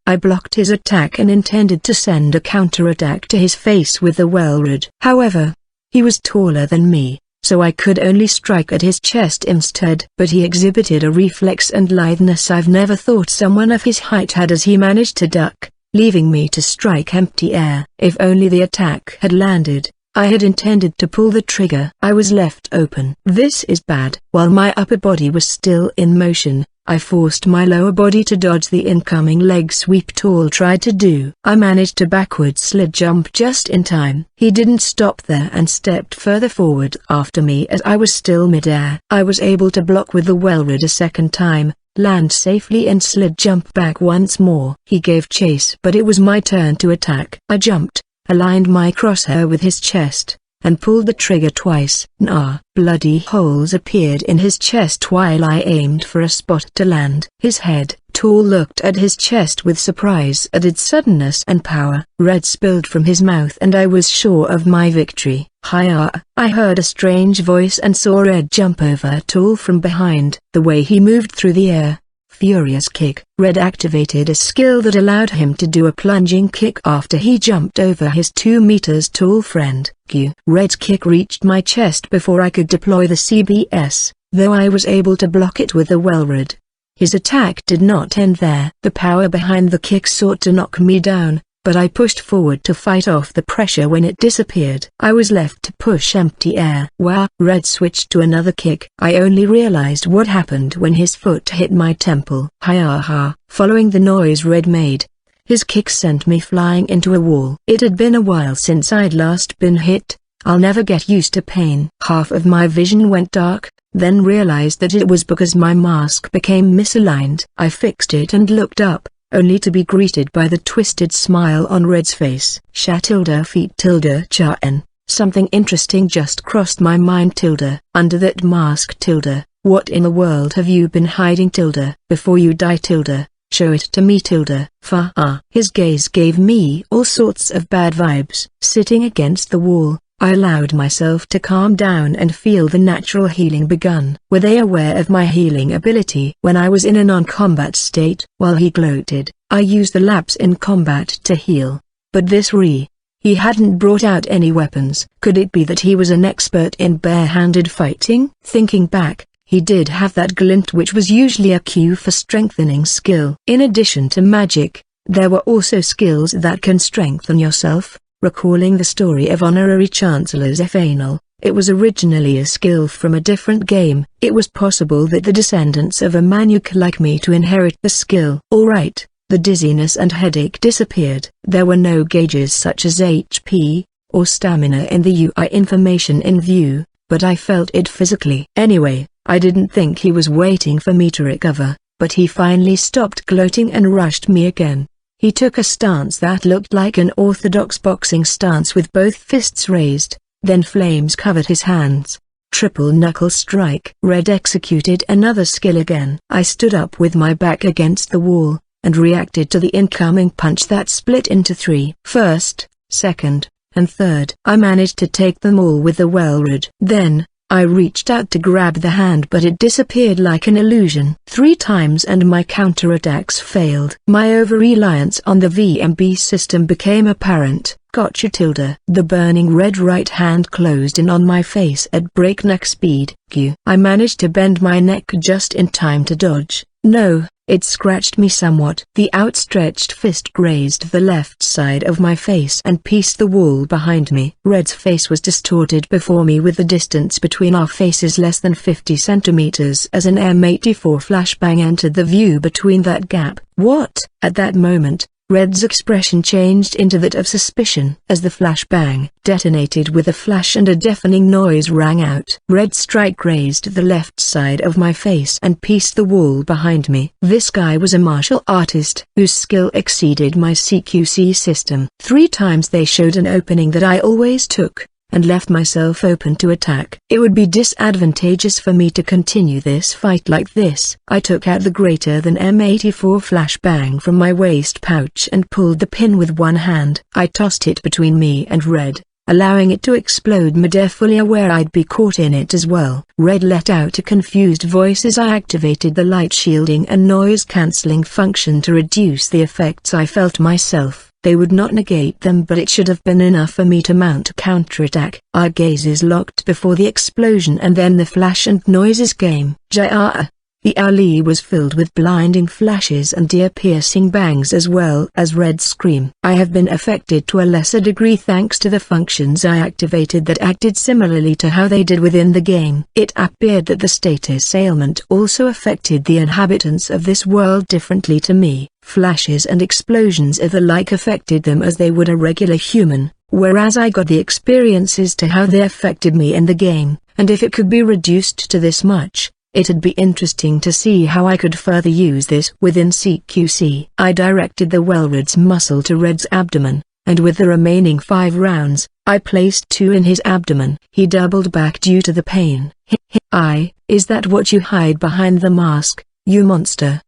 I blocked his attack and intended to send a counterattack to his face with the Welrod. However, he was taller than me, so I could only strike at his chest instead. But he exhibited a reflex and litheness I've never thought someone of his height had as he managed to duck, leaving me to strike empty air. If only the attack had landed. I had intended to pull the trigger. I was left open. This is bad. While my upper body was still in motion, I forced my lower body to dodge the incoming leg sweep Tall tried to do. I managed to backward slid jump just in time. He didn't stop there and stepped further forward after me as I was still mid-air. I was able to block with the Welrod a second time, land safely and slid jump back once more. He gave chase, but it was my turn to attack. I jumped, aligned my crosshair with his chest, and pulled the trigger twice. Bloody holes appeared in his chest while I aimed for a spot to land. His head, Tall looked at his chest with surprise at its suddenness and power. Red spilled from his mouth and I was sure of my victory. I heard a strange voice and saw Red jump over Tall from behind. The way he moved through the air. Furious kick. Red activated a skill that allowed him to do a plunging kick after he jumped over his 2 meters tall friend. Red's kick reached my chest before I could deploy the CBS, though I was able to block it with the Welrod. His attack did not end there. The power behind the kick sought to knock me down, but I pushed forward to fight off the pressure. When it disappeared, I was left to push empty air. Red switched to another kick. I only realized what happened when his foot hit my temple. Following the noise Red made, his kick sent me flying into a wall. It had been a while since I'd last been hit. I'll never get used to pain. Half of my vision went dark, then realized that it was because my mask became misaligned. I fixed it and looked up, only to be greeted by the twisted smile on Red's face. Feet. Something interesting just crossed my mind. Under that mask. What in the world have you been hiding? Before you die. Show it to me. His gaze gave me all sorts of bad vibes. Sitting against the wall, I allowed myself to calm down and feel the natural healing begun. Were they aware of my healing ability? When I was in a non-combat state, while he gloated, I used the lapse in combat to heal. But this he hadn't brought out any weapons. Could it be that he was an expert in bare-handed fighting? Thinking back, he did have that glint which was usually a cue for strengthening skill. In addition to magic, there were also skills that can strengthen yourself. Recalling the story of Honorary Chancellor's Fanal, it was originally a skill from a different game. It was possible that the descendants of a Manuk like me to inherit the skill. Alright, the dizziness and headache disappeared. There were no gauges such as HP or stamina in the UI information in view, but I felt it physically. Anyway, I didn't think he was waiting for me to recover, but he finally stopped gloating and rushed me again. He took a stance that looked like an orthodox boxing stance with both fists raised, then flames covered his hands. Triple knuckle strike. Red executed another skill again. I stood up with my back against the wall, and reacted to the incoming punch that split into 3. First, second, and third. I managed to take them all with the Welrod. Then, I reached out to grab the hand, but it disappeared like an illusion. 3 times and my counterattacks failed. My over-reliance on the VMB system became apparent. Gotcha tilde. The burning red right hand closed in on my face at breakneck speed. I managed to bend my neck just in time to dodge. No, it scratched me somewhat. The outstretched fist grazed the left side of my face and pieced the wall behind me. Red's face was distorted before me with the distance between our faces less than 50 centimeters as an M84 flashbang entered the view between that gap. What? At that moment, Red's expression changed into that of suspicion as the flashbang detonated with a flash and a deafening noise rang out. Red's strike grazed the left side of my face and pieced the wall behind me. This guy was a martial artist whose skill exceeded my CQC system. 3 times they showed an opening that I always took, and left myself open to attack. It would be disadvantageous for me to continue this fight like this. I took out the greater than M84 flashbang from my waist pouch and pulled the pin with one hand. I tossed it between me and Red, allowing it to explode mid-air, fully aware I'd be caught in it as well. Red let out a confused voice as I activated the light shielding and noise-cancelling function to reduce the effects I felt myself. They would not negate them, but it should have been enough for me to mount a counterattack. Our gazes locked before the explosion, and then the flash and noises came. Jaya! The alley was filled with blinding flashes and ear-piercing bangs as well as Red's scream. I have been affected to a lesser degree thanks to the functions I activated that acted similarly to how they did within the game. It appeared that the status ailment also affected the inhabitants of this world differently to me. Flashes and explosions of the like affected them as they would a regular human, whereas I got the experiences to how they affected me in the game, and if it could be reduced to this much, it'd be interesting to see how I could further use this within CQC. I directed the Welred's muscle to Red's abdomen, and with the remaining 5 rounds, I placed 2 in his abdomen. He doubled back due to the pain. Is that what you hide behind the mask, you monster?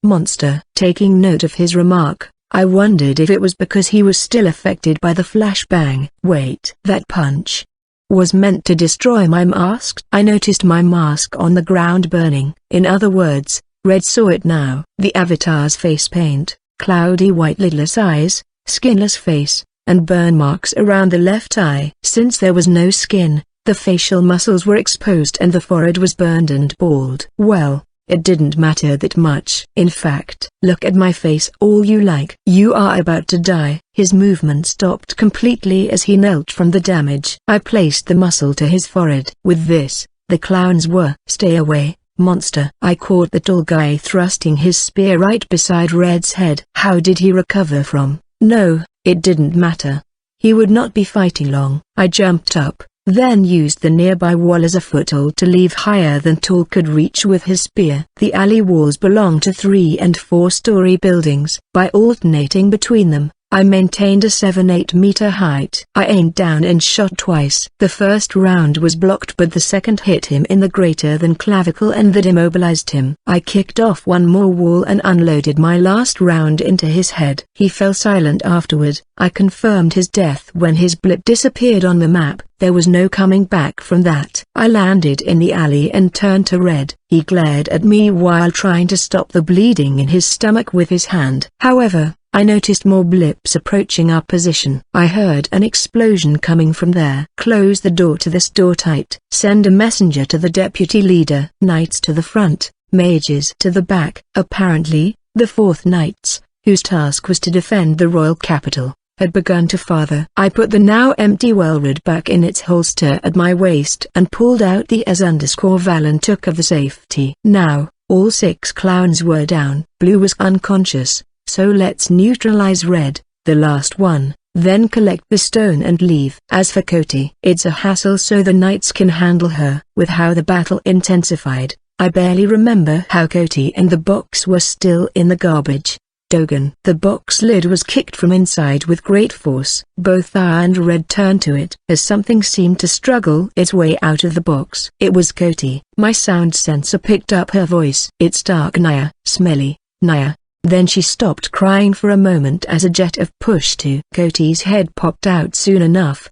Monster. Taking note of his remark, I wondered if it was because he was still affected by the flashbang. Wait. That punch was meant to destroy my mask? I noticed my mask on the ground burning. In other words, Red saw it now. The avatar's face paint, cloudy white lidless eyes, skinless face, and burn marks around the left eye. Since there was no skin, the facial muscles were exposed and the forehead was burned and bald. Well, it didn't matter that much. In fact, look at my face all you like. You are about to die. His movement stopped completely as he knelt from the damage. I placed the muscle to his forehead. With this, the clowns were. Stay away, monster. I caught the tall guy thrusting his spear right beside Red's head. How did he recover from? No, it didn't matter. He would not be fighting long. I jumped up, then used the nearby wall as a foothold to leave higher than Tall could reach with his spear. The alley walls belong to 3- and 4-story buildings. By alternating between them, I maintained a 7-8 meter height. I aimed down and shot twice. The first round was blocked, but the second hit him in the greater than clavicle and that immobilized him. I kicked off one more wall and unloaded my last round into his head. He fell silent afterward. I confirmed his death when his blip disappeared on the map. There was no coming back from that. I landed in the alley and turned to Red. He glared at me while trying to stop the bleeding in his stomach with his hand. However, I noticed more blips approaching our position. I heard an explosion coming from there. Close the door to this door tight. Send a messenger to the deputy leader. Knights to the front, mages to the back. Apparently, the 4th Knights, whose task was to defend the royal capital, had begun to father. I put the now empty Welred back in its holster at my waist and pulled out the S_Val and took of the safety. Now, all 6 clowns were down. Blue was unconscious. So let's neutralize Red, the last one, then collect the stone and leave. As for Coty, it's a hassle so the Knights can handle her. With how the battle intensified, I barely remember how Coty and the box were still in the garbage. Dogan. The box lid was kicked from inside with great force. Both I and Red turned to it as something seemed to struggle its way out of the box. It was Coty. My sound sensor picked up her voice. It's dark, Naya. Smelly, Naya. Then she stopped crying for a moment as a jet of push to Coty's head popped out soon enough.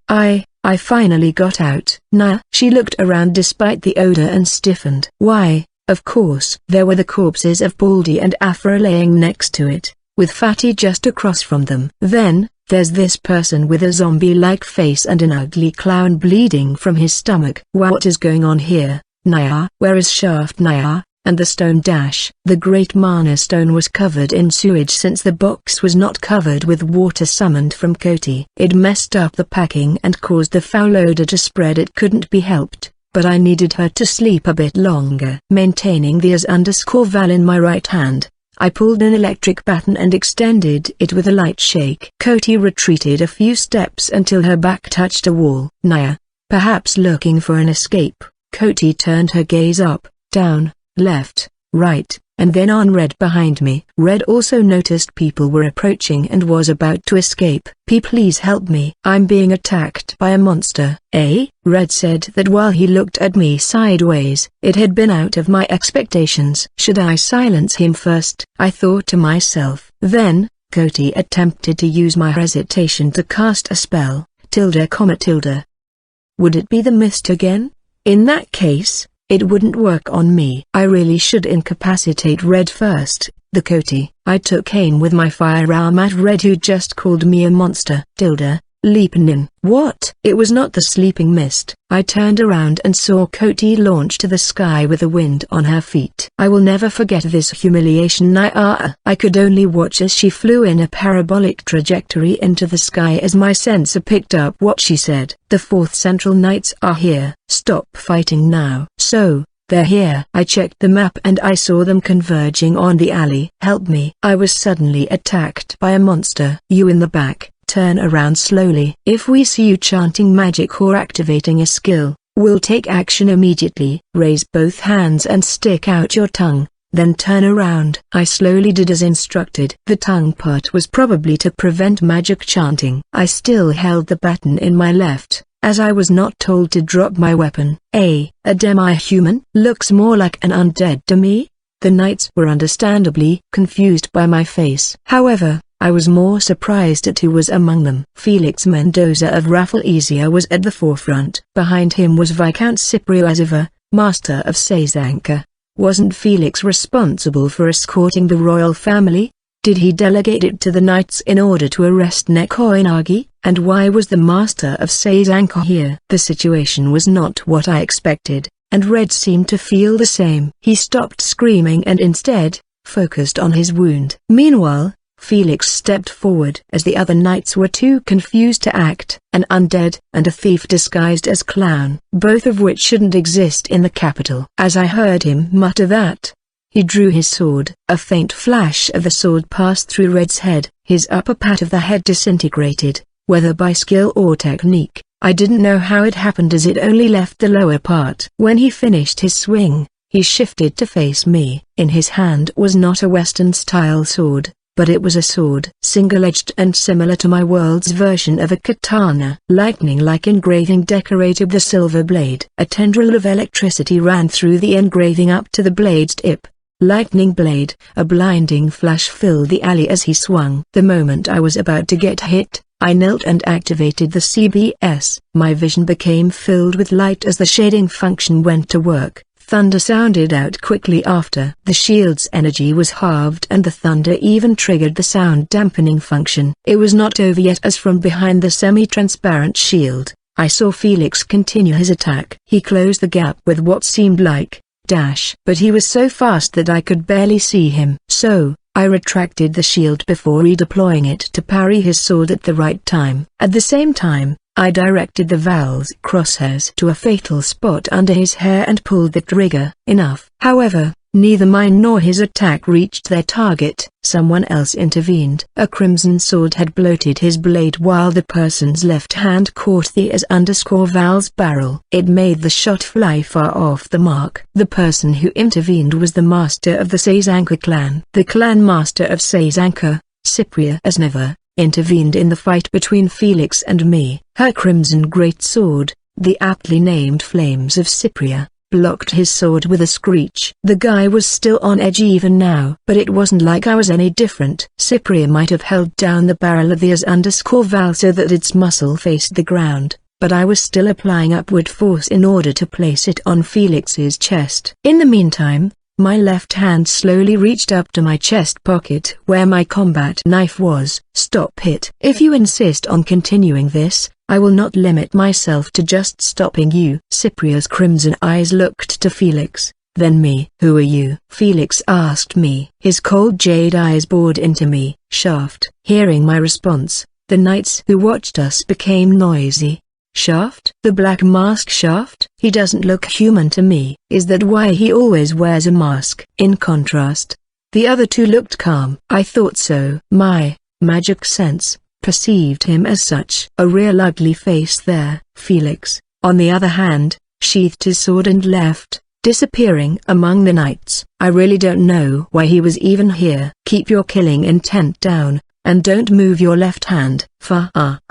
I finally got out. Nah. She looked around despite the odor and stiffened. Why, of course. There were the corpses of Baldy and Afra laying next to it, with Fatty just across from them. Then, there's this person with a zombie-like face and an ugly clown bleeding from his stomach. What is going on here? Naya? Where is Shaft Naya? And the stone dash. The great mana stone was covered in sewage since the box was not covered with water summoned from Koti. It messed up the packing and caused the foul odor to spread. It couldn't be helped, but I needed her to sleep a bit longer. Maintaining the as_val in my right hand, I pulled an electric baton and extended it with a light shake. Koti retreated a few steps until her back touched a wall. Naya, perhaps looking for an escape. Koti turned her gaze up, down, left, right, and then on Red behind me. Red also noticed people were approaching and was about to escape. Please help me. I'm being attacked by a monster. Eh? Red said that while he looked at me sideways. It had been out of my expectations. Should I silence him first? I thought to myself. Then, Koti attempted to use my hesitation to cast a spell, tilde. Would it be the mist again? In that case, it wouldn't work on me. I really should incapacitate Red first. The Koti. I took aim with my firearm at Red, who just called me a monster. Leaping in. What? It was not the sleeping mist. I turned around and saw Koti launch to the sky with the wind on her feet. I will never forget this humiliation. I could only watch as she flew in a parabolic trajectory into the sky as my sensor picked up what she said. The 4th Central Knights are here. Stop fighting now. So, they're here. I checked the map and I saw them converging on the alley. Help me. I was suddenly attacked by a monster. You in the back. Turn around slowly. If we see you chanting magic or activating a skill, we'll take action immediately. Raise both hands and stick out your tongue, then turn around. I slowly did as instructed. The tongue part was probably to prevent magic chanting. I still held the baton in my left, as I was not told to drop my weapon. A demi-human? Looks more like an undead to me. The knights were understandably confused by my face. However, I was more surprised at who was among them. Felix Mendoza of Rafflesia was at the forefront. Behind him was Viscount Cyprio Aziva, Master of Sazanka. Wasn't Felix responsible for escorting the royal family? Did he delegate it to the knights in order to arrest Nekoinagi? And why was the Master of Sazanka here? The situation was not what I expected, and Red seemed to feel the same. He stopped screaming and instead, focused on his wound. Meanwhile, Felix stepped forward as the other knights were too confused to act. An undead and a thief disguised as clown, both of which shouldn't exist in the capital. As I heard him mutter that, he drew his sword. A faint flash of the sword passed through Red's head. His upper part of the head disintegrated, whether by skill or technique. I didn't know how it happened as it only left the lower part. When he finished his swing, he shifted to face me. In his hand was not a Western-style sword, but it was a sword, single-edged and similar to my world's version of a katana. Lightning-like engraving decorated the silver blade. A tendril of electricity ran through the engraving up to the blade's tip. Lightning blade. A blinding flash filled the alley as he swung. The moment I was about to get hit, I knelt and activated the CBS. My vision became filled with light as the shading function went to work. Thunder sounded out quickly after. The shield's energy was halved and the thunder even triggered the sound dampening function. It was not over yet as from behind the semi-transparent shield, I saw Felix continue his attack. He closed the gap with what seemed like dash, but he was so fast that I could barely see him. So, I retracted the shield before redeploying it to parry his sword at the right time. At the same time, I directed the Val's crosshairs to a fatal spot under his hair and pulled the trigger. Enough. However, neither mine nor his attack reached their target. Someone else intervened. A crimson sword had bloated his blade while the person's left hand caught the as_Val's barrel. It made the shot fly far off the mark. The person who intervened was the master of the Sazanka clan. The clan master of Sazanka, Cypria Asneva, intervened in the fight between Felix and me. Her crimson greatsword, the aptly named Flames of Cypria, blocked his sword with a screech. The guy was still on edge even now, but it wasn't like I was any different. Cypria might have held down the barrel of the as_Val so that its muzzle faced the ground, but I was still applying upward force in order to place it on Felix's chest. In the meantime, my left hand slowly reached up to my chest pocket where my combat knife was. Stop it. If you insist on continuing this, I will not limit myself to just stopping you. Cypria's crimson eyes looked to Felix, then me. Who are you? Felix asked me. His cold jade eyes bored into me. Shaft. Hearing my response, the knights who watched us became noisy. Shaft? The Black Mask Shaft? He doesn't look human to me. Is that why he always wears a mask? In contrast, the other two looked calm. I thought so. My magic sense perceived him as such. A real ugly face there. Felix, on the other hand, sheathed his sword and left, disappearing among the knights. I really don't know why he was even here. Keep your killing intent down, and don't move your left hand.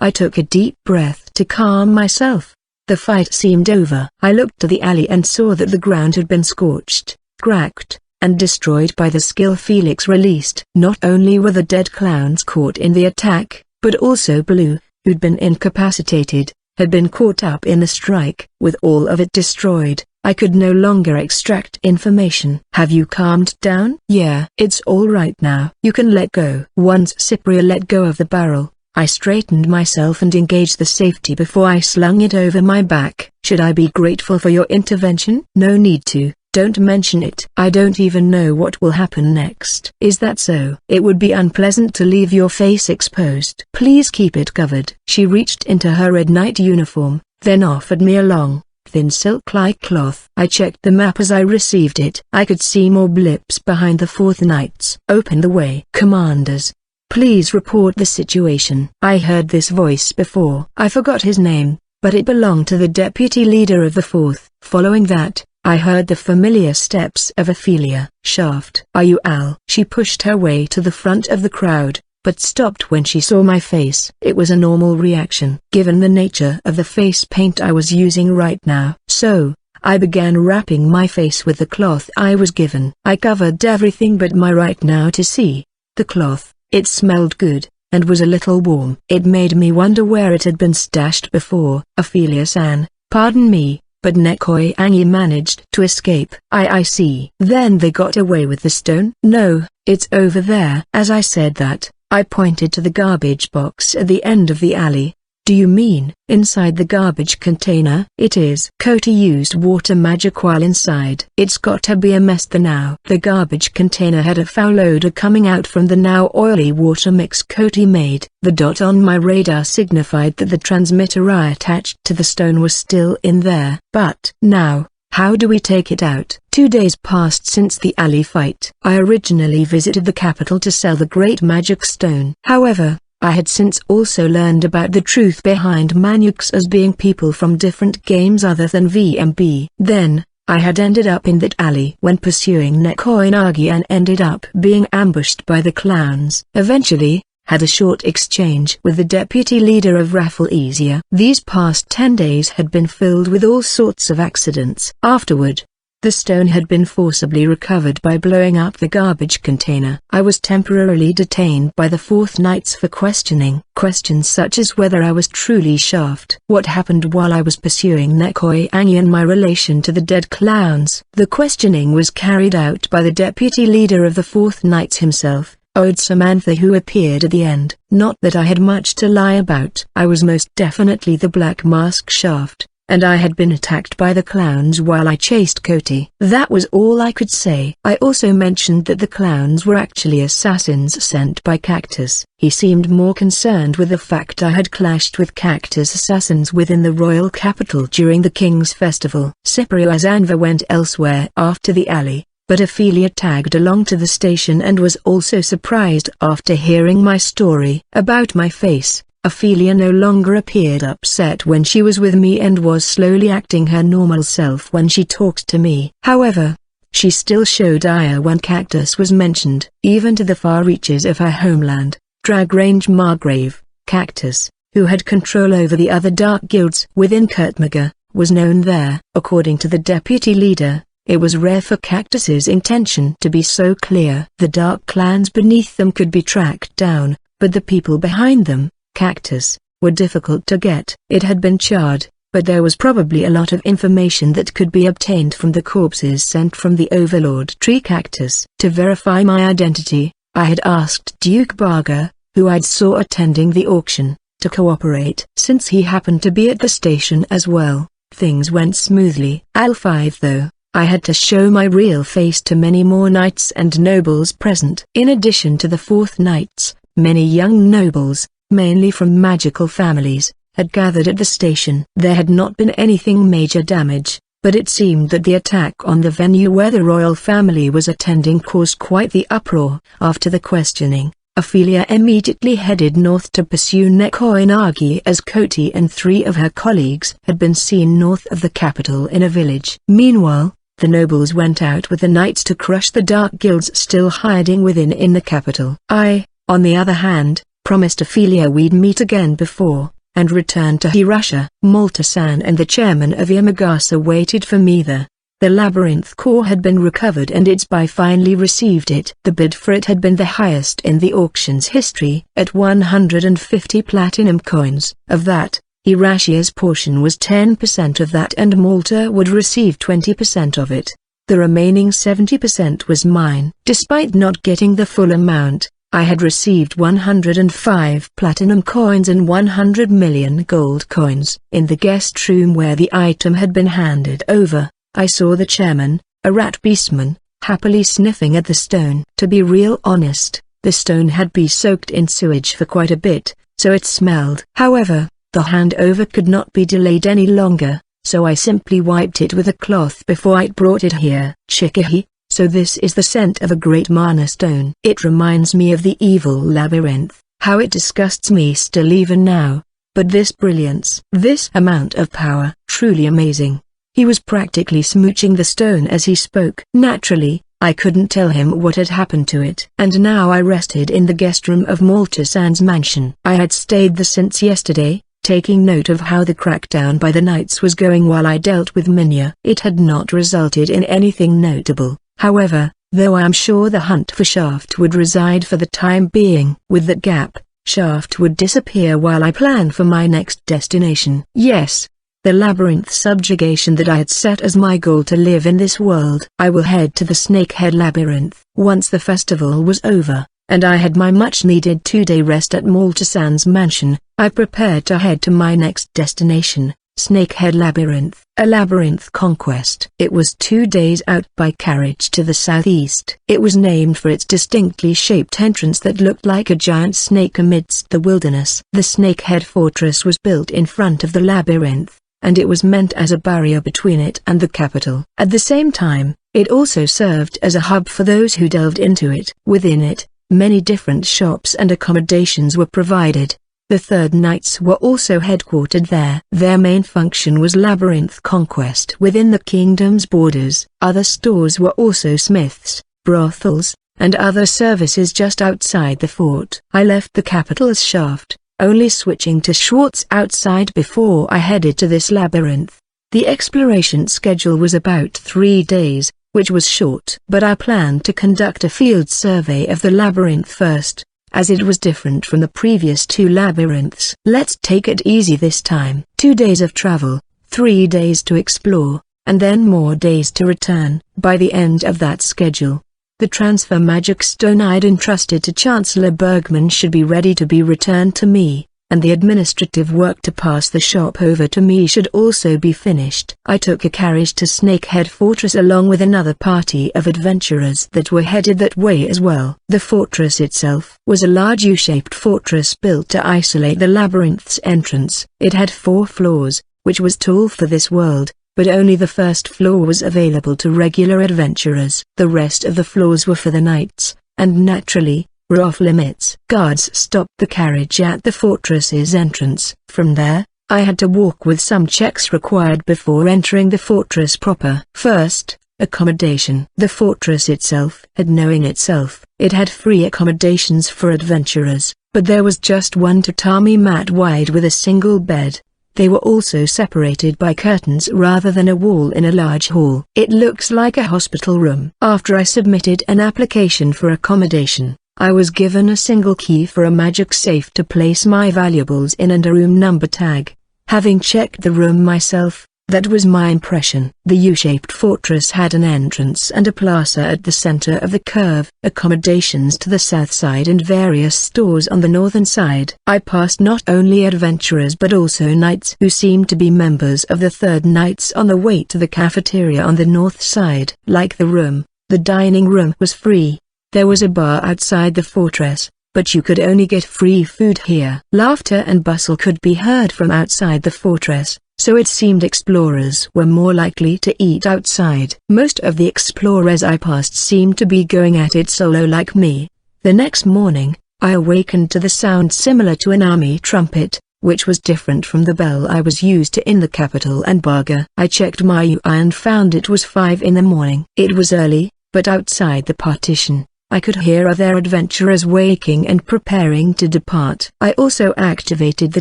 I took a deep breath to calm myself. The fight seemed over. I looked to the alley and saw that the ground had been scorched, cracked, and destroyed by the skill Felix released. Not only were the dead clowns caught in the attack, but also Blue, who'd been incapacitated, had been caught up in the strike. With all of it destroyed, I could no longer extract information. Have you calmed down? Yeah, it's all right now. You can let go. Once Cypria let go of the barrel, I straightened myself and engaged the safety before I slung it over my back. Should I be grateful for your intervention? No need to. Don't mention it. I don't even know what will happen next. Is that so? It would be unpleasant to leave your face exposed. Please keep it covered. She reached into her red knight uniform, then offered me a long, thin silk-like cloth. I checked the map as I received it. I could see more blips behind the fourth knights. Open the way. Commanders, please report the situation. I heard this voice before. I forgot his name, but it belonged to the deputy leader of the fourth. Following that, I heard the familiar steps of Ophelia. Shaft. Are you Al? She pushed her way to the front of the crowd, but stopped when she saw my face. It was a normal reaction, given the nature of the face paint I was using right now. So, I began wrapping my face with the cloth I was given. I covered everything but my right now to see the cloth. It smelled good, and was a little warm. It made me wonder where it had been stashed before. Ophelia-san, pardon me, but Nekoi Angie managed to escape. I see. Then they got away with the stone? No, it's over there. As I said that, I pointed to the garbage box at the end of the alley. Do you mean, inside the garbage container? It is. Cody used water magic while inside. It's got to be a mess now. The garbage container had a foul odor coming out from the now oily water mix Cody made. The dot on my radar signified that the transmitter I attached to the stone was still in there. But now, how do we take it out? 2 days passed since the alley fight. I originally visited the capital to sell the great magic stone. However, I had since also learned about the truth behind Manuks as being people from different games other than VMB. Then, I had ended up in that alley when pursuing Nekoinagi and ended up being ambushed by the clowns. Eventually, had a short exchange with the deputy leader of Rafflesia. These past 10 days had been filled with all sorts of accidents. Afterward, the stone had been forcibly recovered by blowing up the garbage container. I was temporarily detained by the fourth knights for questioning. Questions such as whether I was truly Shaft, what happened while I was pursuing Nekoi Angie and my relation to the dead clowns. The questioning was carried out by the deputy leader of the fourth knights himself, Ode Samantha, who appeared at the end. Not that I had much to lie about. I was most definitely the Black Mask Shaft, and I had been attacked by the clowns while I chased Cody. That was all I could say. I also mentioned that the clowns were actually assassins sent by Cactus. He seemed more concerned with the fact I had clashed with Cactus assassins within the royal capital during the King's Festival. Cypria Zanva went elsewhere after the alley, but Ophelia tagged along to the station and was also surprised after hearing my story about my face. Ophelia no longer appeared upset when she was with me and was slowly acting her normal self when she talked to me. However, she still showed ire when Cactus was mentioned. Even to the far reaches of her homeland, Dragrange Margrave, Cactus, who had control over the other dark guilds within Kurtmaga, was known there. According to the deputy leader, it was rare for Cactus's intention to be so clear. The dark clans beneath them could be tracked down, but the people behind them, Cactus, were difficult to get. It had been charred, but there was probably a lot of information that could be obtained from the corpses sent from the Overlord tree cactus. To verify my identity, I had asked Duke Barger, who I'd saw attending the auction, to cooperate. Since he happened to be at the station as well, things went smoothly. Al-5 though, I had to show my real face to many more knights and nobles present. In addition to the 4th knights, many young nobles, mainly from magical families, had gathered at the station. There had not been anything major damage, but it seemed that the attack on the venue where the royal family was attending caused quite the uproar. After the questioning, Ophelia immediately headed north to pursue Neko Inagi, as Koti and 3 of her colleagues had been seen north of the capital in a village. Meanwhile, the nobles went out with the knights to crush the dark guilds still hiding within in the capital. I, on the other hand, promised Ophelia we'd meet again before, and returned to Hirasha. Malta-san and the chairman of Yamagasa waited for me there. The labyrinth core had been recovered and its buy finally received it. The bid for it had been the highest in the auction's history, at 150 platinum coins. Of that, Hirashi's portion was 10% of that and Malta would receive 20% of it. The remaining 70% was mine. Despite not getting the full amount, I had received 105 platinum coins and 100 million gold coins. In the guest room where the item had been handed over, I saw the chairman, a rat beastman, happily sniffing at the stone. To be real honest, the stone had been soaked in sewage for quite a bit, so it smelled. However, the handover could not be delayed any longer, so I simply wiped it with a cloth before I brought it here. Chikahi, so this is the scent of a great mana stone. It reminds me of the evil labyrinth, how it disgusts me still even now, but this brilliance, this amount of power, truly amazing. He was practically smooching the stone as he spoke. Naturally, I couldn't tell him what had happened to it. And now I rested in the guest room of Malta-san's mansion. I had stayed there since yesterday, taking note of how the crackdown by the knights was going while I dealt with Minya. It had not resulted in anything notable, however, though I am sure the hunt for Shaft would reside for the time being. With that gap, Shaft would disappear while I plan for my next destination. Yes, the labyrinth subjugation that I had set as my goal to live in this world. I will head to the Snakehead Labyrinth. Once the festival was over, and I had my much-needed 2-day rest at Malta-san's mansion, I prepared to head to my next destination, Snakehead Labyrinth. A labyrinth conquest. It was 2 days out by carriage to the southeast. It was named for its distinctly shaped entrance that looked like a giant snake amidst the wilderness. The Snakehead Fortress was built in front of the labyrinth, and it was meant as a barrier between it and the capital. At the same time, it also served as a hub for those who delved into it. Within it, many different shops and accommodations were provided. The Third Knights were also headquartered there. Their main function was labyrinth conquest within the kingdom's borders. Other stores were also smiths, brothels, and other services just outside the fort. I left the capital's Shaft, only switching to Schwartz outside before I headed to this labyrinth. The exploration schedule was about 3 days, which was short. But I planned to conduct a field survey of the labyrinth first, as it was different from the previous 2 labyrinths. Let's take it easy this time. 2 days of travel, 3 days to explore, and then more days to return. By the end of that schedule, the transfer magic stone I'd entrusted to Chancellor Bergman should be ready to be returned to me, and the administrative work to pass the shop over to me should also be finished. I took a carriage to Snakehead Fortress along with another party of adventurers that were headed that way as well. The fortress itself was a large U-shaped fortress built to isolate the labyrinth's entrance. It had 4 floors, which was tall for this world, but only the first floor was available to regular adventurers. The rest of the floors were for the knights, and naturally, were off limits. Guards stopped the carriage at the fortress's entrance. From there, I had to walk with some checks required before entering the fortress proper. First, accommodation. The fortress itself had knowing itself. It had free accommodations for adventurers, but there was just one tatami mat wide with a single bed. They were also separated by curtains rather than a wall in a large hall. It looks like a hospital room. After I submitted an application for accommodation, I was given a single key for a magic safe to place my valuables in and a room number tag. Having checked the room myself, that was my impression. The U-shaped fortress had an entrance and a plaza at the center of the curve, accommodations to the south side and various stores on the northern side. I passed not only adventurers but also knights who seemed to be members of the Third Knights on the way to the cafeteria on the north side. Like the room, the dining room was free. There was a bar outside the fortress, but you could only get free food here. Laughter and bustle could be heard from outside the fortress, so it seemed explorers were more likely to eat outside. Most of the explorers I passed seemed to be going at it solo like me. The next morning, I awakened to the sound similar to an army trumpet, which was different from the bell I was used to in the capital and Baga. I checked my UI and found it was 5 in the morning. It was early, but outside the partition, I could hear other adventurers waking and preparing to depart. I also activated the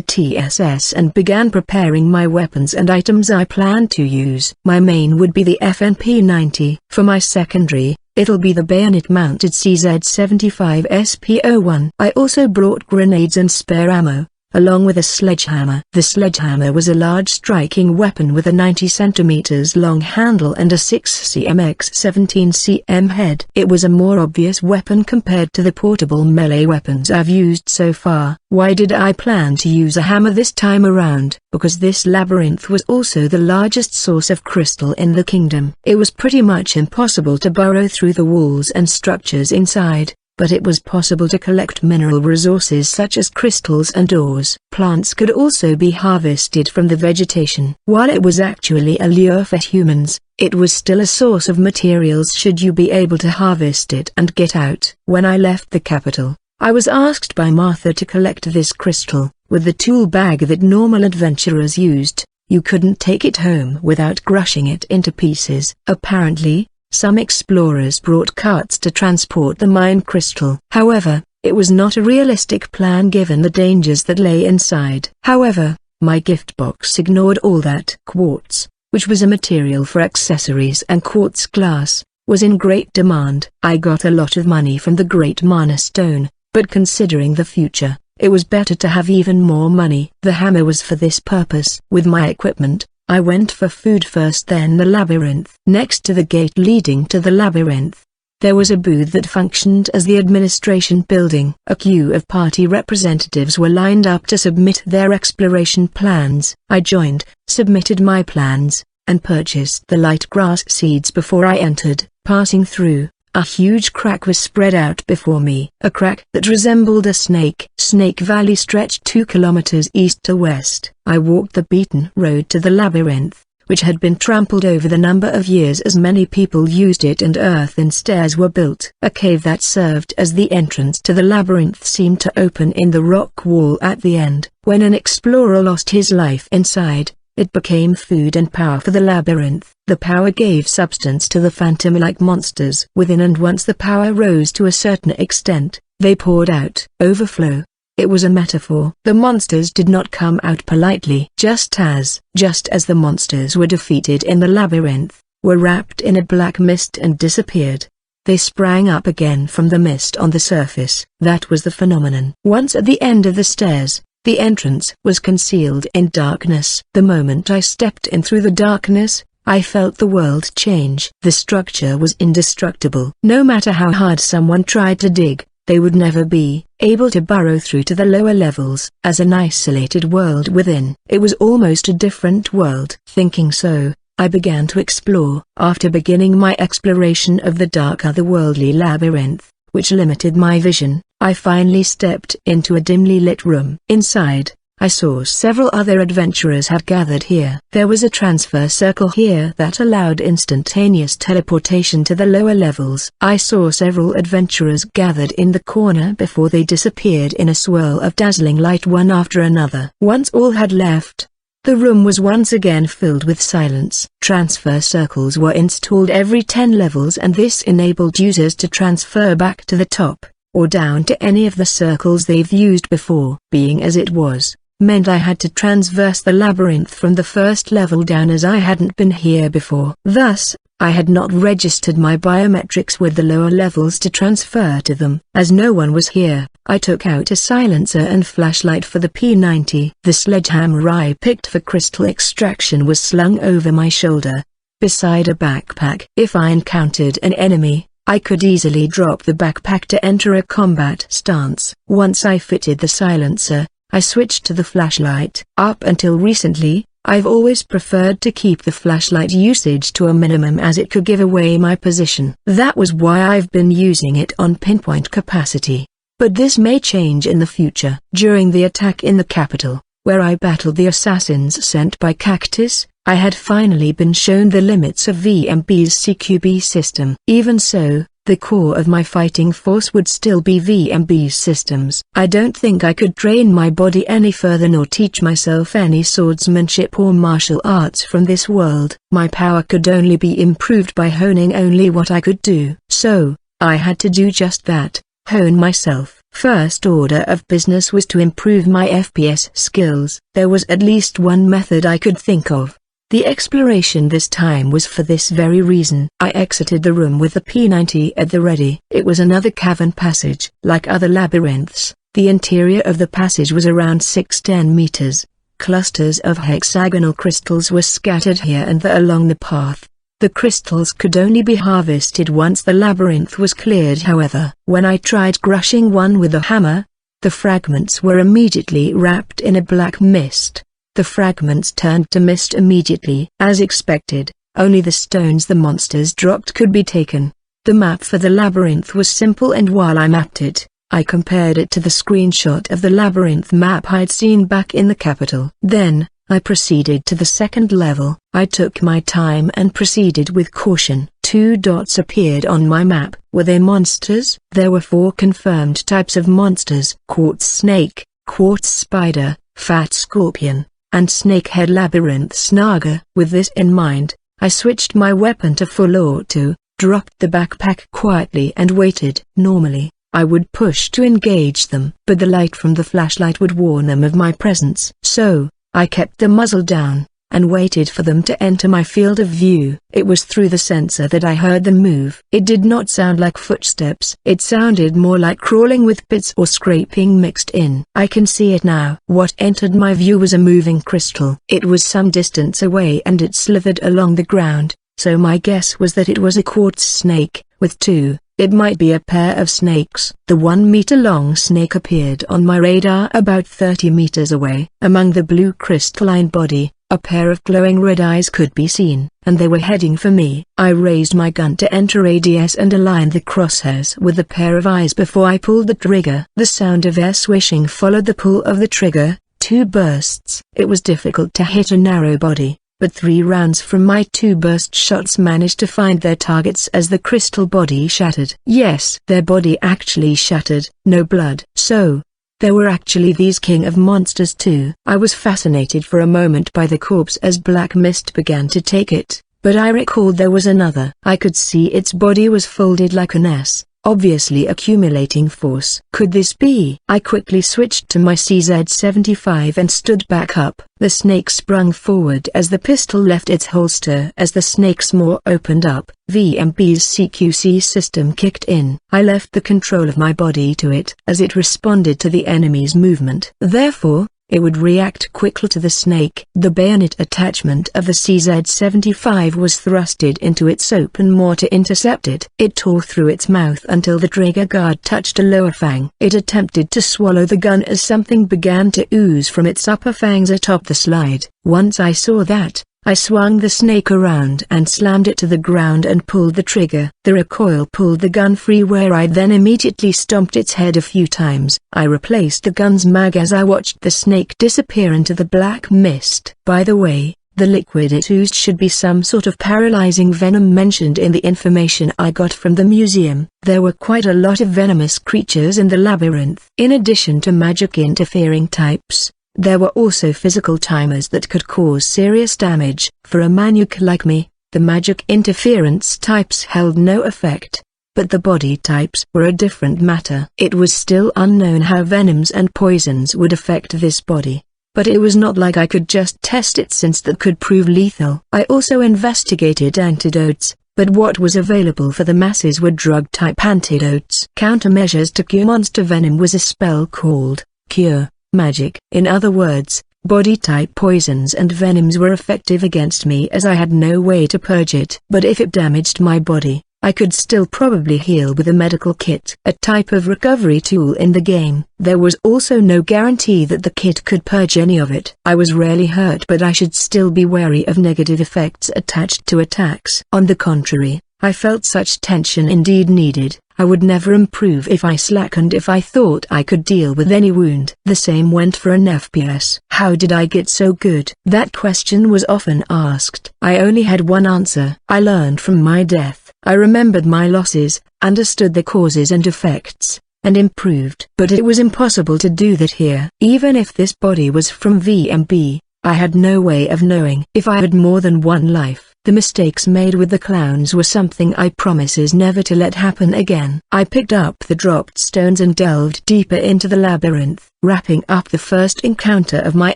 TSS and began preparing my weapons and items I planned to use. My main would be the FNP-90. For my secondary, it'll be the bayonet-mounted CZ-75 SP-01. I also brought grenades and spare ammo, along with a sledgehammer. The sledgehammer was a large striking weapon with a 90 cm long handle and a 6 cm x 17 cm head. It was a more obvious weapon compared to the portable melee weapons I've used so far. Why did I plan to use a hammer this time around? Because this labyrinth was also the largest source of crystal in the kingdom. It was pretty much impossible to burrow through the walls and structures inside, but it was possible to collect mineral resources such as crystals and ores. Plants could also be harvested from the vegetation. While it was actually a lure for humans, it was still a source of materials should you be able to harvest it and get out. When I left the capital, I was asked by Martha to collect this crystal. With the tool bag that normal adventurers used, you couldn't take it home without crushing it into pieces. Apparently, some explorers brought carts to transport the mine crystal. However, it was not a realistic plan given the dangers that lay inside. However, my gift box ignored all that. Quartz, which was a material for accessories and quartz glass, was in great demand. I got a lot of money from the Great Mana Stone, but considering the future, it was better to have even more money. The hammer was for this purpose. With my equipment, I went for food first, then the labyrinth. Next to the gate leading to the labyrinth, there was a booth that functioned as the administration building. A queue of party representatives were lined up to submit their exploration plans. I joined, submitted my plans, and purchased the light grass seeds before I entered. Passing through, a huge crack was spread out before me. A crack that resembled a snake. Snake Valley stretched 2 kilometers east to west. I walked the beaten road to the labyrinth, which had been trampled over the number of years as many people used it and earthen stairs were built. A cave that served as the entrance to the labyrinth seemed to open in the rock wall at the end. When an explorer lost his life inside, it became food and power for the labyrinth. The power gave substance to the phantom-like monsters within, and once the power rose to a certain extent, they poured out. Overflow. It was a metaphor. The monsters did not come out politely. Just as the monsters were defeated in the labyrinth, were wrapped in a black mist and disappeared, they sprang up again from the mist on the surface. That was the phenomenon. Once at the end of the stairs, the entrance was concealed in darkness. The moment I stepped in through the darkness, I felt the world change. The structure was indestructible. No matter how hard someone tried to dig, they would never be able to burrow through to the lower levels. As an isolated world within, it was almost a different world. Thinking so, I began to explore. After beginning my exploration of the dark otherworldly labyrinth, which limited my vision, I finally stepped into a dimly lit room. Inside, I saw several other adventurers had gathered here. There was a transfer circle here that allowed instantaneous teleportation to the lower levels. I saw several adventurers gathered in the corner before they disappeared in a swirl of dazzling light one after another. Once all had left, the room was once again filled with silence. Transfer circles were installed every 10 levels, and this enabled users to transfer back to the top, or down to any of the circles they've used before. Being as it was, meant I had to traverse the labyrinth from the first level down, as I hadn't been here before. Thus, I had not registered my biometrics with the lower levels to transfer to them. As no one was here, I took out a silencer and flashlight for the P90. The sledgehammer I picked for crystal extraction was slung over my shoulder, beside a backpack. If I encountered an enemy, I could easily drop the backpack to enter a combat stance. Once I fitted the silencer, I switched to the flashlight. Up until recently, I've always preferred to keep the flashlight usage to a minimum as it could give away my position. That was why I've been using it on pinpoint capacity. But this may change in the future. During the attack in the capital, where I battled the assassins sent by Cactus, I had finally been shown the limits of VMB's CQB system. Even so, the core of my fighting force would still be VMB's systems. I don't think I could train my body any further nor teach myself any swordsmanship or martial arts from this world. My power could only be improved by honing only what I could do. So, I had to do just that, hone myself. First order of business was to improve my FPS skills. There was at least one method I could think of. The exploration this time was for this very reason. I exited the room with the P90 at the ready. It was another cavern passage. Like other labyrinths, the interior of the passage was around 6-10 meters. Clusters of hexagonal crystals were scattered here and there along the path. The crystals could only be harvested once the labyrinth was cleared. However, when I tried crushing one with a hammer, the fragments were immediately wrapped in a black mist. The fragments turned to mist immediately. As expected, only the stones the monsters dropped could be taken. The map for the labyrinth was simple, and while I mapped it, I compared it to the screenshot of the labyrinth map I'd seen back in the capital. Then, I proceeded to the second level. I took my time and proceeded with caution. 2 dots appeared on my map. Were they monsters? There were 4 confirmed types of monsters: quartz snake, quartz spider, fat scorpion, and snakehead labyrinth snaga. With this in mind, I switched my weapon to full auto, dropped the backpack quietly and waited. Normally, I would push to engage them, but the light from the flashlight would warn them of my presence. So, I kept the muzzle down, and waited for them to enter my field of view. It was through the sensor that I heard them move. It did not sound like footsteps. It sounded more like crawling with bits or scraping mixed in. I can see it now. What entered my view was a moving crystal. It was some distance away and it slithered along the ground, so my guess was that it was a quartz snake, with 2. It might be a pair of snakes. The 1-meter-long snake appeared on my radar about 30 meters away. Among the blue crystalline body, a pair of glowing red eyes could be seen, and they were heading for me. I raised my gun to enter ADS and aligned the crosshairs with the pair of eyes before I pulled the trigger. The sound of air swishing followed the pull of the trigger. 2 bursts. It was difficult to hit a narrow body, but 3 rounds from my 2 burst shots managed to find their targets as the crystal body shattered. Yes, their body actually shattered. No blood. So, there were actually these king of monsters too. I was fascinated for a moment by the corpse as black mist began to take it, but I recalled there was another. I could see its body was folded like an S, obviously accumulating force. Could this be? I quickly switched to my CZ-75 and stood back up. The snake sprung forward as the pistol left its holster. As the snake's maw opened up, VMB's CQC system kicked in. I left the control of my body to it as it responded to the enemy's movement. Therefore, it would react quickly to the snake. The bayonet attachment of the CZ-75 was thrusted into its open maw to intercept it. It tore through its mouth until the trigger guard touched a lower fang. It attempted to swallow the gun as something began to ooze from its upper fangs atop the slide. Once I saw that, I swung the snake around and slammed it to the ground and pulled the trigger. The recoil pulled the gun free, where I then immediately stomped its head a few times. I replaced the gun's mag as I watched the snake disappear into the black mist. By the way, the liquid it oozed should be some sort of paralyzing venom mentioned in the information I got from the museum. There were quite a lot of venomous creatures in the labyrinth. In addition to magic interfering types, there were also physical timers that could cause serious damage. For a Manuk like me, the magic interference types held no effect, but the body types were a different matter. It was still unknown how venoms and poisons would affect this body, but it was not like I could just test it since that could prove lethal. I also investigated antidotes, but what was available for the masses were drug-type antidotes. Countermeasures to cure monster venom was a spell called Cure Magic. In other words, body-type poisons and venoms were effective against me as I had no way to purge it. But if it damaged my body, I could still probably heal with a medical kit, a type of recovery tool in the game. There was also no guarantee that the kit could purge any of it. I was rarely hurt, but I should still be wary of negative effects attached to attacks. On the contrary, I felt such tension indeed needed. I would never improve if I slackened if I thought I could deal with any wound. The same went for an FPS. How did I get so good? That question was often asked. I only had one answer. I learned from my death. I remembered my losses, understood the causes and effects, and improved. But it was impossible to do that here. Even if this body was from VMB, I had no way of knowing. If I had more than one life, the mistakes made with the clowns were something I promises never to let happen again. I picked up the dropped stones and delved deeper into the labyrinth. Wrapping up the first encounter of my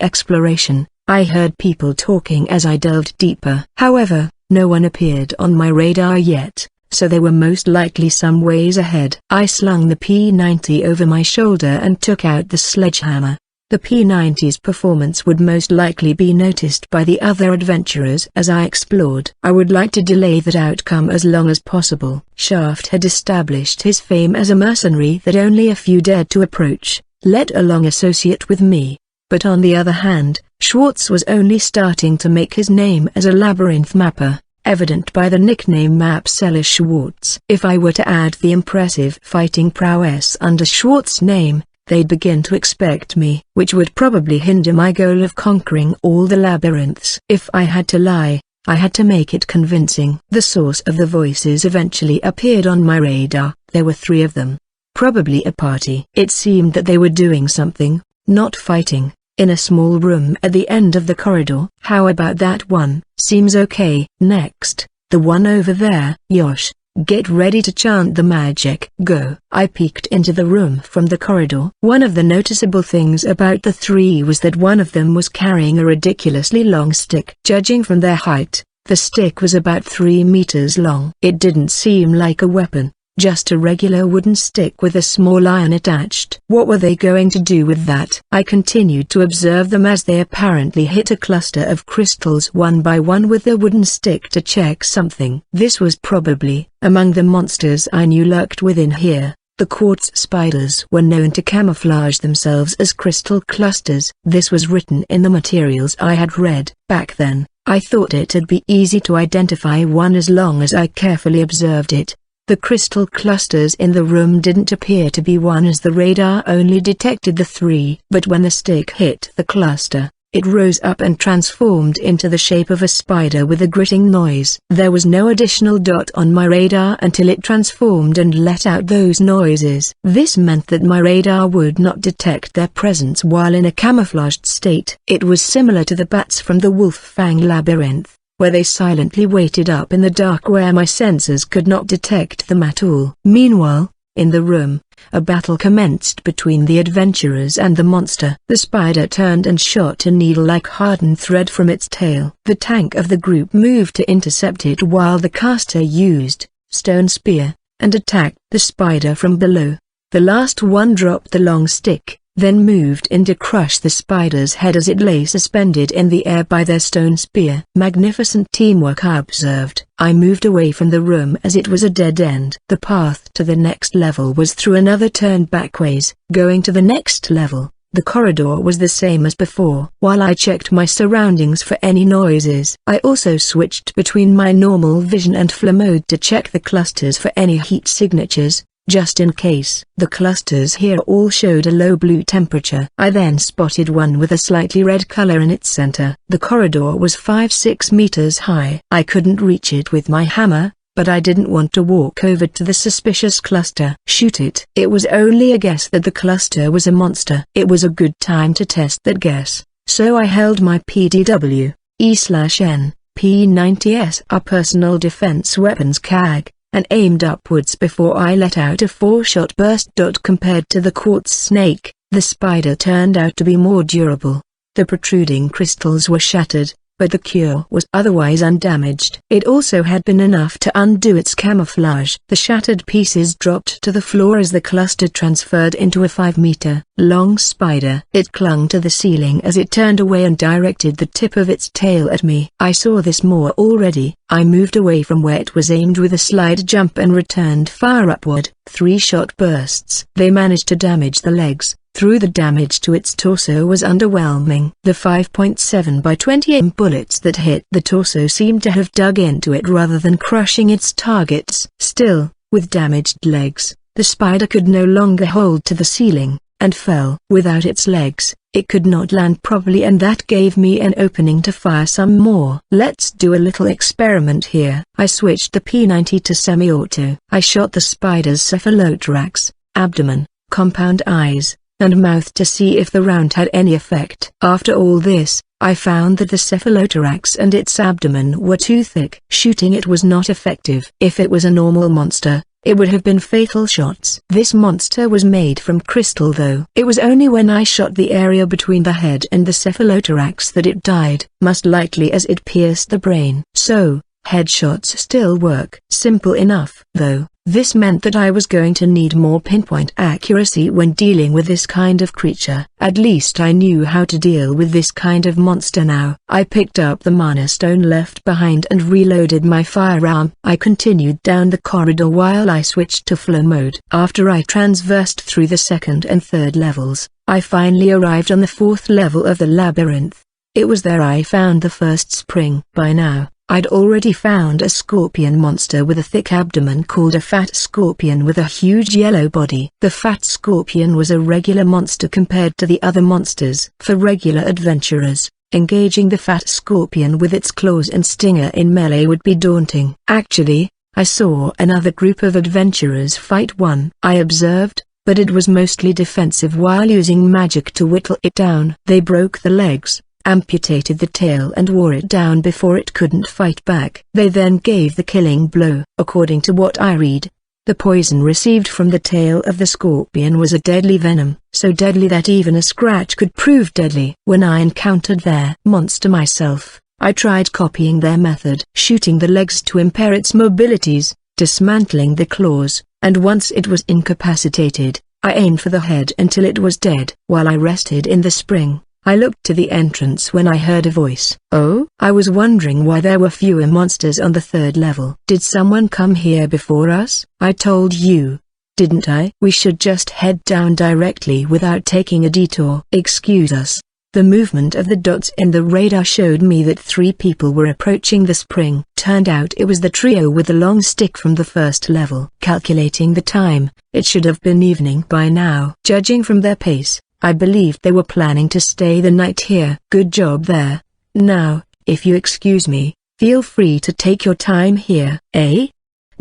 exploration, I heard people talking as I delved deeper. However, no one appeared on my radar yet, so they were most likely some ways ahead. I slung the P90 over my shoulder and took out the sledgehammer. The P90's performance would most likely be noticed by the other adventurers as I explored. I would like to delay that outcome as long as possible. Shaft had established his fame as a mercenary that only a few dared to approach, let alone associate with me. But on the other hand, Schwartz was only starting to make his name as a labyrinth mapper, evident by the nickname Map Seller Schwartz. If I were to add the impressive fighting prowess under Schwartz's name, they'd begin to expect me, which would probably hinder my goal of conquering all the labyrinths. If I had to lie, I had to make it convincing. The source of the voices eventually appeared on my radar. There were 3 of them. Probably a party. It seemed that they were doing something, not fighting, in a small room at the end of the corridor. How about that one? Seems okay. Next, the one over there. Yosh, get ready to chant the magic. Go. I peeked into the room from the corridor. One of the noticeable things about the 3 was that one of them was carrying a ridiculously long stick. Judging from their height, the stick was about 3 meters long. It didn't seem like a weapon, just a regular wooden stick with a small iron attached. What were they going to do with that? I continued to observe them as they apparently hit a cluster of crystals one by one with the wooden stick to check something. This was probably among the monsters I knew lurked within here. The quartz spiders were known to camouflage themselves as crystal clusters. This was written in the materials I had read. Back then, I thought it'd be easy to identify one as long as I carefully observed it. The crystal clusters in the room didn't appear to be one as the radar only detected the 3. But when the stick hit the cluster, it rose up and transformed into the shape of a spider with a gritting noise. There was no additional dot on my radar until it transformed and let out those noises. This meant that my radar would not detect their presence while in a camouflaged state. It was similar to the bats from the Wolf Fang labyrinth, where they silently waited up in the dark where my sensors could not detect them at all. Meanwhile, in the room, a battle commenced between the adventurers and the monster. The spider turned and shot a needle-like hardened thread from its tail. The tank of the group moved to intercept it while the caster used stone spear and attacked the spider from below. The last one dropped the long stick, then moved in to crush the spider's head as it lay suspended in the air by their stone spear. Magnificent teamwork, I observed. I moved away from the room as it was a dead end. The path to the next level was through another turn backways. Going to the next level, the corridor was the same as before. While I checked my surroundings for any noises, I also switched between my normal vision and flow mode to check the clusters for any heat signatures, just in case. The clusters here all showed a low blue temperature. I then spotted one with a slightly red color in its center. The corridor was 5-6 meters high. I couldn't reach it with my hammer, but I didn't want to walk over to the suspicious cluster. Shoot it. It was only a guess that the cluster was a monster. It was a good time to test that guess, so I held my PDW, E/N, P90S, our personal defense weapons CAG, and aimed upwards before I let out a 4-shot burst. Compared to the quartz snake, the spider turned out to be more durable. The protruding crystals were shattered, but the cure was otherwise undamaged. It also had been enough to undo its camouflage. The shattered pieces dropped to the floor as the cluster transferred into a 5-meter-long spider. It clung to the ceiling as it turned away and directed the tip of its tail at me. I saw this more already. I moved away from where it was aimed with a slide jump and returned fire upward. 3 shot bursts. They managed to damage the legs. Through the damage to its torso was underwhelming. The 5.7 by 20 mm bullets that hit the torso seemed to have dug into it rather than crushing its targets. Still, with damaged legs, the spider could no longer hold to the ceiling, and fell. Without its legs, it could not land properly, and that gave me an opening to fire some more. Let's do a little experiment here. I switched the P90 to semi-auto. I shot the spider's cephalothorax, abdomen, compound eyes, and mouth to see if the round had any effect. After all this, I found that the cephalothorax and its abdomen were too thick. Shooting it was not effective. If it was a normal monster, it would have been fatal shots. This monster was made from crystal though. It was only when I shot the area between the head and the cephalothorax that it died, most likely as it pierced the brain. So, headshots still work. Simple enough. Though, this meant that I was going to need more pinpoint accuracy when dealing with this kind of creature. At least I knew how to deal with this kind of monster now. I picked up the mana stone left behind and reloaded my firearm. I continued down the corridor while I switched to flow mode. After I transversed through the 2nd and 3rd levels, I finally arrived on the 4th level of the labyrinth. It was there I found the first spring. By now, I'd already found a scorpion monster with a thick abdomen called a fat scorpion with a huge yellow body. The fat scorpion was a regular monster compared to the other monsters. For regular adventurers, engaging the fat scorpion with its claws and stinger in melee would be daunting. Actually, I saw another group of adventurers fight one. I observed, but it was mostly defensive while using magic to whittle it down. They broke the legs, amputated the tail and wore it down before it couldn't fight back. They then gave the killing blow. According to what I read, the poison received from the tail of the scorpion was a deadly venom, so deadly that even a scratch could prove deadly. When I encountered their monster myself, I tried copying their method, shooting the legs to impair its mobilities, dismantling the claws, and once it was incapacitated, I aimed for the head until it was dead. While I rested in the spring, I looked to the entrance when I heard a voice. Oh? I was wondering why there were fewer monsters on the 3rd level. Did someone come here before us? I told you, didn't I? We should just head down directly without taking a detour. Excuse us. The movement of the dots in the radar showed me that 3 people were approaching the spring. Turned out it was the trio with the long stick from the 1st level. Calculating the time, it should have been evening by now. Judging from their pace, I believed they were planning to stay the night here. Good job there. Now, if you excuse me, feel free to take your time here. Eh?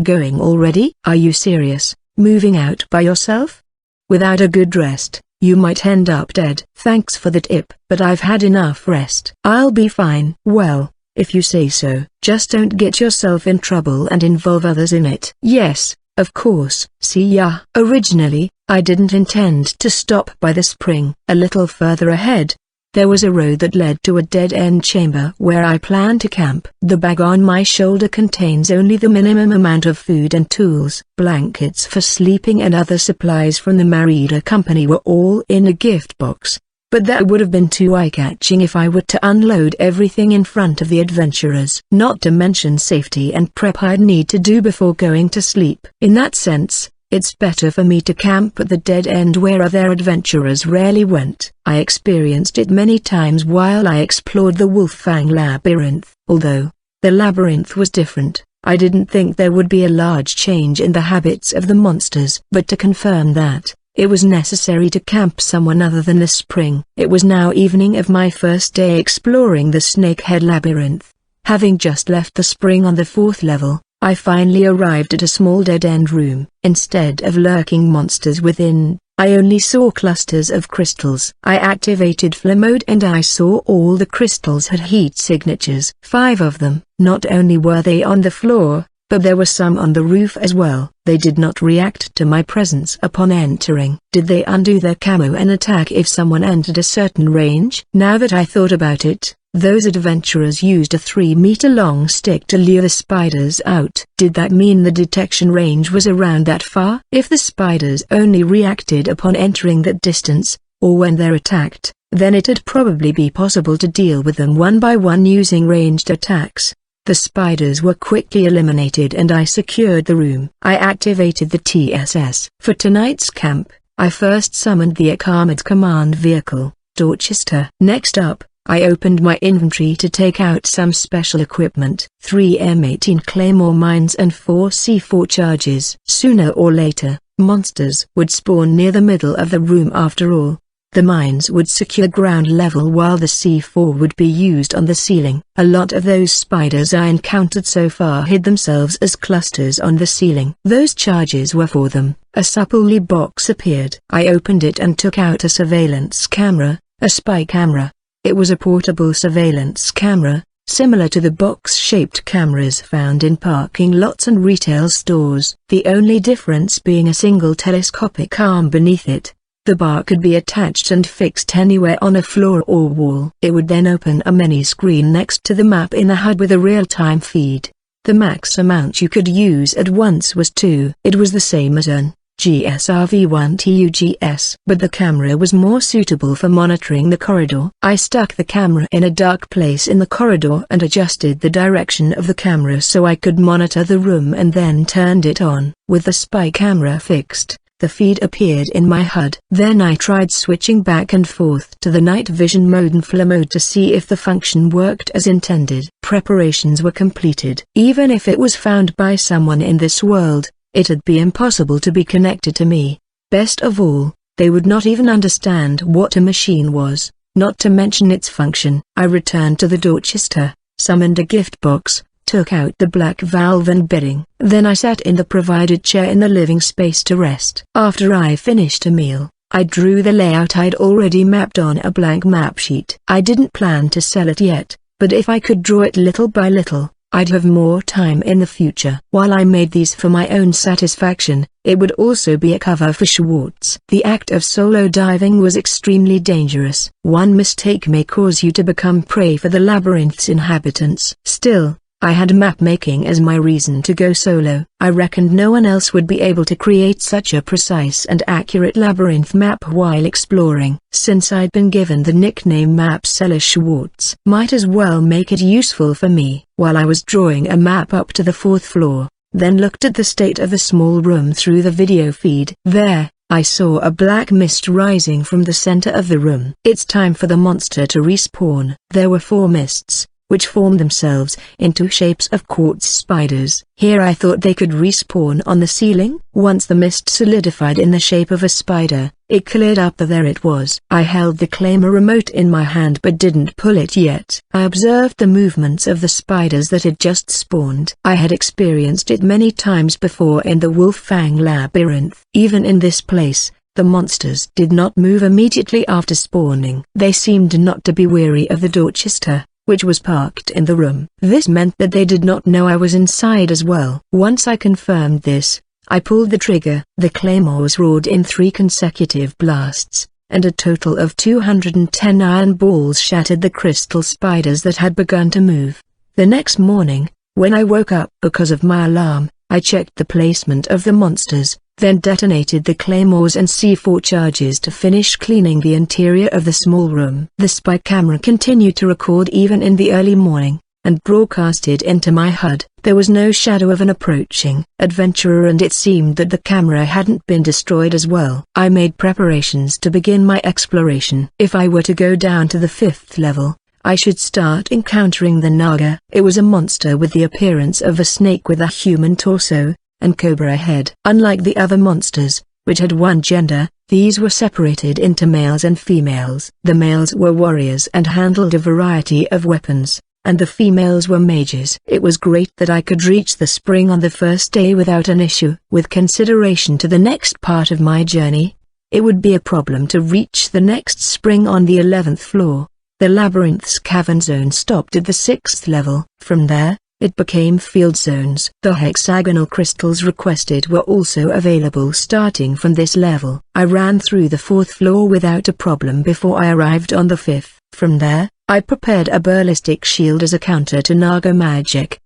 Going already? Are you serious, moving out by yourself? Without a good rest, you might end up dead. Thanks for the tip, but I've had enough rest. I'll be fine. Well, if you say so. Just don't get yourself in trouble and involve others in it. Yes, of course. See ya. Originally, I didn't intend to stop by the spring. A little further ahead, there was a road that led to a dead-end chamber where I planned to camp. The bag on my shoulder contains only the minimum amount of food and tools. Blankets for sleeping and other supplies from the Marida company were all in a gift box, but that would have been too eye-catching if I were to unload everything in front of the adventurers. Not to mention safety and prep I'd need to do before going to sleep. In that sense, it's better for me to camp at the dead end where other adventurers rarely went. I experienced it many times while I explored the Wolffang Labyrinth. Although the labyrinth was different, I didn't think there would be a large change in the habits of the monsters. But to confirm that, it was necessary to camp somewhere other than the spring. It was now evening of my first day exploring the Snakehead Labyrinth. Having just left the spring on the 4th level, I finally arrived at a small dead-end room. Instead of lurking monsters within, I only saw clusters of crystals. I activated flow mode and I saw all the crystals had heat signatures. 5 of them. Not only were they on the floor, but there were some on the roof as well. They did not react to my presence upon entering. Did they undo their camo and attack if someone entered a certain range? Now that I thought about it, Those adventurers used a 3-meter-long stick to lure the spiders out. Did that mean the detection range was around that far? If the spiders only reacted upon entering that distance, or when they're attacked, then it'd probably be possible to deal with them one by one using ranged attacks. The spiders were quickly eliminated and I secured the room. I activated the TSS. For tonight's camp, I first summoned the armored command vehicle, Dorchester. Next up, I opened my inventory to take out some special equipment. 3 M18 Claymore mines and 4 C4 charges. Sooner or later, monsters would spawn near the middle of the room after all. The mines would secure ground level while the C4 would be used on the ceiling. A lot of those spiders I encountered so far hid themselves as clusters on the ceiling. Those charges were for them. A supple box appeared. I opened it and took out a surveillance camera, a spy camera. It was a portable surveillance camera, similar to the box-shaped cameras found in parking lots and retail stores, the only difference being a single telescopic arm beneath it. The bar could be attached and fixed anywhere on a floor or wall. It would then open a mini-screen next to the map in the HUD with a real-time feed. The max amount you could use at once was 2. It was the same as an GSRV1 TUGS, but the camera was more suitable for monitoring the corridor. I stuck the camera in a dark place in the corridor and adjusted the direction of the camera so I could monitor the room and then turned it on. With the spy camera fixed, the feed appeared in my HUD. Then I tried switching back and forth to the night vision mode and flow mode to see if the function worked as intended. Preparations were completed. Even if it was found by someone in this world, it'd be impossible to be connected to me. Best of all, they would not even understand what a machine was, not to mention its function. I returned to the Dorchester, summoned a gift box, took out the black valve and bedding. Then I sat in the provided chair in the living space to rest. After I finished a meal, I drew the layout I'd already mapped on a blank map sheet. I didn't plan to sell it yet, but if I could draw it little by little, I'd have more time in the future. While I made these for my own satisfaction, it would also be a cover for Schwartz. The act of solo diving was extremely dangerous. One mistake may cause you to become prey for the labyrinth's inhabitants. Still, I had map making as my reason to go solo. I reckoned no one else would be able to create such a precise and accurate labyrinth map while exploring. Since I'd been given the nickname Map Seller Schwartz, might as well make it useful for me. While I was drawing a map up to the 4th floor, then looked at the state of the small room through the video feed. There, I saw a black mist rising from the center of the room. It's time for the monster to respawn. There were 4 mists, which formed themselves into shapes of quartz spiders. Here I thought they could respawn on the ceiling. Once the mist solidified in the shape of a spider, it cleared up. There it was. I held the claymore remote in my hand but didn't pull it yet. I observed the movements of the spiders that had just spawned. I had experienced it many times before in the Wolfang Labyrinth. Even in this place, the monsters did not move immediately after spawning. They seemed not to be weary of the Dorchester, which was parked in the room. This meant that they did not know I was inside as well. Once I confirmed this, I pulled the trigger. The claymores roared in 3 consecutive blasts, and a total of 210 iron balls shattered the crystal spiders that had begun to move. The next morning, when I woke up because of my alarm, I checked the placement of the monsters, then detonated the claymores and C4 charges to finish cleaning the interior of the small room. The spy camera continued to record even in the early morning, and broadcasted into my HUD. There was no shadow of an approaching adventurer, and it seemed that the camera hadn't been destroyed as well. I made preparations to begin my exploration. If I were to go down to the 5th level, I should start encountering the Naga. It was a monster with the appearance of a snake with a human torso and cobra head. Unlike the other monsters, which had one gender, these were separated into males and females. The males were warriors and handled a variety of weapons, and the females were mages. It was great that I could reach the spring on the first day without an issue. With consideration to the next part of my journey, it would be a problem to reach the next spring on the 11th floor. The labyrinth's cavern zone stopped at the 6th level. From there, it became field zones. The hexagonal crystals requested were also available starting from this level. I ran through the 4th floor without a problem before I arrived on the 5th. From there, I prepared a ballistic shield as a counter to Naga magic.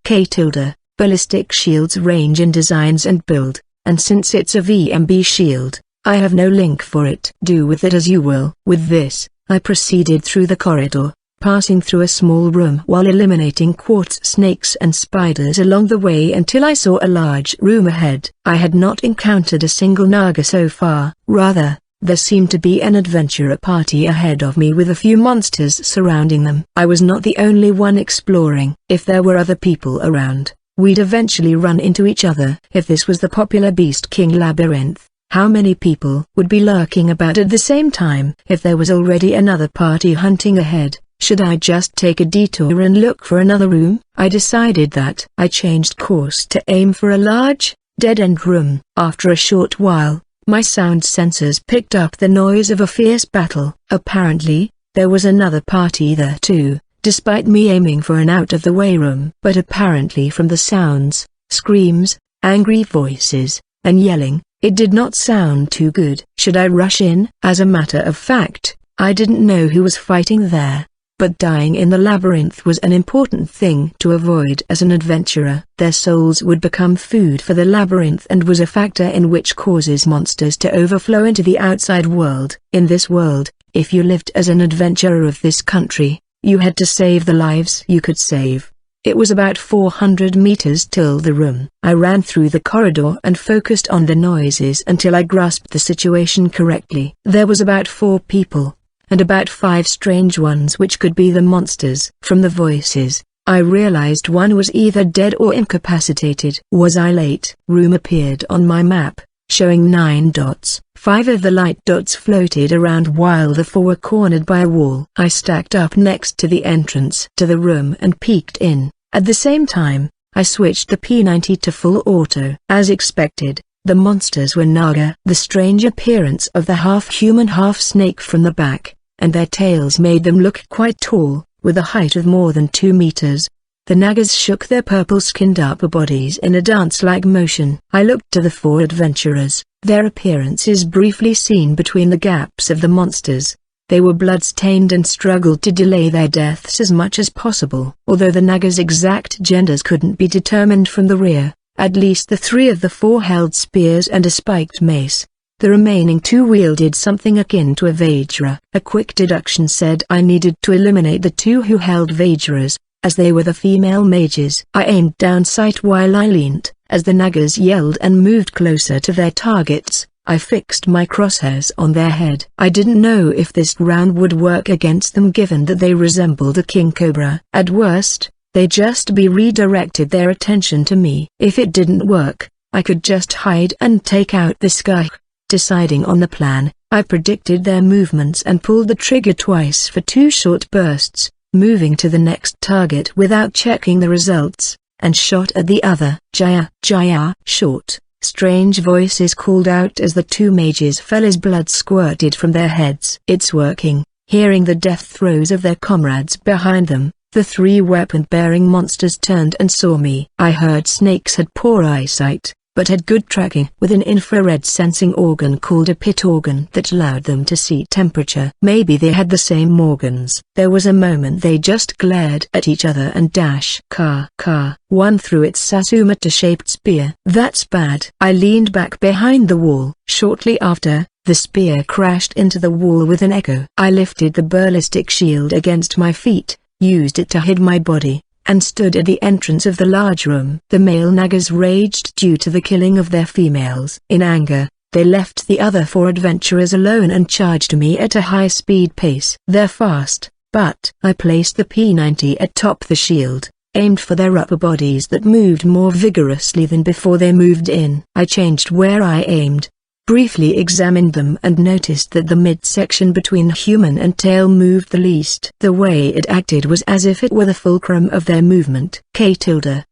Ballistic shields range in designs and build, and since it's a VMB shield, I have no link for it. Do with it as you will. With this, I proceeded through the corridor, passing through a small room while eliminating quartz snakes and spiders along the way until I saw a large room ahead. I had not encountered a single Naga so far. Rather, there seemed to be an adventurer party ahead of me with a few monsters surrounding them. I was not the only one exploring. If there were other people around, we'd eventually run into each other. If this was the popular Beast King labyrinth, how many people would be lurking about at the same time? If there was already another party hunting ahead, should I just take a detour and look for another room? I decided that. I changed course to aim for a large, dead-end room. After a short while, my sound sensors picked up the noise of a fierce battle. Apparently, there was another party there too, despite me aiming for an out-of-the-way room. But apparently from the sounds, screams, angry voices, and yelling, it did not sound too good. Should I rush in? As a matter of fact, I didn't know who was fighting there, but dying in the labyrinth was an important thing to avoid as an adventurer. Their souls would become food for the labyrinth and was a factor in which causes monsters to overflow into the outside world. In this world, if you lived as an adventurer of this country, you had to save the lives you could save. It was about 400 meters till the room. I ran through the corridor and focused on the noises until I grasped the situation correctly. There was about 4 people, and about 5 strange ones which could be the monsters. From the voices, I realized one was either dead or incapacitated. Was I late? Room appeared on my map, showing 9 dots. 5 of the light dots floated around while the 4 were cornered by a wall. I stacked up next to the entrance to the room and peeked in. At the same time, I switched the P90 to full auto. As expected, the monsters were Naga. The strange appearance of the half-human half-snake from the back, and their tails made them look quite tall, with a height of more than 2 meters. The Nagas shook their purple-skinned upper bodies in a dance-like motion. I looked to the 4 adventurers, their appearances briefly seen between the gaps of the monsters. They were blood-stained and struggled to delay their deaths as much as possible. Although the Nagas' exact genders couldn't be determined from the rear, at least the 3 of the 4 held spears and a spiked mace. The remaining 2 wielded something akin to a Vajra. A quick deduction said I needed to eliminate the 2 who held Vajras, as they were the female mages. I aimed down sight while I leaned. As the Nagas yelled and moved closer to their targets, I fixed my crosshairs on their head. I didn't know if this round would work against them given that they resembled a king cobra. At worst, they'd just be redirected their attention to me. If it didn't work, I could just hide and take out this guy. Deciding on the plan, I predicted their movements and pulled the trigger twice for 2 short bursts, moving to the next target without checking the results, and shot at the other. Jaya, Jaya. Short, strange voices called out as the 2 mages fell as blood squirted from their heads. It's working. Hearing the death throes of their comrades behind them, the 3 weapon-bearing monsters turned and saw me. I heard snakes had poor eyesight, but had good tracking with an infrared sensing organ called a pit organ that allowed them to see temperature. Maybe they had the same organs. There was a moment they just glared at each other and dash. One threw its Sasumata-shaped spear. That's bad. I leaned back behind the wall. Shortly after, the spear crashed into the wall with an echo. I lifted the ballistic shield against my feet, used it to hide my body, and stood at the entrance of the large room. The male Nagas raged due to the killing of their females. In anger, they left the other 4 adventurers alone and charged me at a high-speed pace. They're fast, but I placed the P90 atop the shield, aimed for their upper bodies that moved more vigorously than before they moved in. I changed where I aimed, briefly examined them and noticed that the midsection between human and tail moved the least. The way it acted was as if it were the fulcrum of their movement. The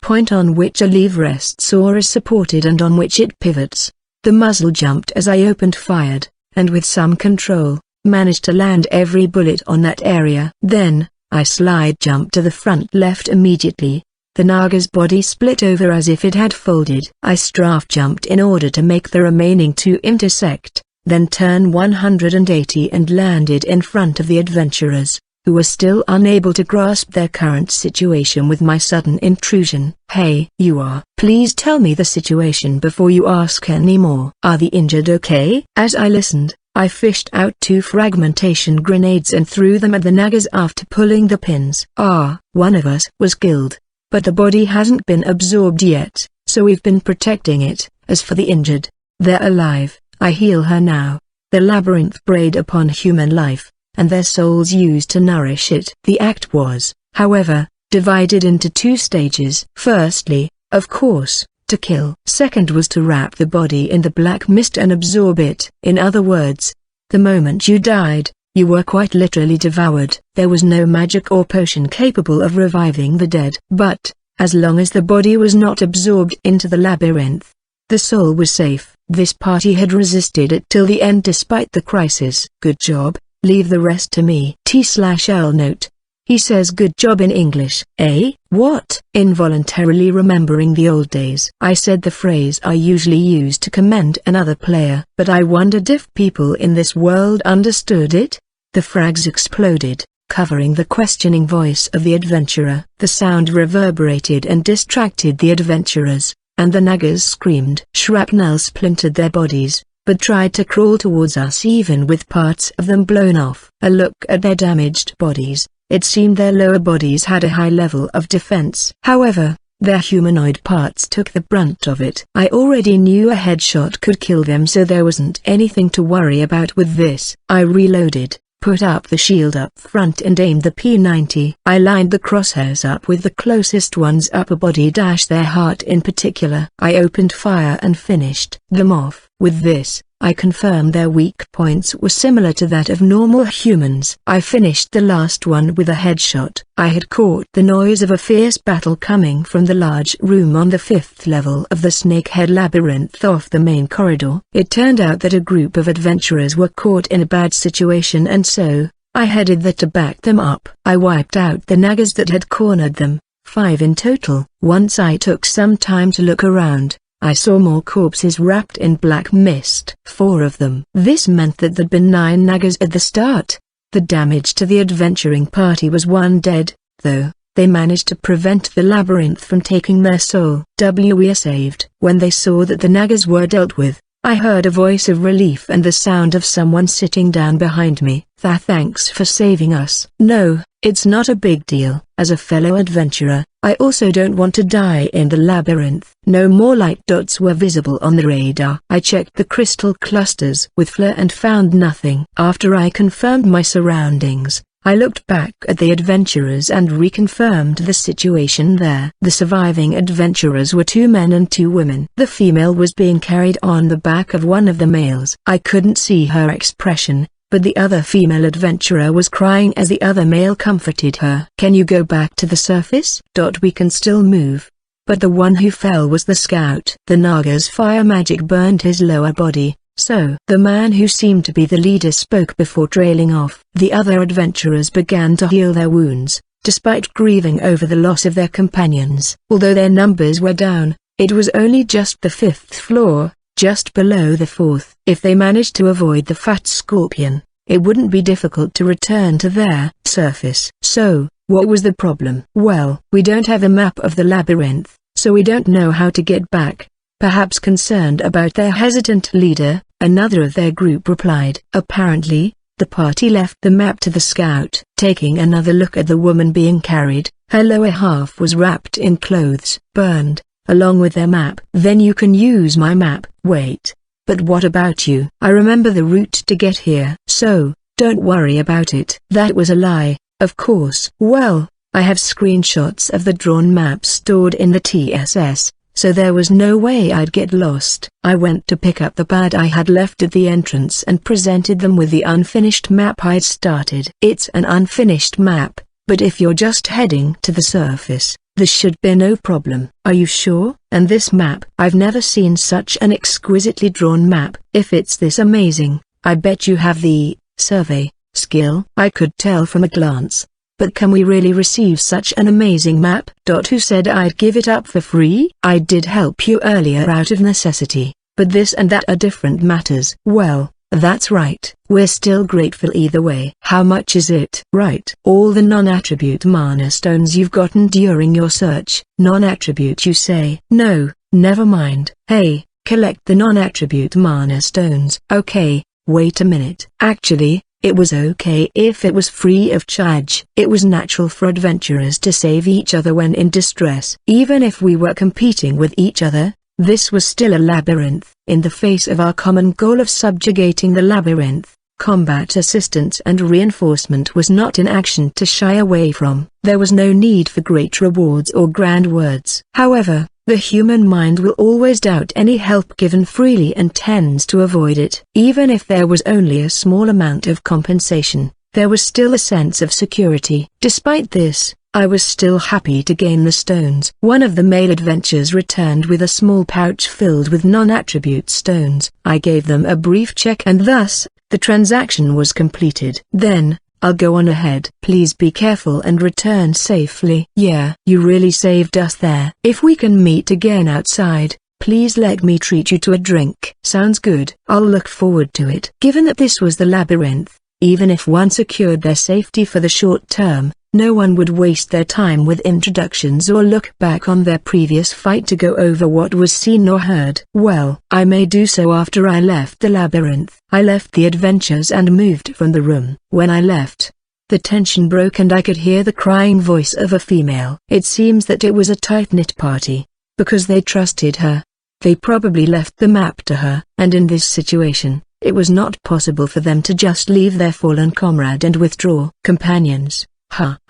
point on which a lever rests or is supported and on which it pivots. The muzzle jumped as I opened fired, and with some control, managed to land every bullet on that area. Then, I slide jumped to the front left immediately. The Naga's body split over as if it had folded. I strafe jumped in order to make the remaining 2 intersect, then turn 180 and landed in front of the adventurers, who were still unable to grasp their current situation with my sudden intrusion. "Hey, you are. Please tell me the situation before you ask any more. Are the injured okay?" As I listened, I fished out 2 fragmentation grenades and threw them at the nagas after pulling the pins. One of us was killed, but the body hasn't been absorbed yet, so we've been protecting it. As for the injured, they're alive. I heal her now. The labyrinth preyed upon human life, and their souls used to nourish it. The act was, however, divided into 2 stages. Firstly, of course, to kill. Second was to wrap the body in the black mist and absorb it. In other words, the moment you died, you were quite literally devoured. There was no magic or potion capable of reviving the dead. But, as long as the body was not absorbed into the labyrinth, the soul was safe. This party had resisted it till the end despite the crisis. "Good job. Leave the rest to me." T/L note. He says good job in English. What? Involuntarily remembering the old days. I said the phrase I usually use to commend another player, but I wondered if people in this world understood it. The frags exploded, covering the questioning voice of the adventurer. The sound reverberated and distracted the adventurers, and the nagas screamed. Shrapnel splintered their bodies, but tried to crawl towards us even with parts of them blown off. A look at their damaged bodies. It seemed their lower bodies had a high level of defense. However, their humanoid parts took the brunt of it. I already knew a headshot could kill them, so there wasn't anything to worry about with this. I reloaded, put up the shield up front and aimed the P90. I lined the crosshairs up with the closest one's upper body, their heart in particular. I opened fire and finished them off. With this, I confirmed their weak points were similar to that of normal humans. I finished the last one with a headshot. I had caught the noise of a fierce battle coming from the large room on the 5th level of the Snakehead Labyrinth off the main corridor. It turned out that a group of adventurers were caught in a bad situation, and so, I headed there to back them up. I wiped out the nagas that had cornered them, 5 in total. Once I took some time to look around, I saw more corpses wrapped in black mist. 4 of them. This meant that there'd been 9 nagas at the start. The damage to the adventuring party was 1 dead, though. They managed to prevent the labyrinth from taking their soul. We saved. When they saw that the nagas were dealt with, I heard a voice of relief and the sound of someone sitting down behind me. Thanks for saving us. No, it's not a big deal. As a fellow adventurer, I also don't want to die in the labyrinth. No more light dots were visible on the radar. I checked the crystal clusters with flare and found nothing. After I confirmed my surroundings, I looked back at the adventurers and reconfirmed the situation there. The surviving adventurers were 2 men and 2 women. The female was being carried on the back of one of the males. I couldn't see her expression, but the other female adventurer was crying as the other male comforted her. "Can you go back to the surface?" "We can still move. But the one who fell was the scout." The Naga's fire magic burned his lower body, so the man who seemed to be the leader spoke before trailing off. The other adventurers began to heal their wounds, despite grieving over the loss of their companions. Although their numbers were down, it was only just the 5th floor, just below the 4th. If they managed to avoid the fat scorpion, it wouldn't be difficult to return to their surface. So, what was the problem? "Well, we don't have a map of the labyrinth, so we don't know how to get back." Perhaps concerned about their hesitant leader, another of their group replied. Apparently, the party left the map to the scout. Taking another look at the woman being carried, her lower half was wrapped in clothes, burned, along with their map. "Then you can use my map." "Wait. But what about you?" "I remember the route to get here. So, don't worry about it." That was a lie, of course. "Well, I have screenshots of the drawn map stored in the TSS, so there was no way I'd get lost." I went to pick up the pad I had left at the entrance and presented them with the unfinished map I'd started. "It's an unfinished map, but if you're just heading to the surface, this should be no problem." "Are you sure?" "And this map? I've never seen such an exquisitely drawn map. If it's this amazing, I bet you have the survey skill." I could tell from a glance. "But can we really receive such an amazing map?" "Who said I'd give it up for free?" "I did help you earlier out of necessity, but this and that are different matters." "Well, That's right. We're still grateful either way. How much is it? Right. All the non-attribute mana stones you've gotten during your search. Non-attribute you say? No, never mind. Hey, collect the non-attribute mana stones. Okay, wait a minute. Actually, it was okay if it was free of charge. It was natural for adventurers to save each other when in distress. Even if we were competing with each other, this was still a labyrinth. In the face of our common goal of subjugating the labyrinth, combat assistance and reinforcement was not an action to shy away from. There was no need for great rewards or grand words. However, the human mind will always doubt any help given freely and tends to avoid it. Even if there was only a small amount of compensation, there was still a sense of security. Despite this, I was still happy to gain the stones. One of the male adventurers returned with a small pouch filled with non-attribute stones. I gave them a brief check and thus, the transaction was completed. Then, I'll go on ahead. Please be careful and return safely. Yeah, you really saved us there. If we can meet again outside, please let me treat you to a drink. Sounds good. I'll look forward to it. Given that this was the labyrinth, even if one secured their safety for the short term, no one would waste their time with introductions or look back on their previous fight to go over what was seen or heard. Well, I may do so after I left the labyrinth. I left the adventures and moved from the room. When I left, the tension broke and I could hear the crying voice of a female. It seems that it was a tight-knit party, because they trusted her. They probably left the map to her, and in this situation, it was not possible for them to just leave their fallen comrade and withdraw. Companions.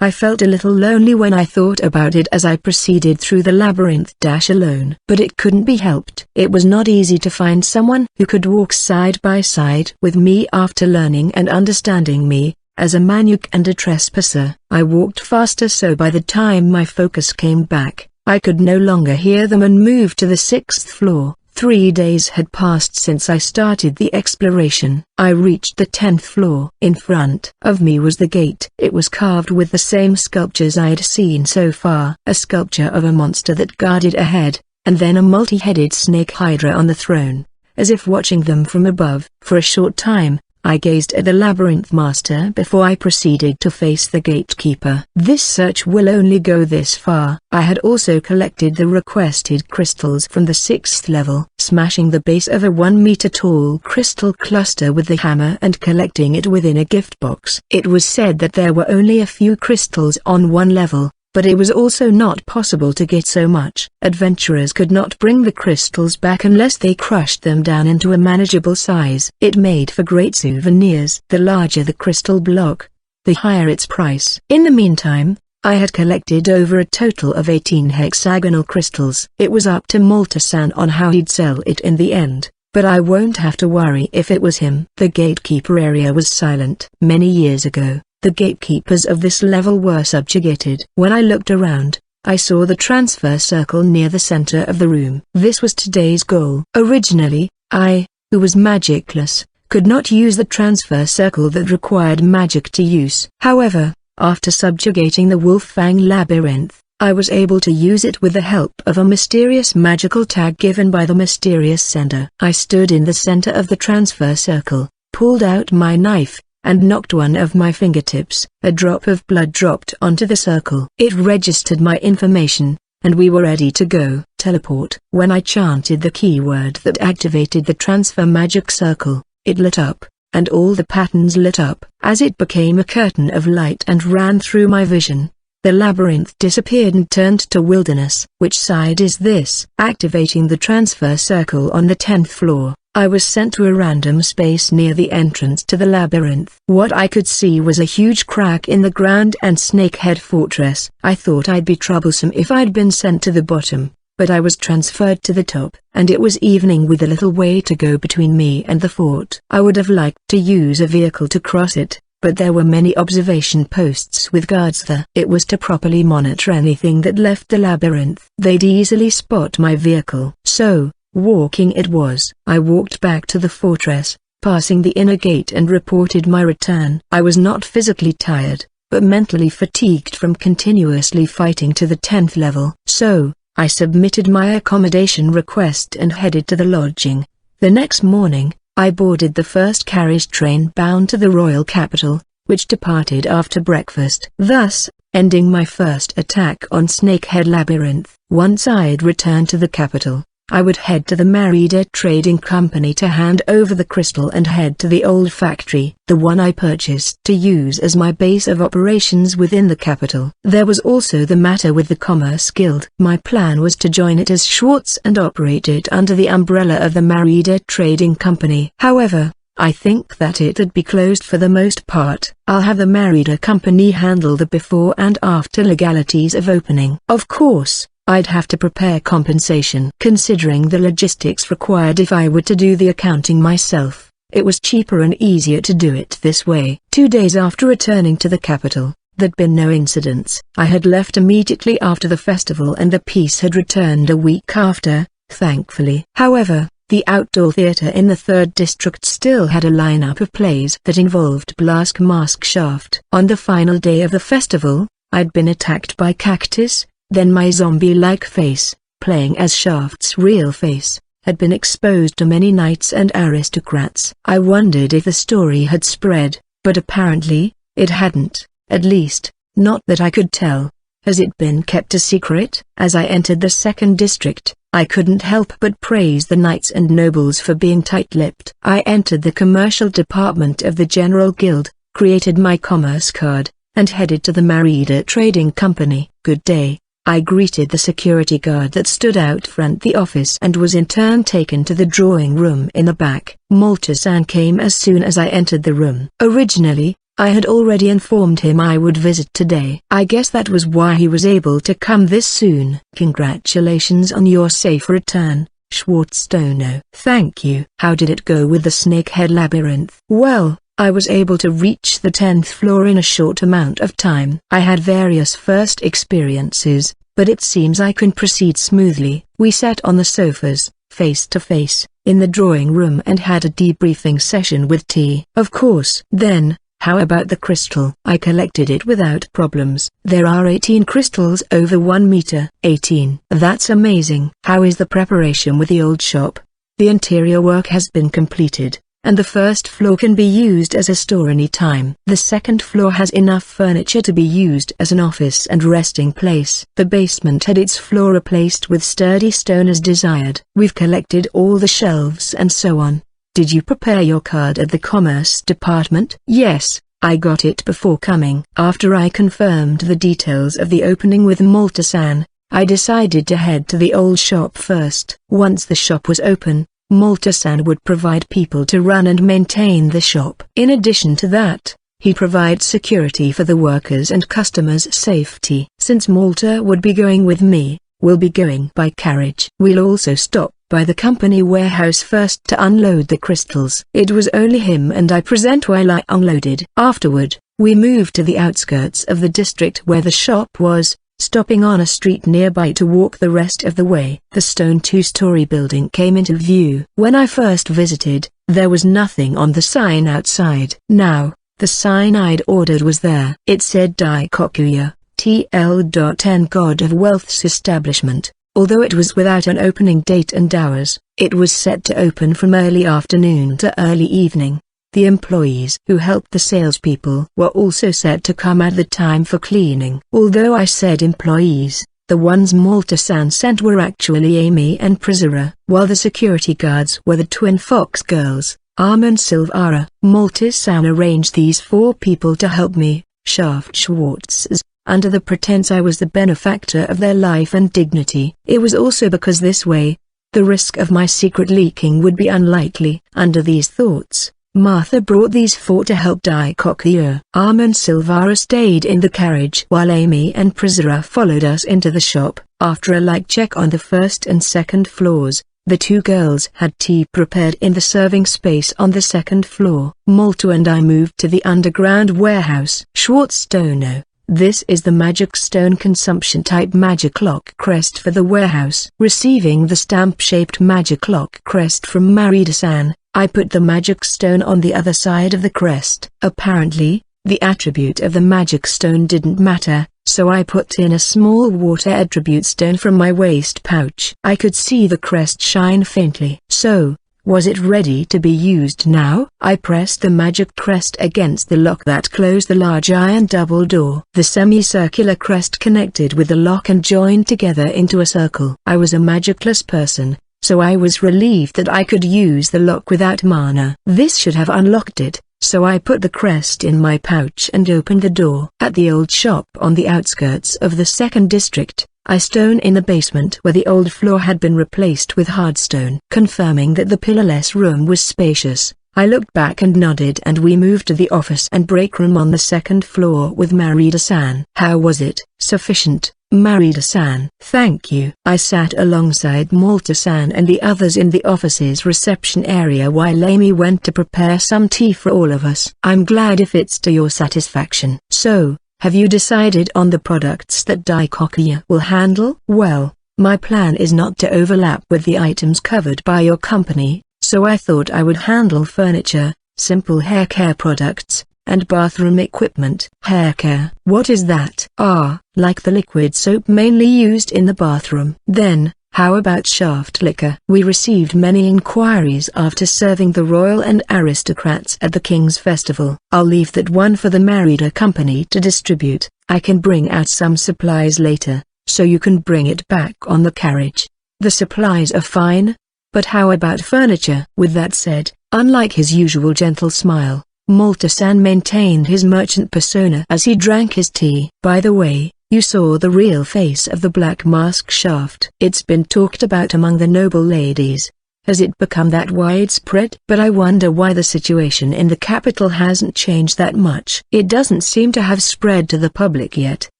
I felt a little lonely when I thought about it as I proceeded through the labyrinth alone. But it couldn't be helped. It was not easy to find someone who could walk side by side with me after learning and understanding me, as a maniac and a trespasser. I walked faster so by the time my focus came back, I could no longer hear them and moved to the 6th floor. 3 days had passed since I started the exploration. I reached the 10th floor. In front of me was the gate. It was carved with the same sculptures I had seen so far. A sculpture of a monster that guarded a head, and then a multi-headed snake hydra on the throne, as if watching them from above. For a short time, I gazed at the labyrinth master before I proceeded to face the gatekeeper. This search will only go this far. I had also collected the requested crystals from the 6th level. Smashing the base of a 1-meter-tall crystal cluster with the hammer and collecting it within a gift box. It was said that there were only a few crystals on one level, but it was also not possible to get so much. Adventurers could not bring the crystals back unless they crushed them down into a manageable size. It made for great souvenirs. The larger the crystal block, the higher its price. In the meantime, I had collected over a total of 18 hexagonal crystals. It was up to Malta-san on how he'd sell it in the end, but I won't have to worry if it was him. The gatekeeper area was silent. Many years ago, the gatekeepers of this level were subjugated. When I looked around, I saw the transfer circle near the center of the room. This was today's goal. Originally, I, who was magicless, could not use the transfer circle that required magic to use. However, after subjugating the Wolffang Labyrinth, I was able to use it with the help of a mysterious magical tag given by the mysterious sender. I stood in the center of the transfer circle, pulled out my knife, and knocked one of my fingertips. A drop of blood dropped onto the circle. It registered my information, and we were ready to go. Teleport. When I chanted the keyword that activated the transfer magic circle, it lit up, and all the patterns lit up. As it became a curtain of light and ran through my vision, the labyrinth disappeared and turned to wilderness. Which side is this? Activating the transfer circle on the 10th floor, I was sent to a random space near the entrance to the labyrinth. What I could see was a huge crack in the ground and Snakehead Fortress. I thought I'd be troublesome if I'd been sent to the bottom, but I was transferred to the top, and it was evening with a little way to go between me and the fort. I would have liked to use a vehicle to cross it, but there were many observation posts with guards there. It was to properly monitor anything that left the labyrinth. They'd easily spot my vehicle. So, walking it was. I walked back to the fortress, passing the inner gate and reported my return. I was not physically tired, but mentally fatigued from continuously fighting to the 10th level. So, I submitted my accommodation request and headed to the lodging. The next morning, I boarded the first carriage train bound to the royal capital, which departed after breakfast. Thus, ending my first attack on Snakehead Labyrinth. Once I'd returned to the capital, I would head to the Merida Trading Company to hand over the crystal and head to the old factory, the one I purchased to use as my base of operations within the capital. There was also the matter with the Commerce Guild. My plan was to join it as Schwartz and operate it under the umbrella of the Merida Trading Company. However, I think that it'd be closed for the most part. I'll have the Merida Company handle the before and after legalities of opening. Of course, I'd have to prepare compensation. Considering the logistics required if I were to do the accounting myself, it was cheaper and easier to do it this way. 2 days after returning to the capital, there'd been no incidents. I had left immediately after the festival and the peace had returned a week after, thankfully. However, the outdoor theater in the 3rd district still had a lineup of plays that involved Blask Mask Shaft. On the final day of the festival, I'd been attacked by Cactus. Then my zombie-like face, playing as Shaft's real face, had been exposed to many knights and aristocrats. I wondered if the story had spread, but apparently, it hadn't, at least, not that I could tell. Has it been kept a secret? As I entered the 2nd district, I couldn't help but praise the knights and nobles for being tight-lipped. I entered the commercial department of the General Guild, created my commerce card, and headed to the Merida Trading Company. Good day. I greeted the security guard that stood out front the office and was in turn taken to the drawing room in the back. Malta-san came as soon as I entered the room. Originally, I had already informed him I would visit today. I guess that was why he was able to come this soon. Congratulations on your safe return, Schwartzstono. Thank you. How did it go with the Snakehead Labyrinth? Well, I was able to reach the 10th floor in a short amount of time. I had various first experiences, but it seems I can proceed smoothly. We sat on the sofas, face to face, in the drawing room and had a debriefing session with tea. Of course. Then, how about the crystal? I collected it without problems. There are 18 crystals over 1 meter. 18. That's amazing. How is the preparation with the old shop? The interior work has been completed, and the 1st floor can be used as a store anytime. The 2nd floor has enough furniture to be used as an office and resting place. The basement had its floor replaced with sturdy stone as desired. We've collected all the shelves and so on. Did you prepare your card at the commerce department? Yes, I got it before coming. After I confirmed the details of the opening with Malta-san, I decided to head to the old shop first. Once the shop was open, Malta-san would provide people to run and maintain the shop. In addition to that, he provides security for the workers and customers' safety. Since Malta would be going with me, we'll be going by carriage. We'll also stop by the company warehouse first to unload the crystals. It was only him and I present while I unloaded. Afterward, we moved to the outskirts of the district where the shop was, stopping on a street nearby to walk the rest of the way. The stone 2-story building came into view. When I first visited, there was nothing on the sign outside. Now, the sign I'd ordered was there. It said Daikokuya, TL.N God of Wealth's establishment. Although it was without an opening date and hours, it was set to open from early afternoon to early evening. The employees who helped the salespeople were also said to come at the time for cleaning. Although I said employees, the ones Malta-san sent were actually Amy and Priscilla, while the security guards were the twin Fox girls, Arm and Silvara. Malta-san arranged these 4 people to help me, Shaft Schwartz's, under the pretense I was the benefactor of their life and dignity. It was also because this way, the risk of my secret leaking would be unlikely. Under these thoughts, Martha brought these 4 to help Daikokuya. Arm and Silvara stayed in the carriage while Amy and Priscilla followed us into the shop. After a light check on the 1st and 2nd floors, the 2 girls had tea prepared in the serving space on the 2nd floor. Malta and I moved to the underground warehouse. Schwartzstono. This is the magic stone consumption type magic lock crest for the warehouse. Receiving the stamp-shaped magic lock crest from Marida-san, I put the magic stone on the other side of the crest. Apparently, the attribute of the magic stone didn't matter, so I put in a small water attribute stone from my waist pouch. I could see the crest shine faintly. So, Was it ready to be used now? I pressed the magic crest against the lock that closed the large iron double door. The semicircular crest connected with the lock and joined together into a circle. I was a magicless person, so I was relieved that I could use the lock without mana. This should have unlocked it, so I put the crest in my pouch and opened the door. At the old shop on the outskirts of the second district, a stone in the basement where the old floor had been replaced with hard stone. Confirming that the pillarless room was spacious, I looked back and nodded, and we moved to the office and break room on the second floor with Marida-san. How was it? Sufficient, Marida-san. Thank you. I sat alongside Malta-san and the others in the office's reception area while Amy went to prepare some tea for all of us. I'm glad if it's to your satisfaction. So, have you decided on the products that Daikokuya will handle? Well, my plan is not to overlap with the items covered by your company, so I thought I would handle furniture, simple hair care products, and bathroom equipment. Hair care? What is that? Ah, like the liquid soap mainly used in the bathroom. Then, how about shaft liquor? We received many inquiries after serving the royal and aristocrats at the King's Festival. I'll leave that one for the Marida company to distribute. I can bring out some supplies later, so you can bring it back on the carriage. The supplies are fine, but how about furniture? With that said, unlike his usual gentle smile, Malta-san maintained his merchant persona as he drank his tea. By the way, you saw the real face of the Black Mask Shaft. It's been talked about among the noble ladies. Has it become that widespread? But I wonder why the situation in the capital hasn't changed that much. It doesn't seem to have spread to the public yet.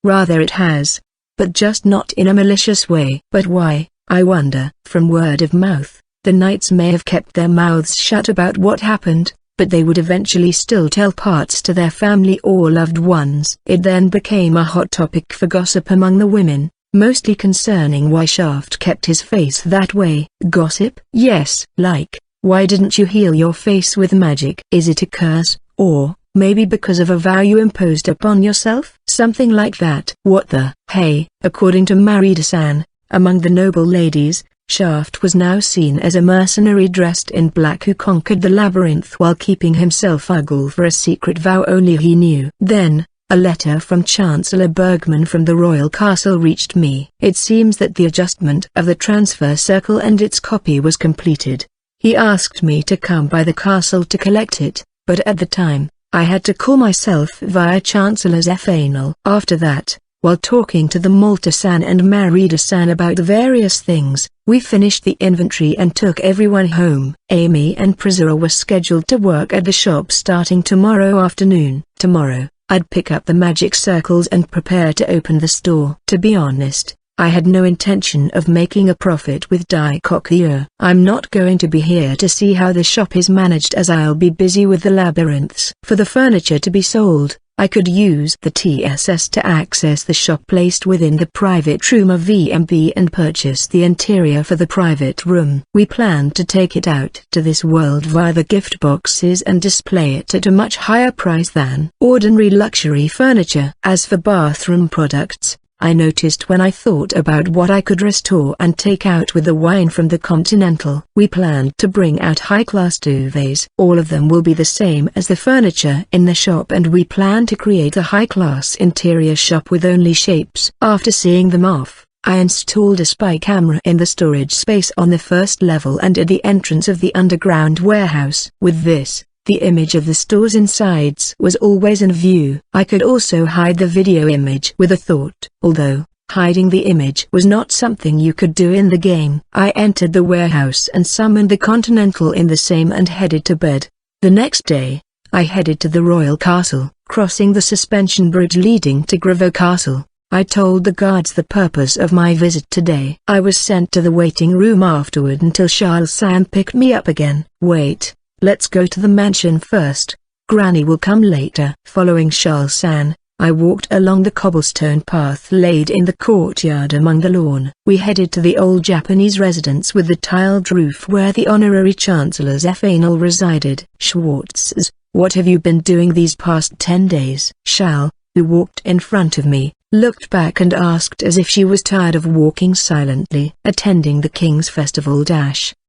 Rather it has, but just not in a malicious way. But why, I wonder? From word of mouth, the knights may have kept their mouths shut about what happened, but they would eventually still tell parts to their family or loved ones. It then became a hot topic for gossip among the women, mostly concerning why Shaft kept his face that way. Gossip? Yes. Like, why didn't you heal your face with magic? Is it a curse, or maybe because of a vow you imposed upon yourself? Something like that. What the? Hey, according to Marida-san, among the noble ladies, Shaft was now seen as a mercenary dressed in black who conquered the labyrinth while keeping himself ugly for a secret vow only he knew. Then, a letter from Chancellor Bergman from the royal castle reached me. It seems that the adjustment of the transfer circle and its copy was completed. He asked me to come by the castle to collect it, but at the time, I had to call myself via Chancellor's F-anal. After that, while talking to the Malta-san and Marida-san about the various things, we finished the inventory and took everyone home. Amy and Priscilla were scheduled to work at the shop starting tomorrow afternoon. Tomorrow, I'd pick up the magic circles and prepare to open the store. To be honest, I had no intention of making a profit with Daikokuya. I'm not going to be here to see how the shop is managed, as I'll be busy with the labyrinths. For the furniture to be sold, I could use the TSS to access the shop placed within the private room of VMB and purchase the interior for the private room. We planned to take it out to this world via the gift boxes and display it at a much higher price than ordinary luxury furniture. As for bathroom products, I noticed when I thought about what I could restore and take out with the wine from the Continental. We planned to bring out high-class duvets. All of them will be the same as the furniture in the shop, and we plan to create a high-class interior shop with only shapes. After seeing them off, I installed a spy camera in the storage space on the first level and at the entrance of the underground warehouse. With this, the image of the store's insides was always in view. I could also hide the video image with a thought. Although, hiding the image was not something you could do in the game. I entered the warehouse and summoned the Continental in the same and headed to bed. The next day, I headed to the royal castle. Crossing the suspension bridge leading to Gravo Castle, I told the guards the purpose of my visit today. I was sent to the waiting room afterward until Charles-san picked me up again. Wait. Let's go to the mansion first. Granny will come later. Following Charles-san, I walked along the cobblestone path laid in the courtyard among the lawn. We headed to the old Japanese residence with the tiled roof where the honorary chancellor's F-anal resided. Schwartz, what have you been doing these past 10 days? Shal, who walked in front of me, looked back and asked as if she was tired of walking silently. Attending the King's Festival.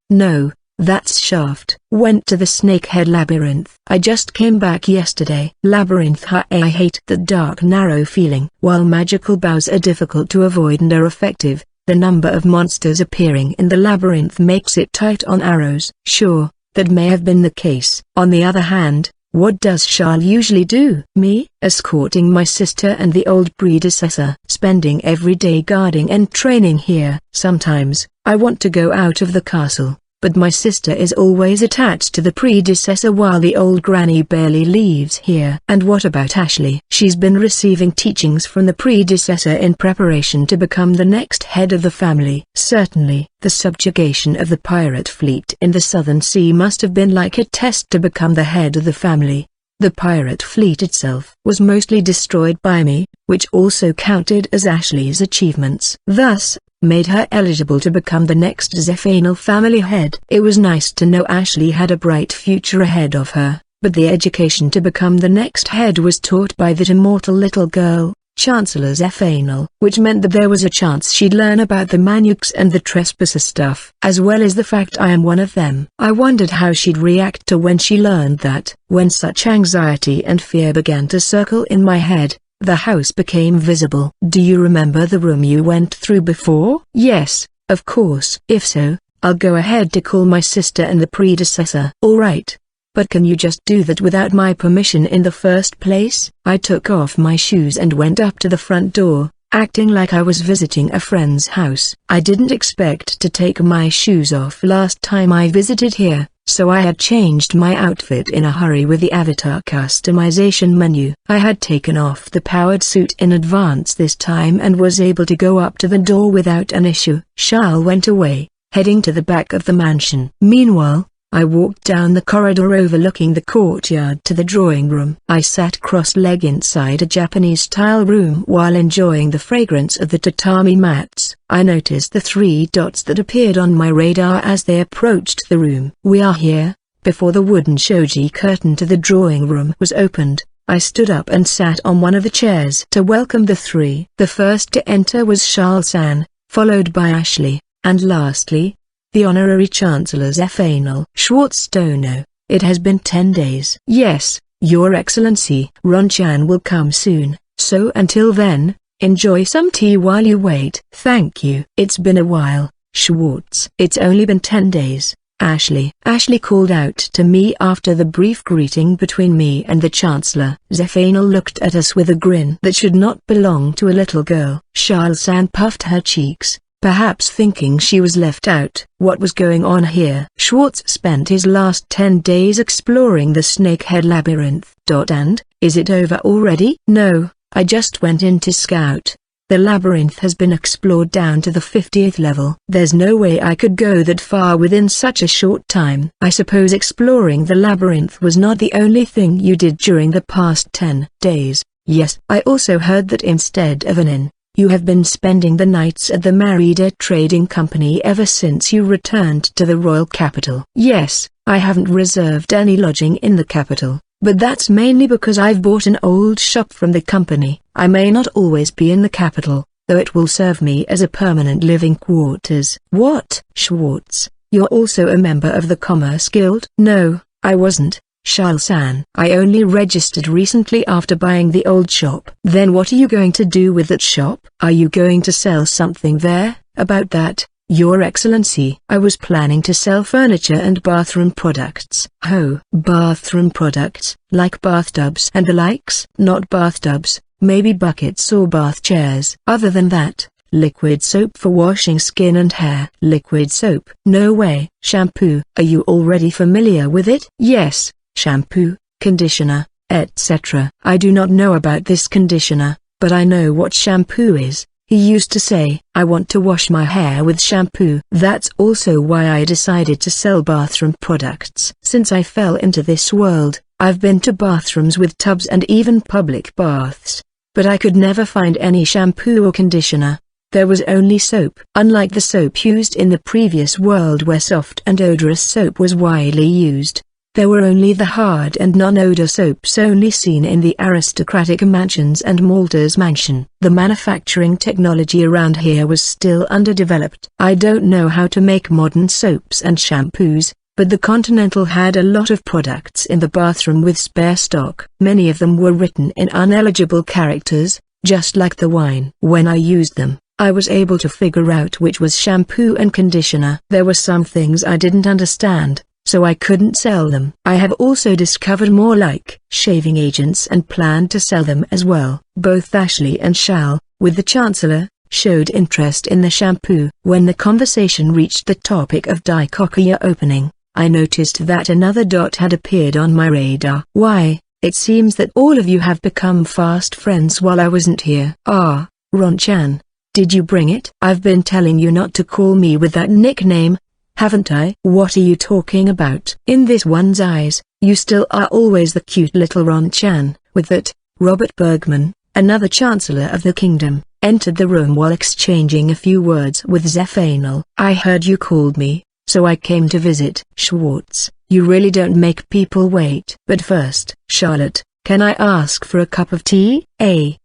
No, That's Shaft. Went to the Snakehead Labyrinth. I just came back yesterday. Labyrinth. I hate that dark narrow feeling. While magical bows are difficult to avoid and are effective, the number of monsters appearing in the labyrinth makes it tight on arrows. Sure, that may have been the case. On the other hand, what does Charles usually do? Me? Escorting my sister and the old predecessor. Spending every day guarding and training here. Sometimes, I want to go out of the castle, but my sister is always attached to the predecessor while the old granny barely leaves here. And what about Ashley? She's been receiving teachings from the predecessor in preparation to become the next head of the family. Certainly, the subjugation of the pirate fleet in the Southern Sea must have been like a test to become the head of the family. The pirate fleet itself was mostly destroyed by me, which also counted as Ashley's achievements. Thus, made her eligible to become the next Zephanal family head. It was nice to know Ashley had a bright future ahead of her, but the education to become the next head was taught by that immortal little girl, Chancellor Zephanal, which meant that there was a chance she'd learn about the Manuks and the Trespasser stuff, as well as the fact I am one of them. I wondered how she'd react to when she learned that. When such anxiety and fear began to circle in my head, the house became visible. Do you remember the room you went through before? Yes, of course. If so, I'll go ahead to call my sister and the predecessor. Alright. But can you just do that without my permission in the first place? I took off my shoes and went up to the front door, acting like I was visiting a friend's house. I didn't expect to take my shoes off last time I visited here, so I had changed my outfit in a hurry with the avatar customization menu. I had taken off the powered suit in advance this time and was able to go up to the door without an issue. Charles went away, heading to the back of the mansion. Meanwhile, I walked down the corridor overlooking the courtyard to the drawing room. I sat cross-legged inside a Japanese-style room while enjoying the fragrance of the tatami mats. I noticed the 3 dots that appeared on my radar as they approached the room. We are here. Before the wooden shoji curtain to the drawing room was opened, I stood up and sat on one of the chairs to welcome the 3. The first to enter was Charles-san, followed by Ashley, and lastly, the Honorary Chancellor Zephanal. Schwartztono, it has been 10 days. Yes, Your Excellency. Ron-chan will come soon, so until then, enjoy some tea while you wait. Thank you. It's been a while, Schwartz. It's only been 10 days, Ashley. Ashley called out to me after the brief greeting between me and the Chancellor. Zephanal looked at us with a grin that should not belong to a little girl. Charles-san puffed her cheeks, perhaps thinking she was left out. What was going on here? Schwartz spent his last 10 days exploring the Snakehead Labyrinth. And, is it over already? No, I just went in to scout. The labyrinth has been explored down to the 50th level. There's no way I could go that far within such a short time. I suppose exploring the labyrinth was not the only thing you did during the past 10 days. Yes, I also heard that instead of an inn, you have been spending the nights at the Merida Trading Company ever since you returned to the royal capital. Yes, I haven't reserved any lodging in the capital, but that's mainly because I've bought an old shop from the company. I may not always be in the capital, though it will serve me as a permanent living quarters. What? Schwartz, you're also a member of the Commerce Guild? No, I wasn't, Charles-san. I only registered recently after buying the old shop. Then what are you going to do with that shop? Are you going to sell something there? About that, Your Excellency, I was planning to sell furniture and bathroom products. Oh, bathroom products, like bathtubs and the likes? Not bathtubs, maybe buckets or bath chairs. Other than that, liquid soap for washing skin and hair. Liquid soap? No way. Shampoo? Are you already familiar with it? Yes. Shampoo, conditioner, etc. I do not know about this conditioner, but I know what shampoo is. He used to say, I want to wash my hair with shampoo. That's also why I decided to sell bathroom products. Since I fell into this world, I've been to bathrooms with tubs and even public baths, but I could never find any shampoo or conditioner. There was only soap. Unlike the soap used in the previous world where soft and odorous soap was widely used, there were only the hard and non-odor soaps only seen in the aristocratic mansions and Malta's mansion. The manufacturing technology around here was still underdeveloped. I don't know how to make modern soaps and shampoos, but the Continental had a lot of products in the bathroom with spare stock. Many of them were written in unintelligible characters, just like the wine. When I used them, I was able to figure out which was shampoo and conditioner. There were some things I didn't understand, so I couldn't sell them. I have also discovered more like shaving agents and planned to sell them as well. Both Ashley and Shal, with the Chancellor, showed interest in the shampoo. When the conversation reached the topic of Daikokuya opening, I noticed that another dot had appeared on my radar. Why, it seems that all of you have become fast friends while I wasn't here. Ah, Ron-chan, did you bring it? I've been telling you not to call me with that nickname, haven't I? What are you talking about? In this one's eyes, you still are always the cute little Ron-chan. With that, Robert Bergman, another Chancellor of the Kingdom, entered the room while exchanging a few words with Zephanel. I heard you called me, so I came to visit. Schwartz, you really don't make people wait. But first, Charlotte, can I ask for a cup of tea?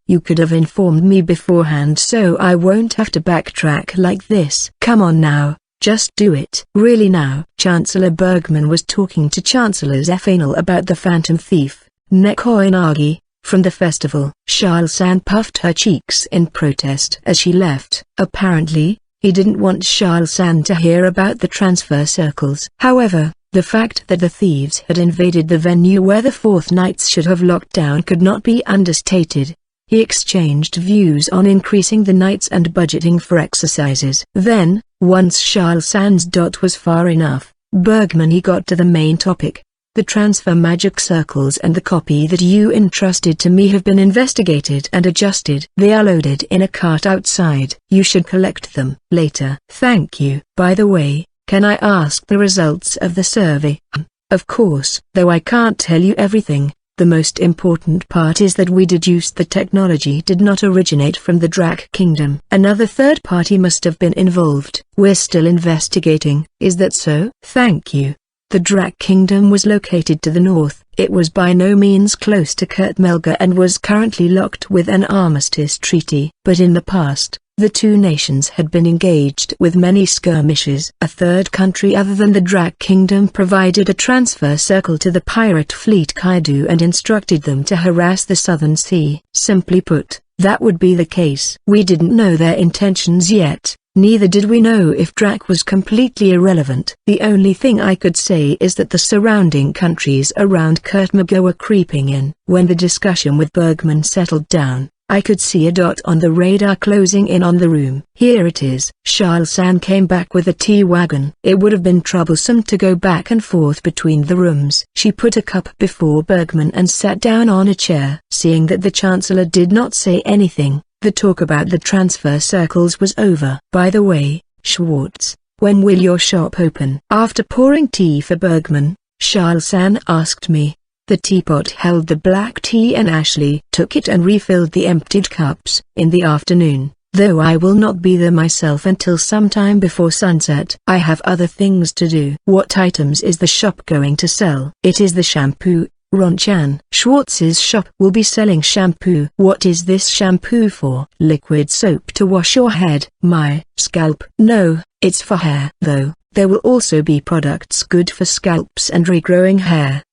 You could have informed me beforehand so I won't have to backtrack like this. Come on now, just do it. Really now? Chancellor Bergman was talking to Chancellor Zephanel about the Phantom Thief, Neko Inagi, from the festival. Charles-san puffed her cheeks in protest as she left. Apparently, he didn't want Charles-san to hear about the transfer circles. However, the fact that the thieves had invaded the venue where the Fourth Knights should have locked down could not be understated. He exchanged views on increasing the knights and budgeting for exercises. Then, once Charles-san's dot was far enough, Bergman he got to the main topic. The transfer magic circles and the copy that you entrusted to me have been investigated and adjusted. They are loaded in a cart outside. You should collect them later. Thank you. By the way, can I ask the results of the survey? Of course. Though I can't tell you everything, the most important part is that we deduced the technology did not originate from the Drac Kingdom. Another third party must have been involved. We're still investigating. Is that so? Thank you. The Drac Kingdom was located to the north. It was by no means close to Kurtmelga and was currently locked with an armistice treaty. But in the past, the two nations had been engaged with many skirmishes. A third country other than the Drac Kingdom provided a transfer circle to the pirate fleet Kaido and instructed them to harass the Southern Sea. Simply put, that would be the case. We didn't know their intentions yet. Neither did we know if Drac was completely irrelevant. The only thing I could say is that the surrounding countries around Kurtmelga were creeping in. When the discussion with Bergman settled down, I could see a dot on the radar closing in on the room. Here it is. Charles-san came back with a tea wagon. It would have been troublesome to go back and forth between the rooms. She put a cup before Bergman and sat down on a chair. Seeing that the Chancellor did not say anything, the talk about the transfer circles was over. By the way, Schwartz, when will your shop open? After pouring tea for Bergman, Charles-san asked me. The teapot held the black tea and Ashley took it and refilled the emptied cups. In the afternoon, though I will not be there myself until sometime before sunset. I have other things to do. What items is the shop going to sell? It is the shampoo, Ron-chan. Schwartz's shop will be selling shampoo. What is this shampoo for? Liquid soap to wash your head. My scalp. No, it's for hair. Though, there will also be products good for scalps and regrowing hair.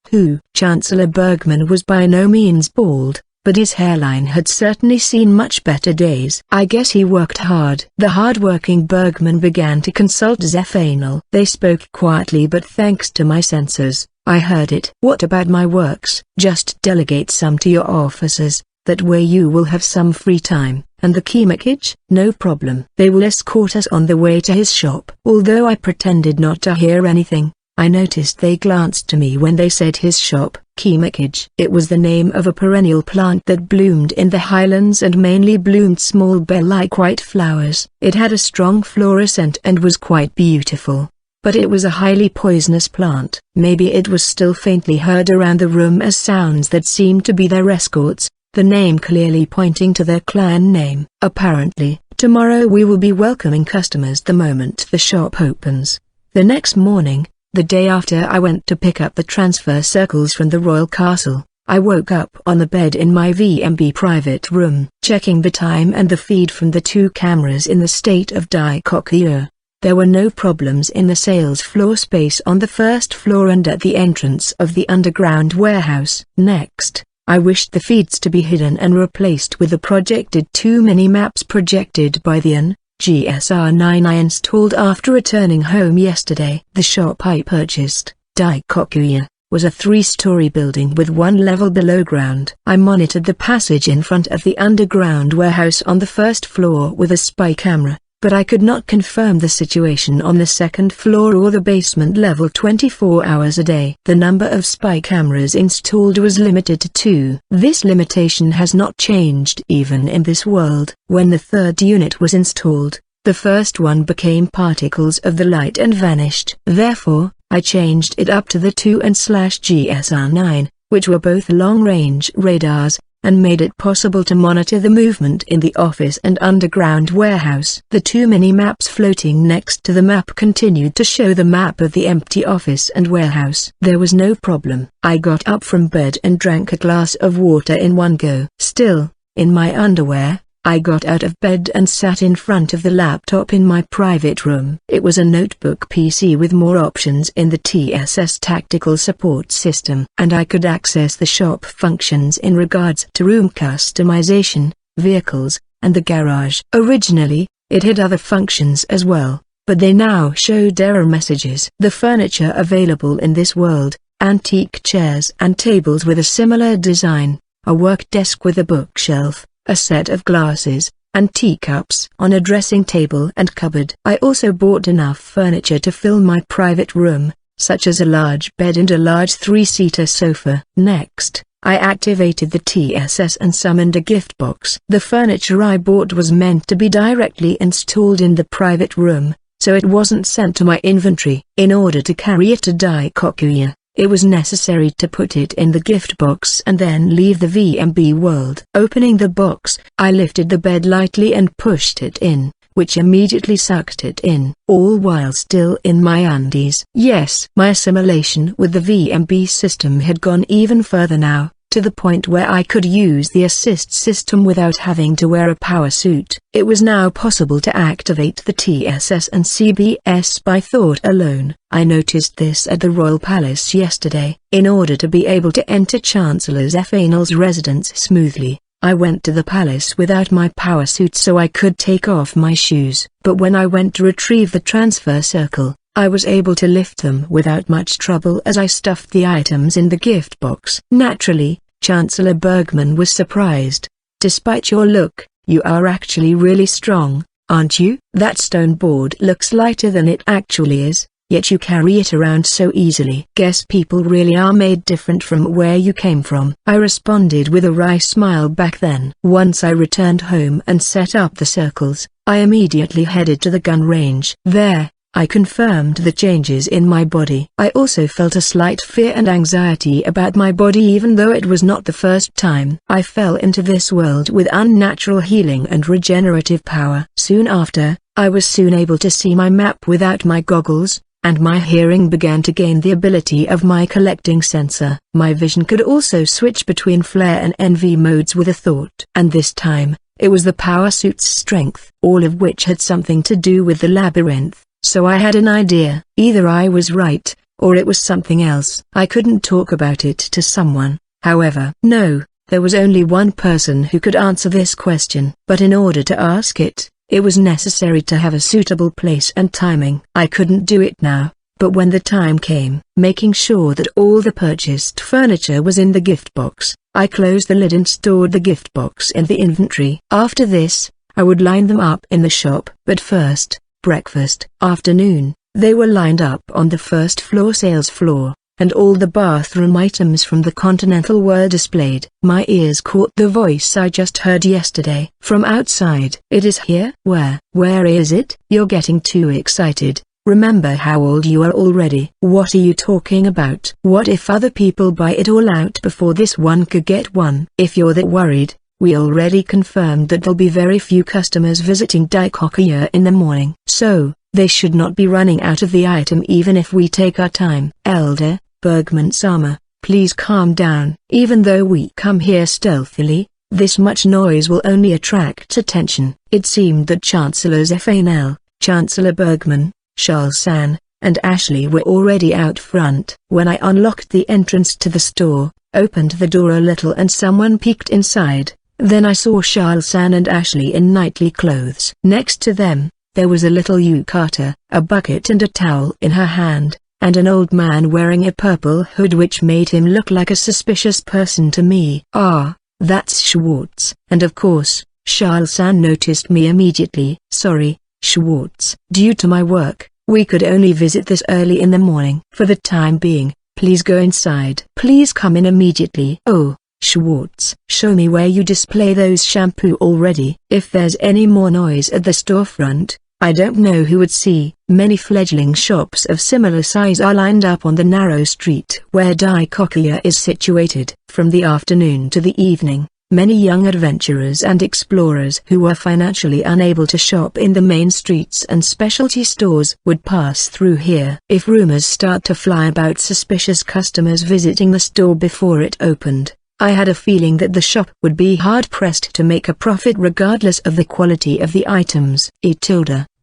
Chancellor Bergman was by no means bald, but his hairline had certainly seen much better days. I guess he worked hard. The hard-working Bergman began to consult Zephanel. They spoke quietly, but thanks to my sensors, I heard it. What about my works? Just delegate some to your officers, that way you will have some free time. And the Kimikage? No problem. They will escort us on the way to his shop. Although I pretended not to hear anything, I noticed they glanced to me when they said his shop. Kimikage. It was the name of a perennial plant that bloomed in the highlands and mainly bloomed small bell-like white flowers. It had a strong floral scent and was quite beautiful. But it was a highly poisonous plant. Maybe it was still faintly heard around the room as sounds that seemed to be their escorts, the name clearly pointing to their clan name. Apparently, tomorrow we will be welcoming customers the moment the shop opens. The next morning, the day after I went to pick up the transfer circles from the royal castle, I woke up on the bed in my VMB private room, checking the time and the feed from the two cameras in the state of Daikokuya. There were no problems in the sales floor space on the first floor and at the entrance of the underground warehouse. Next, I wished the feeds to be hidden and replaced with the projected 2 mini-maps projected by the GSR9 I installed after returning home yesterday. The shop I purchased, Daikokuya, was a 3-story building with 1 level below ground. I monitored the passage in front of the underground warehouse on the first floor with a spy camera, but I could not confirm the situation on the second floor or the basement level 24 hours a day. The number of spy cameras installed was limited to 2. This limitation has not changed even in this world. When the third unit was installed, the first one became particles of the light and vanished. Therefore, I changed it up to the 2 and GSR9, which were both long-range radars, and made it possible to monitor the movement in the office and underground warehouse. The 2 mini-maps floating next to the map continued to show the map of the empty office and warehouse. There was no problem. I got up from bed and drank a glass of water in one go. Still, in my underwear, I got out of bed and sat in front of the laptop in my private room. It was a notebook PC with more options in the TSS tactical support system, and I could access the shop functions in regards to room customization, vehicles, and the garage. Originally, it had other functions as well, but they now showed error messages. The furniture available in this world, antique chairs and tables with a similar design, a work desk with a bookshelf, a set of glasses, and teacups on a dressing table and cupboard. I also bought enough furniture to fill my private room, such as a large bed and a large 3-seater sofa. Next, I activated the TSS and summoned a gift box. The furniture I bought was meant to be directly installed in the private room, so it wasn't sent to my inventory. In order to carry it to Daikokuya, it was necessary to put it in the gift box and then leave the VMB world. Opening the box, I lifted the bed lightly and pushed it in, which immediately sucked it in, all while still in my undies. Yes, my assimilation with the VMB system had gone even further now, to the point where I could use the assist system without having to wear a power suit. It was now possible to activate the TSS and CBS by thought alone. I noticed this at the Royal Palace yesterday. In order to be able to enter Chancellor Zephanel's residence smoothly, I went to the palace without my power suit so I could take off my shoes. But when I went to retrieve the transfer circle, I was able to lift them without much trouble as I stuffed the items in the gift box. Naturally, Chancellor Bergman was surprised. "Despite your look, you are actually really strong, aren't you? That stone board looks lighter than it actually is, yet you carry it around so easily. Guess people really are made different from where you came from." I responded with a wry smile back then. Once I returned home and set up the circles, I immediately headed to the gun range. There, I confirmed the changes in my body. I also felt a slight fear and anxiety about my body even though it was not the first time. I fell into this world with unnatural healing and regenerative power. Soon after, I was soon able to see my map without my goggles, and my hearing began to gain the ability of my collecting sensor. My vision could also switch between flare and NV modes with a thought. And this time, it was the power suit's strength, all of which had something to do with the labyrinth. So I had an idea. Either I was right, or it was something else. I couldn't talk about it to someone, however. No, there was only one person who could answer this question. But in order to ask it, it was necessary to have a suitable place and timing. I couldn't do it now, but when the time came, making sure that all the purchased furniture was in the gift box, I closed the lid and stored the gift box in the inventory. After this, I would line them up in the shop. But first, breakfast. Afternoon, they were lined up on the first floor sales floor, and all the bathroom items from the Continental were displayed. My ears caught the voice I just heard yesterday. From outside. "It is here." Where is it? You're getting too excited. Remember how old you are already. What are you talking about? What if other people buy it all out before this one could get one? If you're that worried, we already confirmed that there'll be very few customers visiting Daikokuya in the morning. So, they should not be running out of the item even if we take our time. Elder Bergman-sama, please calm down. Even though we come here stealthily, this much noise will only attract attention. It seemed that Chancellor Zephanel, Chancellor Bergman, Charles-san, and Ashley were already out front. When I unlocked the entrance to the store, opened the door a little and someone peeked inside, then I saw Charles-san and Ashley in knightly clothes. Next to them, there was a little yukata, a bucket and a towel in her hand, and an old man wearing a purple hood which made him look like a suspicious person to me. Ah, that's Schwartz. And of course, Charles-san noticed me immediately. Sorry, Schwartz. Due to my work, we could only visit this early in the morning. For the time being, please go inside. Please come in immediately. Oh, Schwartz. Show me where you display those shampoo already. If there's any more noise at the storefront, I don't know who would see. Many fledgling shops of similar size are lined up on the narrow street where Daikokuya is situated. From the afternoon to the evening, many young adventurers and explorers who were financially unable to shop in the main streets and specialty stores would pass through here. If rumors start to fly about suspicious customers visiting the store before it opened, I had a feeling that the shop would be hard-pressed to make a profit regardless of the quality of the items.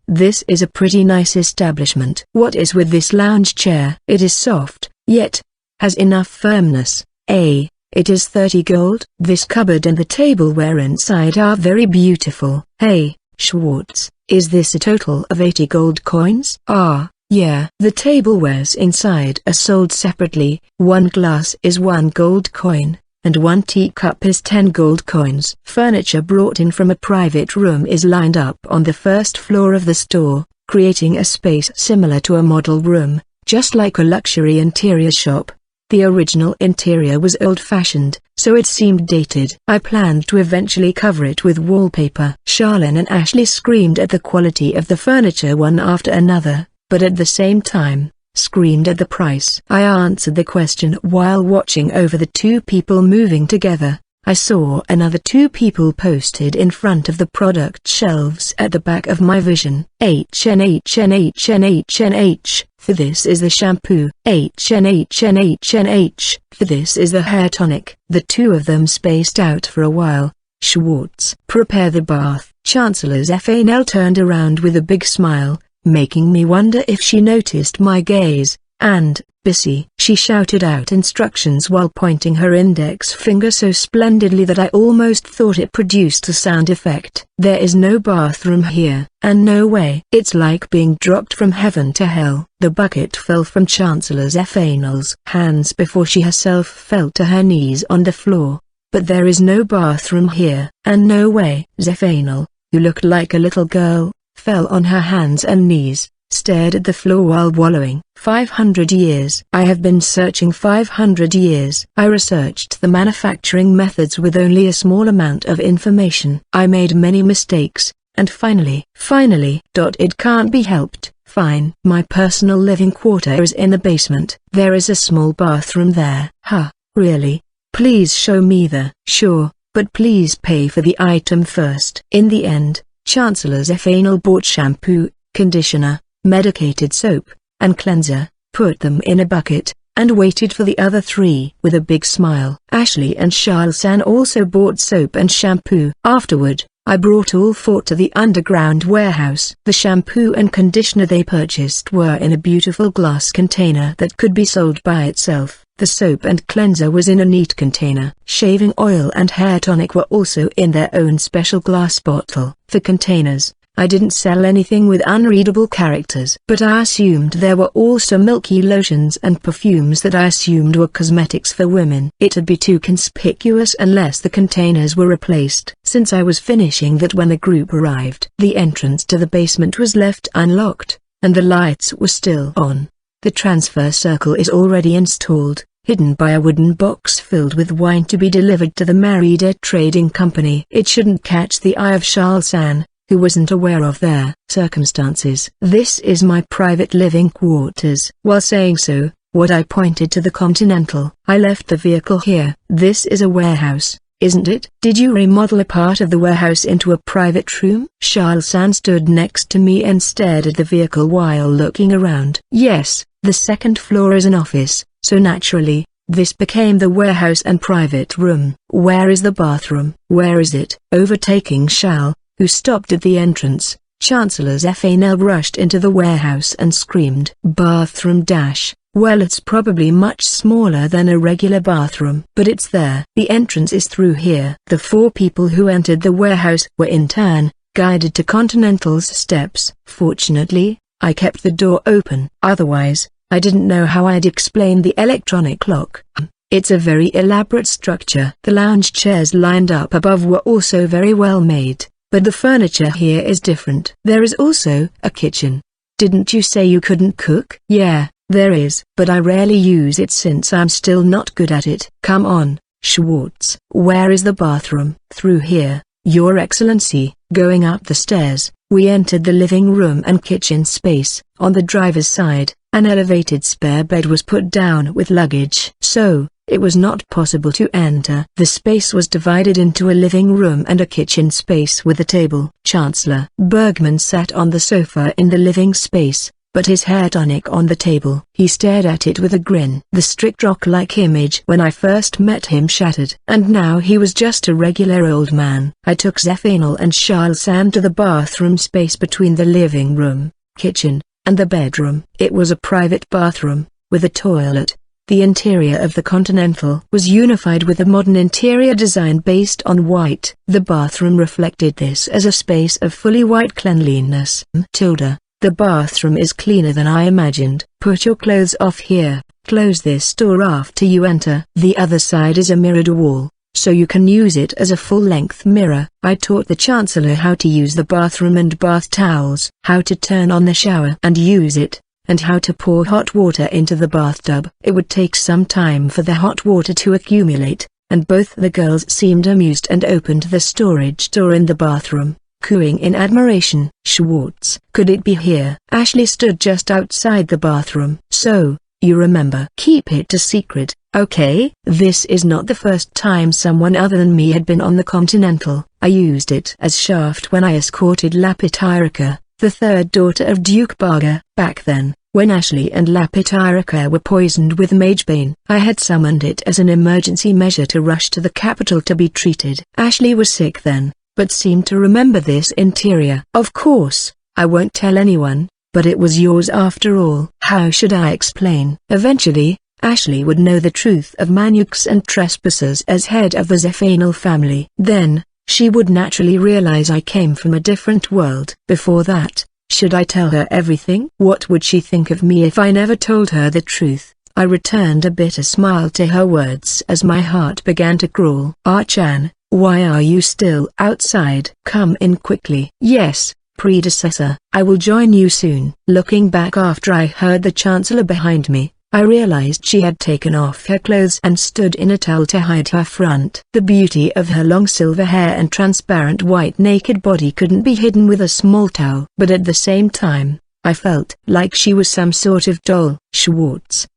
This is a pretty nice establishment. What is with this lounge chair? It is soft, yet has enough firmness. It is 30 gold. This cupboard and the tableware inside are very beautiful. Hey, Schwartz, is this a total of 80 gold coins? Ah, yeah. The tablewares inside are sold separately. One glass is 1 gold coin, and 1 teacup is 10 gold coins. Furniture brought in from a private room is lined up on the first floor of the store, creating a space similar to a model room, just like a luxury interior shop. The original interior was old-fashioned, so it seemed dated. I planned to eventually cover it with wallpaper. Charlene and Ashley screamed at the quality of the furniture one after another, but at the same time, screamed at the price. I answered the question while watching over the two people moving together. I saw another 2 people posted in front of the product shelves at the back of my vision. HNHNHNHNH, for this is the shampoo. HNHNHNH, for this is the hair tonic. The 2 of them spaced out for a while. Schwartz. Prepare the bath. Chancellor's FNL turned around with a big smile, making me wonder if she noticed my gaze, and, busy. She shouted out instructions while pointing her index finger so splendidly that I almost thought it produced a sound effect. There is no bathroom here, and no way. It's like being dropped from heaven to hell. The bucket fell from Chancellor's FNL's hands before she herself fell to her knees on the floor. But there is no bathroom here, and no way. Zephanel, who looked like a little girl, fell on her hands and knees, stared at the floor while wallowing. 500 years. I have been searching 500 years. I researched the manufacturing methods with only a small amount of information. I made many mistakes, and finally, it can't be helped. Fine. My personal living quarter is in the basement. There is a small bathroom there. Huh, really? Please show me the. Sure, but please pay for the item first. In the end, Chancellor's FNL bought shampoo, conditioner, medicated soap, and cleanser, put them in a bucket, and waited for the other 3 with a big smile. Ashley and Charles-san also bought soap and shampoo. Afterward, I brought all 4 to the underground warehouse. The shampoo and conditioner they purchased were in a beautiful glass container that could be sold by itself. The soap and cleanser was in a neat container. Shaving oil and hair tonic were also in their own special glass bottle. For containers, I didn't sell anything with unreadable characters. But I assumed there were also milky lotions and perfumes that I assumed were cosmetics for women. It'd be too conspicuous unless the containers were replaced. Since I was finishing that when the group arrived, the entrance to the basement was left unlocked, and the lights were still on. The transfer circle is already installed, hidden by a wooden box filled with wine to be delivered to the Merida Trading Company. It shouldn't catch the eye of Charles-san, who wasn't aware of their circumstances. This is my private living quarters. While saying so, I pointed to the Continental. I left the vehicle here. This is a warehouse, isn't it? Did you remodel a part of the warehouse into a private room? Charles-san stood next to me and stared at the vehicle while looking around. Yes, the second floor is an office, so naturally, this became the warehouse and private room. Where is the bathroom? Where is it? Overtaking Shal, who stopped at the entrance, Chancellor Zephanel rushed into the warehouse and screamed, "Bathroom dash! Well, it's probably much smaller than a regular bathroom, but it's there. The entrance is through here." The 4 people who entered the warehouse were in turn guided to Continental's steps. Fortunately, I kept the door open. Otherwise, I didn't know how I'd explain the electronic lock. It's a very elaborate structure. The lounge chairs lined up above were also very well made, but the furniture here is different. There is also a kitchen. Didn't you say you couldn't cook? Yeah, there is, but I rarely use it since I'm still not good at it. Come on, Schwartz. Where is the bathroom? Through here, Your Excellency. Going up the stairs, we entered the living room and kitchen space. On the driver's side, an elevated spare bed was put down with luggage. So, it was not possible to enter. The space was divided into a living room and a kitchen space with a table. Chancellor Bergman sat on the sofa in the living space, but his hair tonic on the table. He stared at it with a grin. The strict rock-like image when I first met him shattered. And now he was just a regular old man. I took Zephanel and Charles Sam to the bathroom space between the living room, kitchen, and the bedroom. It was a private bathroom, with a toilet. The interior of the Continental was unified with a modern interior design based on white. The bathroom reflected this as a space of fully white cleanliness. Tilda, the bathroom is cleaner than I imagined. Put your clothes off here. Close this door after you enter. The other side is a mirrored wall, so you can use it as a full-length mirror. I taught the Chancellor how to use the bathroom and bath towels, how to turn on the shower and use it, and how to pour hot water into the bathtub. It would take some time for the hot water to accumulate, and both the girls seemed amused and opened the storage door in the bathroom, cooing in admiration. Schwartz, could it be here? Ashley stood just outside the bathroom. So, you remember. Keep it a secret, okay? This is not the first time someone other than me had been on the Continental. I used it as shaft when I escorted Lapityrika, the third daughter of Duke Barga. Back then, when Ashley and Lapityrika were poisoned with magebane, I had summoned it as an emergency measure to rush to the capital to be treated. Ashley was sick then, but seemed to remember this interior. Of course, I won't tell anyone, but it was yours after all. How should I explain? Eventually, Ashley would know the truth of Manuks and trespassers as head of the Zephanel family. Then, she would naturally realize I came from a different world. Before that, should I tell her everything? What would she think of me if I never told her the truth? I returned a bitter smile to her words as my heart began to crawl. "Ah-chan, why are you still outside? Come in quickly." "Yes, predecessor, I will join you soon." Looking back after I heard the Chancellor behind me, I realized she had taken off her clothes and stood in a towel to hide her front. The beauty of her long silver hair and transparent white naked body couldn't be hidden with a small towel. But at the same time, I felt like she was some sort of doll. "Schwartz."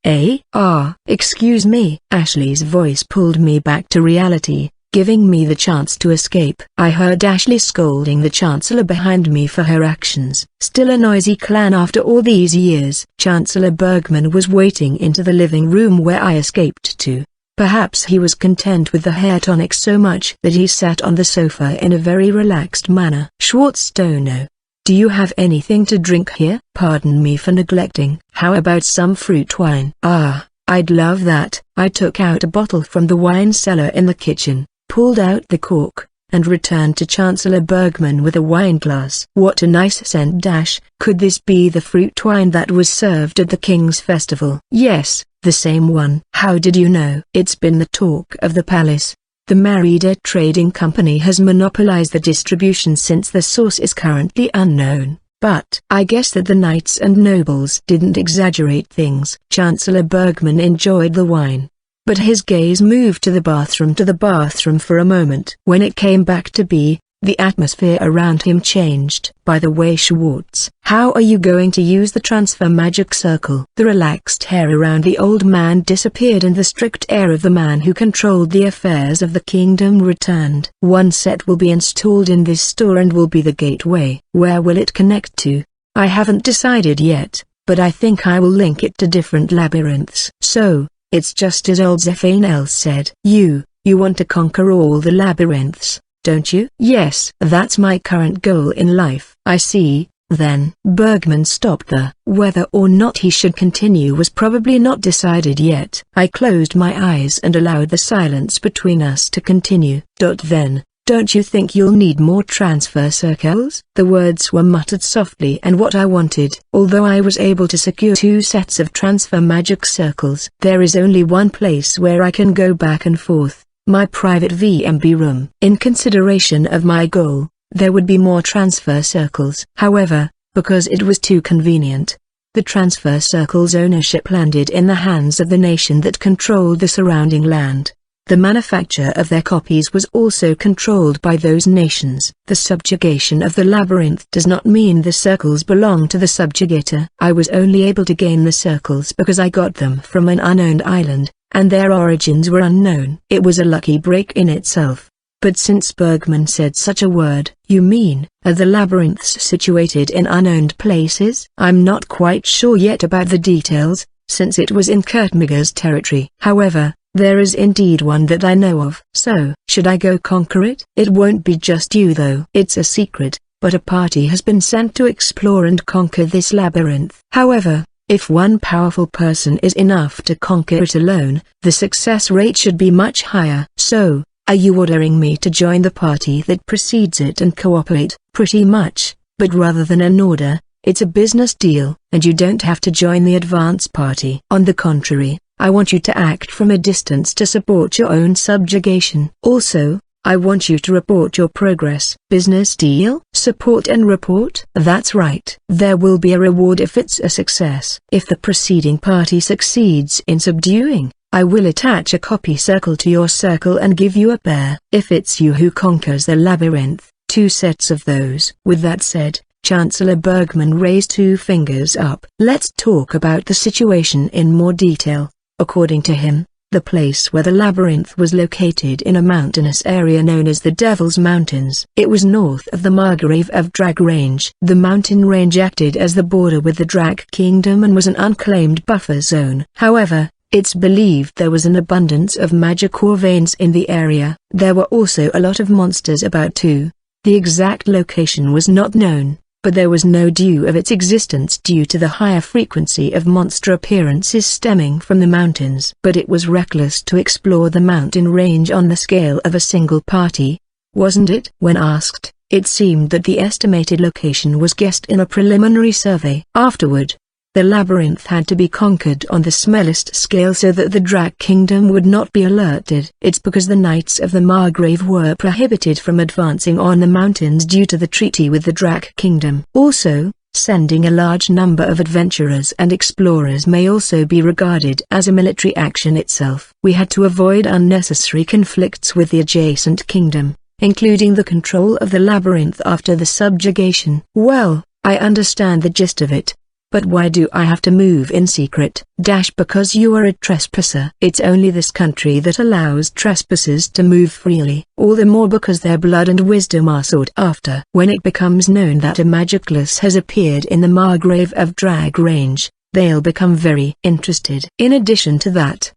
Excuse me." Ashley's voice pulled me back to reality, giving me the chance to escape. I heard Ashley scolding the Chancellor behind me for her actions. Still a noisy clan after all these years. Chancellor Bergman was waiting into the living room where I escaped to. Perhaps he was content with the hair tonic so much that he sat on the sofa in a very relaxed manner. "Schwartz Stono, do you have anything to drink here?" "Pardon me for neglecting. How about some fruit wine?" I'd love that." I took out a bottle from the wine cellar in the kitchen, pulled out the cork, and returned to Chancellor Bergman with a wine glass. "What a nice scent dash. Could this be the fruit wine that was served at the King's Festival?" "Yes, the same one." "How did you know?" "It's been the talk of the palace. The Merida Trading Company has monopolized the distribution since the source is currently unknown. But I guess that the knights and nobles didn't exaggerate things." Chancellor Bergman enjoyed the wine, but his gaze moved to the bathroom for a moment. When it came back to be, the atmosphere around him changed. "By the way, Schwartz, how are you going to use the transfer magic circle?" The relaxed hair around the old man disappeared and the strict air of the man who controlled the affairs of the kingdom returned. "One set will be installed in this store and will be the gateway." "Where will it connect to?" "I haven't decided yet, but I think I will link it to different labyrinths." "So, it's just as old Zephanel said. You want to conquer all the labyrinths, don't you? Yes, that's my current goal in life. I see. Then Bergman stopped there. Whether or not he should continue was probably not decided yet. I closed my eyes and allowed the silence between us to continue. Then, don't you think you'll need more transfer circles? The words were muttered softly and what I wanted. Although I was able to secure 2 sets of transfer magic circles, there is only one place where I can go back and forth, my private VMB room. In consideration of my goal, there would be more transfer circles. However, because it was too convenient, the transfer circle's ownership landed in the hands of the nation that controlled the surrounding land. The manufacture of their copies was also controlled by those nations. The subjugation of the labyrinth does not mean the circles belong to the subjugator. I was only able to gain the circles because I got them from an unowned island, and their origins were unknown. It was a lucky break in itself. But since Bergman said such a word, you mean, are the labyrinths situated in unowned places? I'm not quite sure yet about the details, since it was in Kurtmiger's territory. However, there is indeed one that I know of. So, should I go conquer it? It won't be just you though. It's a secret, but a party has been sent to explore and conquer this labyrinth. However, if one powerful person is enough to conquer it alone, the success rate should be much higher. So, are you ordering me to join the party that precedes it and cooperate? Pretty much, but rather than an order, it's a business deal, and you don't have to join the advance party. On the contrary, I want you to act from a distance to support your own subjugation. Also, I want you to report your progress. Business deal? Support and report? That's right. There will be a reward if it's a success. If the preceding party succeeds in subduing, I will attach a copy circle to your circle and give you a pair. If it's you who conquers the labyrinth, 2 sets of those. With that said, Chancellor Bergman raised 2 fingers up. Let's talk about the situation in more detail. According to him, the place where the labyrinth was located in a mountainous area known as the Devil's Mountains. It was north of the Margrave of Drag Range. The mountain range acted as the border with the Drag Kingdom and was an unclaimed buffer zone. However, it's believed there was an abundance of magic ore veins in the area. There were also a lot of monsters about too. The exact location was not known, but there was no due of its existence due to the higher frequency of monster appearances stemming from the mountains. But it was reckless to explore the mountain range on the scale of a single party, wasn't it? When asked, it seemed that the estimated location was guessed in a preliminary survey. Afterward, the labyrinth had to be conquered on the smallest scale so that the Drag Kingdom would not be alerted. It's because the Knights of the Margrave were prohibited from advancing on the mountains due to the treaty with the Drag Kingdom. Also, sending a large number of adventurers and explorers may also be regarded as a military action itself. We had to avoid unnecessary conflicts with the adjacent kingdom, including the control of the labyrinth after the subjugation. Well, I understand the gist of it. But why do I have to move in secret? Because you are a trespasser. It's only this country that allows trespassers to move freely. All the more because their blood and wisdom are sought after. When it becomes known that a magicless has appeared in the Margrave of Drag Range, they'll become very interested. In addition to that,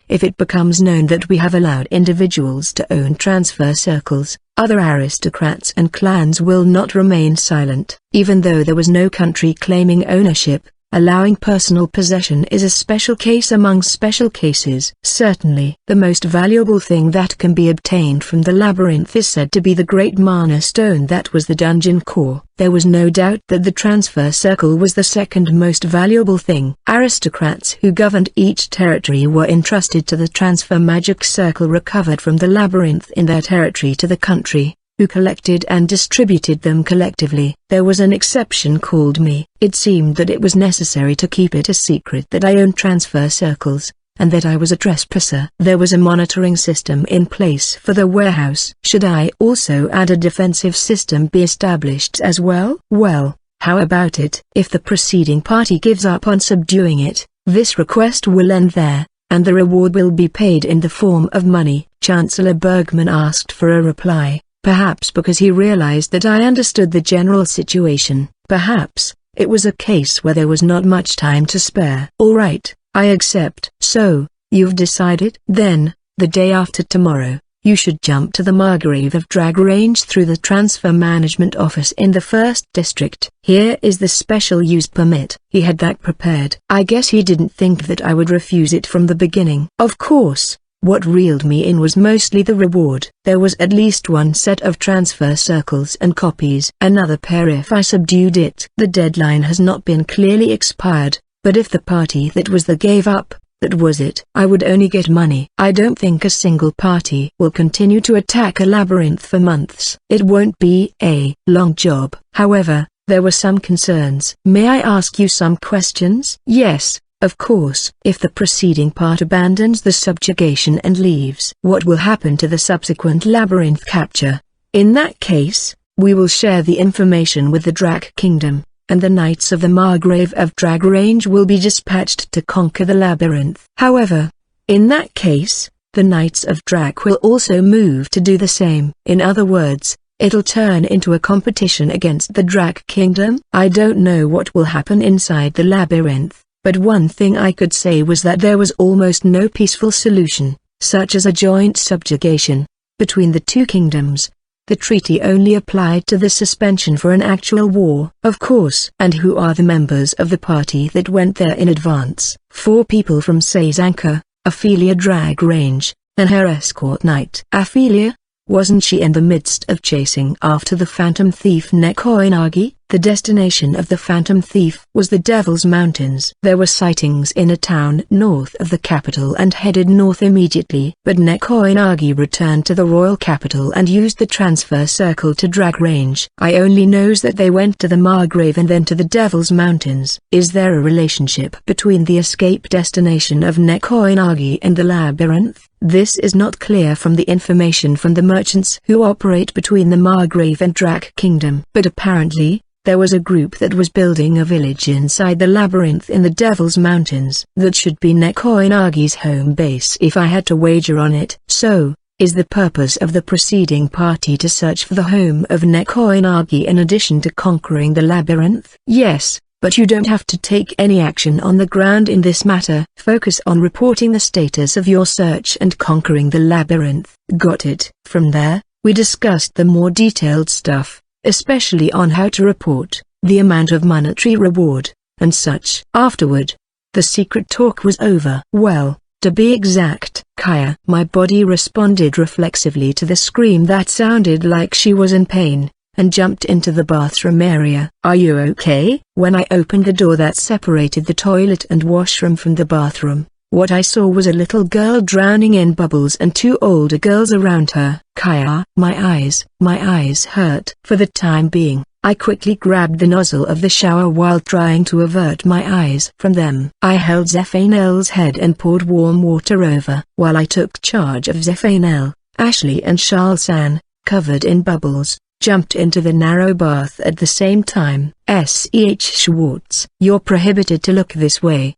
if it becomes known that we have allowed individuals to own transfer circles, other aristocrats and clans will not remain silent. Even though there was no country claiming ownership, allowing personal possession is a special case among special cases. Certainly, the most valuable thing that can be obtained from the labyrinth is said to be the Great Mana Stone that was the dungeon core. There was no doubt that the transfer circle was the second most valuable thing. Aristocrats who governed each territory were entrusted to the transfer magic circle recovered from the labyrinth in their territory to the country, who collected and distributed them collectively. There was an exception called me. It seemed that it was necessary to keep it a secret that I owned transfer circles, and that I was a trespasser. There was a monitoring system in place for the warehouse. Should I also add a defensive system be established as well? Well, how about it? If the preceding party gives up on subduing it, this request will end there, and the reward will be paid in the form of money. Chancellor Bergman asked for a reply. Perhaps because he realized that I understood the general situation. Perhaps it was a case where there was not much time to spare. All right, I accept. So, you've decided? Then, the day after tomorrow, You should jump to the Margrave of Drag Range through the Transfer Management Office in the 1st District. Here is the special use permit." He had that prepared. I guess he didn't think that I would refuse it from the beginning. Of course, what reeled me in was mostly the reward. There was at least one set of transfer circles and copies. Another pair if I subdued it. The deadline has not been clearly expired, but if the party that was the gave up, that was it. I would only get money. I don't think a single party will continue to attack a labyrinth for months. It won't be a long job. However, there were some concerns. "May I ask you some questions?" "Yes, of course." "If the preceding part abandons the subjugation and leaves, what will happen to the subsequent labyrinth capture?" "In that case, we will share the information with the Drac Kingdom, and the Knights of the Margrave of Drag Range will be dispatched to conquer the labyrinth." "However, in that case, the Knights of Drag will also move to do the same." "In other words, it'll turn into a competition against the Drac Kingdom?" "I don't know what will happen inside the labyrinth, but one thing I could say was that there was almost no peaceful solution, such as a joint subjugation, between the two kingdoms. The treaty only applied to the suspension for an actual war. Of course. "And who are the members of the party that went there in advance?" 4 people from Sazanka, Ophelia Drag Range, and her escort knight. "Ophelia? Wasn't she in the midst of chasing after the phantom thief Nekoinagi?" The destination of the phantom thief was the Devil's Mountains. There were sightings in a town north of the capital and headed north immediately. But Nekoinagi returned to the royal capital and used the transfer circle to Drag Range. I only knows that they went to the Margrave and then to the Devil's Mountains. Is there a relationship between the escape destination of Nekoinagi and the labyrinth? This is not clear from the information from the merchants who operate between the Margrave and Drac Kingdom. But apparently, there was a group that was building a village inside the labyrinth in the Devil's Mountains. That should be Nekoinagi's home base if I had to wager on it. So, is the purpose of the preceding party to search for the home of Nekoinagi in addition to conquering the labyrinth? Yes, but you don't have to take any action on the ground in this matter. Focus on reporting the status of your search and conquering the labyrinth. Got it. From there, we discussed the more detailed stuff, especially on how to report, the amount of monetary reward, and such. Afterward, the secret talk was over. "Well, to be exact, Kaya." My body responded reflexively to the scream that sounded like she was in pain, and jumped into the bathroom area. "Are you okay?" When I opened the door that separated the toilet and washroom from the bathroom, what I saw was a little girl drowning in bubbles and 2 older girls around her. "Kaya." My eyes hurt. For the time being, I quickly grabbed the nozzle of the shower while trying to avert my eyes from them. I held Zephanel's head and poured warm water over. While I took charge of Zephanel, Ashley and Charles-san, covered in bubbles, jumped into the narrow bath at the same time. "Shh Schwartz. You're prohibited to look this way."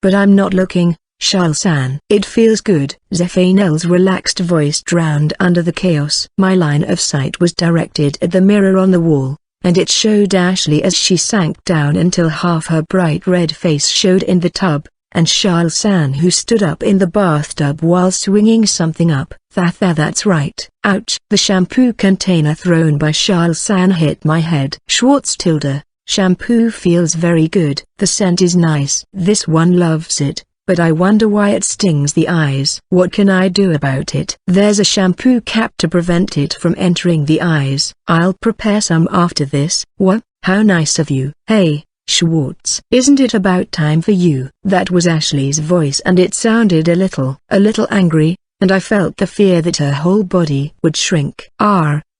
But I'm not looking, Charles-san." "It feels good." Zephanel's relaxed voice drowned under the chaos. My line of sight was directed at the mirror on the wall, and it showed Ashley as she sank down until half her bright red face showed in the tub, and Charles-san who stood up in the bathtub while swinging something up. That's right." "Ouch." The shampoo container thrown by Charles-san hit my head. "Schwartz tilde. Shampoo feels very good. The scent is nice. This one loves it, but I wonder why it stings the eyes. What can I do about it?" "There's a shampoo cap to prevent it from entering the eyes. I'll prepare some after this." "What? How nice of you." "Hey, Schwartz. Isn't it about time for you?" That was Ashley's voice and it sounded a little angry, and I felt the fear that her whole body would shrink.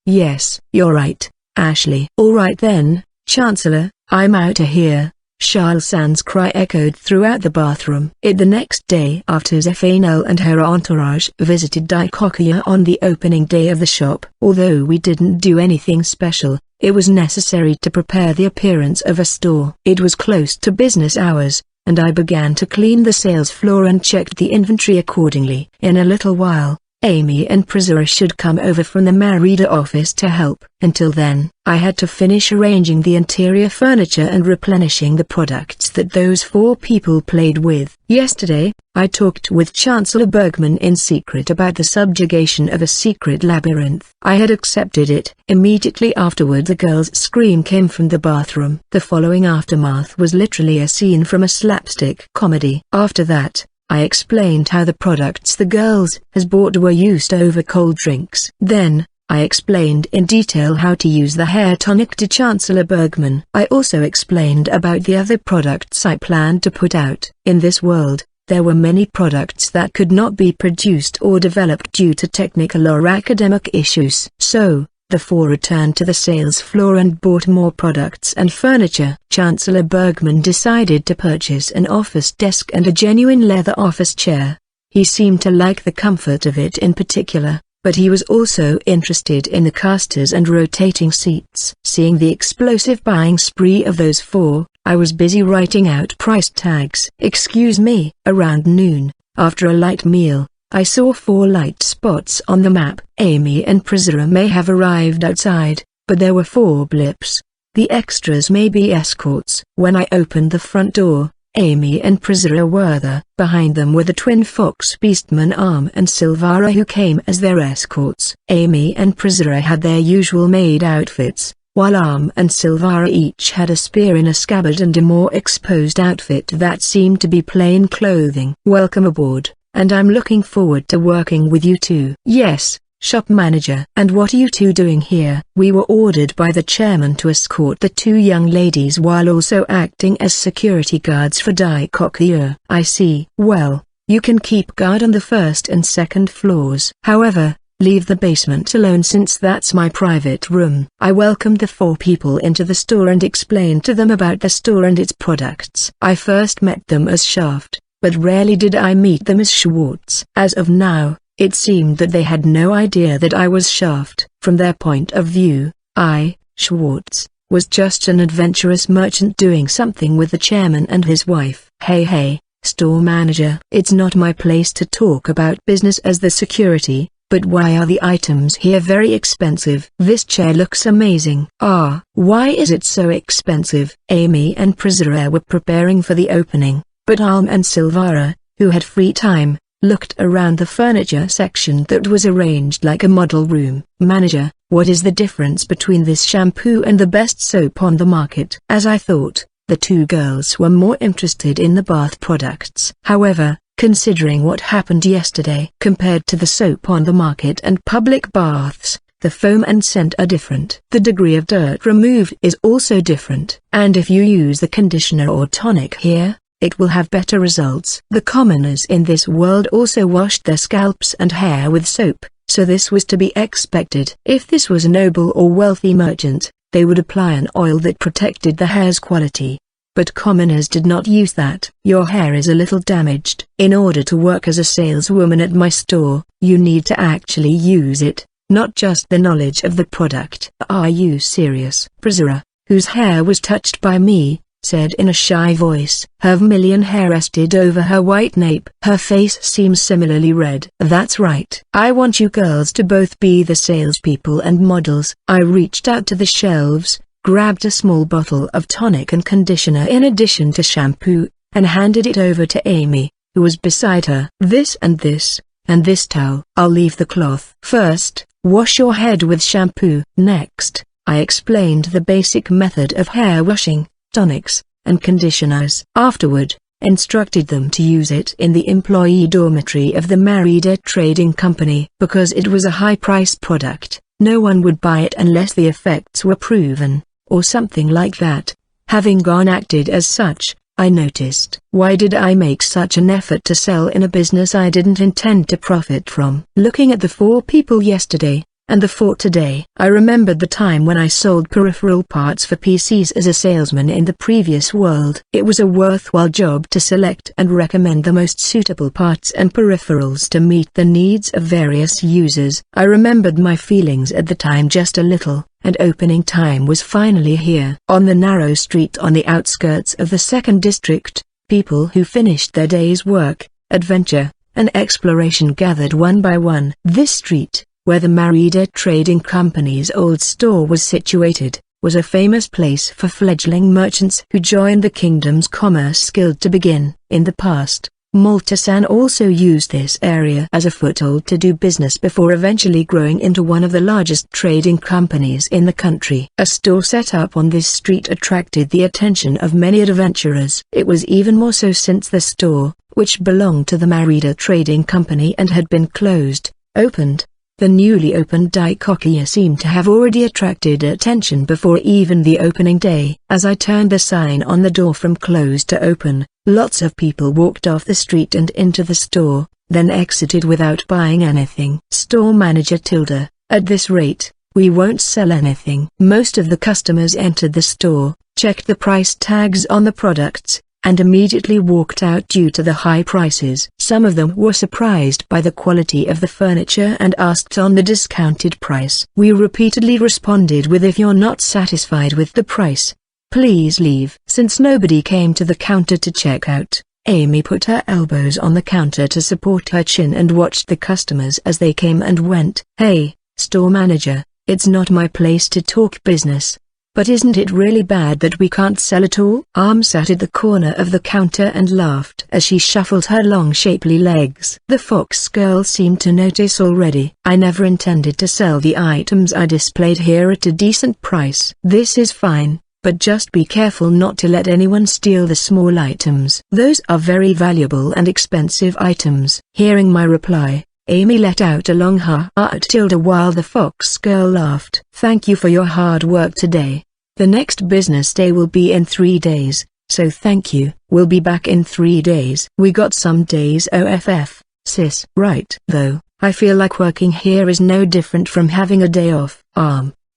Yes, you're right, Ashley." "All right then, Chancellor, I'm outta here." Charles-san's cry echoed throughout the bathroom. The next day after Zephanel and her entourage visited Daikokuya on the opening day of the shop. Although we didn't do anything special, it was necessary to prepare the appearance of a store. It was close to business hours, and I began to clean the sales floor and checked the inventory accordingly. In a little while, Amy and Priscilla should come over from the Merida office to help. Until then, I had to finish arranging the interior furniture and replenishing the products that those 4 people played with. Yesterday, I talked with Chancellor Bergman in secret about the subjugation of a secret labyrinth. I had accepted it. Immediately afterward, the girl's scream came from the bathroom. The following aftermath was literally a scene from a slapstick comedy. After that, I explained how the products the girls has bought were used over cold drinks. Then, I explained in detail how to use the hair tonic to Chancellor Bergman. I also explained about the other products I planned to put out. In this world, there were many products that could not be produced or developed due to technical or academic issues. So, the 4 returned to the sales floor and bought more products and furniture. Chancellor Bergman decided to purchase an office desk and a genuine leather office chair. He seemed to like the comfort of it in particular, but he was also interested in the casters and rotating seats. Seeing the explosive buying spree of those 4, I was busy writing out price tags. Excuse me. Around noon, after a light meal, I saw 4 light spots on the map. Amy and Priscilla may have arrived outside, but there were 4 blips. The extras may be escorts. When I opened the front door, Amy and Priscilla were there. Behind them were the twin fox beastmen Arm and Silvara, who came as their escorts. Amy and Priscilla had their usual maid outfits, while Arm and Silvara each had a spear in a scabbard and a more exposed outfit that seemed to be plain clothing. Welcome aboard. And I'm looking forward to working with you two. Yes, shop manager. And what are you two doing here? We were ordered by the chairman to escort the 2 young ladies while also acting as security guards for Die Coquilleur. I see. Well, you can keep guard on the 1st and 2nd floors. However, leave the basement alone since that's my private room. I welcomed the 4 people into the store and explained to them about the store and its products. I first met them as Shaft, but rarely did I meet them as Schwartz. As of now, it seemed that they had no idea that I was Shaft. From their point of view, I, Schwartz, was just an adventurous merchant doing something with the chairman and his wife. Hey, store manager. It's not my place to talk about business as the security, but why are the items here very expensive? This chair looks amazing. Why is it so expensive? Amy and Priscilla were preparing for the opening, but Alm and Silvara, who had free time, looked around the furniture section that was arranged like a model room. Manager, what is the difference between this shampoo and the best soap on the market? As I thought, the 2 girls were more interested in the bath products. However, considering what happened yesterday, compared to the soap on the market and public baths, the foam and scent are different. The degree of dirt removed is also different. And if you use the conditioner or tonic here, it will have better results. The commoners in this world also washed their scalps and hair with soap, so this was to be expected. If this was a noble or wealthy merchant, they would apply an oil that protected the hair's quality. But commoners did not use that. Your hair is a little damaged. In order to work as a saleswoman at my store, you need to actually use it, not just the knowledge of the product. Are you serious? Priscilla, whose hair was touched by me, said in a shy voice. Her vermilion hair rested over her white nape. Her face seems similarly red. That's right. I want you girls to both be the salespeople and models. I reached out to the shelves, grabbed a small bottle of tonic and conditioner in addition to shampoo, and handed it over to Amy, who was beside her. This and this towel. I'll leave the cloth. First, wash your head with shampoo. Next, I explained the basic method of hair washing, tonics, and conditioners. Afterward, instructed them to use it in the employee dormitory of the Merida Trading Company. Because it was a high-price product, no one would buy it unless the effects were proven, or something like that. Having gone acted as such, I noticed. Why did I make such an effort to sell in a business I didn't intend to profit from? Looking at the 4 people yesterday, and the 4 today, I remembered the time when I sold peripheral parts for PCs as a salesman in the previous world. It was a worthwhile job to select and recommend the most suitable parts and peripherals to meet the needs of various users. I remembered my feelings at the time just a little, and opening time was finally here. On the narrow street on the outskirts of the 2nd District, people who finished their day's work, adventure, and exploration gathered one by one. This street, where the Marida Trading Company's old store was situated, was a famous place for fledgling merchants who joined the kingdom's commerce guild to begin. In the past, Malta-san also used this area as a foothold to do business before eventually growing into one of the largest trading companies in the country. A store set up on this street attracted the attention of many adventurers. It was even more so since the store, which belonged to the Marida Trading Company and had been closed, opened. The newly opened Daikokuya seemed to have already attracted attention before even the opening day. As I turned the sign on the door from closed to open, lots of people walked off the street and into the store, then exited without buying anything. Store manager Tilda, at this rate, we won't sell anything. Most of the customers entered the store, checked the price tags on the products, and immediately walked out due to the high prices. Some of them were surprised by the quality of the furniture and asked on the discounted price. We repeatedly responded with, if you're not satisfied with the price, please leave. Since nobody came to the counter to check out, Amy put her elbows on the counter to support her chin and watched the customers as they came and went. Hey, store manager, it's not my place to talk business. But isn't it really bad that we can't sell at all? Arm sat at the corner of the counter and laughed as she shuffled her long shapely legs. The fox girl seemed to notice already. I never intended to sell the items I displayed here at a decent price. This is fine, but just be careful not to let anyone steal the small items. Those are very valuable and expensive items. Hearing my reply, Amy let out a long ha at Tilda while the fox girl laughed. Thank you for your hard work today. The next business day will be in 3 days, so thank you. We'll be back in 3 days. We got some days off, sis. Right. Though, I feel like working here is no different from having a day off.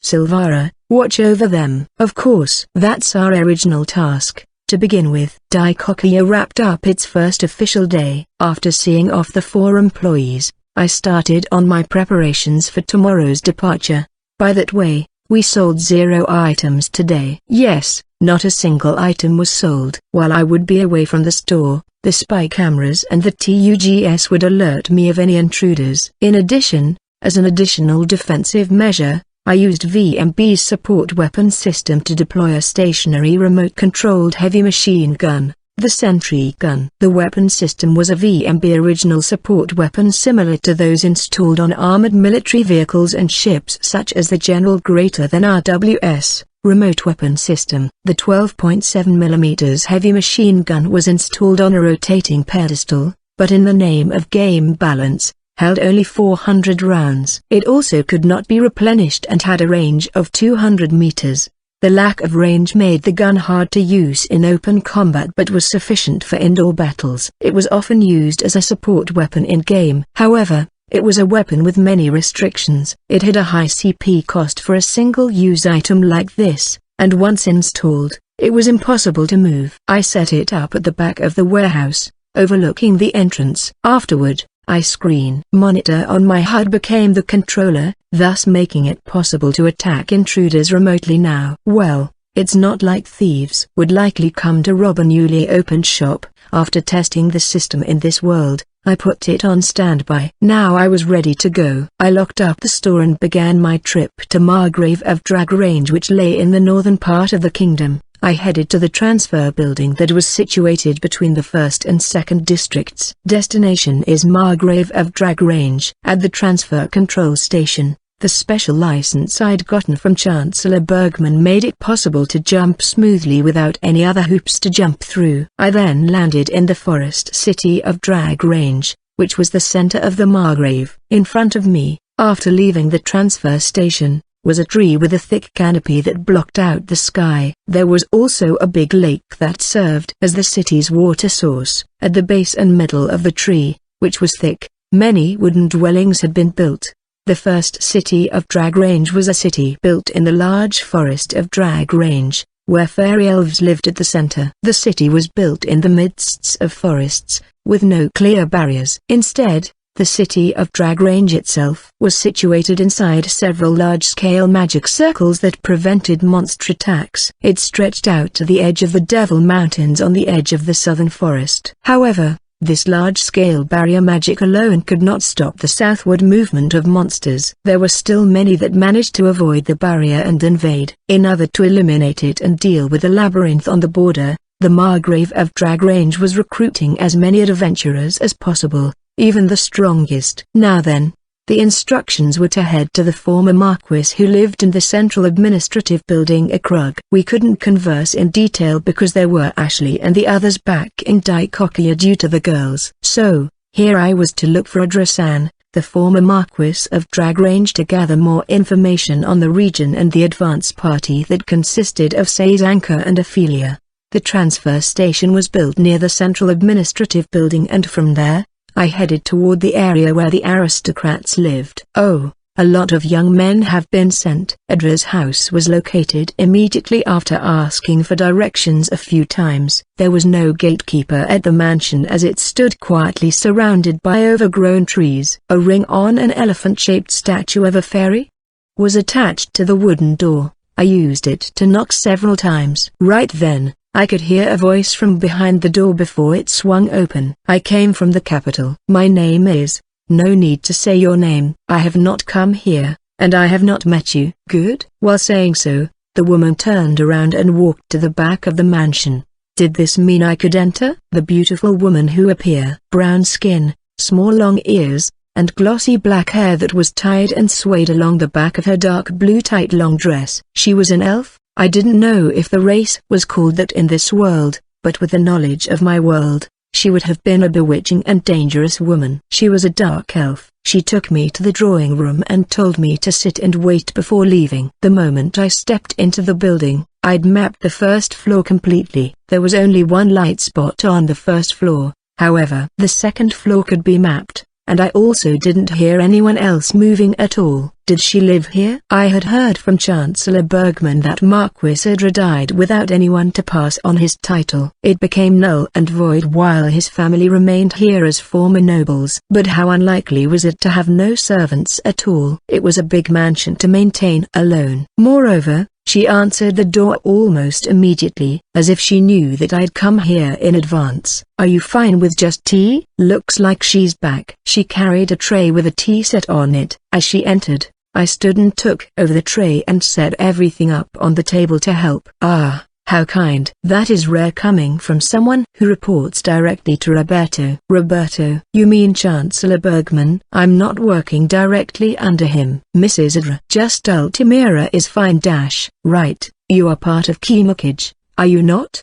Silvara, watch over them. Of course. That's our original task. To begin with, Daikokuya wrapped up its first official day. After seeing off the 4 employees, I started on my preparations for tomorrow's departure. By that way, we sold 0 items today. Yes, not a single item was sold. While I would be away from the store, the spy cameras and the TUGS would alert me of any intruders. In addition, as an additional defensive measure, I used VMB's support weapon system to deploy a stationary remote-controlled heavy machine gun, the Sentry gun. The weapon system was a VMB original support weapon similar to those installed on armored military vehicles and ships such as the General RWS remote weapon system. The 12.7mm heavy machine gun was installed on a rotating pedestal, but in the name of game balance, held only 400 rounds. It also could not be replenished and had a range of 200 meters. The lack of range made the gun hard to use in open combat but was sufficient for indoor battles. It was often used as a support weapon in-game. However, it was a weapon with many restrictions. It had a high CP cost for a single-use item like this, and once installed, it was impossible to move. I set it up at the back of the warehouse, overlooking the entrance. Afterward, my screen monitor on my HUD became the controller, thus making it possible to attack intruders remotely now. Well, it's not like thieves would likely come to rob a newly opened shop. After testing the system in this world, I put it on standby. Now I was ready to go. I locked up the store and began my trip to Margrave of Dragrange, which lay in the northern part of the kingdom. I headed to the transfer building that was situated between the 1st and 2nd districts. Destination is Margrave of Dragrange. At the transfer control station, the special license I'd gotten from Chancellor Bergman made it possible to jump smoothly without any other hoops to jump through. I then landed in the forest city of Dragrange, which was the center of the Margrave. In front of me, after leaving the transfer station, was a tree with a thick canopy that blocked out the sky. There was also a big lake that served as the city's water source. At the base and middle of the tree, which was thick, many wooden dwellings had been built. The first city of Dragrange was a city built in the large forest of Dragrange, where fairy elves lived at the center. The city was built in the midst of forests, with no clear barriers. Instead, the city of Dragrange itself was situated inside several large-scale magic circles that prevented monster attacks. It stretched out to the edge of the Devil Mountains on the edge of the southern forest. However, This large-scale barrier magic alone could not stop the southward movement of monsters. There were still many that managed to avoid the barrier and invade. In order to eliminate it and deal with the labyrinth on the border, the Margrave of Dragrange was recruiting as many adventurers as possible, even the strongest. Now then, the instructions were to head to the former Marquis who lived in the central administrative building at Krug. We couldn't converse in detail because there were Ashley and the others back in Dikokia due to the girls. So, here I was to look for Adrasan, the former Marquis of Dragrange, to gather more information on the region and the advance party that consisted of Sazanka and Ophelia. The transfer station was built near the central administrative building, and from there, I headed toward the area where the aristocrats lived. Oh, a lot of young men have been sent. Adra's house was located immediately after asking for directions a few times. There was no gatekeeper at the mansion as it stood quietly surrounded by overgrown trees. A ring on an elephant-shaped statue of a fairy was attached to the wooden door. I used it to knock several times. Right then, I could hear a voice from behind the door before it swung open. I came from the capital. My name is... No need to say your name. I have not come here, and I have not met you. Good? While saying so, the woman turned around and walked to the back of the mansion. Did this mean I could enter? The beautiful woman who appeared, brown skin, small long ears, and glossy black hair that was tied and swayed along the back of her dark blue tight long dress. She was an elf? I didn't know if the race was called that in this world, but with the knowledge of my world, she would have been a bewitching and dangerous woman. She was a dark elf. She took me to the drawing room and told me to sit and wait before leaving. The moment I stepped into the building, I'd mapped the first floor completely. There was only one light spot on the first floor, however. The second floor could be mapped, and I also didn't hear anyone else moving at all. Did she live here? I had heard from Chancellor Bergman that Marquis Adra died without anyone to pass on his title. It became null and void while his family remained here as former nobles. But how unlikely was it to have no servants at all? It was a big mansion to maintain alone. Moreover, she answered the door almost immediately, as if she knew that I'd come here in advance. Are you fine with just tea? Looks like she's back. She carried a tray with a tea set on it. As she entered, I stood and took over the tray and set everything up on the table to help. Ah, how kind. That is rare coming from someone who reports directly to Roberto. Roberto? You mean Chancellor Bergman? I'm not working directly under him. Mrs. Adra. Just Altamira is fine. Right, you are part of Kimokage, are you not?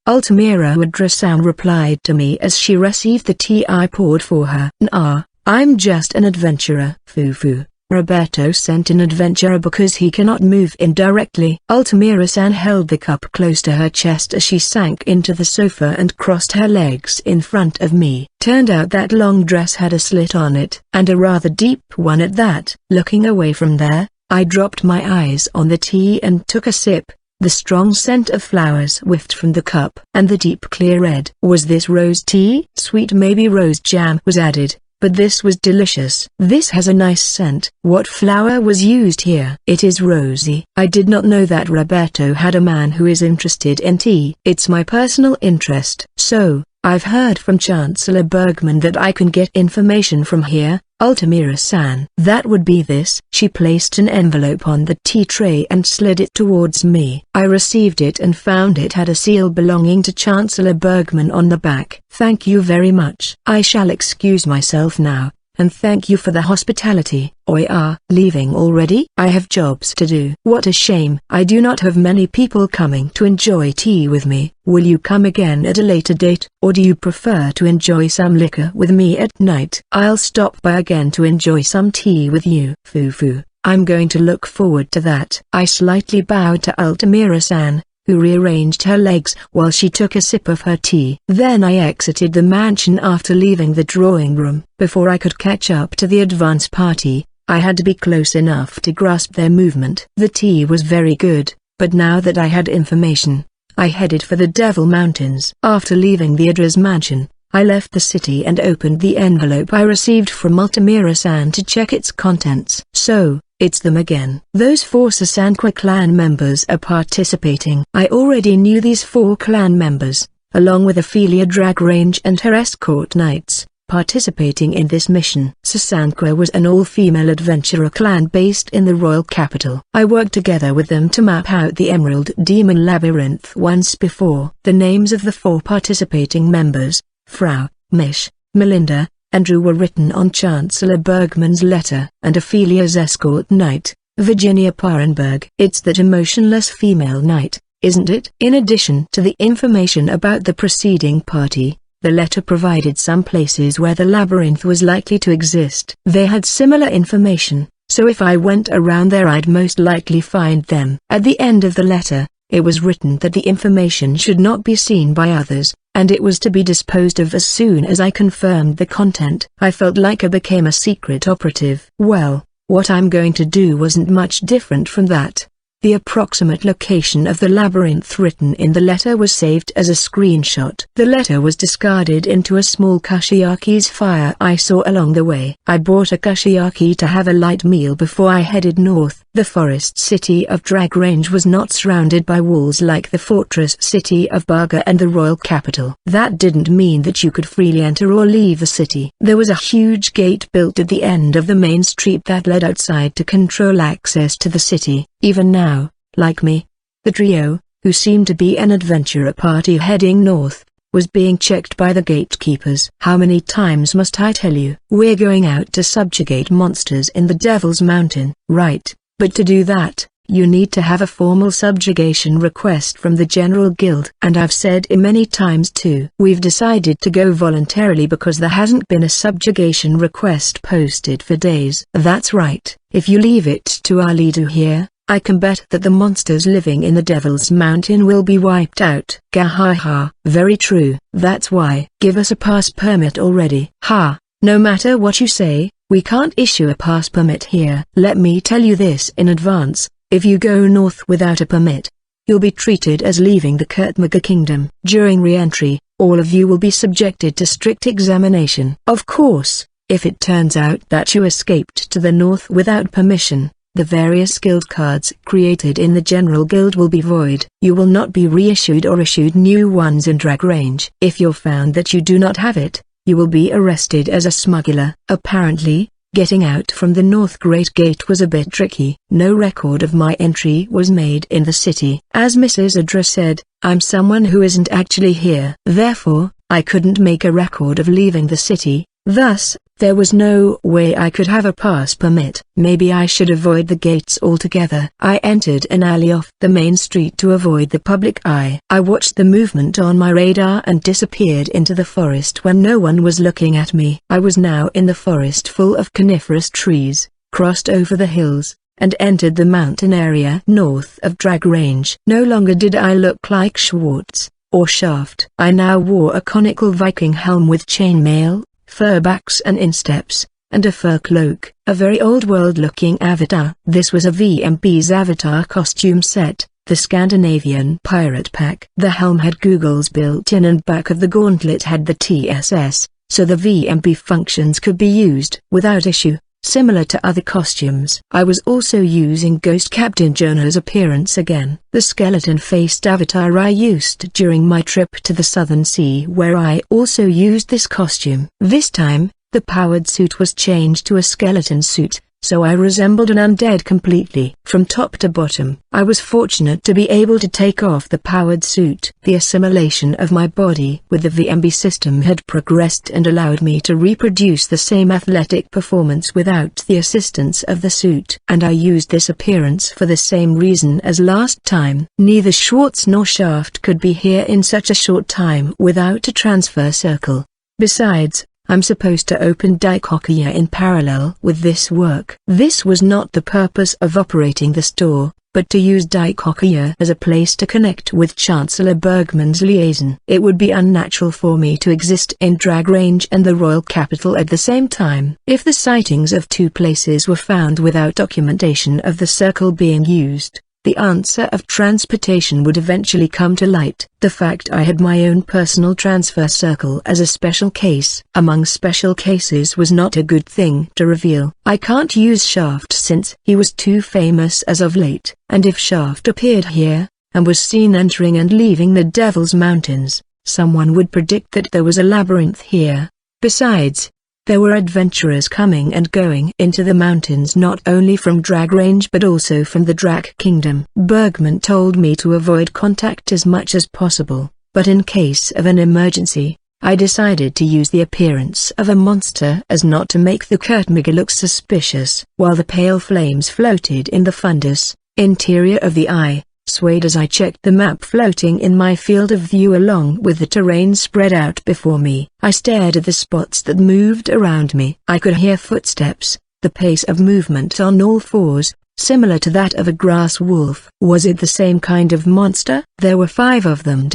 Altamira Adra-san replied to me as she received the tea I poured for her. Nah, I'm just an adventurer. Foo-foo. Roberto sent an adventurer because he cannot move indirectly. Altamira-san held the cup close to her chest as she sank into the sofa and crossed her legs in front of me. Turned out that long dress had a slit on it, and a rather deep one at that. Looking away from there, I dropped my eyes on the tea and took a sip. The strong scent of flowers whiffed from the cup, and the deep clear red. Was this rose tea? Sweet maybe rose jam was added, but this was delicious. This has a nice scent. What flower was used here? It is rosy. I did not know that Roberto had a man who is interested in tea. It's my personal interest. So, I've heard from Chancellor Bergman that I can get information from here. Altamira-san. That would be this. She placed an envelope on the tea tray and slid it towards me. I received it and found it had a seal belonging to Chancellor Bergman on the back. Thank you very much. I shall excuse myself now, and thank you for the hospitality. Oi leaving already? I have jobs to do. What a shame. I do not have many people coming to enjoy tea with me. Will you come again at a later date, or do you prefer to enjoy some liquor with me at night? I'll stop by again to enjoy some tea with you. Foo-foo, I'm going to look forward to that. I slightly bowed to Altamira-san, who rearranged her legs while she took a sip of her tea. Then I exited the mansion after leaving the drawing room. Before I could catch up to the advance party, I had to be close enough to grasp their movement. The tea was very good, but now that I had information, I headed for the Devil Mountains. After leaving the Adra's mansion, I left the city and opened the envelope I received from Altamira-san to check its contents. So, it's them again. Those 4 Sasankwa clan members are participating. I already knew these 4 clan members, along with Ophelia Dragrange and her escort knights, participating in this mission. Sasanqua was an all-female adventurer clan based in the royal capital. I worked together with them to map out the Emerald Demon Labyrinth once before. The names of the 4 participating members, Frau, Mish, Melinda, and Drew, were written on Chancellor Bergman's letter, and Ophelia's escort knight, Virginia Parenberg. It's that emotionless female knight, isn't it? In addition to the information about the preceding party, the letter provided some places where the labyrinth was likely to exist. They had similar information, so if I went around there I'd most likely find them. At the end of the letter, it was written that the information should not be seen by others, and it was to be disposed of as soon as I confirmed the content. I felt like I became a secret operative. Well, what I'm going to do wasn't much different from that. The approximate location of the labyrinth written in the letter was saved as a screenshot. The letter was discarded into a small Kushiyaki's fire I saw along the way. I bought a Kushiyaki to have a light meal before I headed north. The forest city of Dragrange was not surrounded by walls like the fortress city of Baga and the royal capital. That didn't mean that you could freely enter or leave the city. There was a huge gate built at the end of the main street that led outside to control access to the city. Even now, like me, the trio, who seemed to be an adventurer party heading north, was being checked by the gatekeepers. How many times must I tell you? We're going out to subjugate monsters in the Devil's Mountain, right? But to do that, you need to have a formal subjugation request from the General Guild. And I've said it many times too. We've decided to go voluntarily because there hasn't been a subjugation request posted for days. That's right. If you leave it to our leader here, I can bet that the monsters living in the Devil's Mountain will be wiped out. Gahaha. Very true. That's why. Give us a pass permit already. Ha. No matter what you say, we can't issue a pass permit here. Let me tell you this in advance, if you go north without a permit, you'll be treated as leaving the Kurtmaga Kingdom. During re-entry, all of you will be subjected to strict examination. Of course, if it turns out that you escaped to the north without permission, the various guild cards created in the General Guild will be void. You will not be reissued or issued new ones in Dragrange. If you're found that you do not have it, you will be arrested as a smuggler. Apparently, getting out from the North Great Gate was a bit tricky. No record of my entry was made in the city. As Mrs. Adra said, I'm someone who isn't actually here. Therefore, I couldn't make a record of leaving the city. Thus, there was no way I could have a pass permit. Maybe I should avoid the gates altogether. I entered an alley off the main street to avoid the public eye. I watched the movement on my radar and disappeared into the forest when no one was looking at me. I was now in the forest full of coniferous trees, crossed over the hills, and entered the mountain area north of Dragrange. No longer did I look like Schwartz or Shaft. I now wore a conical Viking helm with chainmail, furbacks and insteps, and a fur cloak. A very old-world-looking avatar. This was a VMB's avatar costume set, the Scandinavian Pirate Pack. The helm had googles built in and back of the gauntlet had the TSS, so the VMB functions could be used without issue, similar to other costumes. I was also using Ghost Captain Jonah's appearance again. The skeleton-faced avatar I used during my trip to the Southern Sea, where I also used this costume. This time, the powered suit was changed to a skeleton suit, so I resembled an undead completely. From top to bottom, I was fortunate to be able to take off the powered suit. The assimilation of my body with the VMB system had progressed and allowed me to reproduce the same athletic performance without the assistance of the suit. And I used this appearance for the same reason as last time. Neither Schwartz nor Shaft could be here in such a short time without a transfer circle. Besides, I'm supposed to open Daikokuya in parallel with this work. This was not the purpose of operating the store, but to use Daikokuya as a place to connect with Chancellor Bergman's liaison. It would be unnatural for me to exist in Dragrange and the royal capital at the same time. If the sightings of two places were found without documentation of the circle being used, the answer of transportation would eventually come to light. The fact I had my own personal transfer circle as a special case among special cases was not a good thing to reveal. I can't use Shaft since he was too famous as of late, and if Shaft appeared here, and was seen entering and leaving the Devil's Mountains, Someone would predict that there was a labyrinth here. Besides, there were adventurers coming and going into the mountains not only from Drag Range but also from the Drak Kingdom. Bergman told me to avoid contact as much as possible, but in case of an emergency, I decided to use the appearance of a monster as not to make the Kurtmigger look suspicious. While the pale flames floated in the fundus interior of the eye, swayed as I checked the map floating in my field of view along with the terrain spread out before me. I stared at the spots that moved around me. I could hear footsteps, the pace of movement on all fours, similar to that of a grass wolf. Was it the same kind of monster? There were 5 of them.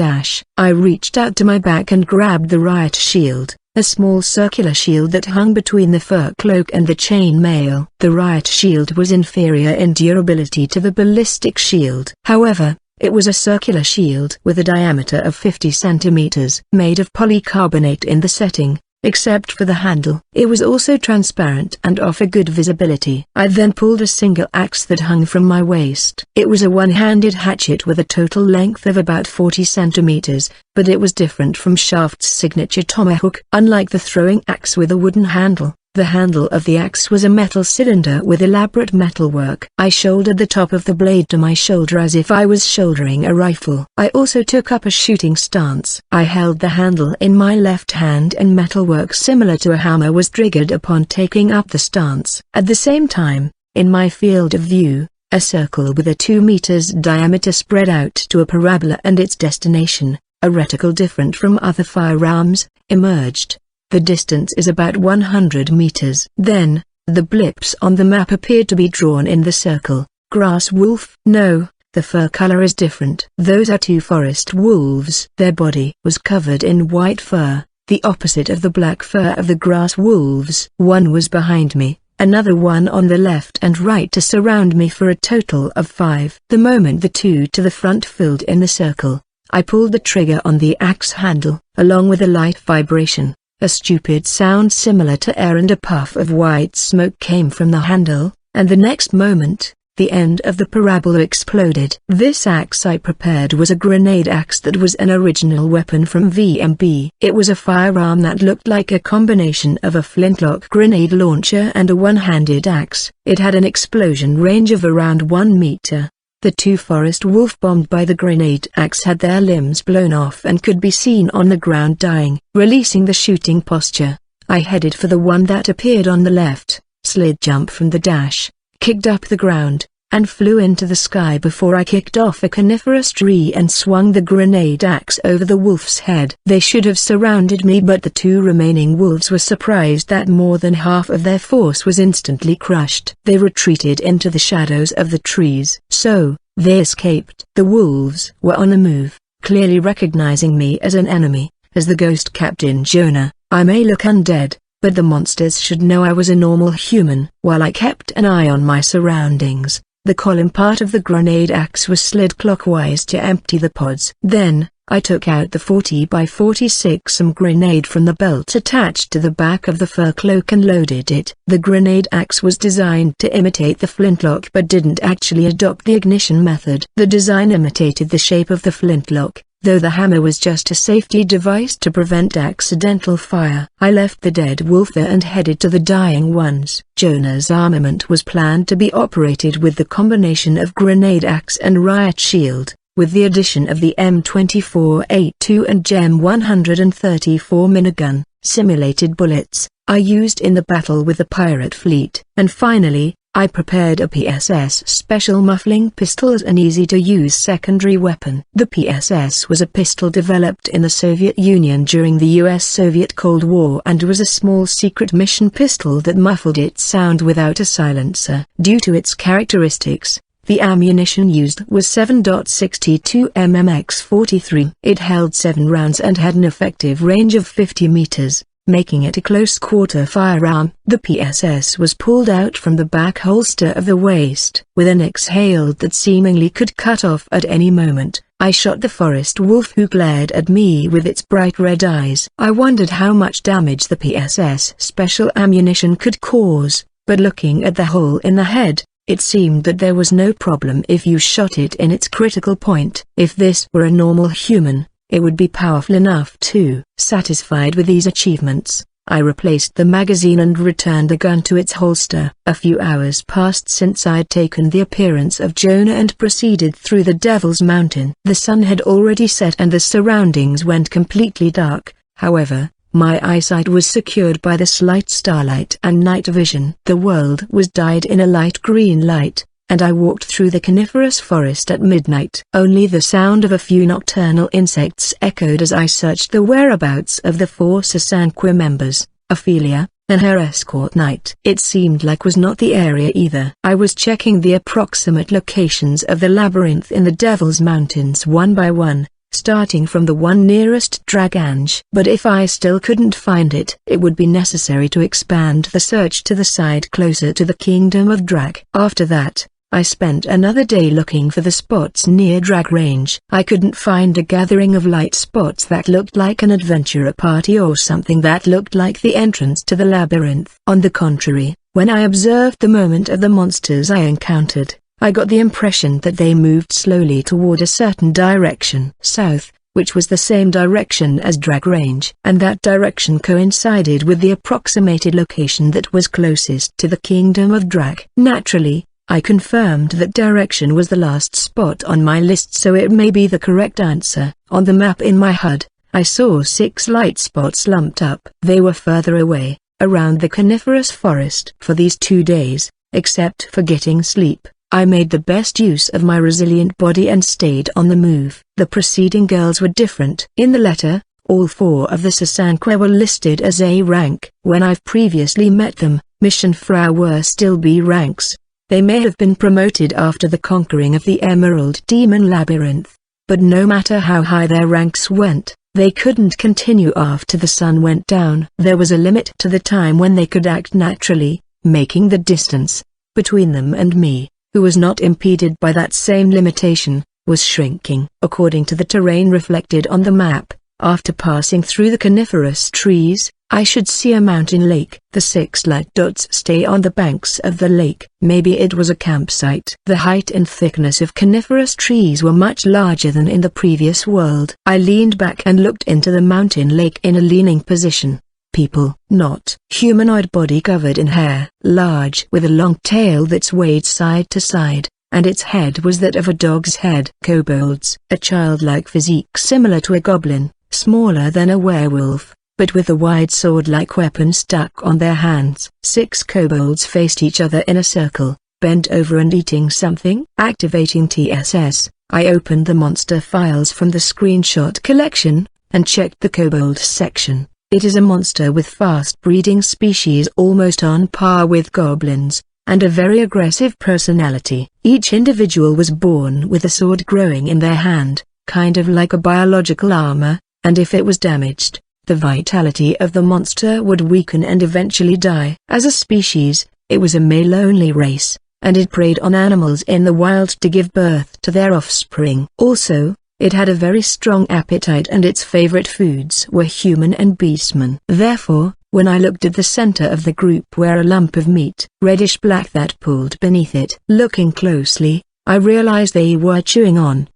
I reached out to my back and grabbed the riot shield, a small circular shield that hung between the fur cloak and the chain mail. The riot shield was inferior in durability to the ballistic shield. However, it was a circular shield with a diameter of 50 centimeters, made of polycarbonate in the setting, except for the handle. It was also transparent and offered good visibility. I then pulled a single axe that hung from my waist. It was a one-handed hatchet with a total length of about 40 centimeters, but it was different from Shaft's signature tomahawk. Unlike the throwing axe with a wooden handle, the handle of the axe was a metal cylinder with elaborate metalwork. I shouldered the top of the blade to my shoulder as if I was shouldering a rifle. I also took up a shooting stance. I held the handle in my left hand and metalwork similar to a hammer was triggered upon taking up the stance. At the same time, in my field of view, a circle with a 2 meters diameter spread out to a parabola and its destination, a reticle different from other firearms, emerged. The distance is about 100 meters. Then, the blips on the map appeared to be drawn in the circle. Grass wolf? No, the fur color is different. Those are 2 forest wolves. Their body was covered in white fur, the opposite of the black fur of the grass wolves. One was behind me, another one on the left and right to surround me for a total of 5. The moment the 2 to the front filled in the circle, I pulled the trigger on the axe handle, along with a light vibration. A stupid sound similar to air and a puff of white smoke came from the handle, and the next moment, the end of the parabola exploded. This axe I prepared was a grenade axe that was an original weapon from VMB. It was a firearm that looked like a combination of a flintlock grenade launcher and a one-handed axe. It had an explosion range of around 1 meter. The 2 forest wolf bombed by the grenade axe had their limbs blown off and could be seen on the ground dying. Releasing the shooting posture, I headed for the one that appeared on the left, slid jump from the dash, kicked up the ground, and flew into the sky before I kicked off a coniferous tree and swung the grenade axe over the wolf's head. They should have surrounded me, but the 2 remaining wolves were surprised that more than half of their force was instantly crushed. They retreated into the shadows of the trees. So, they escaped. The wolves were on the move, clearly recognizing me as an enemy. As the ghost Captain Jonah, I may look undead, but the monsters should know I was a normal human. While I kept an eye on my surroundings, the column part of the grenade axe was slid clockwise to empty the pods. Then, I took out the 40 by 46 grenade from the belt attached to the back of the fur cloak and loaded it. The grenade axe was designed to imitate the flintlock but didn't actually adopt the ignition method. The design imitated the shape of the flintlock, though the hammer was just a safety device to prevent accidental fire. I left the dead wolf there and headed to the dying ones. Jonah's armament was planned to be operated with the combination of grenade axe and riot shield, with the addition of the M24A2 and GEM 134 minigun, simulated bullets, I used in the battle with the pirate fleet. And finally, I prepared a PSS special muffling pistol as an easy-to-use secondary weapon. The PSS was a pistol developed in the Soviet Union during the US-Soviet Cold War and was a small secret mission pistol that muffled its sound without a silencer. Due to its characteristics, the ammunition used was 7.62 mm X43. It held 7 rounds and had an effective range of 50 meters. Making it a close-quarter firearm. The PSS was pulled out from the back holster of the waist. With an exhale that seemingly could cut off at any moment, I shot the forest wolf who glared at me with its bright red eyes. I wondered how much damage the PSS special ammunition could cause, but looking at the hole in the head, it seemed that there was no problem if you shot it in its critical point. If this were a normal human, it would be powerful enough too. Satisfied with these achievements, I replaced the magazine and returned the gun to its holster. A few hours passed since I'd taken the appearance of Jonah and proceeded through the Devil's Mountain. The sun had already set and the surroundings went completely dark. However, my eyesight was secured by the slight starlight and night vision. The world was dyed in a light green light, and I walked through the coniferous forest at midnight. Only the sound of a few nocturnal insects echoed as I searched the whereabouts of the 4 Sasanqua members, Ophelia, and her escort knight. It seemed like was not the area either. I was checking the approximate locations of the labyrinth in the Devil's Mountains one by one, starting from the one nearest Draganj. But if I still couldn't find it, it would be necessary to expand the search to the side closer to the kingdom of Drag. After that, I spent another day looking for the spots near Drag Range. I couldn't find a gathering of light spots that looked like an adventurer party or something that looked like the entrance to the labyrinth. On the contrary, when I observed the movement of the monsters I encountered, I got the impression that they moved slowly toward a certain direction south, which was the same direction as Drag Range. And that direction coincided with the approximated location that was closest to the kingdom of Drag. Naturally, I confirmed that direction was the last spot on my list, so it may be the correct answer. On the map in my HUD, I saw 6 light spots lumped up. They were further away, around the coniferous forest. For these 2 days, except for getting sleep, I made the best use of my resilient body and stayed on the move. The preceding girls were different. In the letter, all 4 of the Sasanqua were listed as A rank. When I've previously met them, Mission Frau were still B ranks. They may have been promoted after the conquering of the Emerald Demon Labyrinth, but no matter how high their ranks went, they couldn't continue after the sun went down. There was a limit to the time when they could act naturally, making the distance between them and me, who was not impeded by that same limitation, was shrinking. According to the terrain reflected on the map, after passing through the coniferous trees, I should see a mountain lake. The 6 light dots stay on the banks of the lake. Maybe it was a campsite. The height and thickness of coniferous trees were much larger than in the previous world. I leaned back and looked into the mountain lake in a leaning position. People, not humanoid, body covered in hair, large with a long tail that swayed side to side, and its head was that of a dog's head. Kobolds, a childlike physique similar to a goblin, smaller than a werewolf, but with a wide sword-like weapon stuck on their hands. 6 kobolds faced each other in a circle, bent over and eating something. Activating TSS, I opened the monster files from the screenshot collection, and checked the kobold section. It is a monster with fast-breeding species almost on par with goblins, and a very aggressive personality. Each individual was born with a sword growing in their hand, kind of like a biological armor, and if it was damaged, the vitality of the monster would weaken and eventually die. As a species, it was a male-only race, and it preyed on animals in the wild to give birth to their offspring. Also, it had a very strong appetite and its favorite foods were human and beastmen. Therefore, when I looked at the center of the group where a lump of meat, reddish-black, that pulled beneath it, looking closely, I realized they were chewing on.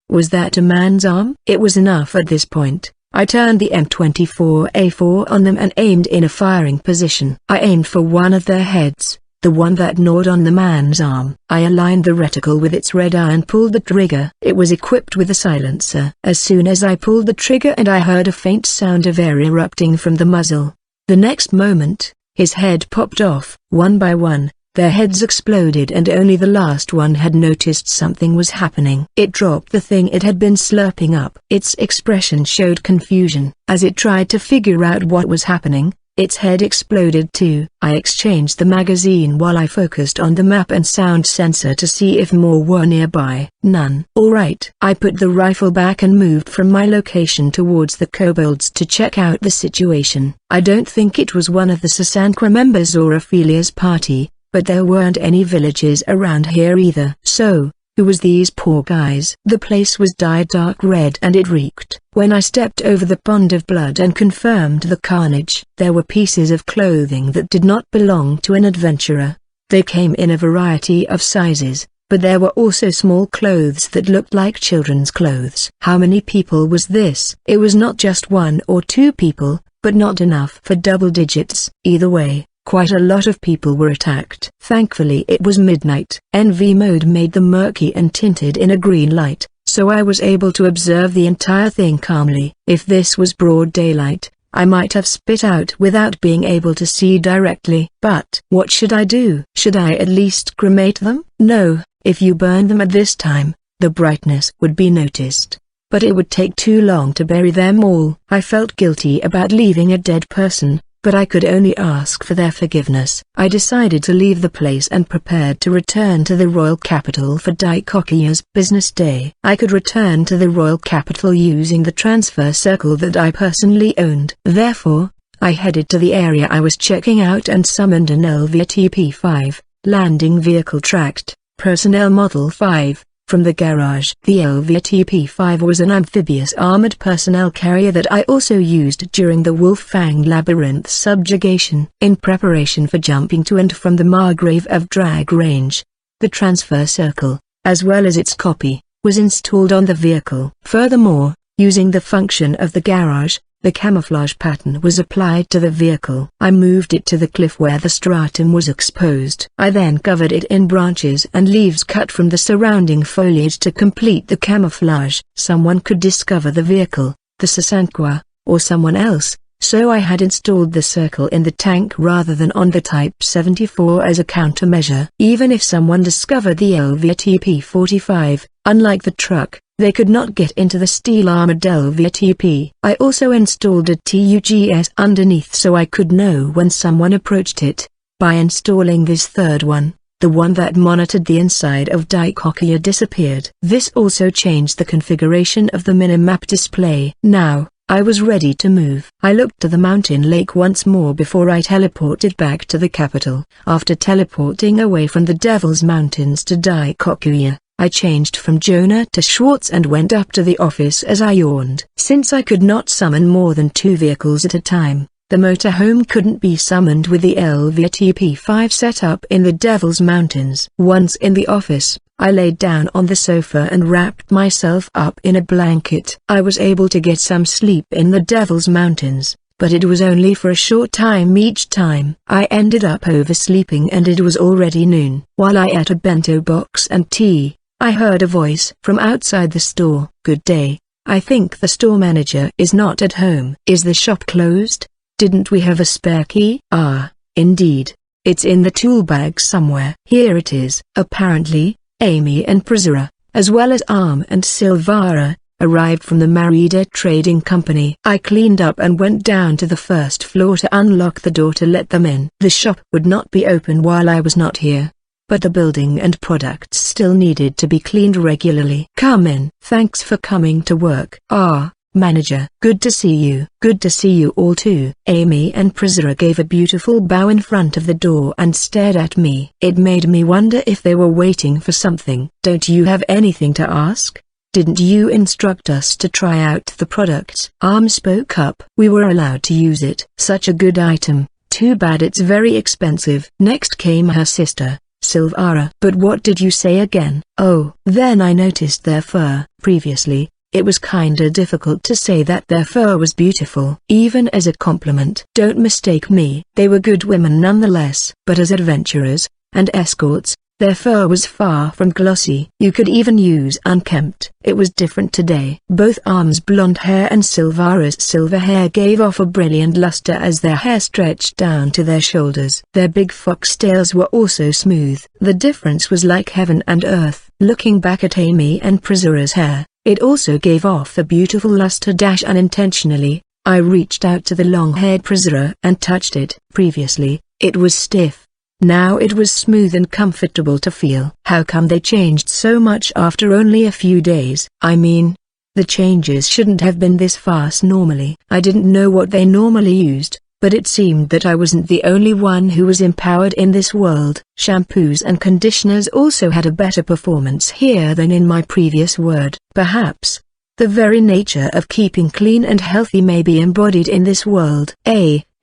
Was that a man's arm? It was enough at this point. I turned the M24A4 on them and aimed in a firing position. I aimed for one of their heads, the one that gnawed on the man's arm. I aligned the reticle with its red eye and pulled the trigger. It was equipped with a silencer. As soon as I pulled the trigger and I heard a faint sound of air erupting from the muzzle, the next moment, his head popped off. One by one, their heads exploded and only the last one had noticed something was happening. It dropped the thing it had been slurping up. Its expression showed confusion. As it tried to figure out what was happening, its head exploded too. I exchanged the magazine while I focused on the map and sound sensor to see if more were nearby. None. Alright. I put the rifle back and moved from my location towards the kobolds to check out the situation. I don't think it was one of the Sasanqua members or Ophelia's party, but there weren't any villages around here either. So, who was these poor guys? The place was dyed dark red and it reeked. When I stepped over the pond of blood and confirmed the carnage, there were pieces of clothing that did not belong to an adventurer. They came in a variety of sizes, but there were also small clothes that looked like children's clothes. How many people was this? It was not just 1 or 2 people, but not enough for double digits. Either way, quite a lot of people were attacked. Thankfully it was midnight. NV mode made them murky and tinted in a green light, so I was able to observe the entire thing calmly. If this was broad daylight, I might have spit out without being able to see directly. But what should I do? Should I at least cremate them? No, if you burn them at this time, the brightness would be noticed. But it would take too long to bury them all. I felt guilty about leaving a dead person, but I could only ask for their forgiveness. I decided to leave the place and prepared to return to the royal capital for Daikokuya's business day. I could return to the royal capital using the transfer circle that I personally owned. Therefore, I headed to the area I was checking out and summoned an LVTP-5, landing vehicle tracked, personnel model 5. From the garage. The LVTP-5 was an amphibious armored personnel carrier that I also used during the Wolf-Fang Labyrinth subjugation. In preparation for jumping to and from the Margrave of Drag range, the transfer circle, as well as its copy, was installed on the vehicle. Furthermore, using the function of the garage, the camouflage pattern was applied to the vehicle. I moved it to the cliff where the stratum was exposed. I then covered it in branches and leaves cut from the surrounding foliage to complete the camouflage. Someone could discover the vehicle, the Sasankwa, or someone else, so I had installed the circle in the tank rather than on the Type 74 as a countermeasure. Even if someone discovered the LVTP-45, unlike the truck, they could not get into the steel-armored LVTP. I also installed a TUGS underneath so I could know when someone approached it. By installing this third one, the one that monitored the inside of Daikokuya disappeared. This also changed the configuration of the minimap display. Now, I was ready to move. I looked to the mountain lake once more before I teleported back to the capital. After teleporting away from the Devil's Mountains to Daikokuya, I changed from Jonah to Schwartz and went up to the office as I yawned. Since I could not summon more than 2 vehicles at a time, the motorhome couldn't be summoned with the LVTP-5 set up in the Devil's Mountains. Once in the office, I laid down on the sofa and wrapped myself up in a blanket. I was able to get some sleep in the Devil's Mountains, but it was only for a short time each time. I ended up oversleeping and it was already noon. While I ate a bento box and tea, I heard a voice from outside the store. Good day, I think the store manager is not at home. Is the shop closed? Didn't we have a spare key? Ah, indeed. It's in the tool bag somewhere. Here it is. Apparently, Amy and Priscilla, as well as Arm and Silvara, arrived from the Marida Trading Company. I cleaned up and went down to the first floor to unlock the door to let them in. The shop would not be open while I was not here, but the building and products still needed to be cleaned regularly. Come in. Thanks for coming to work. Ah, manager. Good to see you. Good to see you all too. Amy and Priscilla gave a beautiful bow in front of the door and stared at me. It made me wonder if they were waiting for something. Don't you have anything to ask? Didn't you instruct us to try out the products? Arm spoke up. We were allowed to use it. Such a good item. Too bad it's very expensive. Next came her sister, Silvara. But what did you say again? Oh, then I noticed their fur. Previously, it was kinda difficult to say that their fur was beautiful, even as a compliment. Don't mistake me. They were good women nonetheless. But as adventurers, and escorts, their fur was far from glossy. You could even use unkempt. It was different today. Both Arm's blonde hair and Silvara's silver hair gave off a brilliant luster as their hair stretched down to their shoulders. Their big foxtails were also smooth. The difference was like heaven and earth. Looking back at Amy and Priscilla's hair, it also gave off a beautiful luster. Unintentionally, I reached out to the long-haired Priscilla and touched it. Previously, it was stiff. Now it was smooth and comfortable to feel. How come they changed so much after only a few days? I mean, the changes shouldn't have been this fast normally. I didn't know what they normally used, but it seemed that I wasn't the only one who was empowered in this world. Shampoos and conditioners also had a better performance here than in my previous world. Perhaps, the very nature of keeping clean and healthy may be embodied in this world.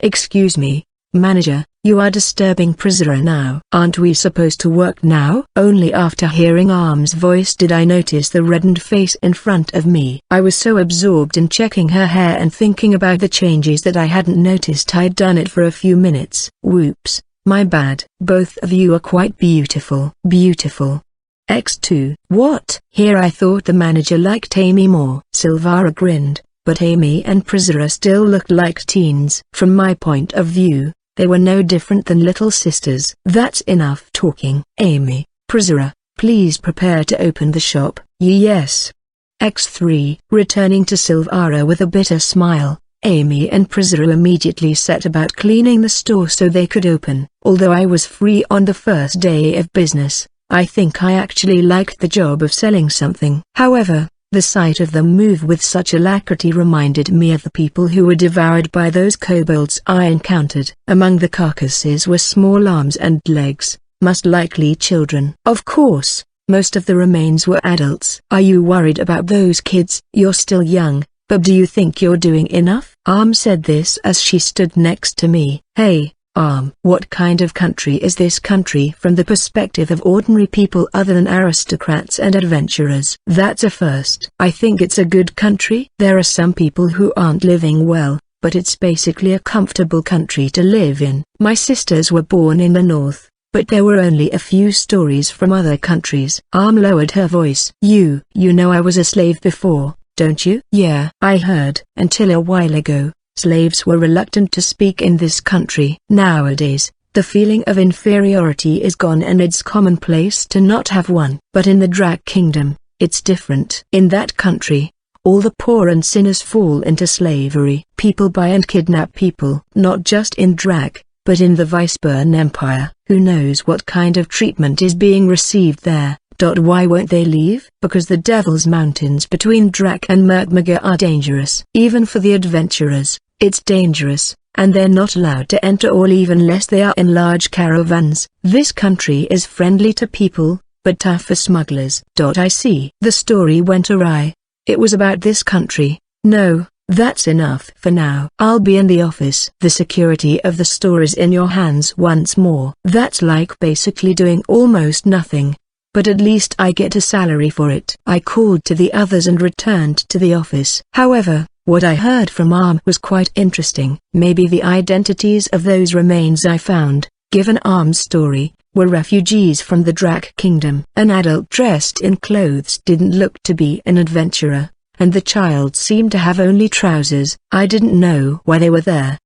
Excuse me, manager, You are disturbing Priscilla now. Aren't we supposed to work now? Only after hearing Arm's voice did I notice the reddened face in front of me. I was so absorbed in checking her hair and thinking about the changes that I hadn't noticed I'd done it for a few minutes. Whoops, my bad. Both of you are quite beautiful. Beautiful. X2. What? Here I thought the manager liked Amy more. Silvara grinned, but Amy and Priscilla still looked like teens. From my point of view, they were no different than little sisters. That's enough talking. Amy, Priscilla, please prepare to open the shop. Yes. X3. Returning to Silvara with a bitter smile, Amy and Priscilla immediately set about cleaning the store so they could open. Although I was free on the first day of business, I think I actually liked the job of selling something. However, the sight of them move with such alacrity reminded me of the people who were devoured by those kobolds I encountered. Among the carcasses were small arms and legs, most likely children. Of course, most of the remains were adults. Are you worried about those kids? You're still young, but do you think you're doing enough? Arm said this as she stood next to me. Hey, Arm, what kind of country is this country from the perspective of ordinary people other than aristocrats and adventurers? That's a first. I think it's a good country. There are some people who aren't living well, but it's basically a comfortable country to live in. My sisters were born in the north, but there were only a few stories from other countries. Arm lowered her voice. You know I was a slave before, don't you? Yeah, I heard. Until a while ago, slaves were reluctant to speak in this country. Nowadays, the feeling of inferiority is gone and it's commonplace to not have one. But in the Drac Kingdom, it's different. In that country, all the poor and sinners fall into slavery. People buy and kidnap people. Not just in Drac, but in the Viceburn Empire. Who knows what kind of treatment is being received there? Why won't they leave? Because the Devil's Mountains between Drac and Merkmaga are dangerous. Even for the adventurers, it's dangerous, and they're not allowed to enter or leave unless they are in large caravans. This country is friendly to people, but tough for smugglers. I see. The story went awry. It was about this country. No, that's enough for now. I'll be in the office. The security of the store is in your hands once more. That's like basically doing almost nothing. But at least I get a salary for it. I called to the others and returned to the office. However, what I heard from Arm was quite interesting. Maybe the identities of those remains I found, given Arm's story, were refugees from the Drac Kingdom. An adult dressed in clothes didn't look to be an adventurer, and the child seemed to have only trousers. I didn't know why they were there.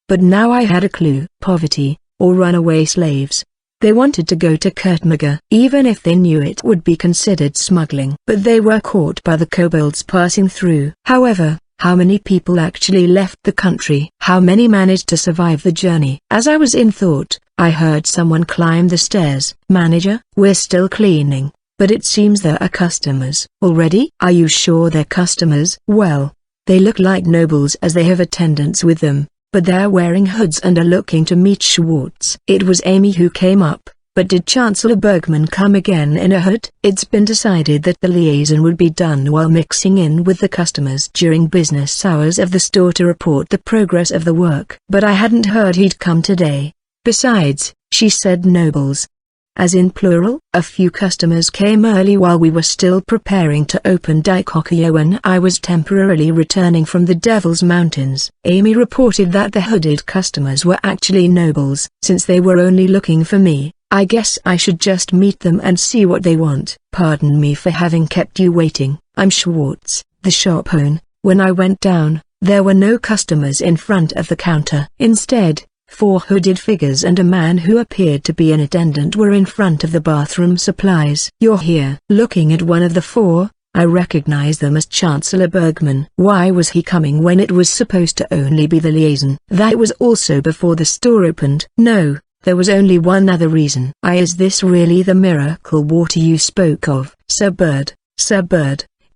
But now I had a clue. Poverty, or runaway slaves. They wanted to go to Kurtmaga, even if they knew it would be considered smuggling. But they were caught by the kobolds passing through. However, how many people actually left the country? How many managed to survive the journey? As I was in thought, I heard someone climb the stairs. Manager, we're still cleaning, but it seems there are customers. Already? Are you sure they're customers? Well, they look like nobles as they have attendants with them, but they're wearing hoods and are looking to meet Schwartz. It was Amy who came up, but did Chancellor Bergman come again in a hood? It's been decided that the liaison would be done while mixing in with the customers during business hours of the store to report the progress of the work. But I hadn't heard he'd come today. Besides, she said nobles. As in plural, a few customers came early while we were still preparing to open Daikokuyo when I was temporarily returning from the Devil's Mountains. Amy reported that the hooded customers were actually nobles. Since they were only looking for me, I guess I should just meet them and see what they want. Pardon me for having kept you waiting. I'm Schwartz, the shop owner. When I went down, there were no customers in front of the counter. Instead, 4 hooded figures and a man who appeared to be an attendant were in front of the bathroom supplies. You're here. Looking at one of the 4, I recognized them as Chancellor Bergman. Why was he coming when it was supposed to only be the liaison? That was also before the store opened. No, there was only one other reason. Is this really the miracle water you spoke of? Sir Bird,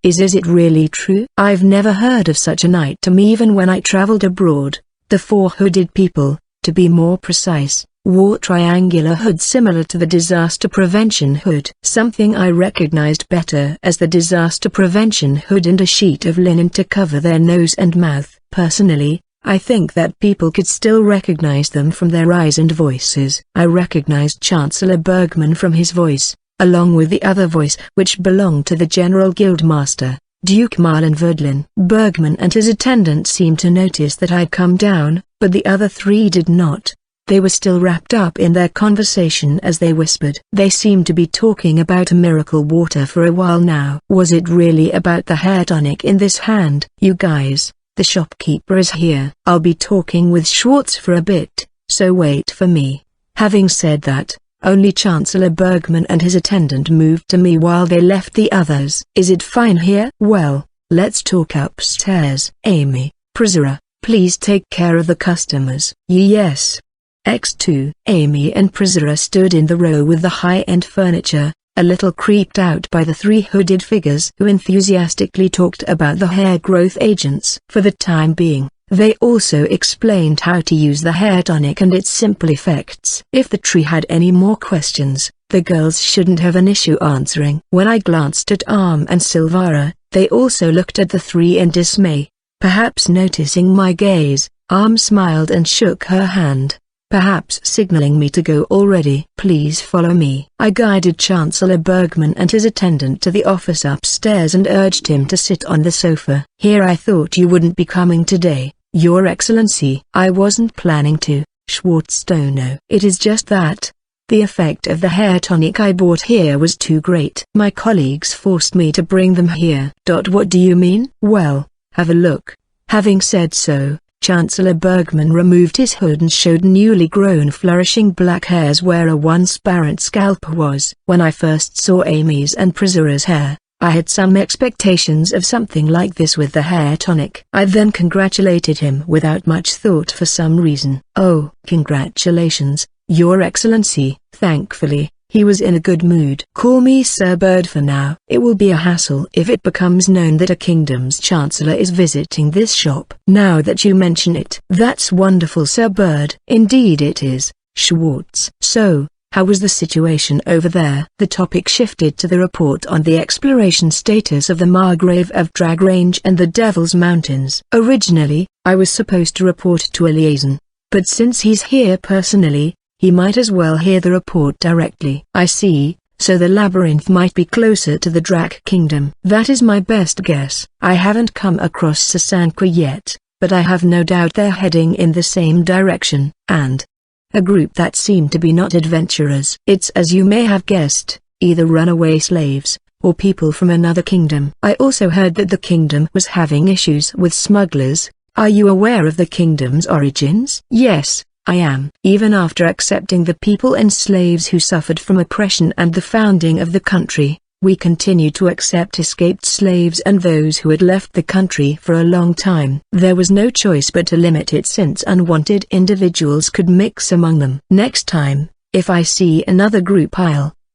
is it really true? I've never heard of such an item even when I traveled abroad. The 4 hooded people, to be more precise, wore triangular hoods similar to the disaster prevention hood. Something I recognized better as the disaster prevention hood and a sheet of linen to cover their nose and mouth. Personally, I think that people could still recognize them from their eyes and voices. I recognized Chancellor Bergman from his voice, along with the other voice which belonged to the General Guildmaster, Duke Marlon Verdlin. Bergman and his attendant seemed to notice that I'd come down, but the other three did not. They were still wrapped up in their conversation as they whispered. They seemed to be talking about a miracle water for a while now. Was it really about the hair tonic in this hand? You guys, the shopkeeper is here. I'll be talking with Schwartz for a bit, so wait for me. Having said that, only Chancellor Bergman and his attendant moved to me while they left the others. Is it fine here? Well, let's talk upstairs. Amy, Priscilla, please take care of the customers. Yes. X2. Amy and Priscilla stood in the row with the high-end furniture, a little creeped out by the three hooded figures who enthusiastically talked about the hair growth agents. For the time being, they also explained how to use the hair tonic and its simple effects. If the tree had any more questions, the girls shouldn't have an issue answering. When I glanced at Arm and Silvara, they also looked at the three in dismay. Perhaps noticing my gaze, Arm smiled and shook her hand, perhaps signaling me to go already. Please follow me. I guided Chancellor Bergman and his attendant to the office upstairs and urged him to sit on the sofa. Here. I thought you wouldn't be coming today, Your Excellency. I wasn't planning to, Schwartz. No. It is just that the effect of the hair tonic I bought here was too great. My colleagues forced me to bring them here. What do you mean? Well, have a look. Having said so, Chancellor Bergman removed his hood and showed newly grown flourishing black hairs where a once barren scalp was. When I first saw Amy's and Priscilla's hair, I had some expectations of something like this with the hair tonic. I then congratulated him without much thought for some reason. Oh, congratulations, Your Excellency. Thankfully, he was in a good mood. Call me Sir Bird for now. It will be a hassle if it becomes known that a kingdom's chancellor is visiting this shop. Now that you mention it. That's wonderful, Sir Bird. Indeed it is, Schwartz. So, how was the situation over there? The topic shifted to the report on the exploration status of the Margrave of Dragrange and the Devil's Mountains. Originally, I was supposed to report to a liaison, but since he's here personally, he might as well hear the report directly. I see, so the labyrinth might be closer to the Drac Kingdom. That is my best guess. I haven't come across Sasanqua yet, but I have no doubt they're heading in the same direction, and a group that seemed to be not adventurers. It's as you may have guessed, either runaway slaves, or people from another kingdom. I also heard that the kingdom was having issues with smugglers. Are you aware of the kingdom's origins? Yes, I am. Even after accepting the people and slaves who suffered from oppression and the founding of the country, we continued to accept escaped slaves and those who had left the country for a long time. There was no choice but to limit it since unwanted individuals could mix among them. Next time, if I see another group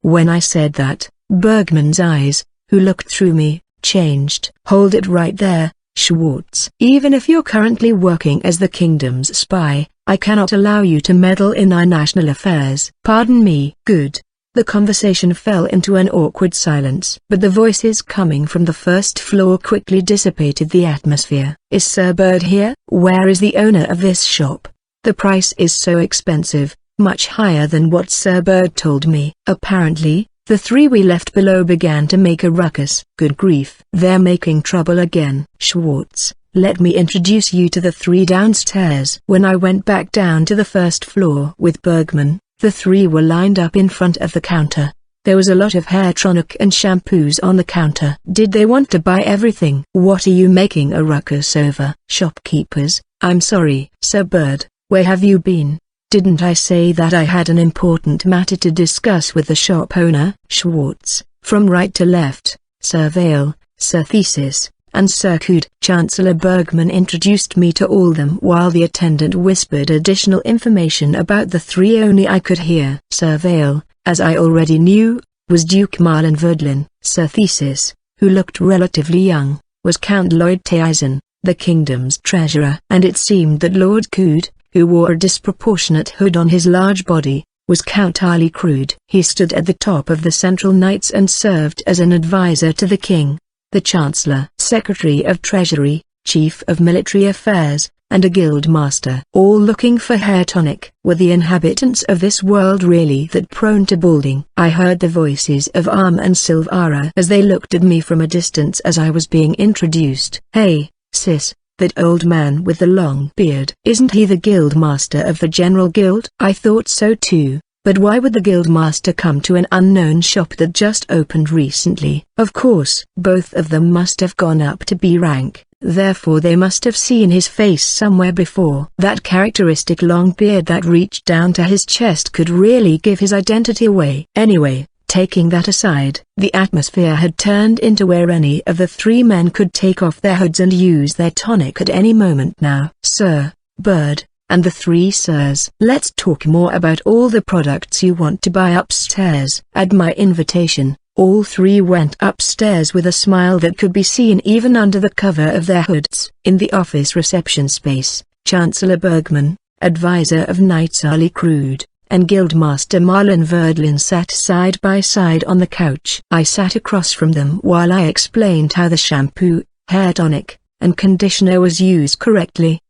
when I said that, Bergman's eyes, who looked through me, changed. Hold it right there, Schwartz. Even if you're currently working as the kingdom's spy, I cannot allow you to meddle in our national affairs. Pardon me. Good. The conversation fell into an awkward silence. But the voices coming from the first floor quickly dissipated the atmosphere. Is Sir Bird here? Where is the owner of this shop? The price is so expensive, much higher than what Sir Bird told me. Apparently, the three we left below began to make a ruckus. Good grief. They're making trouble again. Schwartz, let me introduce you to the three downstairs. When I went back down to the first floor with Bergman, the three were lined up in front of the counter. There was a lot of hair tonic and shampoos on the counter. Did they want to buy everything? What are you making a ruckus over? Shopkeepers, I'm sorry. Sir Bird, where have you been? Didn't I say that I had an important matter to discuss with the shop owner? Schwartz, from right to left, Sir Vale, Sir Thesis, and Sir Cood. Chancellor Bergman introduced me to all them while the attendant whispered additional information about the three only I could hear. Sir Vale, as I already knew, was Duke Marlon Verdlin. Sir Thesis, who looked relatively young, was Count Lloyd Teisen, the kingdom's treasurer. And it seemed that Lord Cood, who wore a disproportionate hood on his large body, was Count Ali Crude. He stood at the top of the Central Knights and served as an advisor to the king, the Chancellor, Secretary of Treasury, Chief of Military Affairs, and a guild master, all looking for hair tonic. Were the inhabitants of this world really that prone to balding? I heard the voices of Arm and Silvara as they looked at me from a distance as I was being introduced. "Hey, sis, that old man with the long beard. Isn't he the guild master of the General Guild?" I thought so too. But why would the guild master come to an unknown shop that just opened recently? Of course, both of them must have gone up to B rank, therefore they must have seen his face somewhere before. That characteristic long beard that reached down to his chest could really give his identity away. Anyway, taking that aside, the atmosphere had turned into where any of the three men could take off their hoods and use their tonic at any moment now. Sir, Bird, and the three sirs. Let's talk more about all the products you want to buy upstairs. At my invitation, all three went upstairs with a smile that could be seen even under the cover of their hoods. In the office reception space, Chancellor Bergman, advisor of Knights Ali Crude, and Guildmaster Marlon Verdlin sat side by side on the couch. I sat across from them while I explained how the shampoo, hair tonic, and conditioner was used correctly.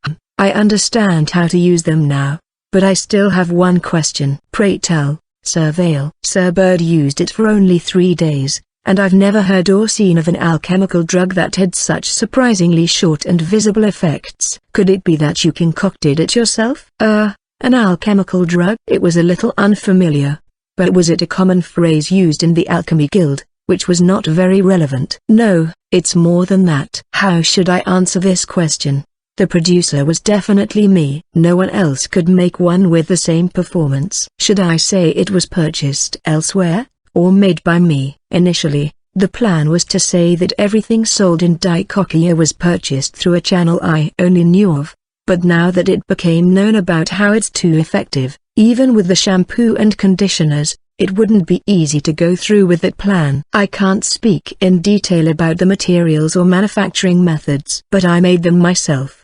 I understand how to use them now, but I still have one question. Pray tell, Sir Vale. Sir Bird used it for only 3 days, and I've never heard or seen of an alchemical drug that had such surprisingly short and visible effects. Could it be that you concocted it yourself? An alchemical drug? It was a little unfamiliar. But was it a common phrase used in the Alchemy Guild, which was not very relevant? No, it's more than that. How should I answer this question? The producer was definitely me. No one else could make one with the same performance. Should I say it was purchased elsewhere, or made by me? Initially, the plan was to say that everything sold in Dikokia was purchased through a channel I only knew of, but now that it became known about how it's too effective, even with the shampoo and conditioners, it wouldn't be easy to go through with that plan. I can't speak in detail about the materials or manufacturing methods, but I made them myself.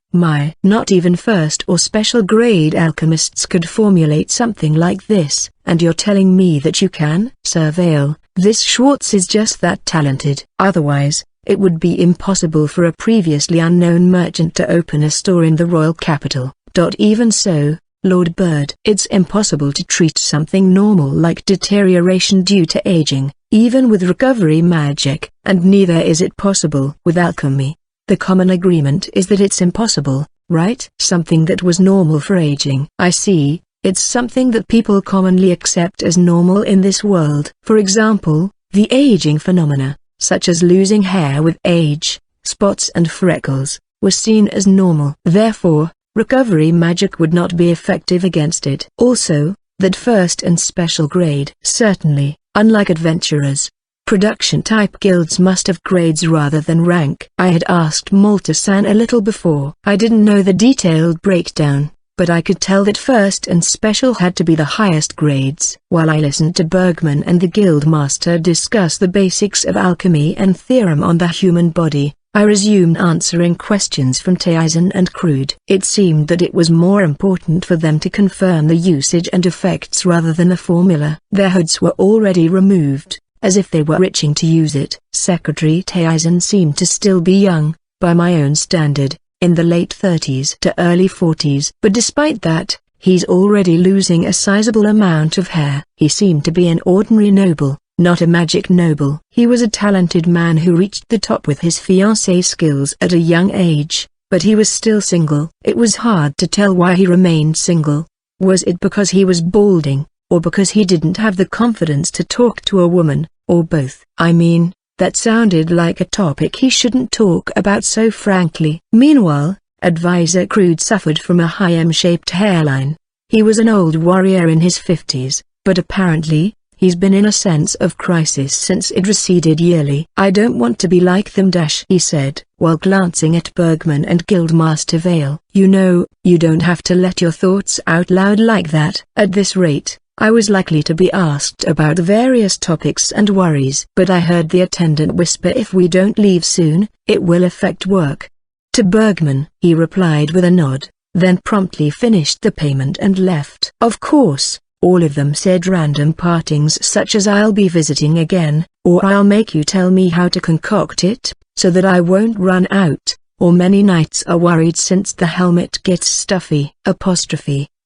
Not even first or special grade alchemists could formulate something like this, and you're telling me that you can? Sir Vale, this Schwartz is just that talented. Otherwise, it would be impossible for a previously unknown merchant to open a store in the royal capital. Even so, Lord Bird, it's impossible to treat something normal like deterioration due to aging, even with recovery magic, and neither is it possible with alchemy. The common agreement is that it's impossible, right? Something that was normal for aging. I see, it's something that people commonly accept as normal in this world. For example, the aging phenomena, such as losing hair with age, spots and freckles, was seen as normal. Therefore, recovery magic would not be effective against it. Also, that first and special grade. Certainly, unlike adventurers, production-type guilds must have grades rather than rank. I had asked Malta-san a little before. I didn't know the detailed breakdown, but I could tell that first and special had to be the highest grades. While I listened to Bergman and the guild master discuss the basics of alchemy and theorem on the human body, I resumed answering questions from Taizen and Crude. It seemed that it was more important for them to confirm the usage and effects rather than the formula. Their hoods were already removed, as if they were itching to use it. Secretary Taizen seemed to still be young, by my own standard, in the late 30s to early 40s. But despite that, he's already losing a sizable amount of hair. He seemed to be an ordinary noble, not a magic noble. He was a talented man who reached the top with his fiancée skills at a young age, but he was still single. It was hard to tell why he remained single. Was it because he was balding, or because he didn't have the confidence to talk to a woman, or both? I mean, that sounded like a topic he shouldn't talk about so frankly. Meanwhile, Advisor Crude suffered from a high M-shaped hairline. He was an old warrior in his 50s, but apparently, he's been in a sense of crisis since it receded yearly. I don't want to be like them he said, while glancing at Bergman and Guildmaster Vale. You know, you don't have to let your thoughts out loud like that. At this rate, I was likely to be asked about various topics and worries. But I heard the attendant whisper, if we don't leave soon, it will affect work. To Bergman, he replied with a nod, then promptly finished the payment and left. Of course, all of them said random partings such as I'll be visiting again, or I'll make you tell me how to concoct it, so that I won't run out, or many nights are worried since the helmet gets stuffy.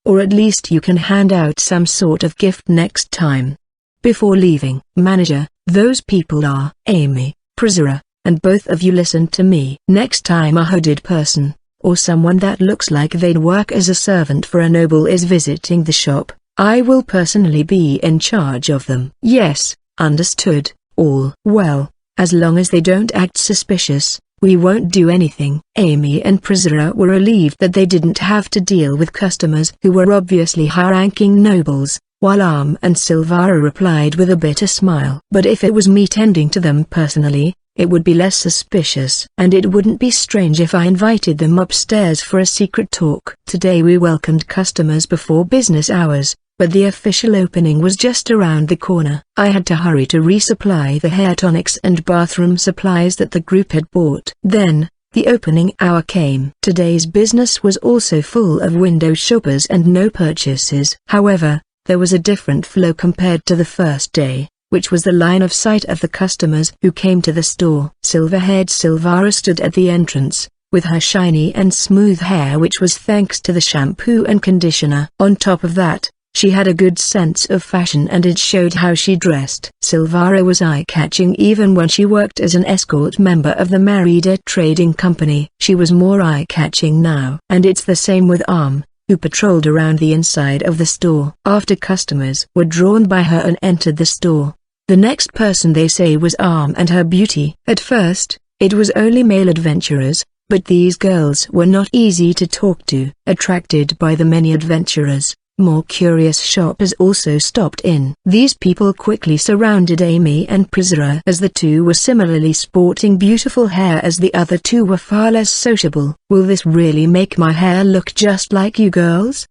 Or at least you can hand out some sort of gift next time. Before leaving, manager, those people are Amy, Priscilla, and both of you listen to me. Next time a hooded person, or someone that looks like they'd work as a servant for a noble is visiting the shop, I will personally be in charge of them. Yes, understood, all. Well, as long as they don't act suspicious, we won't do anything. Amy and Priscilla were relieved that they didn't have to deal with customers who were obviously high-ranking nobles, while and Silvara replied with a bitter smile. But if it was me tending to them personally, it would be less suspicious. And it wouldn't be strange if I invited them upstairs for a secret talk. Today we welcomed customers before business hours, but the official opening was just around the corner. I had to hurry to resupply the hair tonics and bathroom supplies that the group had bought. Then, the opening hour came. Today's business was also full of window shoppers and no purchases. However, there was a different flow compared to the first day, which was the line of sight of the customers who came to the store. Silver-haired Silvara stood at the entrance, with her shiny and smooth hair, which was thanks to the shampoo and conditioner. On top of that, she had a good sense of fashion and it showed how she dressed. Silvara was eye-catching even when she worked as an escort member of the Merida Trading Company. She was more eye-catching now. And it's the same with who patrolled around the inside of the store. After customers were drawn by her and entered the store, the next person they say was and her beauty. At first, it was only male adventurers, but these girls were not easy to talk to. Attracted by the many adventurers, more curious shoppers also stopped in. These people quickly surrounded Amy and Priscilla, as the two were similarly sporting beautiful hair as the other two were far less sociable. Will this really make my hair look just like you girls?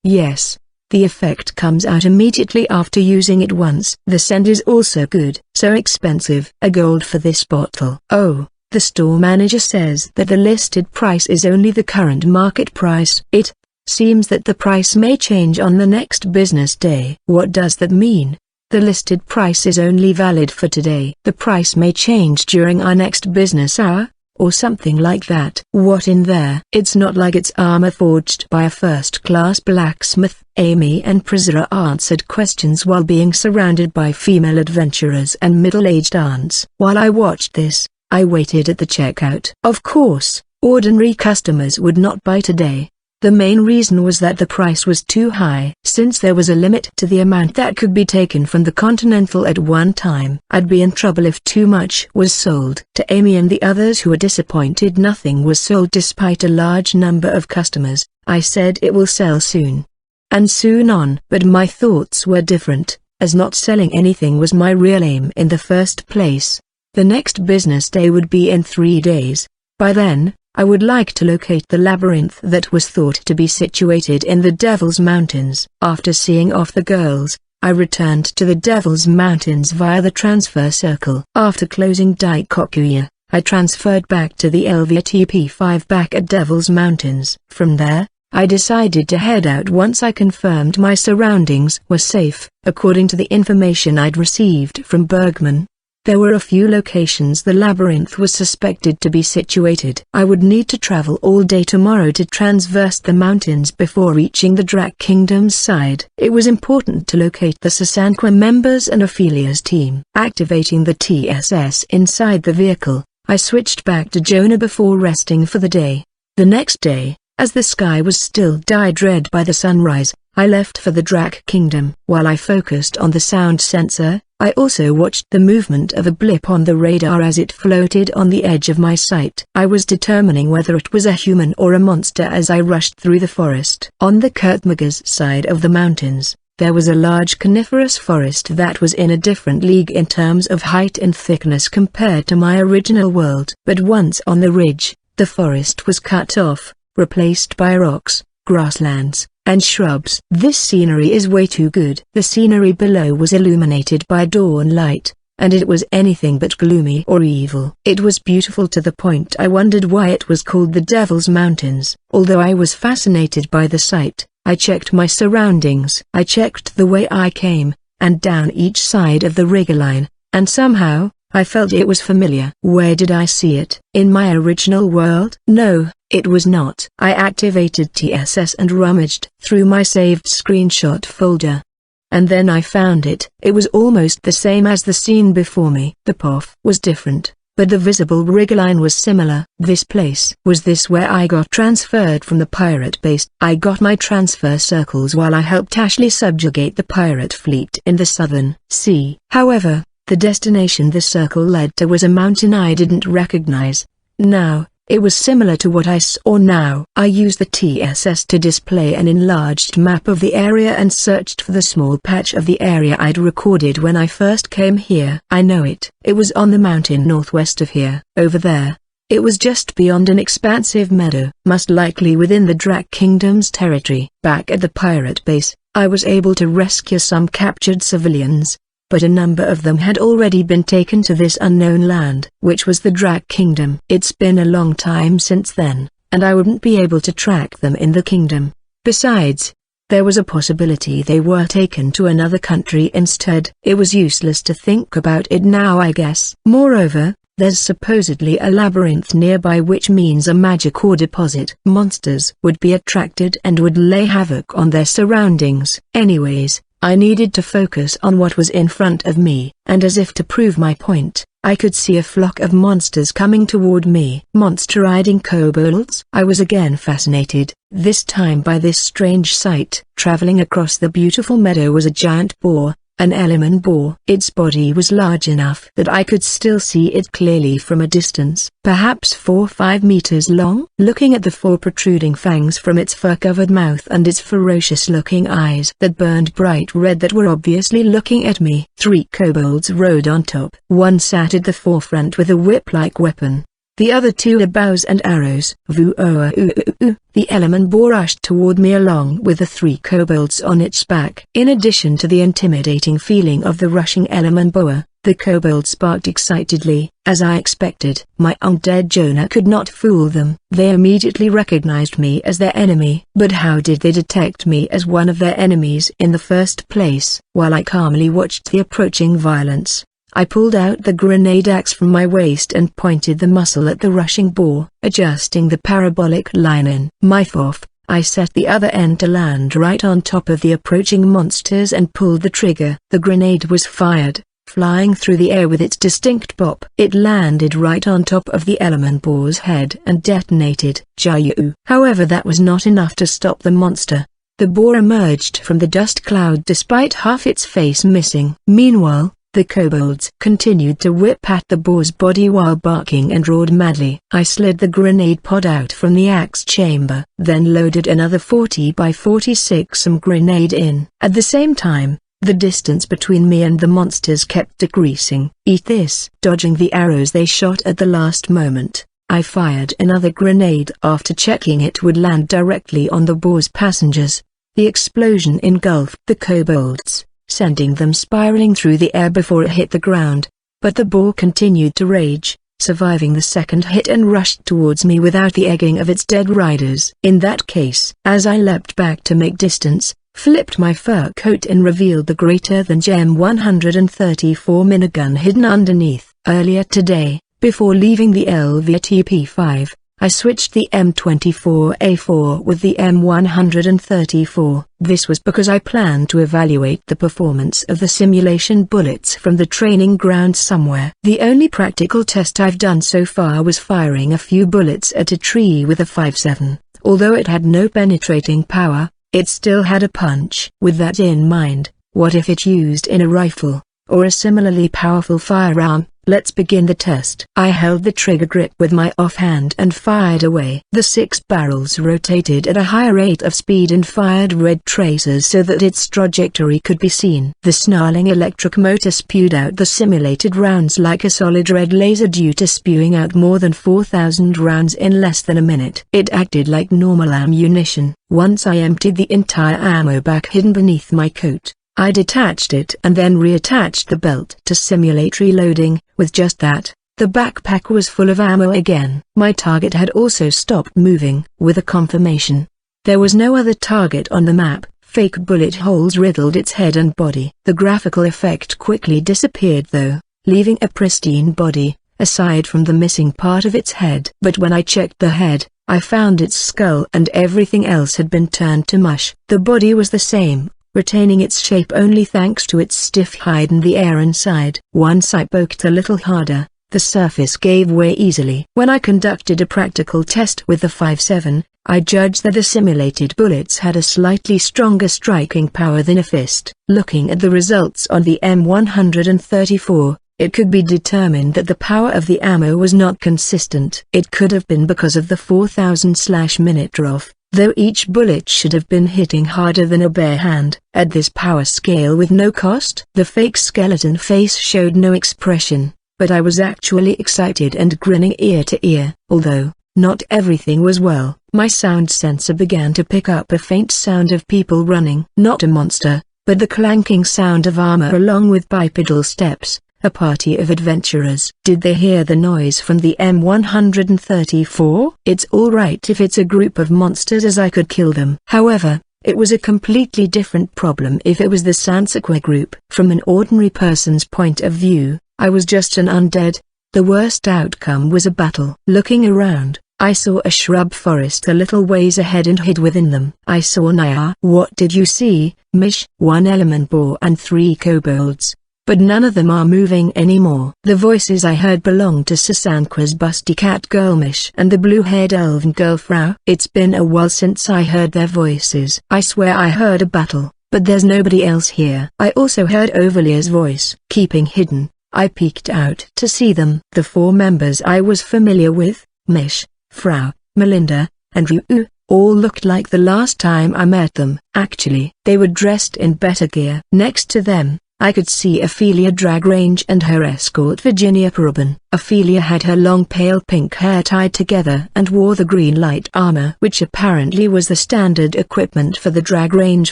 Yes. The effect comes out immediately after using it once. The scent is also good. So expensive. A gold for this bottle. Oh, the store manager says that the listed price is only the current market price. It seems that the price may change on the next business day. What does that mean? The listed price is only valid for today. The price may change during our next business hour, or something like that. What in there? It's not like it's armor forged by a first-class blacksmith. Amy and Priscilla answered questions while being surrounded by female adventurers and middle-aged aunts. While I watched this, I waited at the checkout. Of course, ordinary customers would not buy today. The main reason was that the price was too high. Since there was a limit to the amount that could be taken from the Continental at one time, I'd be in trouble if too much was sold. To Amy and the others who were disappointed nothing was sold despite a large number of customers, I said it will sell soon. And soon on. But my thoughts were different, as not selling anything was my real aim in the first place. The next business day would be in 3 days. By then, I would like to locate the labyrinth that was thought to be situated in the Devil's Mountains. After seeing off the girls, I returned to the Devil's Mountains via the transfer circle. After closing Daikokuya, I transferred back to the LVTP5 back at Devil's Mountains. From there, I decided to head out once I confirmed my surroundings were safe. According to the information I'd received from Bergman, there were a few locations the labyrinth was suspected to be situated. I would need to travel all day tomorrow to transverse the mountains before reaching the Drac Kingdom's side. It was important to locate the Sasanqua members and Ophelia's team. Activating the TSS inside the vehicle, I switched back to Jonah before resting for the day. The next day, as the sky was still dyed red by the sunrise, I left for the Drac Kingdom. While I focused on the sound sensor, I also watched the movement of a blip on the radar as it floated on the edge of my sight. I was determining whether it was a human or a monster as I rushed through the forest. On the Kurtmagas side of the mountains, there was a large coniferous forest that was in a different league in terms of height and thickness compared to my original world. But once on the ridge, the forest was cut off, replaced by rocks, grasslands, and shrubs. This scenery is way too good. The scenery below was illuminated by dawn light, and it was anything but gloomy or evil. It was beautiful to the point I wondered why it was called the Devil's Mountains. Although I was fascinated by the sight, I checked my surroundings. I checked the way I came, and down each side of the rigger line, and somehow, I felt it was familiar. Where did I see it? In my original world? No, it was not. I activated TSS and rummaged through my saved screenshot folder. And then I found it. It was almost the same as the scene before me. The path was different, but the visible rig line was similar. This place. Was this where I got transferred from the pirate base? I got my transfer circles while I helped Ashley subjugate the pirate fleet in the southern sea. However, the destination the circle led to was a mountain I didn't recognize. Now, it was similar to what I saw now. I used the TSS to display an enlarged map of the area and searched for the small patch of the area I'd recorded when I first came here. I know it. It was on the mountain northwest of here. Over there. It was just beyond an expansive meadow, most likely within the Drac Kingdom's territory. Back at the pirate base, I was able to rescue some captured civilians, but a number of them had already been taken to this unknown land, which was the Drac Kingdom. It's been a long time since then, and I wouldn't be able to track them in the kingdom. Besides, there was a possibility they were taken to another country instead. It was useless to think about it now, I guess. Moreover, there's supposedly a labyrinth nearby, which means a magic ore deposit. Monsters would be attracted and would lay havoc on their surroundings. Anyways, I needed to focus on what was in front of me, and as if to prove my point, I could see a flock of monsters coming toward me. Monster-riding kobolds? I was again fascinated, this time by this strange sight. Traveling across the beautiful meadow was a giant boar, an element boar. Its body was large enough that I could still see it clearly from a distance, perhaps 4 or 5 meters long. Looking at the 4 protruding fangs from its fur-covered mouth and its ferocious-looking eyes that burned bright red that were obviously looking at me. 3 kobolds rode on top. One sat at the forefront with a whip-like weapon. The other 2 had bows and arrows. The element boar rushed toward me along with the 3 kobolds on its back. In addition to the intimidating feeling of the rushing element boar, the kobolds barked excitedly, as I expected. My undead Jonah could not fool them. They immediately recognized me as their enemy. But how did they detect me as one of their enemies in the first place? While I calmly watched the approaching violence, I pulled out the grenade axe from my waist and pointed the muzzle at the rushing boar, adjusting the parabolic line in my fourth. I set the other end to land right on top of the approaching monsters and pulled the trigger. The grenade was fired, flying through the air with its distinct pop. It landed right on top of the element boar's head and detonated. Jayu. However, that was not enough to stop the monster. The boar emerged from the dust cloud despite half its face missing. Meanwhile, the kobolds continued to whip at the boar's body while barking and roared madly. I slid the grenade pod out from the axe chamber, then loaded another 40 by 46 grenade in. At the same time, the distance between me and the monsters kept decreasing. Eat this. Dodging the arrows they shot at the last moment, I fired another grenade after checking it would land directly on the boar's passengers. The explosion engulfed the kobolds, sending them spiraling through the air before it hit the ground. But the boar continued to rage, surviving the second hit and rushed towards me without the egging of its dead riders. In that case, as I leapt back to make distance, flipped my fur coat and revealed the greater than Gem 134 minigun hidden underneath. Earlier today, before leaving the LVTP-5, I switched the M24A4 with the M134. This was because I planned to evaluate the performance of the simulation bullets from the training ground somewhere. The only practical test I've done so far was firing a few bullets at a tree with a 5.7. Although it had no penetrating power, it still had a punch. With that in mind, what if it used in a rifle, or a similarly powerful firearm? Let's begin the test. I held the trigger grip with my offhand and fired away. The 6 barrels rotated at a higher rate of speed and fired red tracers so that its trajectory could be seen. The snarling electric motor spewed out the simulated rounds like a solid red laser due to spewing out more than 4,000 rounds in less than a minute. It acted like normal ammunition. Once I emptied the entire ammo bag hidden beneath my coat, I detached it and then reattached the belt to simulate reloading. With just that, the backpack was full of ammo again. My target had also stopped moving. With a confirmation, there was no other target on the map. Fake bullet holes riddled its head and body. The graphical effect quickly disappeared though, leaving a pristine body, aside from the missing part of its head. But when I checked the head, I found its skull and everything else had been turned to mush. The body was the same, retaining its shape only thanks to its stiff hide and the air inside. Once I poked a little harder, the surface gave way easily. When I conducted a practical test with the 5.7, I judged that the simulated bullets had a slightly stronger striking power than a fist. Looking at the results on the M134, it could be determined that the power of the ammo was not consistent. It could have been because of the 4000/minute ROF, though each bullet should have been hitting harder than a bare hand. At this power scale with no cost, the fake skeleton face showed no expression, but I was actually excited and grinning ear to ear. Although not everything was well, my sound sensor began to pick up a faint sound of people running. Not a monster, but the clanking sound of armor along with bipedal steps. A party of adventurers. Did they hear the noise from the M134? It's alright if it's a group of monsters, as I could kill them. However, it was a completely different problem if it was the Sansakwa group. From an ordinary person's point of view, I was just an undead. The worst outcome was a battle. Looking around, I saw a shrub forest a little ways ahead and hid within them. I saw Naya. What did you see, Mish? 1 element boar and 3 kobolds. But none of them are moving anymore. The voices I heard belonged to Sasankwa's busty cat girl Mish and the blue-haired elven girl Frau. It's been a while since I heard their voices. I swear I heard a battle, but there's nobody else here. I also heard Ovalia's voice. Keeping hidden, I peeked out to see them. The 4 members I was familiar with, Mish, Frau, Melinda, and Ryu, all looked like the last time I met them. Actually, they were dressed in better gear. Next to them, I could see Ophelia Dragrange and her escort Virginia Perubin. Ophelia had her long pale pink hair tied together and wore the green light armor, which apparently was the standard equipment for the Dragrange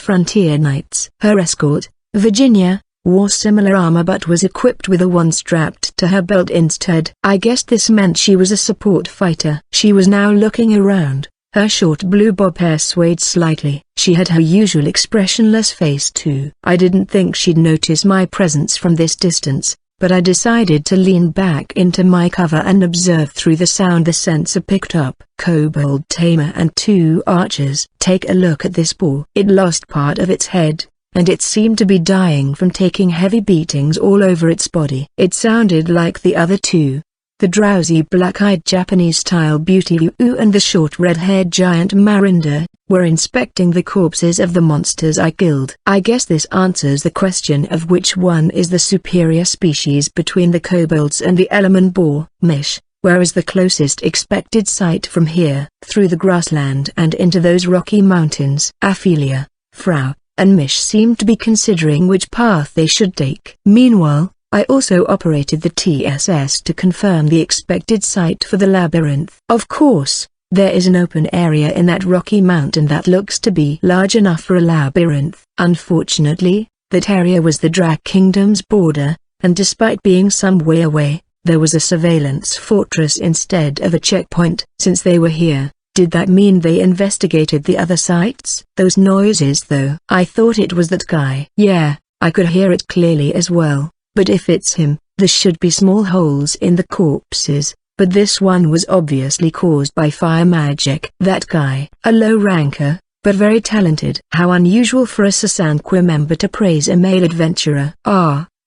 Frontier Knights. Her escort, Virginia, wore similar armor but was equipped with a one strapped to her belt instead. I guessed this meant she was a support fighter. She was now looking around. Her short blue bob hair swayed slightly. She had her usual expressionless face too. I didn't think she'd notice my presence from this distance, but I decided to lean back into my cover and observe through the sound the sensor picked up. Kobold tamer and 2 archers. Take a look at this boar. It lost part of its head, and it seemed to be dying from taking heavy beatings all over its body. It sounded like the other 2. The drowsy black-eyed Japanese-style beauty Yu and the short red-haired giant Marinda, were inspecting the corpses of the monsters I killed. I guess this answers the question of which one is the superior species between the kobolds and the element boar. Mish, where is the closest expected site from here? Through the grassland and into those rocky mountains. Ophelia, Frau, and Mish seemed to be considering which path they should take. Meanwhile, I also operated the TSS to confirm the expected site for the labyrinth. Of course, there is an open area in that rocky mountain that looks to be large enough for a labyrinth. Unfortunately, that area was the Drag Kingdom's border, and despite being some way away, there was a surveillance fortress instead of a checkpoint. Since they were here, did that mean they investigated the other sites? Those noises though. I thought it was that guy. Yeah, I could hear it clearly as well. But if it's him, there should be small holes in the corpses, but this one was obviously caused by fire magic. That guy, a low ranker, but very talented. How unusual for a Sasankwa member to praise a male adventurer.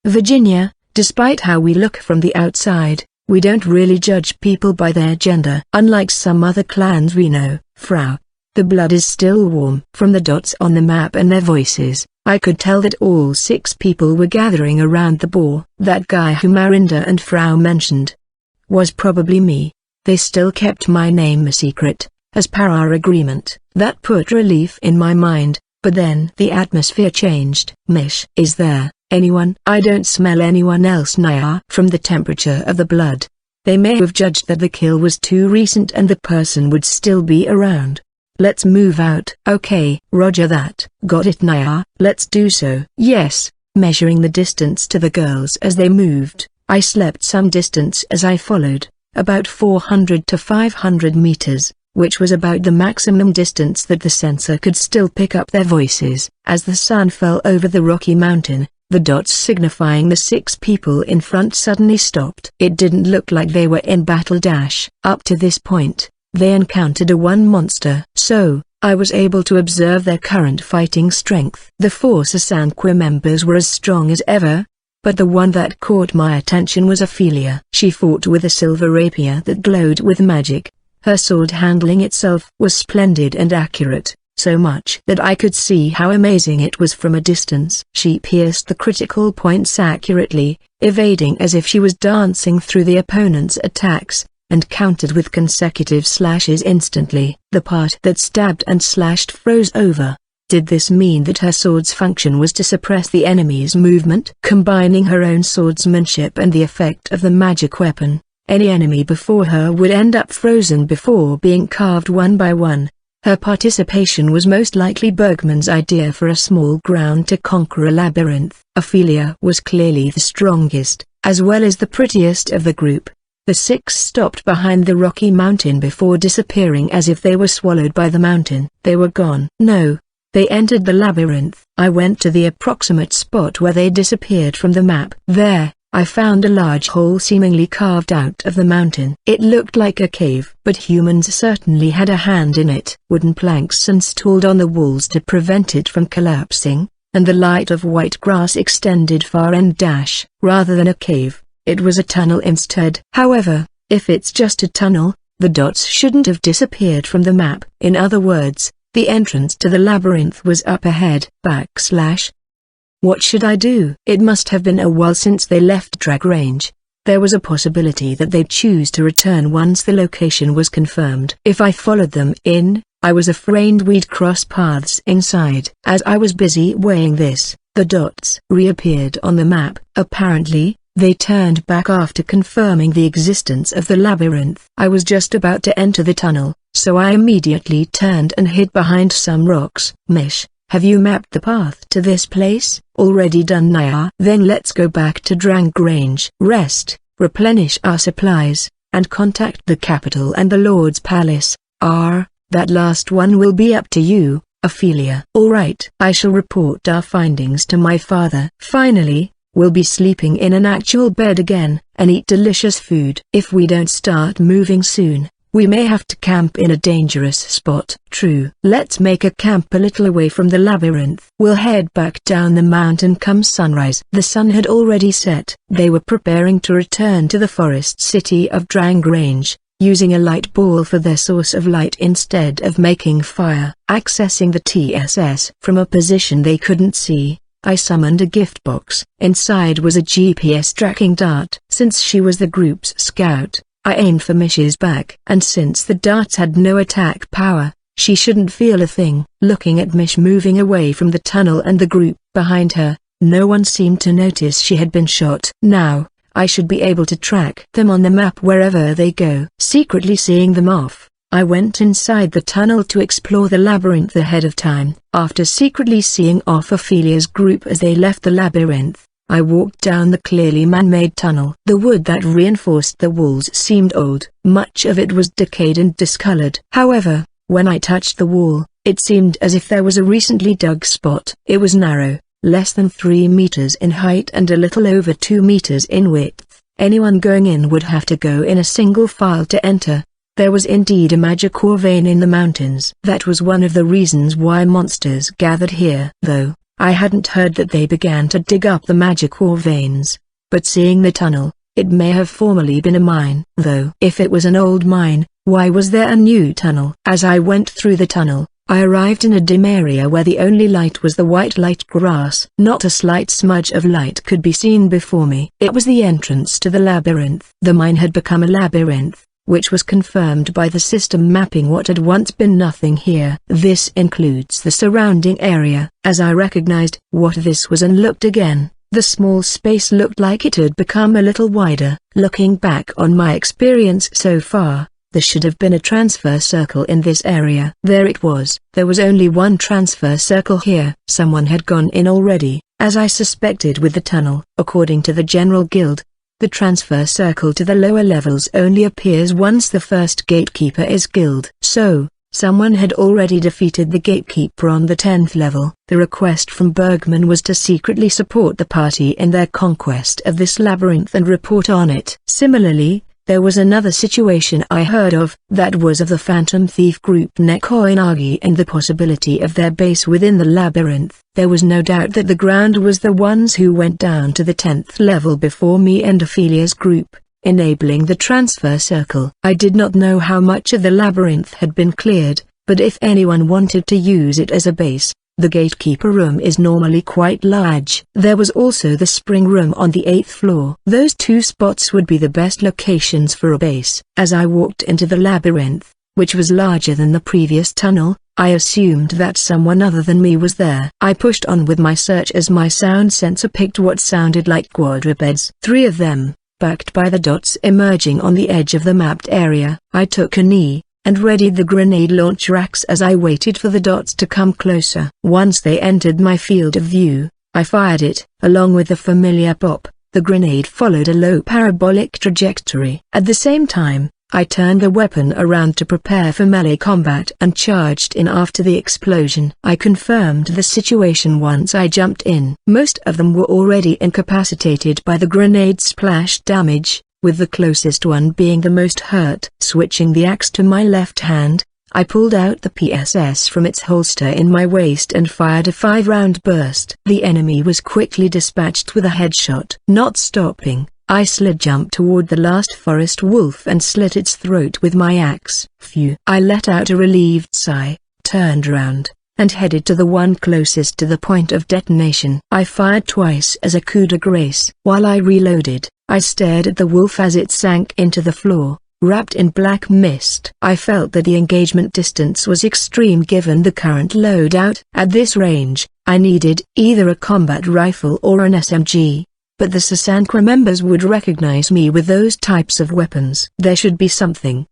Virginia, despite how we look from the outside, we don't really judge people by their gender. Unlike some other clans we know, Frau, the blood is still warm. From the dots on the map and their voices, I could tell that all 6 people were gathering around the boar. That guy who Marinda and Frau mentioned was probably me. They still kept my name a secret, as per our agreement. That put relief in my mind, but then the atmosphere changed. Mish, is there anyone? I don't smell anyone else. Naya. From the temperature of the blood, they may have judged that the kill was too recent and the person would still be around. Let's move out. Okay, roger that. Got it Naya, let's do so. Yes. Measuring the distance to the girls as they moved, I slept some distance as I followed, about 400 to 500 meters, which was about the maximum distance that the sensor could still pick up their voices. As the sun fell over the rocky mountain, The dots signifying the 6 people in front suddenly stopped. It didn't look like they were in battle. Up to this point, they encountered a one monster. So, I was able to observe their current fighting strength. The 4 Sasanqua members were as strong as ever, but the one that caught my attention was Ophelia. She fought with a silver rapier that glowed with magic. Her sword handling itself was splendid and accurate, so much that I could see how amazing it was from a distance. She pierced the critical points accurately, evading as if she was dancing through the opponent's attacks, and countered with consecutive slashes instantly. The part that stabbed and slashed froze over. Did this mean that her sword's function was to suppress the enemy's movement? Combining her own swordsmanship and the effect of the magic weapon, any enemy before her would end up frozen before being carved one by one. Her participation was most likely Bergman's idea for a small ground to conquer a labyrinth. Ophelia was clearly the strongest, as well as the prettiest of the group. The 6 stopped behind the rocky mountain before disappearing as if they were swallowed by the mountain. They were gone. No. They entered the labyrinth. I went to the approximate spot where they disappeared from the map. There, I found a large hole seemingly carved out of the mountain. It looked like a cave, but humans certainly had a hand in it. Wooden planks installed on the walls to prevent it from collapsing, and the light of white grass extended far and rather than a cave, it was a tunnel instead. However, if it's just a tunnel, the dots shouldn't have disappeared from the map. In other words, the entrance to the labyrinth was up ahead. What should I do? It must have been a while since they left Drag Range. There was a possibility that they'd choose to return once the location was confirmed. If I followed them in, I was afraid we'd cross paths inside. As I was busy weighing this, the dots reappeared on the map. Apparently, they turned back after confirming the existence of the labyrinth. I was just about to enter the tunnel, so I immediately turned and hid behind some rocks. Mish, have you mapped the path to this place? Already done, Naya. Then let's go back to Drang Range. Rest, replenish our supplies, and contact the capital and the Lord's Palace. That last one will be up to you, Ophelia. Alright. I shall report our findings to my father. Finally, we'll be sleeping in an actual bed again, and eat delicious food. If we don't start moving soon, we may have to camp in a dangerous spot. True. Let's make a camp a little away from the labyrinth. We'll head back down the mountain come sunrise. The sun had already set. They were preparing to return to the forest city of Drang Range, using a light ball for their source of light instead of making fire. Accessing the TSS from a position they couldn't see, I summoned a gift box. Inside was a GPS tracking dart. Since she was the group's scout, I aimed for Mish's back. And since the darts had no attack power, she shouldn't feel a thing. Looking at Mish moving away from the tunnel and the group behind her, no one seemed to notice she had been shot. Now, I should be able to track them on the map wherever they go. Secretly seeing them off, I went inside the tunnel to explore the labyrinth ahead of time. After secretly seeing off Ophelia's group as they left the labyrinth, I walked down the clearly man-made tunnel. The wood that reinforced the walls seemed old. Much of it was decayed and discolored. However, when I touched the wall, it seemed as if there was a recently dug spot. It was narrow, less than 3 meters in height and a little over 2 meters in width. Anyone going in would have to go in a single file to enter. There was indeed a magic ore vein in the mountains. That was one of the reasons why monsters gathered here. Though, I hadn't heard that they began to dig up the magic ore veins. But seeing the tunnel, it may have formerly been a mine. Though if it was an old mine, why was there a new tunnel? As I went through the tunnel, I arrived in a dim area where the only light was the white light grass. Not a slight smudge of light could be seen before me. It was the entrance to the labyrinth. The mine had become a labyrinth, which was confirmed by the system mapping what had once been nothing here. This includes the surrounding area. As I recognized what this was and looked again, the small space looked like it had become a little wider. Looking back on my experience so far, there should have been a transfer circle in this area. There it was. There was only one transfer circle here. Someone had gone in already, as I suspected with the tunnel. According to the General Guild, the transfer circle to the lower levels only appears once the first gatekeeper is killed. So, Someone had already defeated the gatekeeper on the 10th level. The request from Bergman was to secretly support the party in their conquest of this labyrinth and report on it. Similarly, there was another situation I heard of, that was of the Phantom Thief group Nekoinagi and the possibility of their base within the labyrinth. There was no doubt that the ground was the ones who went down to the 10th level before me and Ophelia's group, enabling the transfer circle. I did not know how much of the labyrinth had been cleared, but if anyone wanted to use it as a base, the gatekeeper room is normally quite large. There was also the spring room on the 8th floor. Those two spots would be the best locations for a base. As I walked into the labyrinth, which was larger than the previous tunnel, I assumed that someone other than me was there. I pushed on with my search as my sound sensor picked what sounded like quadrupeds. 3 of them, backed by the dots emerging on the edge of the mapped area. I took a knee, and readied the grenade launch racks as I waited for the dots to come closer. Once they entered my field of view, I fired it. Along with the familiar pop, the grenade followed a low parabolic trajectory. At the same time, I turned the weapon around to prepare for melee combat and charged in after the explosion. I confirmed the situation once I jumped in. Most of them were already incapacitated by the grenade splash damage, with the closest one being the most hurt. Switching the axe to my left hand, I pulled out the PSS from its holster in my waist and fired a 5-round burst. The enemy was quickly dispatched with a headshot. Not stopping, I slid-jumped toward the last forest wolf and slit its throat with my axe. Phew! I let out a relieved sigh, turned around, and headed to the one closest to the point of detonation. I fired twice as a coup de grace. While I reloaded, I stared at the wolf as it sank into the floor, wrapped in black mist. I felt that the engagement distance was extreme given the current loadout. At this range, I needed either a combat rifle or an SMG. But the Sasanqua members would recognize me with those types of weapons. There should be something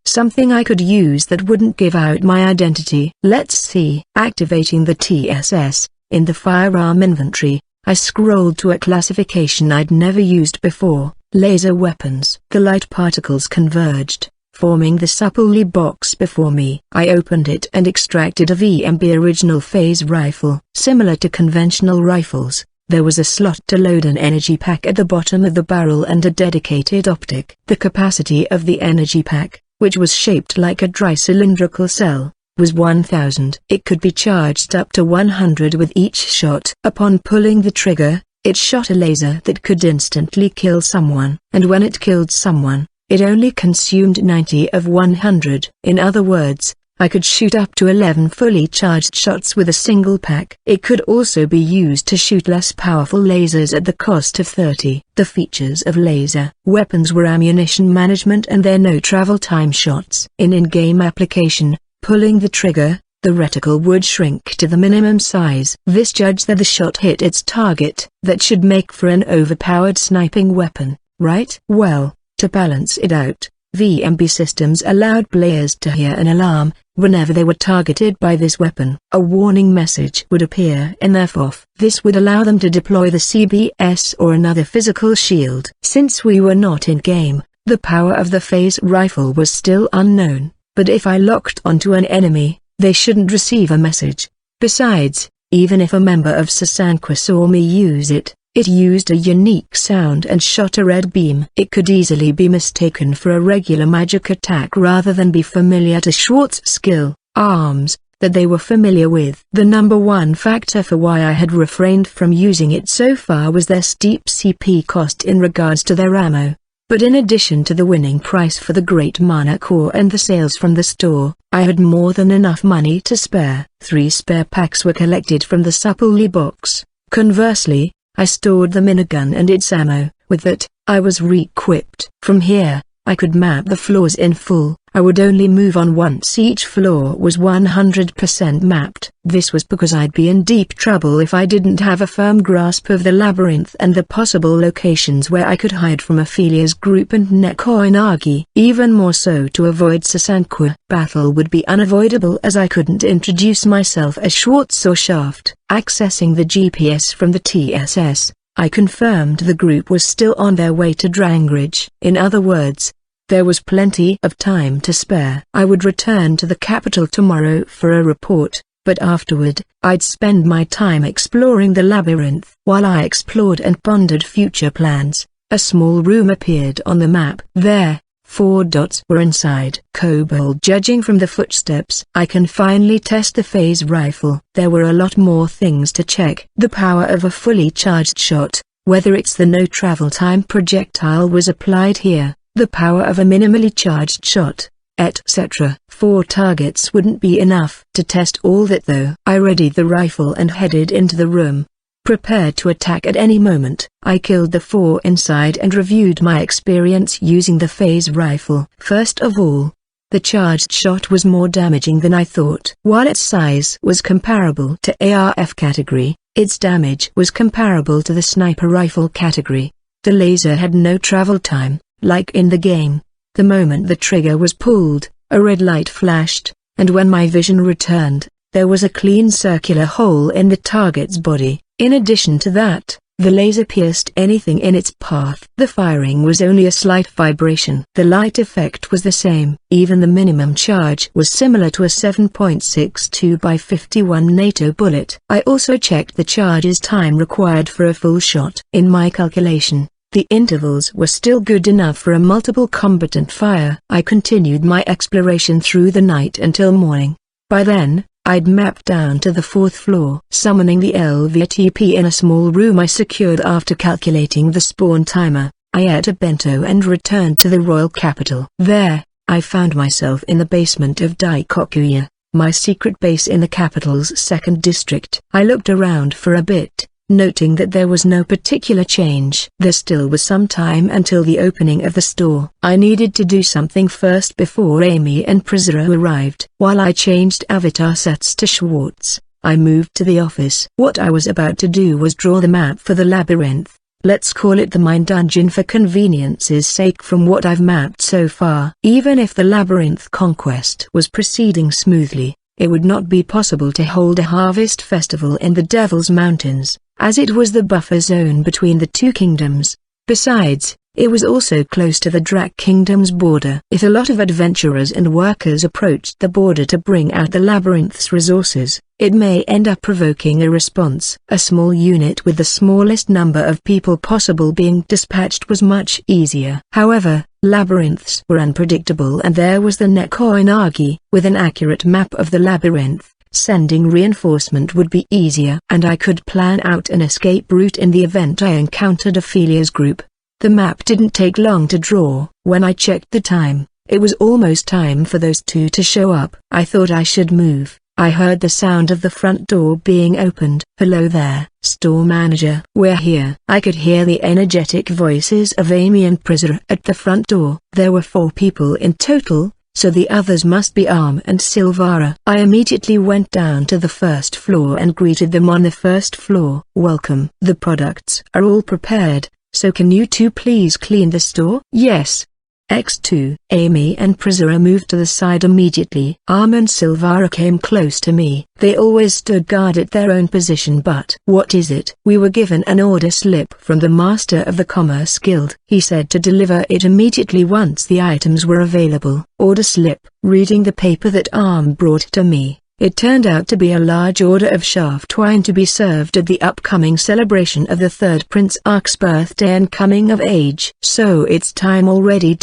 I could use that wouldn't give out my identity. Let's see. Activating the TSS, in the firearm inventory, I scrolled to a classification I'd never used before, laser weapons. The light particles converged, forming the supplely box before me. I opened it and extracted a VMB original phase rifle. Similar to conventional rifles, there was a slot to load an energy pack at the bottom of the barrel and a dedicated optic. The capacity of the energy pack, which was shaped like a dry cylindrical cell, was 1000. It could be charged up to 100 with each shot. Upon pulling the trigger, it shot a laser that could instantly kill someone, and when it killed someone, it only consumed 90 of 100. In other words, I could shoot up to 11 fully charged shots with a single pack. It could also be used to shoot less powerful lasers at the cost of 30. The features of laser weapons were ammunition management and their no-travel time shots. In in-game application, pulling the trigger, the reticle would shrink to the minimum size. This judged that the shot hit its target. That should make for an overpowered sniping weapon, right? Well, to balance it out, VMB systems allowed players to hear an alarm whenever they were targeted by this weapon. A warning message would appear in their FOF. This would allow them to deploy the CBS or another physical shield. Since we were not in-game, the power of the phase rifle was still unknown, but if I locked onto an enemy, they shouldn't receive a message. Besides, even if a member of Sasanqua saw me use it, it used a unique sound and shot a red beam. It could easily be mistaken for a regular magic attack rather than be familiar to Schwartz's skill, arms, that they were familiar with. The number one factor for why I had refrained from using it so far was their steep CP cost in regards to their ammo. But in addition to the winning price for the Great Mana Core and the sales from the store, I had more than enough money to spare. 3 spare packs were collected from the supplely box. Conversely, I stored the minigun and its ammo. With that, I was re-equipped. From here, I could map the floors in full. I would only move on once each floor was 100% mapped. This was because I'd be in deep trouble if I didn't have a firm grasp of the labyrinth and the possible locations where I could hide from Ophelia's group and Nekoinagi. Even more so to avoid Sasanqua. Battle would be unavoidable as I couldn't introduce myself as Schwartz or Shaft. Accessing the GPS from the TSS, I confirmed the group was still on their way to Drangridge. In other words, There was plenty of time to spare. I would return to the capital tomorrow for a report, but afterward, I'd spend my time exploring the labyrinth. While I explored and pondered future plans, a small room appeared on the map. There, 4 dots were inside. Kobold. Judging from the footsteps, I can finally test the phase rifle. There were a lot more things to check. The power of a fully charged shot, whether it's the no travel time projectile was applied here, the power of a minimally charged shot, etc. 4 targets wouldn't be enough to test all that though. I readied the rifle and headed into the room, prepared to attack at any moment. I killed the 4 inside and reviewed my experience using the phase rifle. First of all, the charged shot was more damaging than I thought. While its size was comparable to ARF category, its damage was comparable to the sniper rifle category. The laser had no travel time, like in the game. The moment the trigger was pulled, a red light flashed, and when my vision returned, there was a clean circular hole in the target's body. In addition to that, the laser pierced anything in its path. The firing was only a slight vibration. The light effect was the same. Even the minimum charge was similar to a 7.62 by 51 NATO bullet. I also checked the charge's time required for a full shot. In my calculation, the intervals were still good enough for a multiple combatant fire. I continued my exploration through the night until morning. By then, I'd mapped down to the 4th floor. Summoning the LVTP in a small room I secured after calculating the spawn timer, I ate a bento and returned to the royal capital. There, I found myself in the basement of Daikokuya, my secret base in the capital's 2nd district. I looked around for a bit, noting that there was no particular change. There still was some time until the opening of the store. I needed to do something first before Amy and Prizero arrived. While I changed avatar sets to Schwartz, I moved to the office. What I was about to do was draw the map for the labyrinth. Let's call it the mine dungeon for convenience's sake from what I've mapped so far. Even if the labyrinth conquest was proceeding smoothly, it would not be possible to hold a harvest festival in the Devil's Mountains, as it was the buffer zone between the 2 kingdoms. Besides, it was also close to the Drak Kingdom's border. If a lot of adventurers and workers approached the border to bring out the labyrinth's resources, it may end up provoking a response. A small unit with the smallest number of people possible being dispatched was much easier. However, labyrinths were unpredictable and there was the Nekoinagi. With an accurate map of the labyrinth, sending reinforcement would be easier. And I could plan out an escape route in the event I encountered Ophelia's group. The map didn't take long to draw. When I checked the time, it was almost time for those 2 to show up. I thought I should move. I heard the sound of the front door being opened. "Hello there, store manager." "We're here." I could hear the energetic voices of Amy and Prizero at the front door. There were 4 people in total, so the others must be Arm and Silvara. I immediately went down to the 1st floor and greeted them on the 1st floor. "Welcome. The products are all prepared, so can you 2 please clean the store?" "Yes." X2. Amy and Prizero moved to the side immediately. Arm and Silvara came close to me. They always stood guard at their own position. "But what is it?" "We were given an order slip from the master of the Commerce Guild. He said to deliver it immediately once the items were available." Order slip. Reading the paper that Arm brought to me, it turned out to be a large order of shaft wine to be served at the upcoming celebration of the 3rd Prince Ark's birthday and coming of age. So it's time already.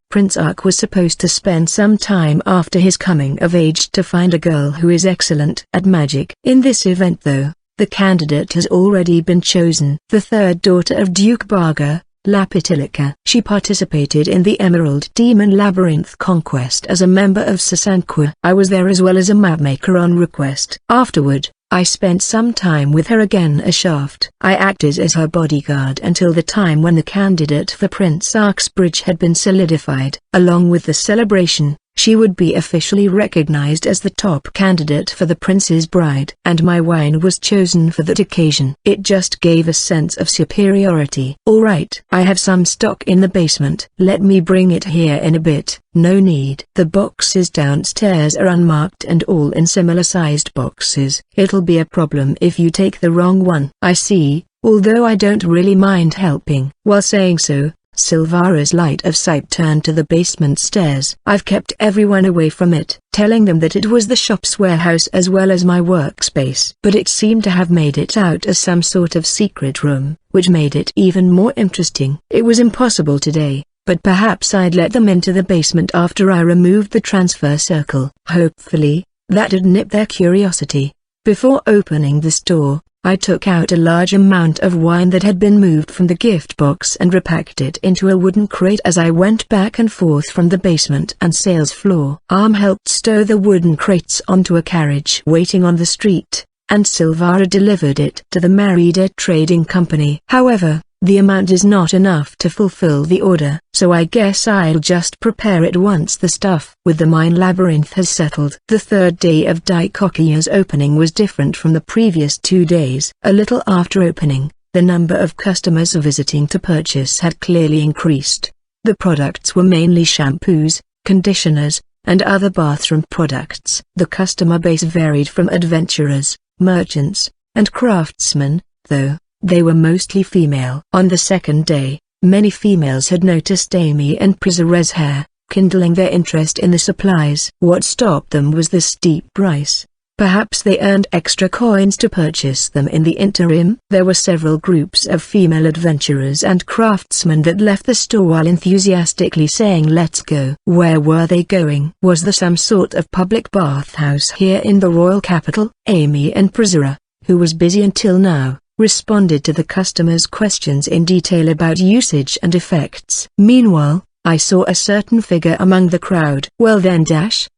Prince Ark was supposed to spend some time after his coming of age to find a girl who is excellent at magic. In this event though, the candidate has already been chosen. The 3rd daughter of Duke Barga, Lapitilica. She participated in the Emerald Demon Labyrinth conquest as a member of Sasanqua. I was there as well as a mapmaker on request. Afterward, I spent some time with her again as Shaft. I acted as her bodyguard until the time when the candidate for Prince Ark's bridge had been solidified. Along with the celebration, she would be officially recognized as the top candidate for the prince's bride. And my wine was chosen for that occasion. It just gave a sense of superiority. "Alright, I have some stock in the basement. Let me bring it here in a bit." "No need. The boxes downstairs are unmarked and all in similar-sized boxes. It'll be a problem if you take the wrong one." "I see, although I don't really mind helping." While saying so, Silvara's light of sight turned to the basement stairs. I've kept everyone away from it, telling them that it was the shop's warehouse as well as my workspace. But it seemed to have made it out as some sort of secret room, which made it even more interesting. It was impossible today, but perhaps I'd let them into the basement after I removed the transfer circle. Hopefully, that'd nip their curiosity. Before opening the store, I took out a large amount of wine that had been moved from the gift box and repacked it into a wooden crate as I went back and forth from the basement and sales floor. Arm helped stow the wooden crates onto a carriage waiting on the street, and Silvara delivered it to the Merida Trading Company. However, the amount is not enough to fulfill the order, so I guess I'll just prepare it once the stuff with the mine labyrinth has settled. The third day of Daikokiya's opening was different from the previous 2 days. A little after opening, the number of customers visiting to purchase had clearly increased. The products were mainly shampoos, conditioners, and other bathroom products. The customer base varied from adventurers, merchants, and craftsmen, though they were mostly female. On the second day, many females had noticed Amy and Priscilla's hair, kindling their interest in the supplies. What stopped them was the steep price. Perhaps they earned extra coins to purchase them in the interim. There were several groups of female adventurers and craftsmen that left the store while enthusiastically saying let's go. Where were they going? Was there some sort of public bathhouse here in the royal capital? Amy and Priscilla, who was busy until now, responded to the customers' questions in detail about usage and effects. Meanwhile, I saw a certain figure among the crowd. Well then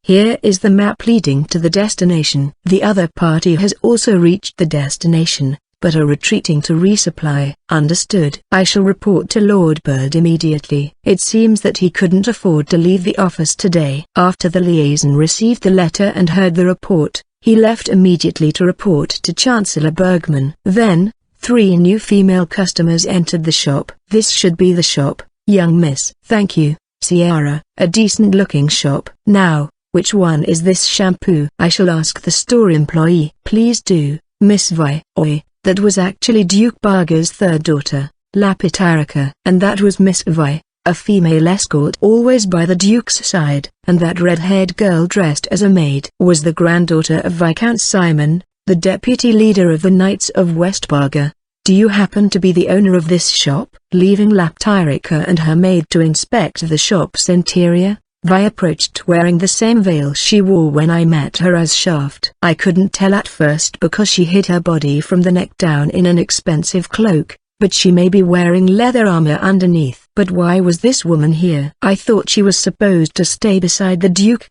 here is the map leading to the destination. The other party has also reached the destination, but are retreating to resupply. Understood. I shall report to Lord Bird immediately. It seems that he couldn't afford to leave the office today. After the liaison received the letter and heard the report, he left immediately to report to Chancellor Bergman. Then, 3 new female customers entered the shop. This should be the shop, young miss. Thank you, Sierra. A decent-looking shop. Now, which one is this shampoo? I shall ask the store employee. Please do, Miss Vi. Oi, that was actually Duke Barga's third daughter, Lapitarica. And that was Miss Vi, a female escort always by the Duke's side. And that red-haired girl dressed as a maid was the granddaughter of Viscount Simon, the deputy leader of the Knights of Westbarga. Do you happen to be the owner of this shop? Leaving Lapitarica and her maid to inspect the shop's interior, Vi approached wearing the same veil she wore when I met her as Shaft. I couldn't tell at first because she hid her body from the neck down in an expensive cloak, but she may be wearing leather armor underneath. But why was this woman here? I thought she was supposed to stay beside the Duke ?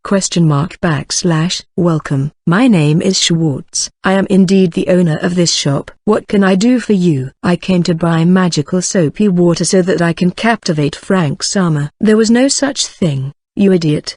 Welcome. My name is Schwartz. I am indeed the owner of this shop. What can I do for you? I came to buy magical soapy water so that I can captivate Frank Sama. There was no such thing, you idiot.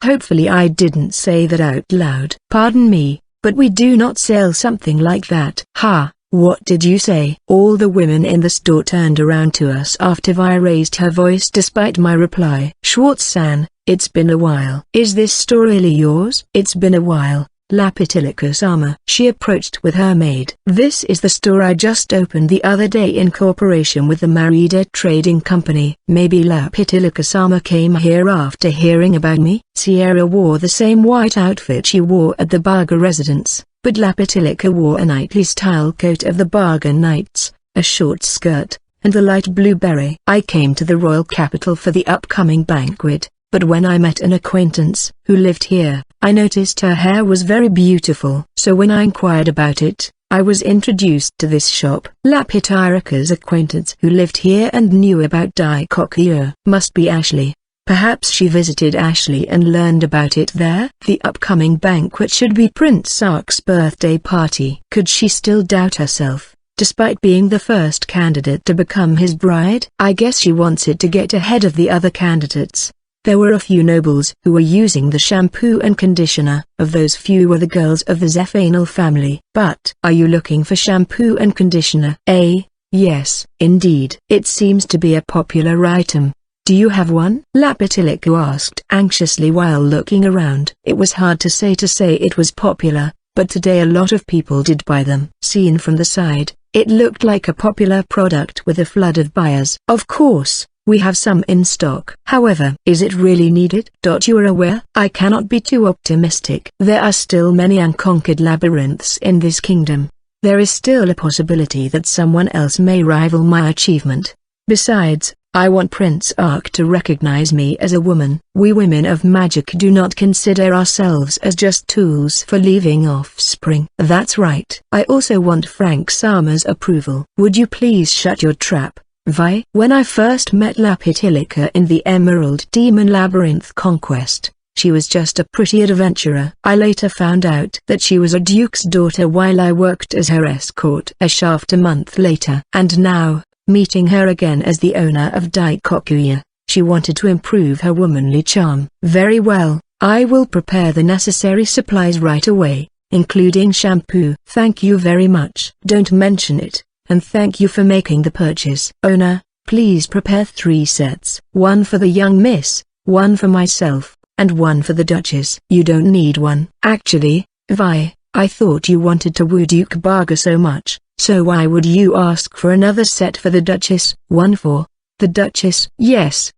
Hopefully I didn't say that out loud. Pardon me, but we do not sell something like that. Ha! What did you say? All the women in the store turned around to us after Vi raised her voice despite my reply. Schwartz-san, it's been a while. Is this store really yours? It's been a while, Lapitilica-sama. She approached with her maid. This is the store I just opened the other day in cooperation with the Merida Trading Company. Maybe Lapitilica-sama came here after hearing about me? Sierra wore the same white outfit she wore at the Barga residence, but Lapitilica wore a knightly style coat of the Barga Knights, a short skirt, and a light blue beret. I came to the royal capital for the upcoming banquet, but when I met an acquaintance who lived here, I noticed her hair was very beautiful. So when I inquired about it, I was introduced to this shop. Lapitarica's acquaintance who lived here and knew about Daikokiya must be Ashley. Perhaps she visited Ashley and learned about it there. The upcoming banquet should be Prince Ark's birthday party. Could she still doubt herself, despite being the first candidate to become his bride? I guess she wanted to get ahead of the other candidates. There were a few nobles who were using the shampoo and conditioner. Of those few were the girls of the Zephanal family. But are you looking for shampoo and conditioner? Yes, indeed. It seems to be a popular item. Do you have one? Lapitilica asked anxiously while looking around. It was hard to say it was popular, but today a lot of people did buy them. Seen from the side, it looked like a popular product with a flood of buyers. Of course, We have some in stock. However, is it really needed? You are aware? I cannot be too optimistic. There are still many unconquered labyrinths in this kingdom. There is still a possibility that someone else may rival my achievement. Besides, I want Prince Ark to recognize me as a woman. We women of magic do not consider ourselves as just tools for leaving offspring. That's right. I also want Frank Sama's approval. Would you please shut your trap, Vi? When I first met Lapitilica in the Emerald Demon Labyrinth Conquest, she was just a pretty adventurer. I later found out that she was a duke's daughter while I worked as her escort a shaft a month later. And now, meeting her again as the owner of Daikokuya, she wanted to improve her womanly charm. Very well, I will prepare the necessary supplies right away, including shampoo. Thank you very much. Don't mention it, and thank you for making the purchase. Owner, please prepare 3 sets. One for the young miss, one for myself, and one for the Duchess. You don't need one. Actually, Vi, I thought you wanted to woo Duke Barga so much. So why would you ask for another set for the Duchess? One for the Duchess? Yes.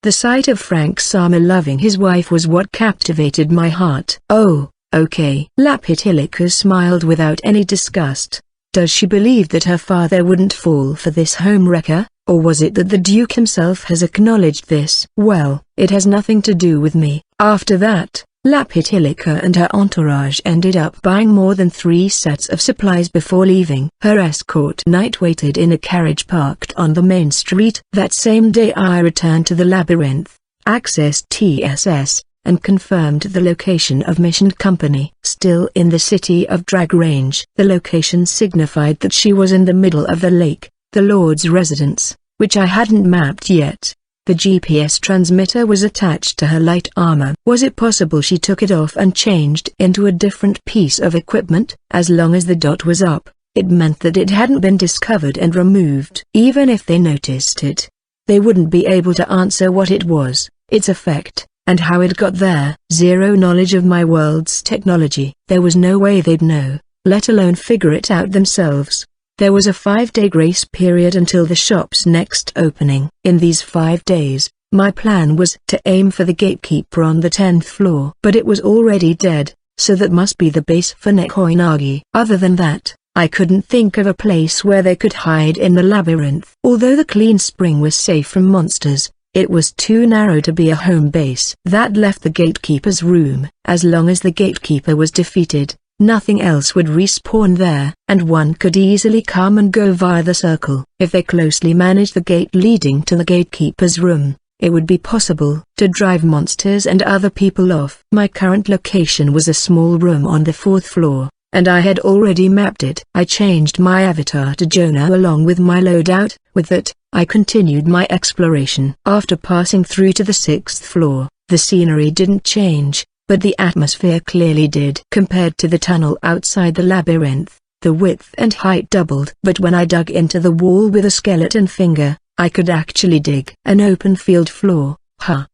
The sight of Frank Sama loving his wife was what captivated my heart. Oh, okay. Lapitilica smiled without any disgust. Does she believe that her father wouldn't fall for this homewrecker, or was it that the Duke himself has acknowledged this? Well, it has nothing to do with me. After that, Lapitilica and her entourage ended up buying more than 3 sets of supplies before leaving. Her escort knight waited in a carriage parked on the main street. That same day I returned to the labyrinth, accessed TSS, and confirmed the location of Mission Company. Still in the city of Drag Range. The location signified that she was in the middle of the lake, the Lord's residence, which I hadn't mapped yet. The GPS transmitter was attached to her light armor. Was it possible she took it off and changed into a different piece of equipment? As long as the dot was up, it meant that it hadn't been discovered and removed. Even if they noticed it, they wouldn't be able to answer what it was, its effect, and how it got there. Zero knowledge of my world's technology. There was no way they'd know, let alone figure it out themselves. There was a 5-day grace period until the shop's next opening. In these 5 days, my plan was to aim for the gatekeeper on the 10th floor. But it was already dead, so that must be the base for Nekoinagi. Other than that, I couldn't think of a place where they could hide in the labyrinth. Although the clean spring was safe from monsters, it was too narrow to be a home base. That left the gatekeeper's room. As long as the gatekeeper was defeated, nothing else would respawn there, and one could easily come and go via the circle. If they closely managed the gate leading to the gatekeeper's room, it would be possible to drive monsters and other people off. My current location was a small room on the 4th floor, and I had already mapped it. I changed my avatar to Jonah along with my loadout. With that, I continued my exploration. After passing through to the 6th floor, the scenery didn't change, but the atmosphere clearly did. Compared to the tunnel outside the labyrinth, the width and height doubled. But when I dug into the wall with a skeleton finger, I could actually dig an open field floor.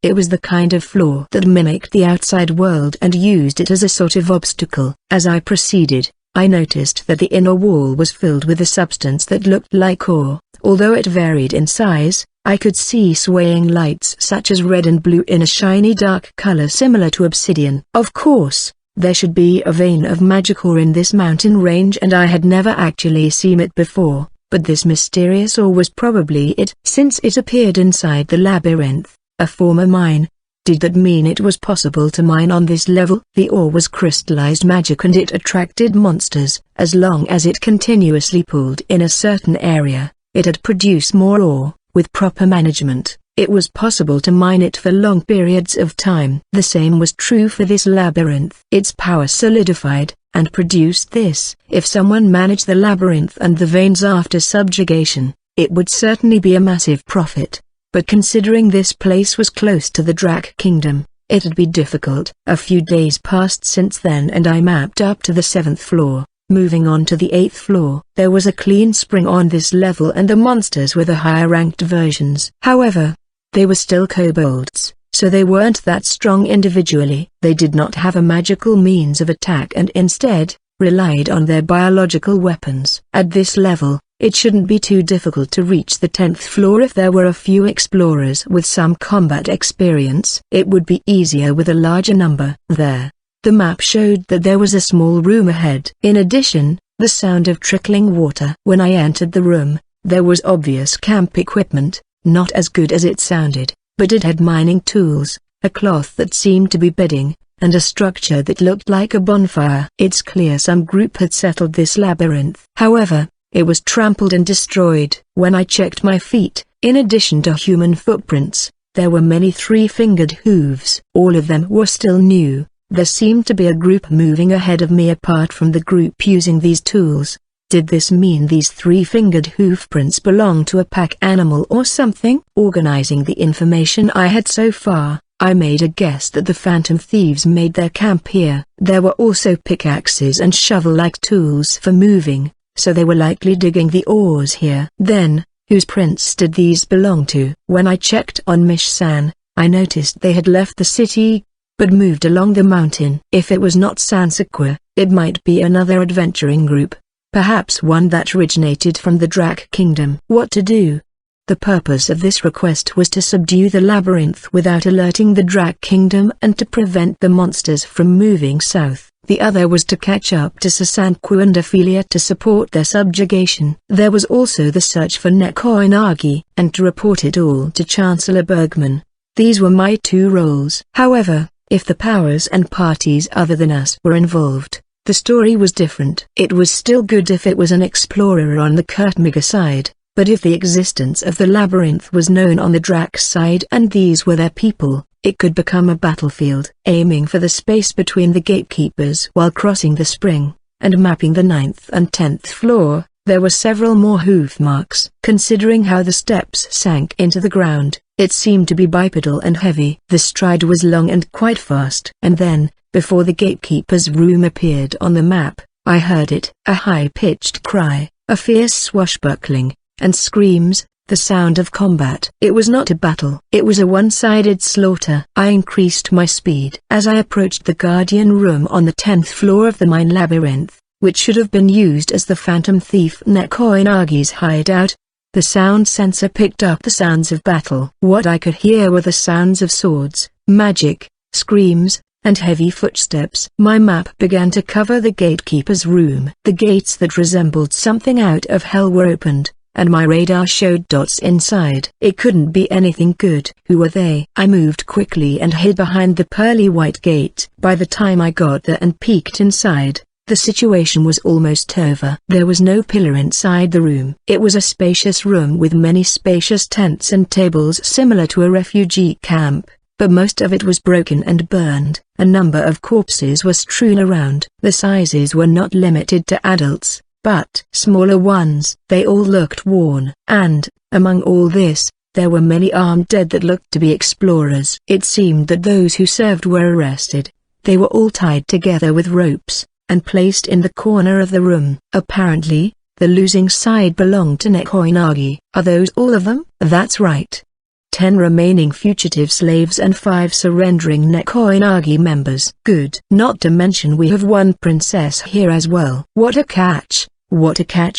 It was the kind of floor that mimicked the outside world and used it as a sort of obstacle. As I proceeded, I noticed that the inner wall was filled with a substance that looked like ore. Although it varied in size, I could see swaying lights such as red and blue in a shiny dark color similar to obsidian. Of course, there should be a vein of magic ore in this mountain range and I had never actually seen it before, but this mysterious ore was probably it. Since it appeared inside the labyrinth, a former mine, did that mean it was possible to mine on this level? The ore was crystallized magic and it attracted monsters. As long as it continuously pulled in a certain area, it had produced more ore. With proper management, it was possible to mine it for long periods of time. The same was true for this labyrinth. Its power solidified, and produced this. If someone managed the labyrinth and the veins after subjugation, it would certainly be a massive profit. But considering this place was close to the Drak Kingdom, it'd be difficult. A few days passed since then and I mapped up to the 7th floor. Moving on to the 8th floor, there was a clean spring on this level and the monsters were the higher-ranked versions. However, they were still kobolds, so they weren't that strong individually. They did not have a magical means of attack and instead, relied on their biological weapons. At this level, It shouldn't be too difficult to reach the 10th floor if there were a few explorers with some combat experience. It would be easier with a larger number. There. The map showed that there was a small room ahead. In addition, the sound of trickling water. When I entered the room, there was obvious camp equipment, not as good as it sounded, but it had mining tools, a cloth that seemed to be bedding, and a structure that looked like a bonfire. It's clear some group had settled this labyrinth. However, it was trampled and destroyed. When I checked my feet, in addition to human footprints, there were many three-fingered hooves. All of them were still new. There seemed to be a group moving ahead of me apart from the group using these tools. Did this mean these three-fingered hoofprints belonged to a pack animal or something? Organizing the information I had so far, I made a guess that the phantom thieves made their camp here. There were also pickaxes and shovel-like tools for moving, so they were likely digging the ores here. Then, whose prints did these belong to? When I checked on Mish-san, I noticed they had left the city, but moved along the mountain. If it was not Sansakwa, it might be another adventuring group, perhaps one that originated from the Drak Kingdom. What to do? The purpose of this request was to subdue the labyrinth without alerting the Drak Kingdom and to prevent the monsters from moving south. The other was to catch up to Sasankwa and Ophelia to support their subjugation. There was also the search for Nekoinagi, and to report it all to Chancellor Bergman. These were my two roles. However, if the powers and parties other than us were involved, the story was different. It was still good if it was an explorer on the Kurtmiga side, but if the existence of the labyrinth was known on the Drak side and these were their people, it could become a battlefield. Aiming for the space between the gatekeepers while crossing the spring, and mapping the 9th and 10th floor, there were several more hoof marks. Considering how the steps sank into the ground, it seemed to be bipedal and heavy. The stride was long and quite fast. And then, before the gatekeeper's room appeared on the map, I heard it. A high-pitched cry, a fierce swashbuckling, and screams, the sound of combat. It was not a battle. It was a one-sided slaughter. I increased my speed. As I approached the Guardian room on the 10th floor of the mine labyrinth, which should have been used as the phantom thief Nekoinagi's hideout, the sound sensor picked up the sounds of battle. What I could hear were the sounds of swords, magic, screams, and heavy footsteps. My map began to cover the gatekeeper's room. The gates that resembled something out of hell were opened, and my radar showed dots inside. It couldn't be anything good. Who were they? I moved quickly and hid behind the pearly white gate. By the time I got there and peeked inside, the situation was almost over. There was no pillar inside the room. It was a spacious room with many spacious tents and tables similar to a refugee camp, but most of it was broken and burned. A number of corpses were strewn around. The sizes were not limited to adults, but smaller ones. They all looked worn, and, among all this, there were many armed dead that looked to be explorers. It seemed that those who served were arrested. They were all tied together with ropes, and placed in the corner of the room. Apparently, the losing side belonged to Nekoinagi. Are those all of them? That's right. 10 remaining fugitive slaves and 5 surrendering Nekoinagi members. Good. Not to mention we have one princess here as well. What a catch,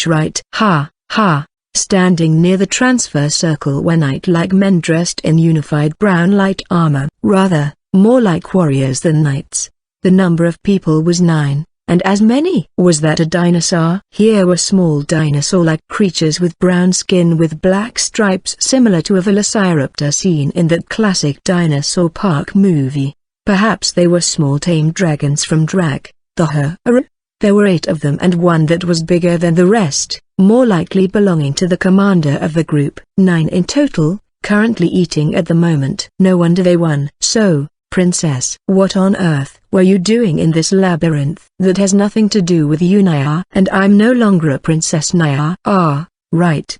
right? Ha, ha. Standing near the transfer circle were knight-like men dressed in unified brown light armor. Rather, more like warriors than knights. The number of people was 9. And as many. Was that a dinosaur? Here were small dinosaur-like creatures with brown skin with black stripes similar to a velociraptor seen in that classic Dinosaur Park movie. Perhaps they were small tame dragons from Drak, the Hura. There were 8 of them and one that was bigger than the rest, more likely belonging to the commander of the group. 9 in total, currently eating at the moment. No wonder they won. So, Princess, what on earth were you doing in this labyrinth? That has nothing to do with you, Naya. And I'm no longer a princess, Naya. Ah, right.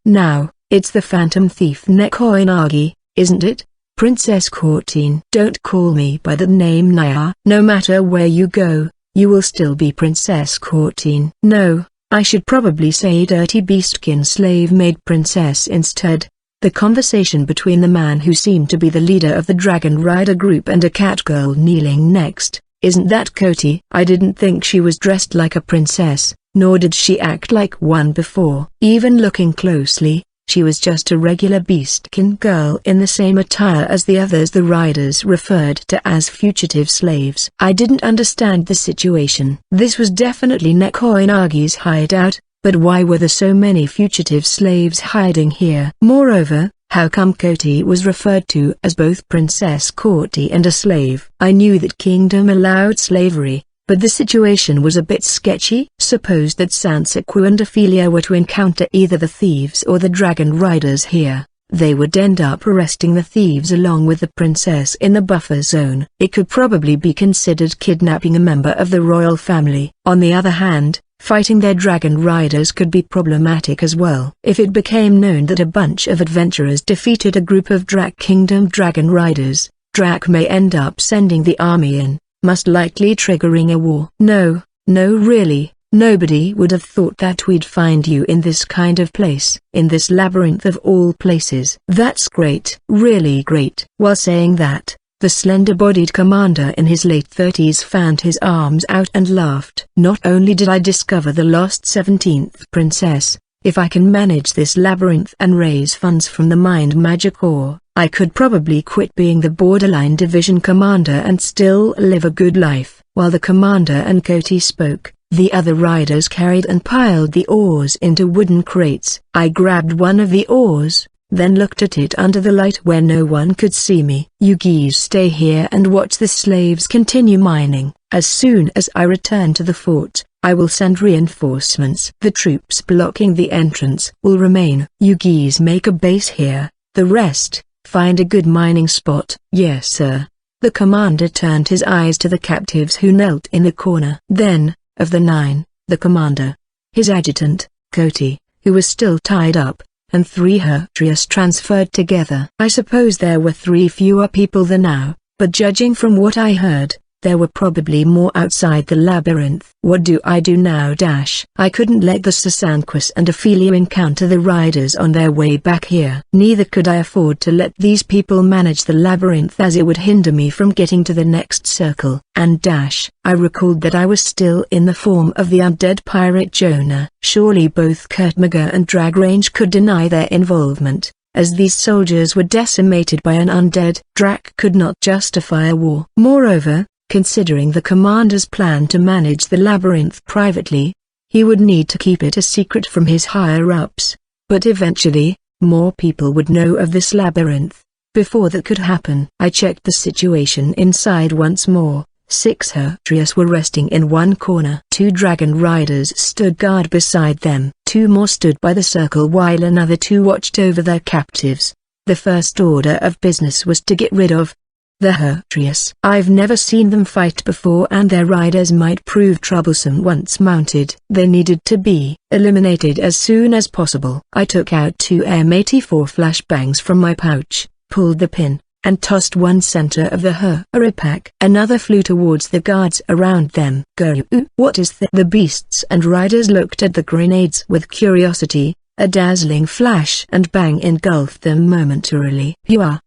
Now, it's the phantom thief Nekoinagi, isn't it? Princess Courtine. Don't call me by that name, Naya. No matter where you go, you will still be Princess Courtine. No, I should probably say dirty beastkin slave maid princess instead. The conversation between the man who seemed to be the leader of the Dragon Rider group and a catgirl kneeling next. Isn't that Coty? I didn't think she was dressed like a princess, nor did she act like one before. Even looking closely, she was just a regular beastkin girl in the same attire as the others the riders referred to as fugitive slaves. I didn't understand the situation. This was definitely Nekoinagi's hideout, but why were there so many fugitive slaves hiding here? Moreover, how come Koti was referred to as both Princess Koti and a slave? I knew that kingdom allowed slavery, but the situation was a bit sketchy. Suppose that Sansaku and Ophelia were to encounter either the thieves or the dragon riders here, they would end up arresting the thieves along with the princess in the buffer zone. It could probably be considered kidnapping a member of the royal family. On the other hand, fighting their dragon riders could be problematic as well. If it became known that a bunch of adventurers defeated a group of Drak Kingdom dragon riders, Drak may end up sending the army in, most likely triggering a war. No, really, nobody would have thought that we'd find you in this kind of place. In this labyrinth of all places. That's great. Really great. While saying that, the slender-bodied commander in his late 30s fanned his arms out and laughed. Not only did I discover the lost 17th princess, if I can manage this labyrinth and raise funds from the mind magic ore, I could probably quit being the borderline division commander and still live a good life. While the commander and Koti spoke, the other riders carried and piled the ores into wooden crates. I grabbed one of the ores, then looked at it under the light where no one could see me. You geese stay here and watch the slaves continue mining. As soon as I return to the fort, I will send reinforcements. The troops blocking the entrance will remain. You geese make a base here, the rest, find a good mining spot. Yes sir. The commander turned his eyes to the captives who knelt in the corner. Then, of the 9, the commander, his adjutant, Koti, who was still tied up, and 3 Hertrius transferred together. I suppose there were 3 fewer people than now, but judging from what I heard, there were probably more outside the labyrinth. What do I do now? I couldn't let the Sasanquas and Ophelia encounter the riders on their way back here. Neither could I afford to let these people manage the labyrinth as it would hinder me from getting to the next circle. And I recalled that I was still in the form of the undead pirate Jonah. Surely both Kurtmaga and Dragrange could deny their involvement, as these soldiers were decimated by an undead. Drak could not justify a war. Moreover, considering the commander's plan to manage the labyrinth privately, he would need to keep it a secret from his higher-ups. But eventually, more people would know of this labyrinth. Before that could happen, I checked the situation inside once more. 6 Hertrius were resting in one corner. 2 dragon riders stood guard beside them. 2 more stood by the circle while another 2 watched over their captives. The first order of business was to get rid of the Hertrius. I've never seen them fight before and their riders might prove troublesome once mounted. They needed to be eliminated as soon as possible. I took out 2 M84 flashbangs from my pouch, pulled the pin, and tossed one center of the Heripack. Another flew towards the guards around them. Go! What is that? The beasts and riders looked at the grenades with curiosity. A dazzling flash and bang engulfed them momentarily.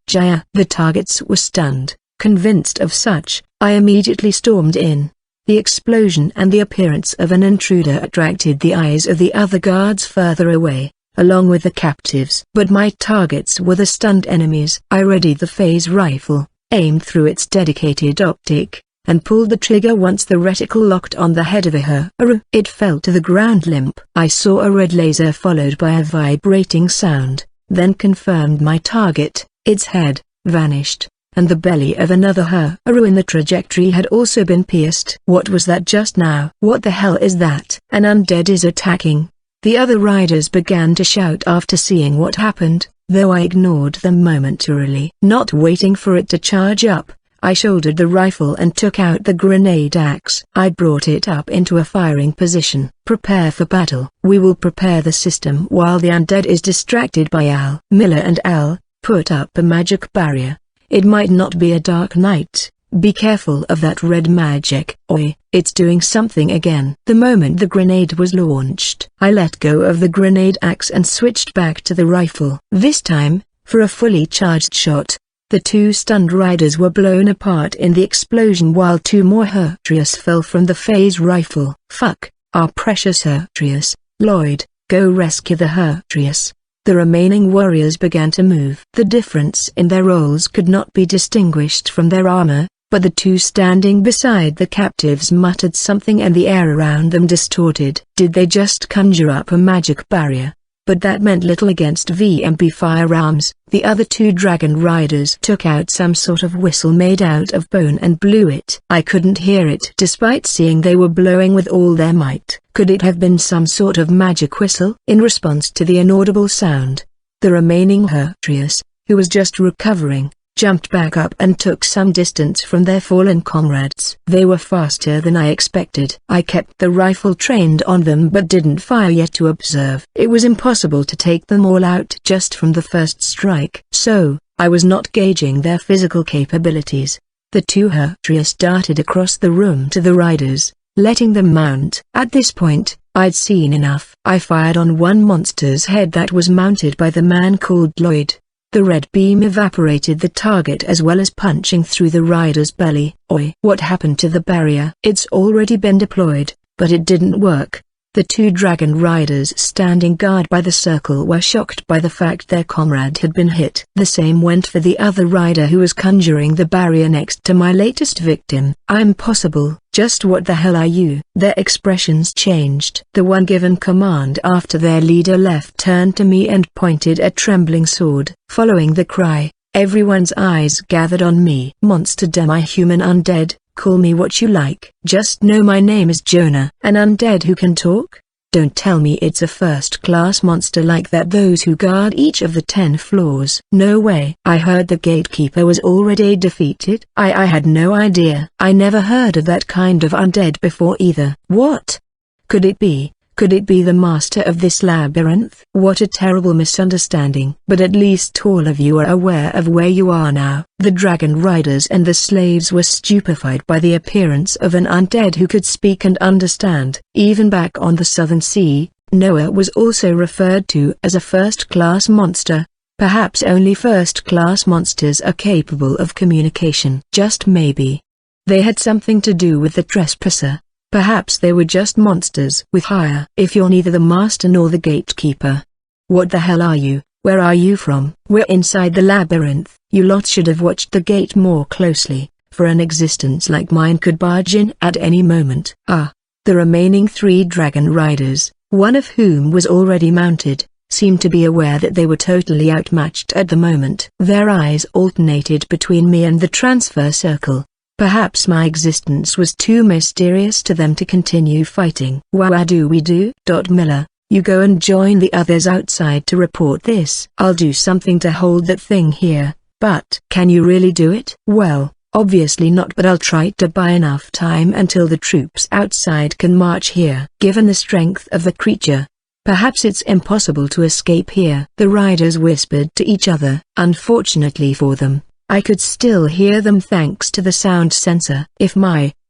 Jaya! The targets were stunned. Convinced of such, I immediately stormed in. The explosion and the appearance of an intruder attracted the eyes of the other guards further away, along with the captives. But my targets were the stunned enemies. I readied the phase rifle, aimed through its dedicated optic, and pulled the trigger once the reticle locked on the head of a Heru. It fell to the ground limp. I saw a red laser followed by a vibrating sound, then confirmed my target. Its head vanished, and the belly of another Heru in the trajectory had also been pierced. What was that just now? What the hell is that? An undead is attacking. The other riders began to shout after seeing what happened, though I ignored them momentarily. Not waiting for it to charge up, I shouldered the rifle and took out the grenade axe. I brought it up into a firing position. Prepare for battle. We will prepare the system while the undead is distracted by Al. Miller and Al, put up a magic barrier. It might not be a dark night. Be careful of that red magic. Oi, it's doing something again. The moment the grenade was launched, I let go of the grenade axe and switched back to the rifle. This time, for a fully charged shot. The 2 stunned riders were blown apart in the explosion while 2 more Hertrius fell from the phase rifle. Fuck, Our precious Hertrius, Lloyd, go rescue the Hertrius. The remaining warriors began to move. The difference in their roles could not be distinguished from their armor, but the two standing beside the captives muttered something and the air around them distorted. Did they just conjure up a magic barrier? But that meant little against VMP firearms. The other two dragon riders took out some sort of whistle made out of bone and blew it. I couldn't hear it despite seeing they were blowing with all their might. Could it have been some sort of magic whistle? In response to the inaudible sound, the remaining Hertrius, who was just recovering, jumped back up and took some distance from their fallen comrades. They were faster than I expected. I kept the rifle trained on them but didn't fire yet to observe. It was impossible to take them all out just from the first strike. So, I was not gauging their physical capabilities. The two Hertrius darted across the room to the riders, letting them mount. At this point, I'd seen enough. I fired on one monster's head that was mounted by the man called Lloyd. The red beam evaporated the target as well as punching through the rider's belly. Oi! What happened to the barrier? It's already been deployed, but it didn't work. The two dragon riders standing guard by the circle were shocked by the fact their comrade had been hit. The same went for the other rider who was conjuring the barrier next to my latest victim. Impossible. Just what the hell are you? Their expressions changed. The one given command after their leader left turned to me and pointed a trembling sword. Following the cry, everyone's eyes gathered on me. Monster demi-human undead, call me what you like. Just know my name is Jonah. An undead who can talk? Don't tell me it's a first-class monster like that those who guard each of the 10 floors. No way. I heard the gatekeeper was already defeated. I had no idea. I never heard of that kind of undead before either. What? Could it be? Could it be the master of this labyrinth? What a terrible misunderstanding. But at least all of you are aware of where you are now. The dragon riders and the slaves were stupefied by the appearance of an undead who could speak and understand. Even back on the Southern Sea, Noah was also referred to as a first-class monster. Perhaps only first-class monsters are capable of communication. Just maybe they had something to do with the trespasser. Perhaps they were just monsters with hire. If you're neither the master nor the gatekeeper, what the hell are you? Where are you from? We're inside the labyrinth. You lot should have watched the gate more closely, for an existence like mine could barge in at any moment. The remaining 3 dragon riders, one of whom was already mounted, seemed to be aware that they were totally outmatched at the moment. Their eyes alternated between me and the transfer circle. Perhaps my existence was too mysterious to them to continue fighting. What do we do? Miller, you go and join the others outside to report this. I'll do something to hold that thing here, but can you really do it? Well, obviously not, but I'll try to buy enough time until the troops outside can march here. Given the strength of the creature, perhaps it's impossible to escape here. The riders whispered to each other. Unfortunately for them, I could still hear them thanks to the sound sensor. If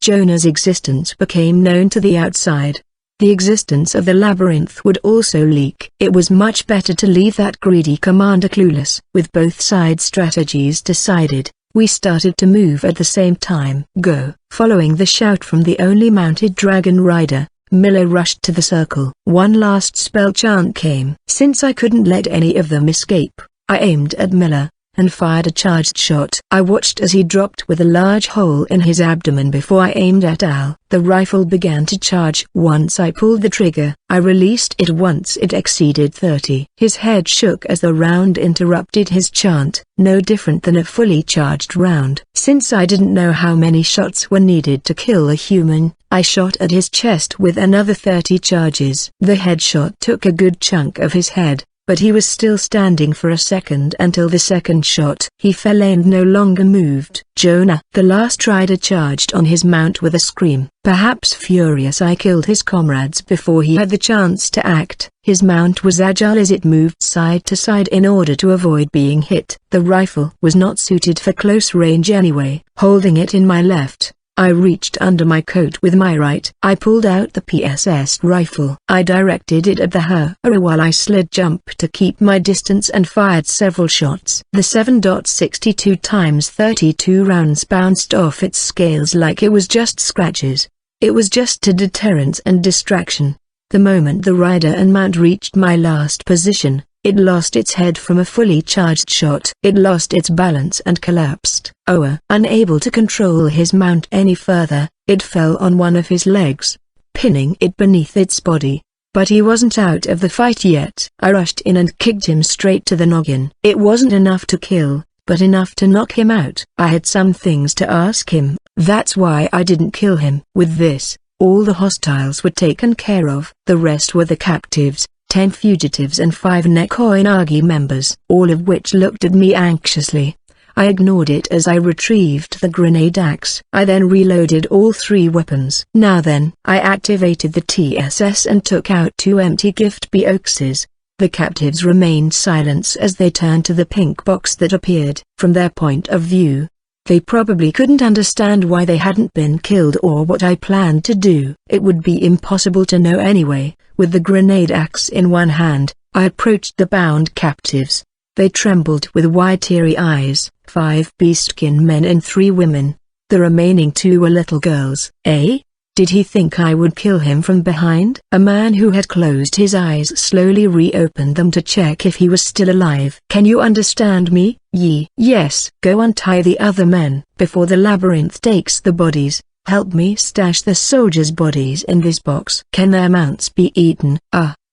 Jonah's existence became known to the outside, the existence of the labyrinth would also leak. It was much better to leave that greedy commander clueless. With both sides' strategies decided, we started to move at the same time. Go! Following the shout from the only mounted dragon rider, Miller rushed to the circle. One last spell chant came. Since I couldn't let any of them escape, I aimed at Miller and fired a charged shot. I watched as he dropped with a large hole in his abdomen before I aimed at Al. The rifle began to charge. Once I pulled the trigger, I released it once it exceeded 30. His head shook as the round interrupted his chant, no different than a fully charged round. Since I didn't know how many shots were needed to kill a human, I shot at his chest with another 30 charges. The headshot took a good chunk of his head, but he was still standing for a second until the second shot. He fell and no longer moved. Jonah, the last rider, charged on his mount with a scream. Perhaps furious I killed his comrades before he had the chance to act. His mount was agile as it moved side to side in order to avoid being hit. The rifle was not suited for close range anyway. Holding it in my left, I reached under my coat with my right. I pulled out the PSS rifle. I directed it at the Hera while I slid jump to keep my distance and fired several shots. The 7.62 x 32 rounds bounced off its scales like it was just scratches. It was just a deterrent and distraction. The moment the rider and mount reached my last position, it lost its head from a fully charged shot. It lost its balance and collapsed. Unable to control his mount any further, it fell on one of his legs, pinning it beneath its body. But he wasn't out of the fight yet. I rushed in and kicked him straight to the noggin. It wasn't enough to kill, but enough to knock him out. I had some things to ask him, that's why I didn't kill him. With this, all the hostiles were taken care of. The rest were the captives, 10 fugitives and 5 Nekoinagi members, all of which looked at me anxiously. I ignored it as I retrieved the grenade axe. I then reloaded all 3 weapons. Now then, I activated the TSS and took out 2 empty gift boxes. The captives remained silent as they turned to the pink box that appeared. From their point of view, they probably couldn't understand why they hadn't been killed or what I planned to do. It would be impossible to know anyway. With the grenade axe in one hand, I approached the bound captives. They trembled with wide teary eyes. 5 beastskin men and 3 women. The remaining 2 were little girls. Did he think I would kill him from behind? A man who had closed his eyes slowly reopened them to check if he was still alive. Can you understand me? Yes. Go untie the other men. Before the labyrinth takes the bodies, help me stash the soldiers' bodies in this box. Can their mounts be eaten?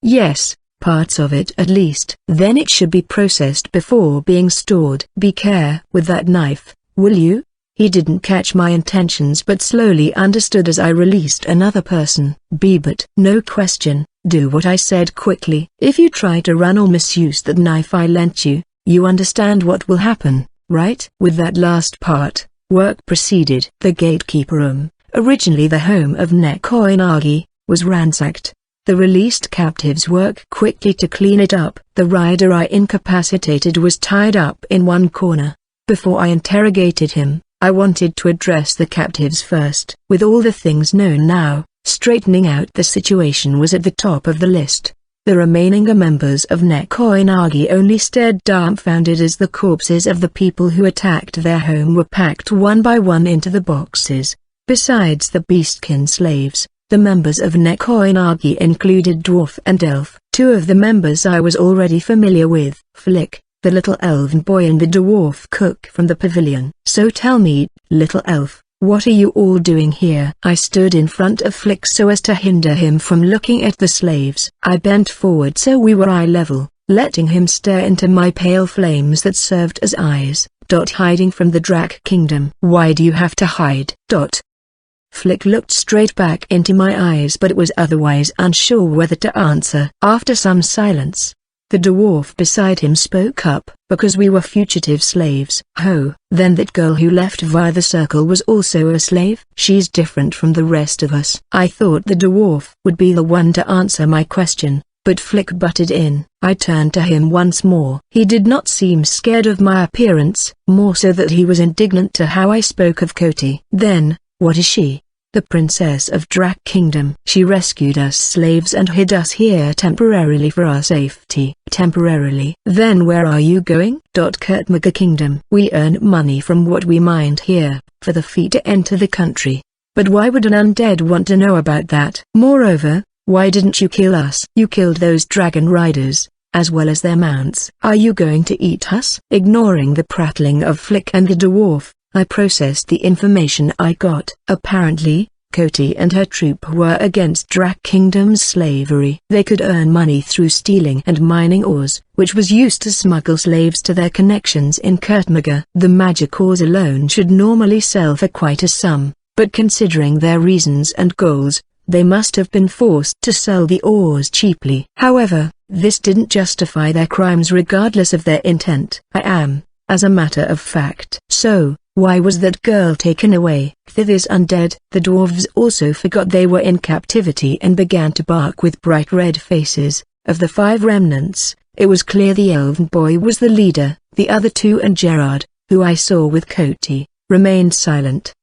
Yes, parts of it at least. Then it should be processed before being stored. Be careful with that knife, will you? He didn't catch my intentions but slowly understood as I released another person. But no question, do what I said quickly. If you try to run or misuse that knife I lent you, you understand what will happen, right? With that last part, work proceeded. The gatekeeper room, originally the home of Nekoinagi, was ransacked. The released captives worked quickly to clean it up. The rider I incapacitated was tied up in one corner. Before I interrogated him, I wanted to address the captives first. With all the things known now, straightening out the situation was at the top of the list. The remaining members of Nekoinagi only stared dumbfounded as the corpses of the people who attacked their home were packed one by one into the boxes. Besides the beastkin slaves, the members of Nekoinagi included dwarf and elf. 2 of the members I was already familiar with, Flick, the little elven boy, and the dwarf cook from the pavilion. So tell me, little elf, what are you all doing here? I stood in front of Flick so as to hinder him from looking at the slaves. I bent forward so we were eye level, letting him stare into my pale flames that served as eyes. Hiding from the Drak Kingdom. Why do you have to hide? Flick looked straight back into my eyes but was otherwise unsure whether to answer. After some silence, the dwarf beside him spoke up. Because we were fugitive slaves. Then that girl who left via the circle was also a slave? She's different from the rest of us. I thought the dwarf would be the one to answer my question, but Flick butted in. I turned to him once more. He did not seem scared of my appearance, more so that he was indignant to how I spoke of Koti. Then, what is she? The princess of Drak Kingdom. She rescued us slaves and hid us here temporarily for our safety. Temporarily. Then where are you going? Kurtmaga Kingdom. We earn money from what we mined here, for the fee to enter the country. But why would an undead want to know about that? Moreover, why didn't you kill us? You killed those dragon riders, as well as their mounts. Are you going to eat us? Ignoring the prattling of Flick and the dwarf, I processed the information I got. Apparently, Koti and her troop were against Drak Kingdom's slavery. They could earn money through stealing and mining ores, which was used to smuggle slaves to their connections in Kurtmaga. The magic ores alone should normally sell for quite a sum, but considering their reasons and goals, they must have been forced to sell the ores cheaply. However, this didn't justify their crimes regardless of their intent. I am, as a matter of fact. So, why was that girl taken away? Thithis undead. The dwarves also forgot they were in captivity and began to bark with bright red faces. Of the 5 remnants, it was clear the elven boy was the leader. The other 2 and Gerard, who I saw with Koti, remained silent.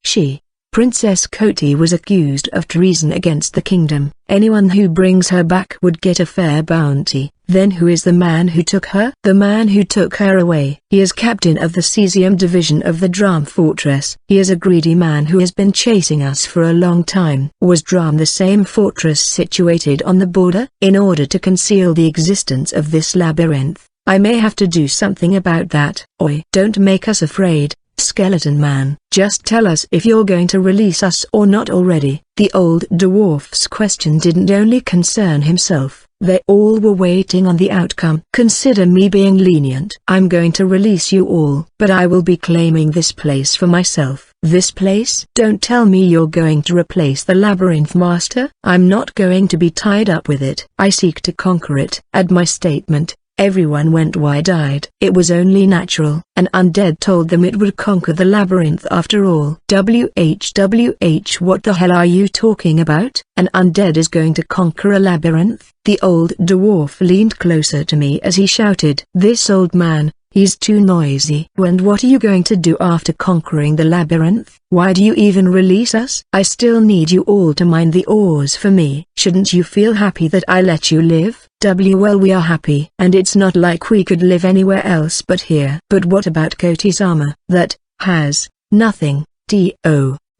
Princess Koti was accused of treason against the kingdom. Anyone who brings her back would get a fair bounty. Then who is the man who took her? The man who took her away. He is captain of the cesium division of the Drum Fortress. He is a greedy man who has been chasing us for a long time. Was Drum the same fortress situated on the border? In order to conceal the existence of this labyrinth, I may have to do something about that. Oi, don't make us afraid, Skeleton Man. Just tell us if you're going to release us or not already. The old dwarf's question didn't only concern himself. They all were waiting on the outcome. Consider me being lenient. I'm going to release you all, but I will be claiming this place for myself. This place? Don't tell me you're going to replace the Labyrinth Master. I'm not going to be tied up with it. I seek to conquer it. At my statement, everyone went wide-eyed. It was only natural. An undead told them it would conquer the labyrinth after all. WHWH, what the hell are you talking about? An undead is going to conquer a labyrinth? The old dwarf leaned closer to me as he shouted. This old man, he's too noisy. And what are you going to do after conquering the labyrinth? Why do you even release us? I still need you all to mine the ores for me. Shouldn't you feel happy that I let you live? Well, we are happy. And it's not like we could live anywhere else but here. But what about Kotisama? That has nothing to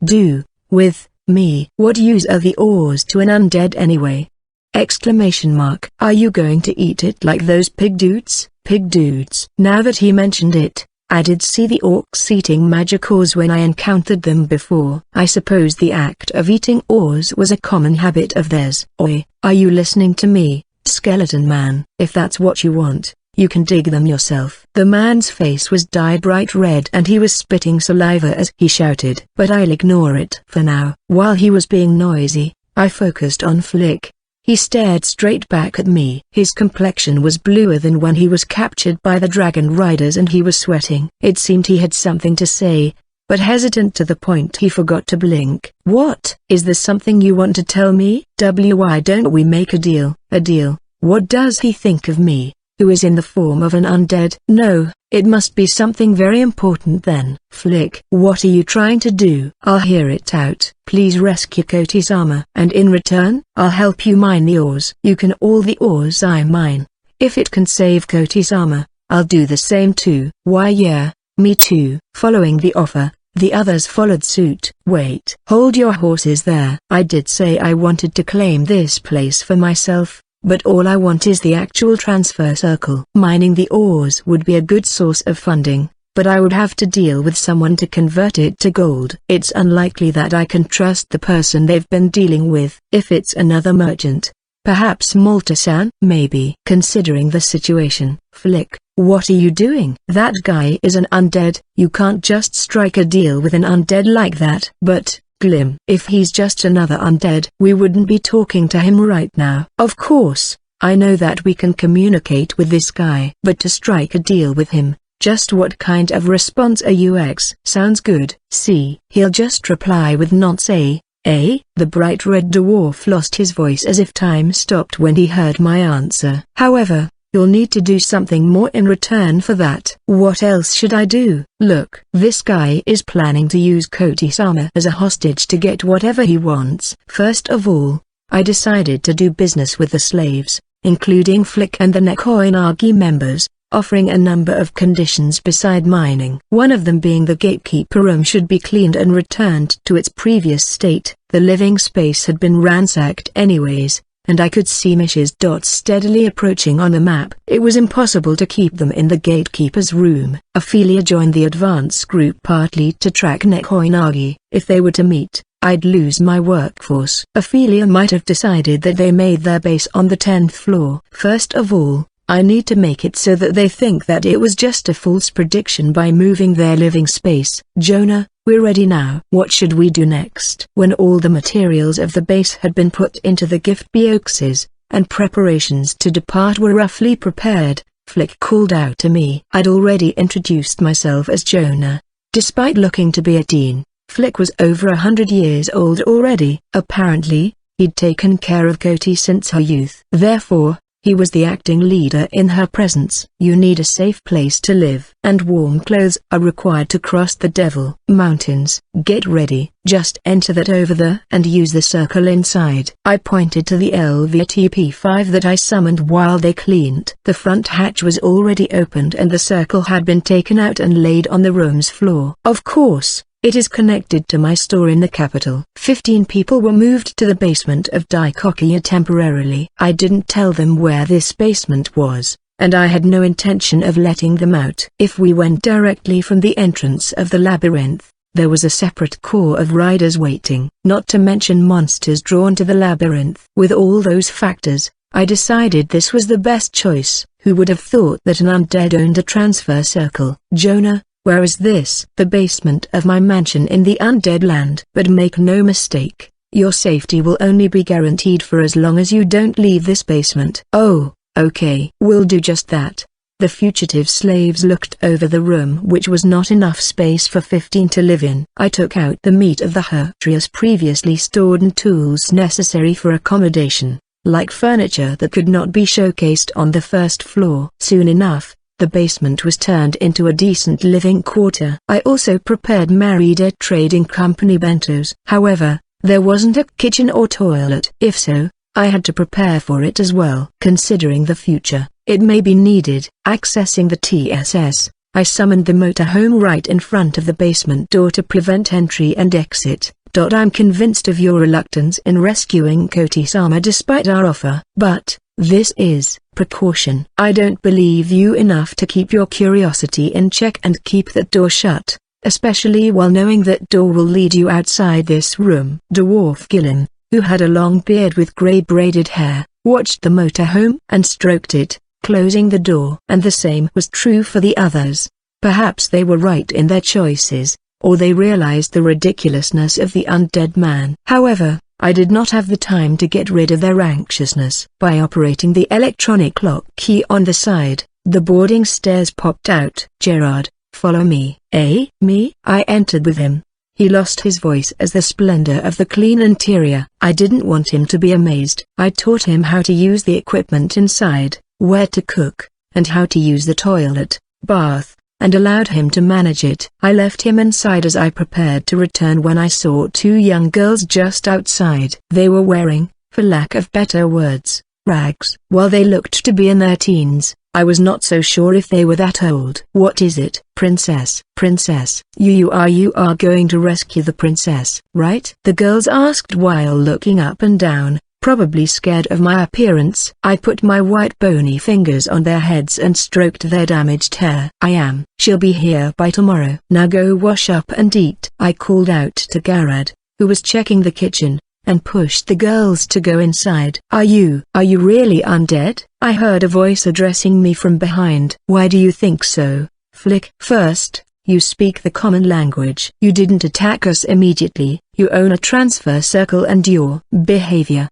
do with me. What use are the ores to an undead anyway? Exclamation mark. Are you going to eat it like those pig dudes? Pig dudes. Now that he mentioned it, I did see the orcs eating magic ores when I encountered them before. I suppose the act of eating ores was a common habit of theirs. Oi, are you listening to me, Skeleton Man? If that's what you want, you can dig them yourself. The man's face was dyed bright red and he was spitting saliva as he shouted. But I'll ignore it for now. While he was being noisy, I focused on Flick. He stared straight back at me. His complexion was bluer than when he was captured by the Dragon Riders and he was sweating. It seemed he had something to say, but hesitant to the point he forgot to blink. What? Is there something you want to tell me? Why don't we make a deal? A deal? What does he think of me, who is in the form of an undead? No, it must be something very important then. Flick, what are you trying to do? I'll hear it out. Please rescue Kotisama. And in return, I'll help you mine the ores. You can all the ores I mine. If it can save Kotisama, I'll do the same too. Why yeah, me too. Following the offer, the others followed suit. Wait. Hold your horses there. I did say I wanted to claim this place for myself. But all I want is the actual transfer circle. Mining the ores would be a good source of funding, but I would have to deal with someone to convert it to gold. It's unlikely that I can trust the person they've been dealing with. If it's another merchant, perhaps Malta-san? Maybe. Considering the situation, Flick, what are you doing? That guy is an undead. You can't just strike a deal with an undead like that. But Glim, if he's just another undead, we wouldn't be talking to him right now. Of course, I know that we can communicate with this guy. But to strike a deal with him, just what kind of response are you? Sounds good. See, he'll just reply with nonce, eh? The bright red dwarf lost his voice as if time stopped when he heard my answer. However, you'll need to do something more in return for that. What else should I do? Look, this guy is planning to use Kotisama as a hostage to get whatever he wants. First of all, I decided to do business with the slaves, including Flick and the Nekoinagi members, offering a number of conditions beside mining. One of them being the gatekeeper room should be cleaned and returned to its previous state. The living space had been ransacked anyways, and I could see Mish's dots steadily approaching on the map. It was impossible to keep them in the gatekeeper's room. Ophelia joined the advance group partly to track Nekoinagi. If they were to meet, I'd lose my workforce. Ophelia might have decided that they made their base on the 10th floor. First of all, I need to make it so that they think that it was just a false prediction by moving their living space. Jonah, we're ready now. What should we do next? When all the materials of the base had been put into the gift boxes, and preparations to depart were roughly prepared, Flick called out to me. I'd already introduced myself as Jonah. Despite looking to be a teen, Flick was over 100 years old already. Apparently, he'd taken care of Koti since her youth. Therefore, He was the acting leader in her presence. You need a safe place to live, and warm clothes are required to cross the Devil Mountains. Get ready. Just enter that over there and use the circle inside. I pointed to the LVTP-5 that I summoned while they cleaned. The front hatch was already opened and the circle had been taken out and laid on the room's floor. Of course, it is connected to my store in the capital. 15 people were moved to the basement of Daikokia temporarily. I didn't tell them where this basement was, and I had no intention of letting them out. If we went directly from the entrance of the labyrinth, there was a separate core of riders waiting, not to mention monsters drawn to the labyrinth. With all those factors, I decided this was the best choice. Who would have thought that an undead owned a transfer circle? Jonah, where is this? The basement of my mansion in the undead land. But make no mistake, your safety will only be guaranteed for as long as you don't leave this basement. Oh, okay. We'll do just that. The fugitive slaves looked over the room, which was not enough space for 15 to live in. I took out the meat of the Hertrius previously stored and tools necessary for accommodation, like furniture that could not be showcased on the first floor. Soon enough, the basement was turned into a decent living quarter. I also prepared Marida Trading Company bentos. However, there wasn't a kitchen or toilet. If so, I had to prepare for it as well. Considering the future, it may be needed. Accessing the TSS, I summoned the motorhome right in front of the basement door to prevent entry and exit. I'm convinced of your reluctance in rescuing Koti-sama despite our offer, but this is precaution. I don't believe you enough to keep your curiosity in check and keep that door shut, especially while knowing that door will lead you outside this room. Dwarf Gillen, who had a long beard with grey braided hair, watched the motorhome and stroked it, closing the door. And the same was true for the others. Perhaps they were right in their choices, or they realized the ridiculousness of the undead man. However, I did not have the time to get rid of their anxiousness. By operating the electronic lock key on the side, the boarding stairs popped out. Gerard, follow me. Eh? Me? I entered with him. He lost his voice as the splendor of the clean interior. I didn't want him to be amazed. I taught him how to use the equipment inside, where to cook, and how to use the toilet, bath, and allowed him to manage it. I left him inside as I prepared to return when I saw two young girls just outside. They were wearing, for lack of better words, rags. While they looked to be in their teens, I was not so sure if they were that old. What is it? Princess. Princess. You are going to rescue the princess, right? The girls asked while looking up and down, probably scared of my appearance. I put my white bony fingers on their heads and stroked their damaged hair. I am. She'll be here by tomorrow. Now go wash up and eat. I called out to Garad, who was checking the kitchen, and pushed the girls to go inside. Are you really undead? I heard a voice addressing me from behind. Why do you think so, Flick? First, you speak the common language. You didn't attack us immediately. You own a transfer circle and your behavior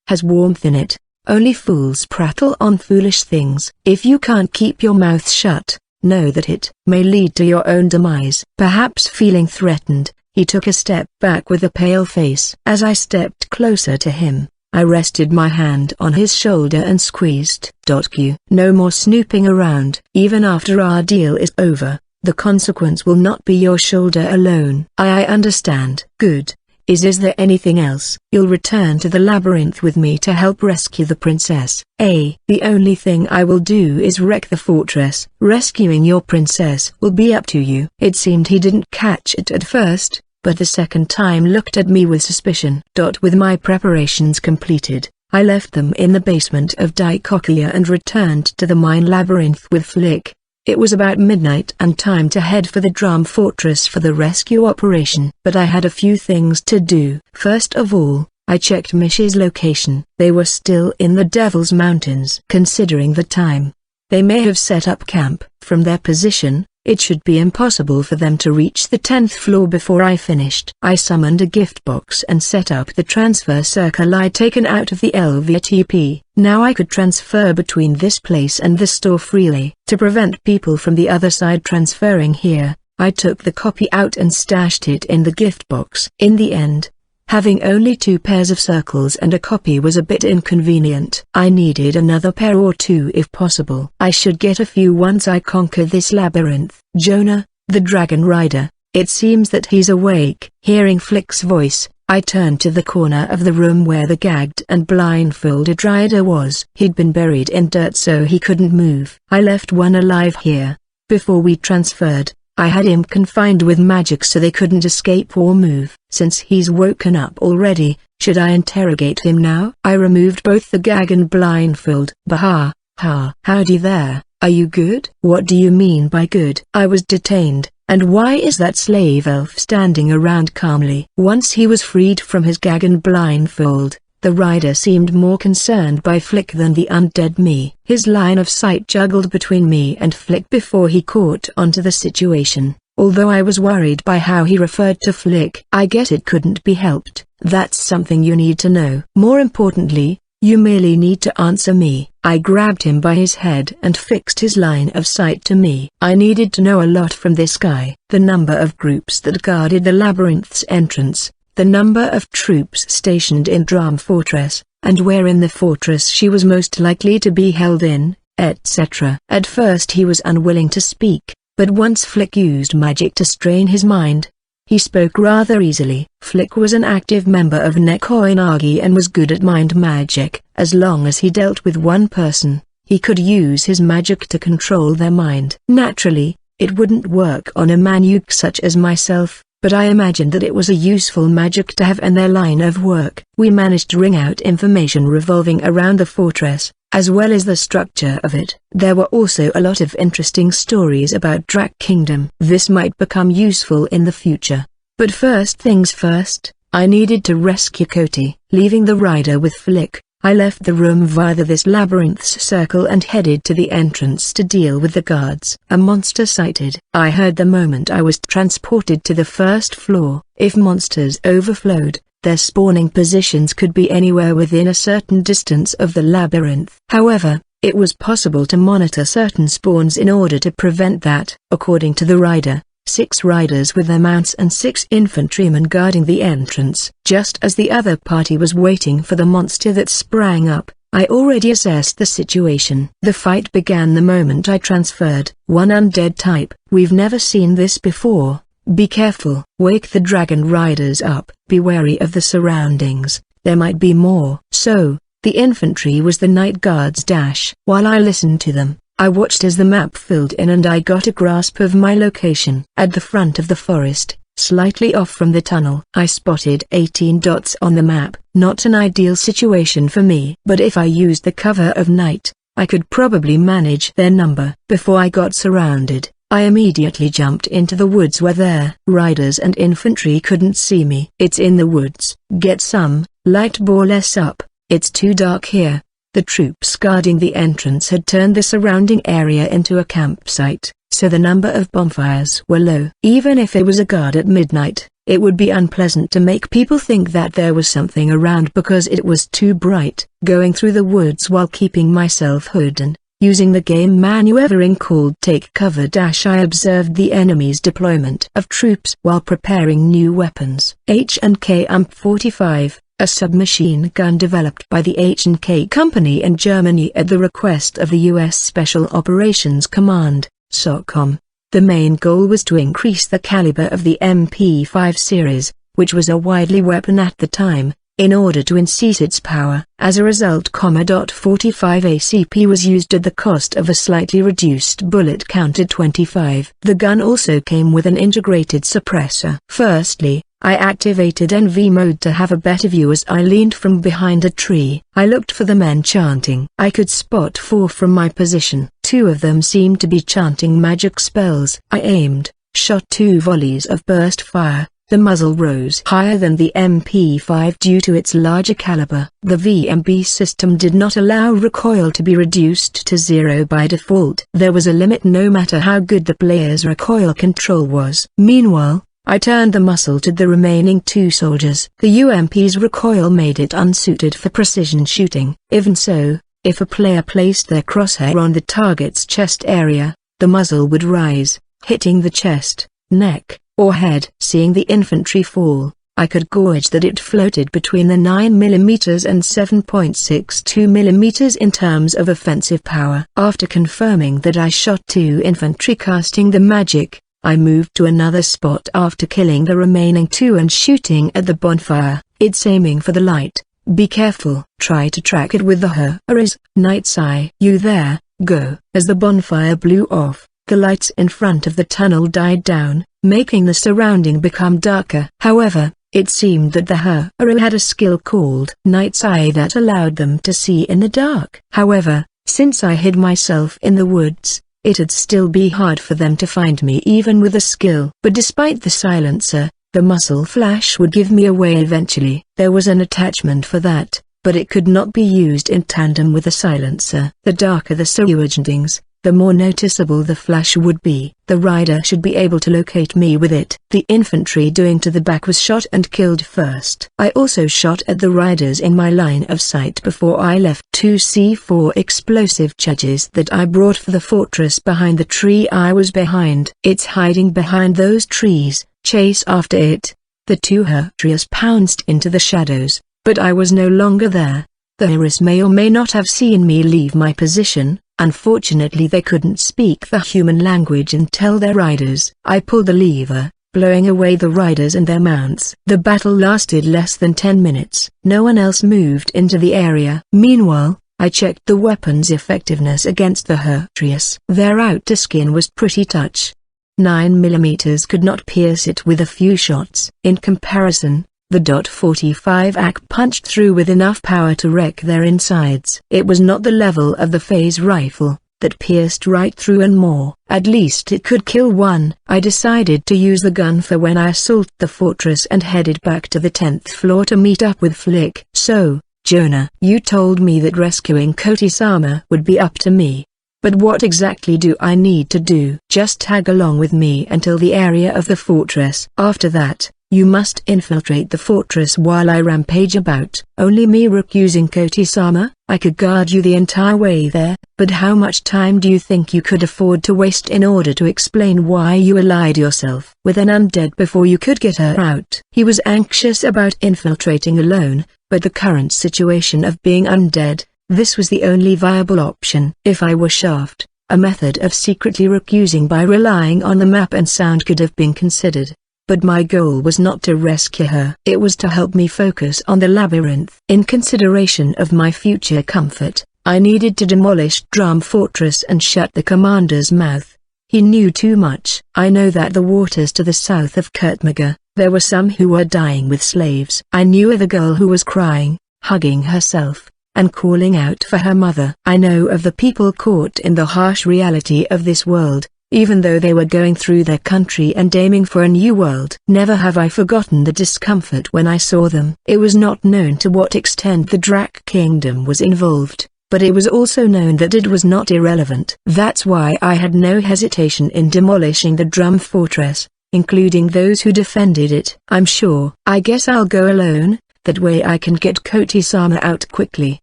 has warmth in it. Only fools prattle on foolish things. If you can't keep your mouth shut, know that it may lead to your own demise. Perhaps feeling threatened, he took a step back with a pale face. As I stepped closer to him, I rested my hand on his shoulder and squeezed. Q. No more snooping around. Even after our deal is over, the consequence will not be your shoulder alone. I understand. Good. Is there anything else? You'll return to the labyrinth with me to help rescue the princess. The only thing I will do is wreck the fortress. Rescuing your princess will be up to you. It seemed he didn't catch it at first, but the second time looked at me with suspicion. With my preparations completed, I left them in the basement of Daikokia and returned to the mine labyrinth with Flick. It was about midnight and time to head for the Drum Fortress for the rescue operation. But I had a few things to do. First of all, I checked Mish's location. They were still in the Devil's Mountains. Considering the time, they may have set up camp. From their position, it should be impossible for them to reach the 10th floor before I finished. I summoned a gift box and set up the transfer circle I'd taken out of the LVTP. Now I could transfer between this place and the store freely. To prevent people from the other side transferring here, I took the copy out and stashed it in the gift box. In the end, Having only 2 pairs of circles and a copy was a bit inconvenient. I needed another pair or 2 if possible. I should get a few once I conquer this labyrinth. Jonah, the dragon rider. It seems that he's awake. Hearing Flick's voice, I turned to the corner of the room where the gagged and blindfolded rider was. He'd been buried in dirt so he couldn't move. I left one alive here. Before we transferred, I had him confined with magic so they couldn't escape or move. Since he's woken up already, should I interrogate him now? I removed both the gag and blindfold. Baha, ha. Howdy there, are you good? What do you mean by good? I was detained, and why is that slave elf standing around calmly? Once he was freed from his gag and blindfold, the rider seemed more concerned by Flick than the undead me. His line of sight juggled between me and Flick before he caught onto the situation, although I was worried by how he referred to Flick. I guess it couldn't be helped. That's something you need to know. More importantly, you merely need to answer me. I grabbed him by his head and fixed his line of sight to me. I needed to know a lot from this guy. The number of groups that guarded the labyrinth's entrance, the number of troops stationed in Drum Fortress, and where in the fortress she was most likely to be held in, etc. At first he was unwilling to speak, but once Flick used magic to strain his mind, he spoke rather easily. Flick was an active member of Nekoinagi and was good at mind magic. As long as he dealt with one person, he could use his magic to control their mind. Naturally, it wouldn't work on a Manyuk such as myself, but I imagined that it was a useful magic to have in their line of work. We managed to wring out information revolving around the fortress, as well as the structure of it. There were also a lot of interesting stories about Drak Kingdom. This might become useful in the future. But first things first, I needed to rescue Koti. Leaving the rider with Flick, I left the room via this labyrinth's circle and headed to the entrance to deal with the guards. A monster sighted. I heard the moment I was transported to the first floor. If monsters overflowed, their spawning positions could be anywhere within a certain distance of the labyrinth. However, it was possible to monitor certain spawns in order to prevent that. According to the rider, 6 riders with their mounts and 6 infantrymen guarding the entrance. Just as the other party was waiting for the monster that sprang up, I already assessed the situation. The fight began the moment I transferred. One undead type. We've never seen this before. Be careful. Wake the dragon riders up. Be wary of the surroundings. There might be more. So, the infantry was the night guard's dash. While I listened to them, I watched as the map filled in and I got a grasp of my location. At the front of the forest, slightly off from the tunnel, I spotted 18 dots on the map. Not an ideal situation for me, but if I used the cover of night, I could probably manage their number. Before I got surrounded, I immediately jumped into the woods where their riders and infantry couldn't see me. It's in the woods. Get some light ball less up. It's too dark here. The troops guarding the entrance had turned the surrounding area into a campsite, so the number of bonfires were low. Even if it was a guard at midnight, it would be unpleasant to make people think that there was something around because it was too bright. Going through the woods while keeping myself hidden, using the game maneuvering called Take Cover Dash, I observed the enemy's deployment of troops while preparing new weapons. H&K UMP-45. A submachine gun developed by the H&K Company in Germany at the request of the U.S. Special Operations Command, SOCOM. The main goal was to increase the caliber of the MP5 series, which was a widely weapon at the time, in order to increase its power. As a result, .45 ACP was used at the cost of a slightly reduced bullet count at 25. The gun also came with an integrated suppressor. Firstly, I activated NV mode to have a better view as I leaned from behind a tree. I looked for the men chanting. I could spot 4 from my position. 2 of them seemed to be chanting magic spells. I aimed, shot 2 volleys of burst fire. The muzzle rose higher than the MP5 due to its larger caliber. The VMB system did not allow recoil to be reduced to 0 by default. There was a limit no matter how good the player's recoil control was. Meanwhile, I turned the muzzle to the remaining 2 soldiers. The UMP's recoil made it unsuited for precision shooting. Even so, if a player placed their crosshair on the target's chest area, the muzzle would rise, hitting the chest, neck, or head. Seeing the infantry fall, I could gauge that it floated between the 9mm and 7.62mm in terms of offensive power. After confirming that I shot 2 infantry casting the magic, I moved to another spot after killing the remaining 2 and shooting at the bonfire. It's aiming for the light. Be careful. Try to track it with the Harris. Night's Eye. You there? Go. As the bonfire blew off, the lights in front of the tunnel died down, making the surrounding become darker. However, it seemed that the Harris had a skill called Night's Eye that allowed them to see in the dark. However, since I hid myself in the woods, it'd still be hard for them to find me even with a skill. But despite the silencer, the muzzle flash would give me away eventually. There was an attachment for that, but it could not be used in tandem with the silencer. The darker the surroundings, the more noticeable the flash would be. The rider should be able to locate me with it. The infantry doing to the back was shot and killed first. I also shot at the riders in my line of sight before I left 2 C4 explosive charges that I brought for the fortress behind the tree I was behind. It's hiding behind those trees. Chase after it. The 2 Harriers pounced into the shadows, but I was no longer there. The Harriers may or may not have seen me leave my position. Unfortunately they couldn't speak the human language and tell their riders. I pulled the lever, blowing away the riders and their mounts. The battle lasted less than 10 minutes. No one else moved into the area. Meanwhile, I checked the weapon's effectiveness against the Harriers. Their outer skin was pretty tough. 9mm could not pierce it with a few shots. In comparison, the .45 AK punched through with enough power to wreck their insides. It was not the level of the phase rifle, that pierced right through and more. At least it could kill one. I decided to use the gun for when I assault the fortress and headed back to the 10th floor to meet up with Flick. So, Jonah, you told me that rescuing Koti-sama would be up to me. But what exactly do I need to do? Just tag along with me until the area of the fortress. After that, you must infiltrate the fortress while I rampage about. Only me recusing Koti-sama? I could guard you the entire way there, but how much time do you think you could afford to waste in order to explain why you allied yourself with an undead before you could get her out? He was anxious about infiltrating alone, but the current situation of being undead, this was the only viable option. If I were Shaft, a method of secretly recusing by relying on the map and sound could have been considered. But my goal was not to rescue her. It was to help me focus on the labyrinth. In consideration of my future comfort, I needed to demolish Drum Fortress and shut the commander's mouth. He knew too much. I know that the waters to the south of Kurtmaga, there were some who were dying with slaves. I knew of a girl who was crying, hugging herself, and calling out for her mother. I know of the people caught in the harsh reality of this world, even though they were going through their country and aiming for a new world. Never have I forgotten the discomfort when I saw them. It was not known to what extent the Drak Kingdom was involved, but it was also known that it was not irrelevant. That's why I had no hesitation in demolishing the Drum Fortress, including those who defended it. I'm sure. I guess I'll go alone. That way I can get Koti-sama out quickly.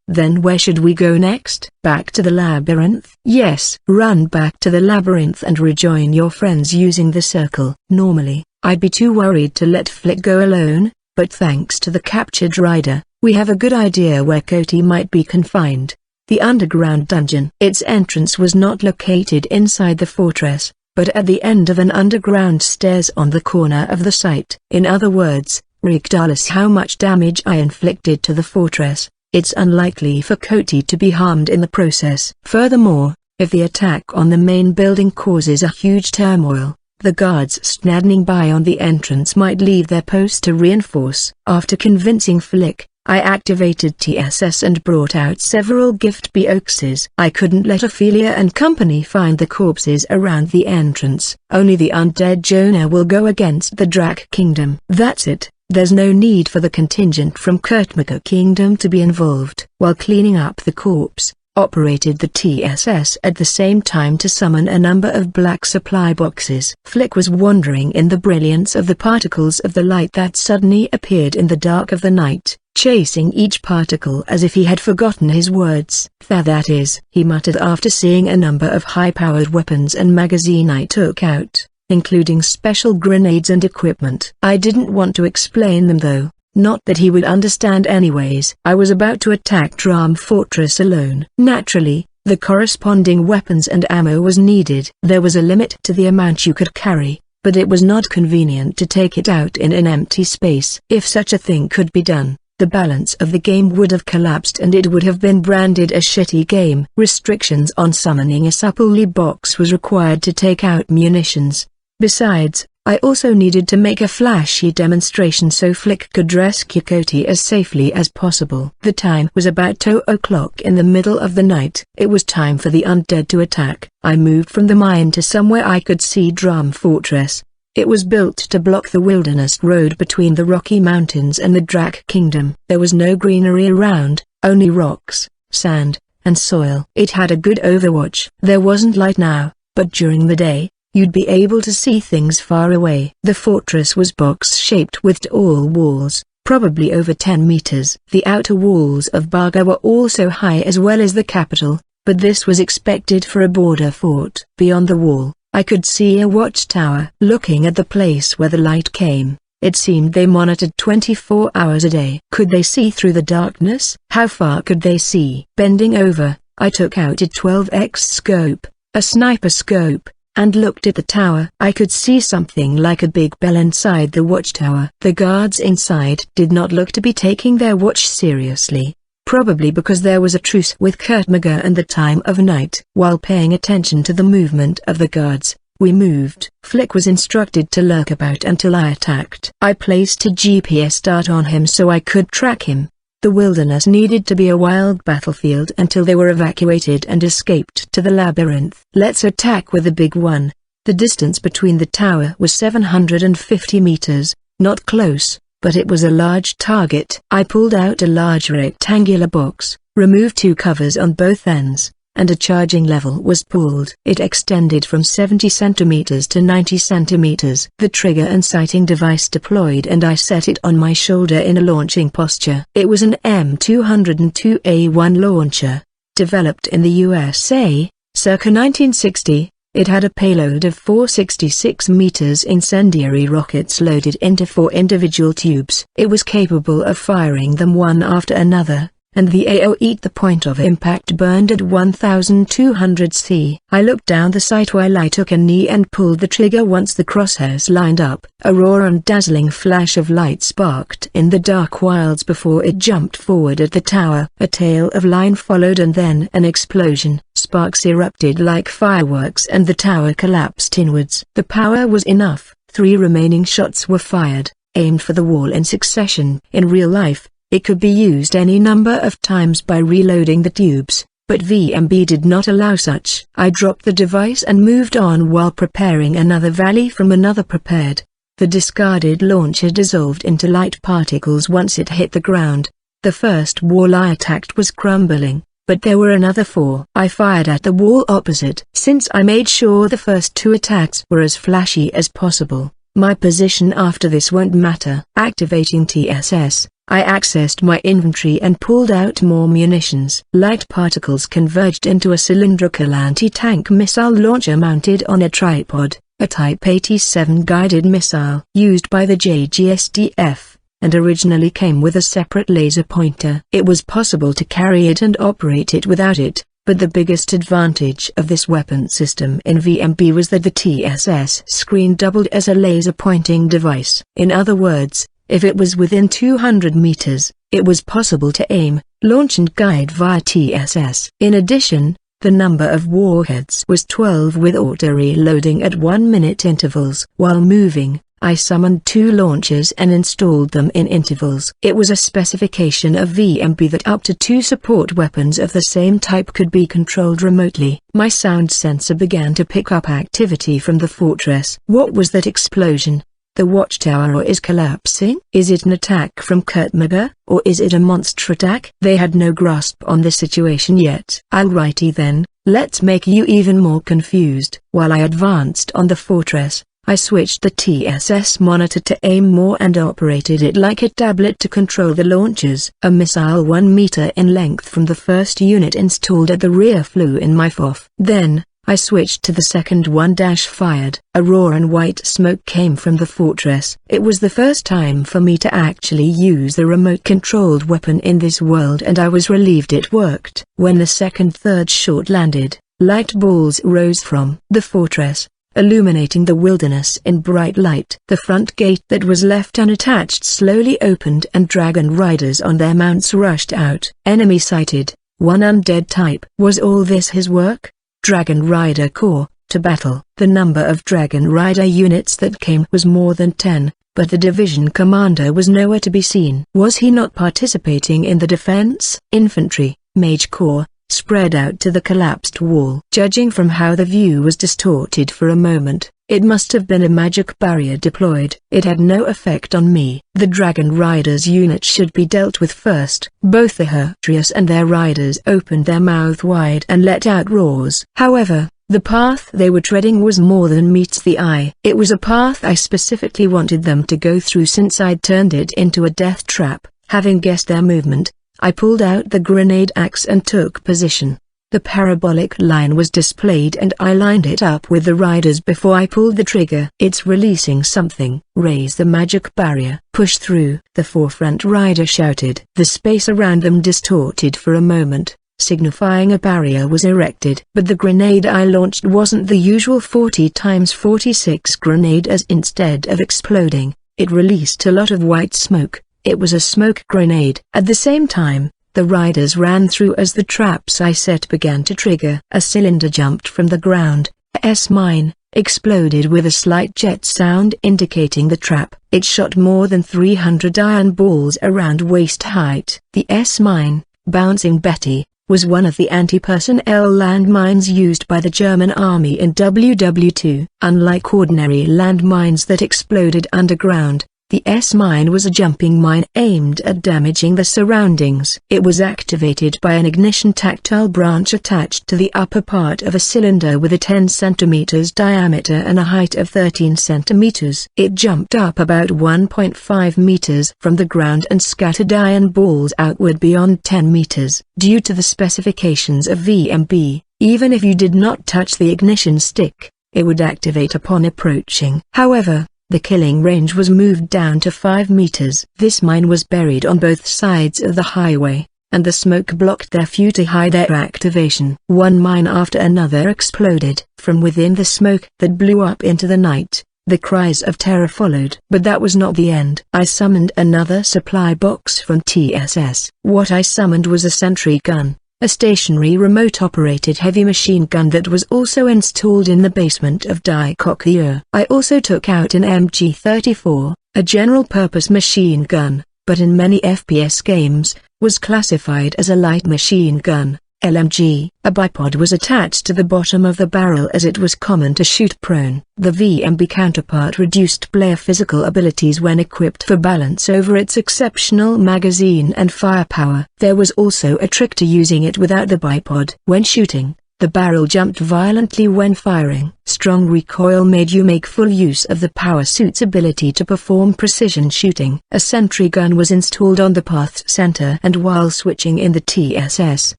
Then where should we go next? Back to the labyrinth? Yes. Run back to the labyrinth and rejoin your friends using the circle. Normally, I'd be too worried to let Flick go alone, but thanks to the captured rider, we have a good idea where Koti might be confined. The underground dungeon. Its entrance was not located inside the fortress, but at the end of an underground stairs on the corner of the site. In other words, regardless how much damage I inflicted to the fortress, it's unlikely for Koti to be harmed in the process. Furthermore, if the attack on the main building causes a huge turmoil, the guards standing by on the entrance might leave their post to reinforce. After convincing Flick, I activated TSS and brought out several gift boxes. I couldn't let Ophelia and company find the corpses around the entrance. Only the undead Jonah will go against the Drak Kingdom. That's it. There's no need for the contingent from Kurtmaga Kingdom to be involved. While cleaning up the corpse, operated the TSS at the same time to summon a number of black supply boxes. Flick was wandering in the brilliance of the particles of the light that suddenly appeared in the dark of the night, chasing each particle as if he had forgotten his words. "There that is," he muttered after seeing a number of high-powered weapons and magazine I took out. including special grenades and equipment. I didn't want to explain them though, not that he would understand anyways. I was about to attack Drum Fortress alone. Naturally, the corresponding weapons and ammo was needed. There was a limit to the amount you could carry, but it was not convenient to take it out in an empty space. If such a thing could be done, the balance of the game would have collapsed and it would have been branded a shitty game. Restrictions on summoning a supply box was required to take out munitions. Besides, I also needed to make a flashy demonstration so Flick could rescue Cody as safely as possible. The time was about 2 o'clock in the middle of the night. It was time for the undead to attack. I moved from the mine to somewhere I could see Drum Fortress. It was built to block the wilderness road between the Rocky Mountains and the Drac Kingdom. There was no greenery around, only rocks, sand, and soil. It had a good overwatch. There wasn't light now, but during the day, you'd be able to see things far away. The fortress was box-shaped with tall walls, probably over 10 meters. The outer walls of Baga were also high as well as the capital, but this was expected for a border fort. Beyond the wall, I could see a watchtower. Looking at the place where the light came, it seemed they monitored 24 hours a day. Could they see through the darkness? How far could they see? Bending over, I took out a 12x scope, a sniper scope, and looked at the tower. I could see something like a big bell inside the watchtower. The guards inside did not look to be taking their watch seriously, probably because there was a truce with Kurtmaga and the time of night. While paying attention to the movement of the guards, we moved. Flick was instructed to lurk about until I attacked. I placed a GPS dart on him so I could track him. The wilderness needed to be a wild battlefield until they were evacuated and escaped to the labyrinth. Let's attack with the big one. The distance between the tower was 750 meters, not close, but it was a large target. I pulled out a large rectangular box, removed 2 covers on both ends, and a charging level was pulled. It extended from 70 centimeters to 90 centimeters. The trigger and sighting device deployed and I set it on my shoulder in a launching posture. It was an M202A1 launcher, developed in the USA, circa 1960. It had a payload of 466 meters incendiary rockets loaded into 4 individual tubes. It was capable of firing them one after another, and the AoE at the point of impact burned at 1200 C. I looked down the sight while I took a knee and pulled the trigger. Once the crosshairs lined up, a raw and dazzling flash of light sparked in the dark wilds before it jumped forward at the tower. A tail of line followed and then an explosion. Sparks erupted like fireworks and the tower collapsed inwards. The power was enough. 3 remaining shots were fired, aimed for the wall in succession. In real life, it could be used any number of times by reloading the tubes, but VMB did not allow such. I dropped the device and moved on while preparing another volley from another prepared. The discarded launcher dissolved into light particles once it hit the ground. The first wall I attacked was crumbling, but there were another 4. I fired at the wall opposite. Since I made sure the first 2 attacks were as flashy as possible, my position after this won't matter. Activating TSS, I accessed my inventory and pulled out more munitions. Light particles converged into a cylindrical anti-tank missile launcher mounted on a tripod, a Type 87 guided missile used by the JGSDF, and originally came with a separate laser pointer. It was possible to carry it and operate it without it, but the biggest advantage of this weapon system in VMB was that the TSS screen doubled as a laser pointing device. In other words, if it was within 200 meters, it was possible to aim, launch and guide via TSS. In addition, the number of warheads was 12 with auto-reloading at 1-minute intervals. While moving, I summoned 2 launchers and installed them in intervals. It was a specification of VMB that up to 2 support weapons of the same type could be controlled remotely. My sound sensor began to pick up activity from the fortress. What was that explosion? The watchtower is collapsing? Is it an attack from Kurtmaga, or is it a monster attack? They had no grasp on the situation yet. Alrighty then, let's make you even more confused. While I advanced on the fortress, I switched the TSS monitor to aim more and operated it like a tablet to control the launchers. A missile 1 meter in length from the first unit installed at the rear flew in my FOF. Then, I switched to the second one. Fired. A roar and white smoke came from the fortress. It was the first time for me to actually use the remote-controlled weapon in this world, and I was relieved it worked. When the third shot landed, light balls rose from the fortress, illuminating the wilderness in bright light. The front gate that was left unattached slowly opened and dragon riders on their mounts rushed out. Enemy sighted. One undead type. Was all this his work? Dragon Rider Corps, to battle. The number of Dragon Rider units that came was more than 10, but the division commander was nowhere to be seen. Was he not participating in the defense? Infantry, Mage Corps, spread out to the collapsed wall. Judging from how the view was distorted for a moment, it must have been a magic barrier deployed. It had no effect on me. The Dragon Riders unit should be dealt with first. Both the Hertrius and their riders opened their mouth wide and let out roars. However, the path they were treading was more than meets the eye. It was a path I specifically wanted them to go through, since I'd turned it into a death trap. Having guessed their movement, I pulled out the grenade axe and took position. The parabolic line was displayed and I lined it up with the riders before I pulled the trigger. It's releasing something. Raise the magic barrier. Push through. The forefront rider shouted. The space around them distorted for a moment, signifying a barrier was erected. But the grenade I launched wasn't the usual 40x46 grenade, as instead of exploding, it released a lot of white smoke. It was a smoke grenade. At the same time, the riders ran through as the traps I set began to trigger. A cylinder jumped from the ground, a S-mine, exploded with a slight jet sound indicating the trap. It shot more than 300 iron balls around waist height. The S-mine, Bouncing Betty, was one of the anti-personnel landmines used by the German army in WW2. Unlike ordinary landmines that exploded underground, the S-mine was a jumping mine aimed at damaging the surroundings. It was activated by an ignition tactile branch attached to the upper part of a cylinder with a 10 cm diameter and a height of 13 cm. It jumped up about 1.5 meters from the ground and scattered iron balls outward beyond 10 meters. Due to the specifications of VMB, even if you did not touch the ignition stick, it would activate upon approaching. However, the killing range was moved down to 5 meters. This mine was buried on both sides of the highway, and the smoke blocked their view to hide their activation. One mine after another exploded. From within the smoke that blew up into the night, the cries of terror followed. But that was not the end. I summoned another supply box from TSS. What I summoned was a sentry gun, a stationary remote-operated heavy machine gun that was also installed in the basement of Die Coquilleur. I also took out an MG34, a general-purpose machine gun, but in many FPS games, was classified as a light machine gun, LMG. A bipod was attached to the bottom of the barrel as it was common to shoot prone. The VMB counterpart reduced player physical abilities when equipped for balance over its exceptional magazine and firepower. There was also a trick to using it without the bipod. When shooting, the barrel jumped violently when firing. Strong recoil made you make full use of the power suit's ability to perform precision shooting. A sentry gun was installed on the path center, and while switching in the TSS,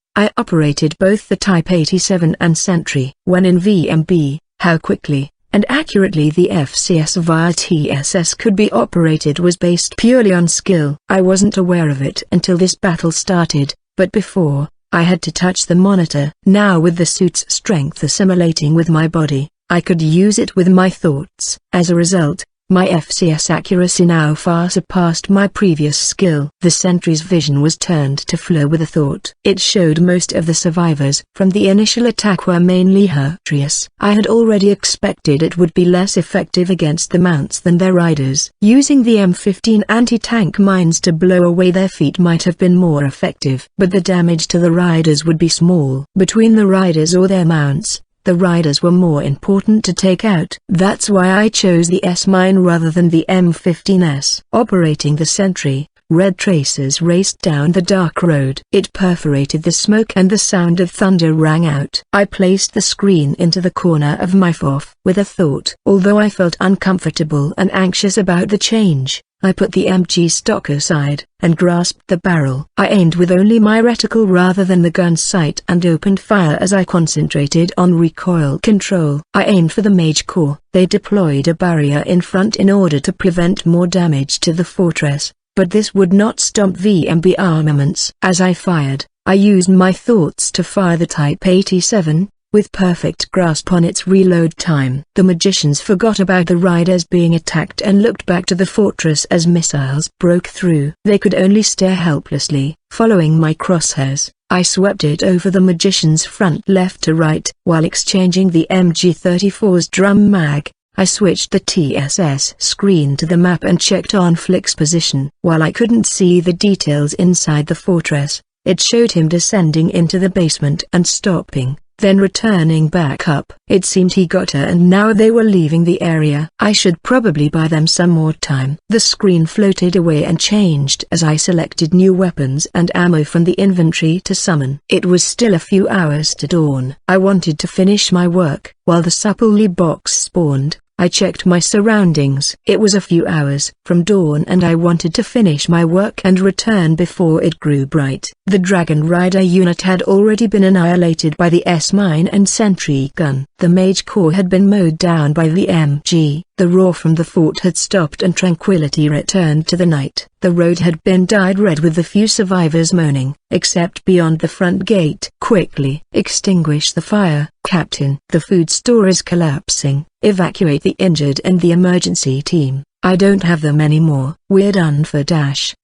I operated both the Type 87 and Sentry. When in VMB, how quickly and accurately the FCS via TSS could be operated was based purely on skill. I wasn't aware of it until this battle started, but before, I had to touch the monitor. Now, with the suit's strength assimilating with my body, I could use it with my thoughts. As a result, my FCS accuracy now far surpassed my previous skill. The sentry's vision was turned to flow with a thought. It showed most of the survivors from the initial attack were mainly Hertrius. I had already expected it would be less effective against the mounts than their riders. Using the M15 anti-tank mines to blow away their feet might have been more effective, but the damage to the riders would be small. Between the riders or their mounts, the riders were more important to take out. That's why I chose the S-mine rather than the M15S. Operating the sentry, Red tracers raced down the dark road. It perforated the smoke and the sound of thunder rang out. I placed the screen into the corner of my FOF with a thought. Although I felt uncomfortable and anxious about the change, I put the MG stock aside, and grasped the barrel. I aimed with only my reticle rather than the gun sight and opened fire as I concentrated on recoil control. I aimed for the mage core. They deployed a barrier in front in order to prevent more damage to the fortress, but this would not stop VMB armaments. As I fired, I used my thoughts to fire the Type 87, with perfect grasp on its reload time. The magicians forgot about the riders being attacked and looked back to the fortress as missiles broke through. They could only stare helplessly, following my crosshairs. I swept it over the magician's front left to right. While exchanging the MG34's drum mag, I switched the TSS screen to the map and checked on Flick's position. While I couldn't see the details inside the fortress, it showed him descending into the basement and stopping, then returning back up. It seemed he got her and now they were leaving the area. I should probably buy them some more time. The screen floated away and changed as I selected new weapons and ammo from the inventory to summon. It was still a few hours to dawn. I wanted to finish my work. While the supply box spawned, I checked my surroundings. It was a few hours from dawn and I wanted to finish my work and return before it grew bright. The Dragon Rider unit had already been annihilated by the S-mine and sentry gun. The mage core had been mowed down by the MG. The roar from the fort had stopped and tranquility returned to the night. The road had been dyed red with the few survivors moaning, except beyond the front gate. Quickly extinguish the fire, Captain. The food store is collapsing. Evacuate the injured and the emergency team. I don't have them anymore. We're done for.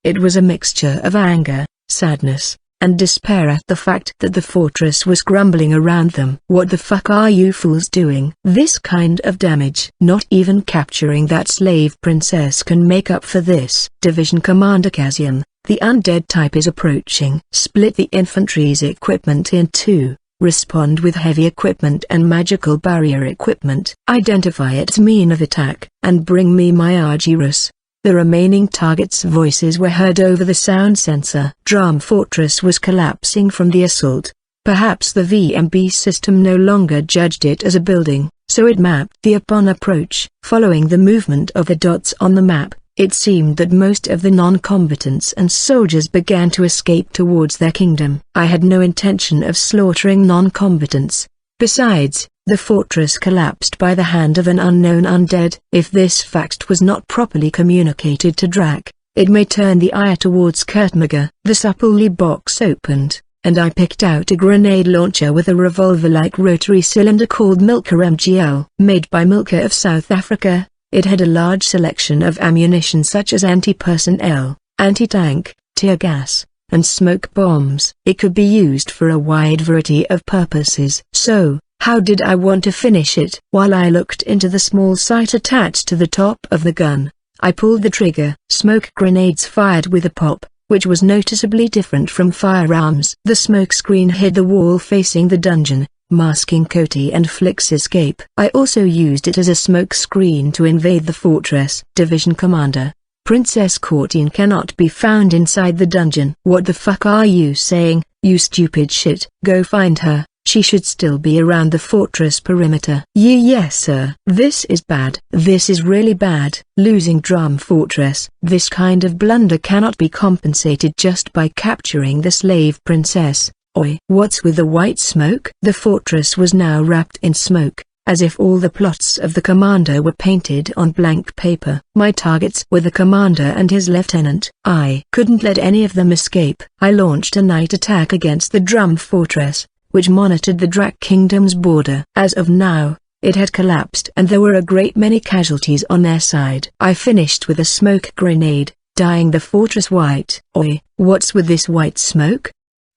It was a mixture of anger, sadness, and despair at the fact that the fortress was crumbling around them. What the fuck are you fools doing? This kind of damage. Not even capturing that slave princess can make up for this. Division Commander Kazian, the undead type is approaching. Split the infantry's equipment in two. Respond with heavy equipment and magical barrier equipment. Identify its mean of attack, and bring me my Argyrus. The remaining targets' voices were heard over the sound sensor. Drum Fortress was collapsing from the assault. Perhaps the VMB system no longer judged it as a building, so it mapped the upon approach. Following the movement of the dots on the map, it seemed that most of the non-combatants and soldiers began to escape towards their kingdom. I had no intention of slaughtering non-combatants. Besides, the fortress collapsed by the hand of an unknown undead. If this fact was not properly communicated to Drac, it may turn the ire towards Kurtmaga. The supply box opened, and I picked out a grenade launcher with a revolver-like rotary cylinder called Milka MGL. Made by Milka of South Africa, it had a large selection of ammunition such as anti-personnel, anti-tank, tear gas, and smoke bombs. It could be used for a wide variety of purposes. So, how did I want to finish it? While I looked into the small sight attached to the top of the gun, I pulled the trigger. Smoke grenades fired with a pop, which was noticeably different from firearms. The smoke screen hid the wall facing the dungeon, masking Cody and Flick's escape. I also used it as a smoke screen to invade the fortress. Division Commander, Princess Courtine cannot be found inside the dungeon. What the fuck are you saying, you stupid shit? Go find her. She should still be around the fortress perimeter. Yes sir. This is bad. This is really bad. Losing Drum Fortress. This kind of blunder cannot be compensated just by capturing the slave princess. Oi. What's with the white smoke? The fortress was now wrapped in smoke, as if all the plots of the commander were painted on blank paper. My targets were the commander and his lieutenant. I couldn't let any of them escape. I launched a night attack against the Drum Fortress, which monitored the Drac Kingdom's border. As of now, it had collapsed and there were a great many casualties on their side. I finished with a smoke grenade, dyeing the fortress white. Oi. What's with this white smoke? ?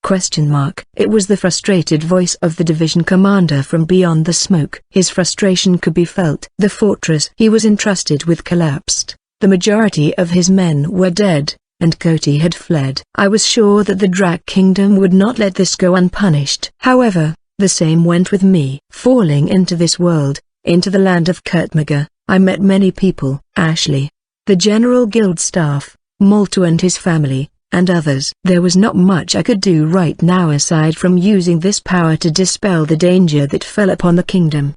It was the frustrated voice of the division commander from beyond the smoke. His frustration could be felt. The fortress he was entrusted with collapsed. The majority of his men were dead, and Cody had fled. I was sure that the Drac Kingdom would not let this go unpunished. However, the same went with me. Falling into this world, into the land of Kurtmaga, I met many people. Ashley, the General Guild staff, Molto and his family, and others. There was not much I could do right now aside from using this power to dispel the danger that fell upon the kingdom.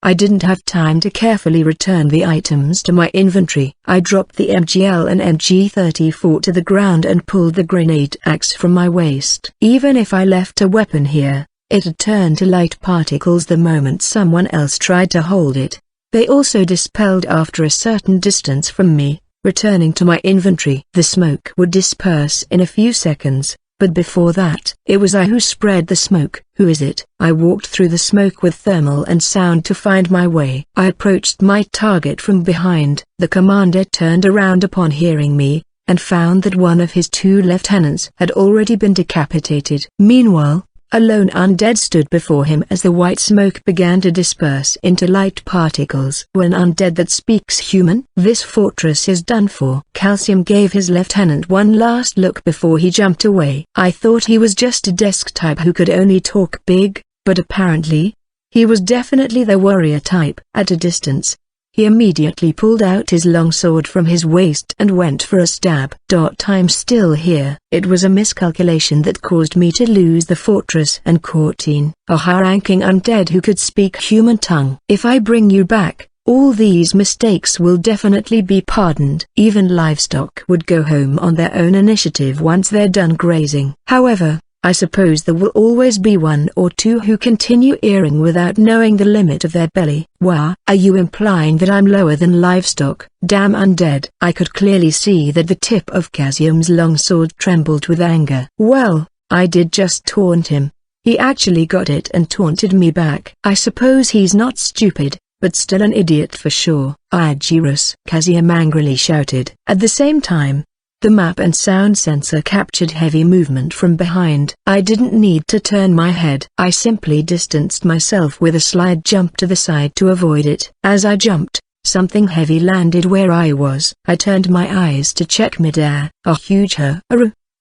I didn't have time to carefully return the items to my inventory. I dropped the MGL and MG34 to the ground and pulled the grenade axe from my waist. Even if I left a weapon here, it had turned to light particles the moment someone else tried to hold it. They also dispelled after a certain distance from me. Returning to my inventory, the smoke would disperse in a few seconds, but before that, it was I who spread the smoke. Who is it? I walked through the smoke with thermal and sound to find my way. I approached my target from behind. The commander turned around upon hearing me, and found that one of his 2 lieutenants had already been decapitated. Meanwhile, a lone undead stood before him as the white smoke began to disperse into light particles. An undead that speaks human? This fortress is done for. Calcium gave his lieutenant one last look before he jumped away. I thought he was just a desk type who could only talk big, but apparently, he was definitely the warrior type. At a distance, he immediately pulled out his longsword from his waist and went for a stab. I'm still here. It was a miscalculation that caused me to lose the fortress and Cortine, a high-ranking undead who could speak human tongue. If I bring you back, all these mistakes will definitely be pardoned. Even livestock would go home on their own initiative once they're done grazing. However, I suppose there will always be 1 or 2 who continue eating without knowing the limit of their belly. Are you implying that I'm lower than livestock? Damn undead. I could clearly see that the tip of Casium's longsword trembled with anger. Well, I did just taunt him. He actually got it and taunted me back. I suppose he's not stupid, but still an idiot for sure. Argyrus, Casium angrily shouted. At the same time, the map and sound sensor captured heavy movement from behind. I didn't need to turn my head. I simply distanced myself with a slide jump to the side to avoid it. As I jumped, something heavy landed where I was. I turned my eyes to check midair. A huge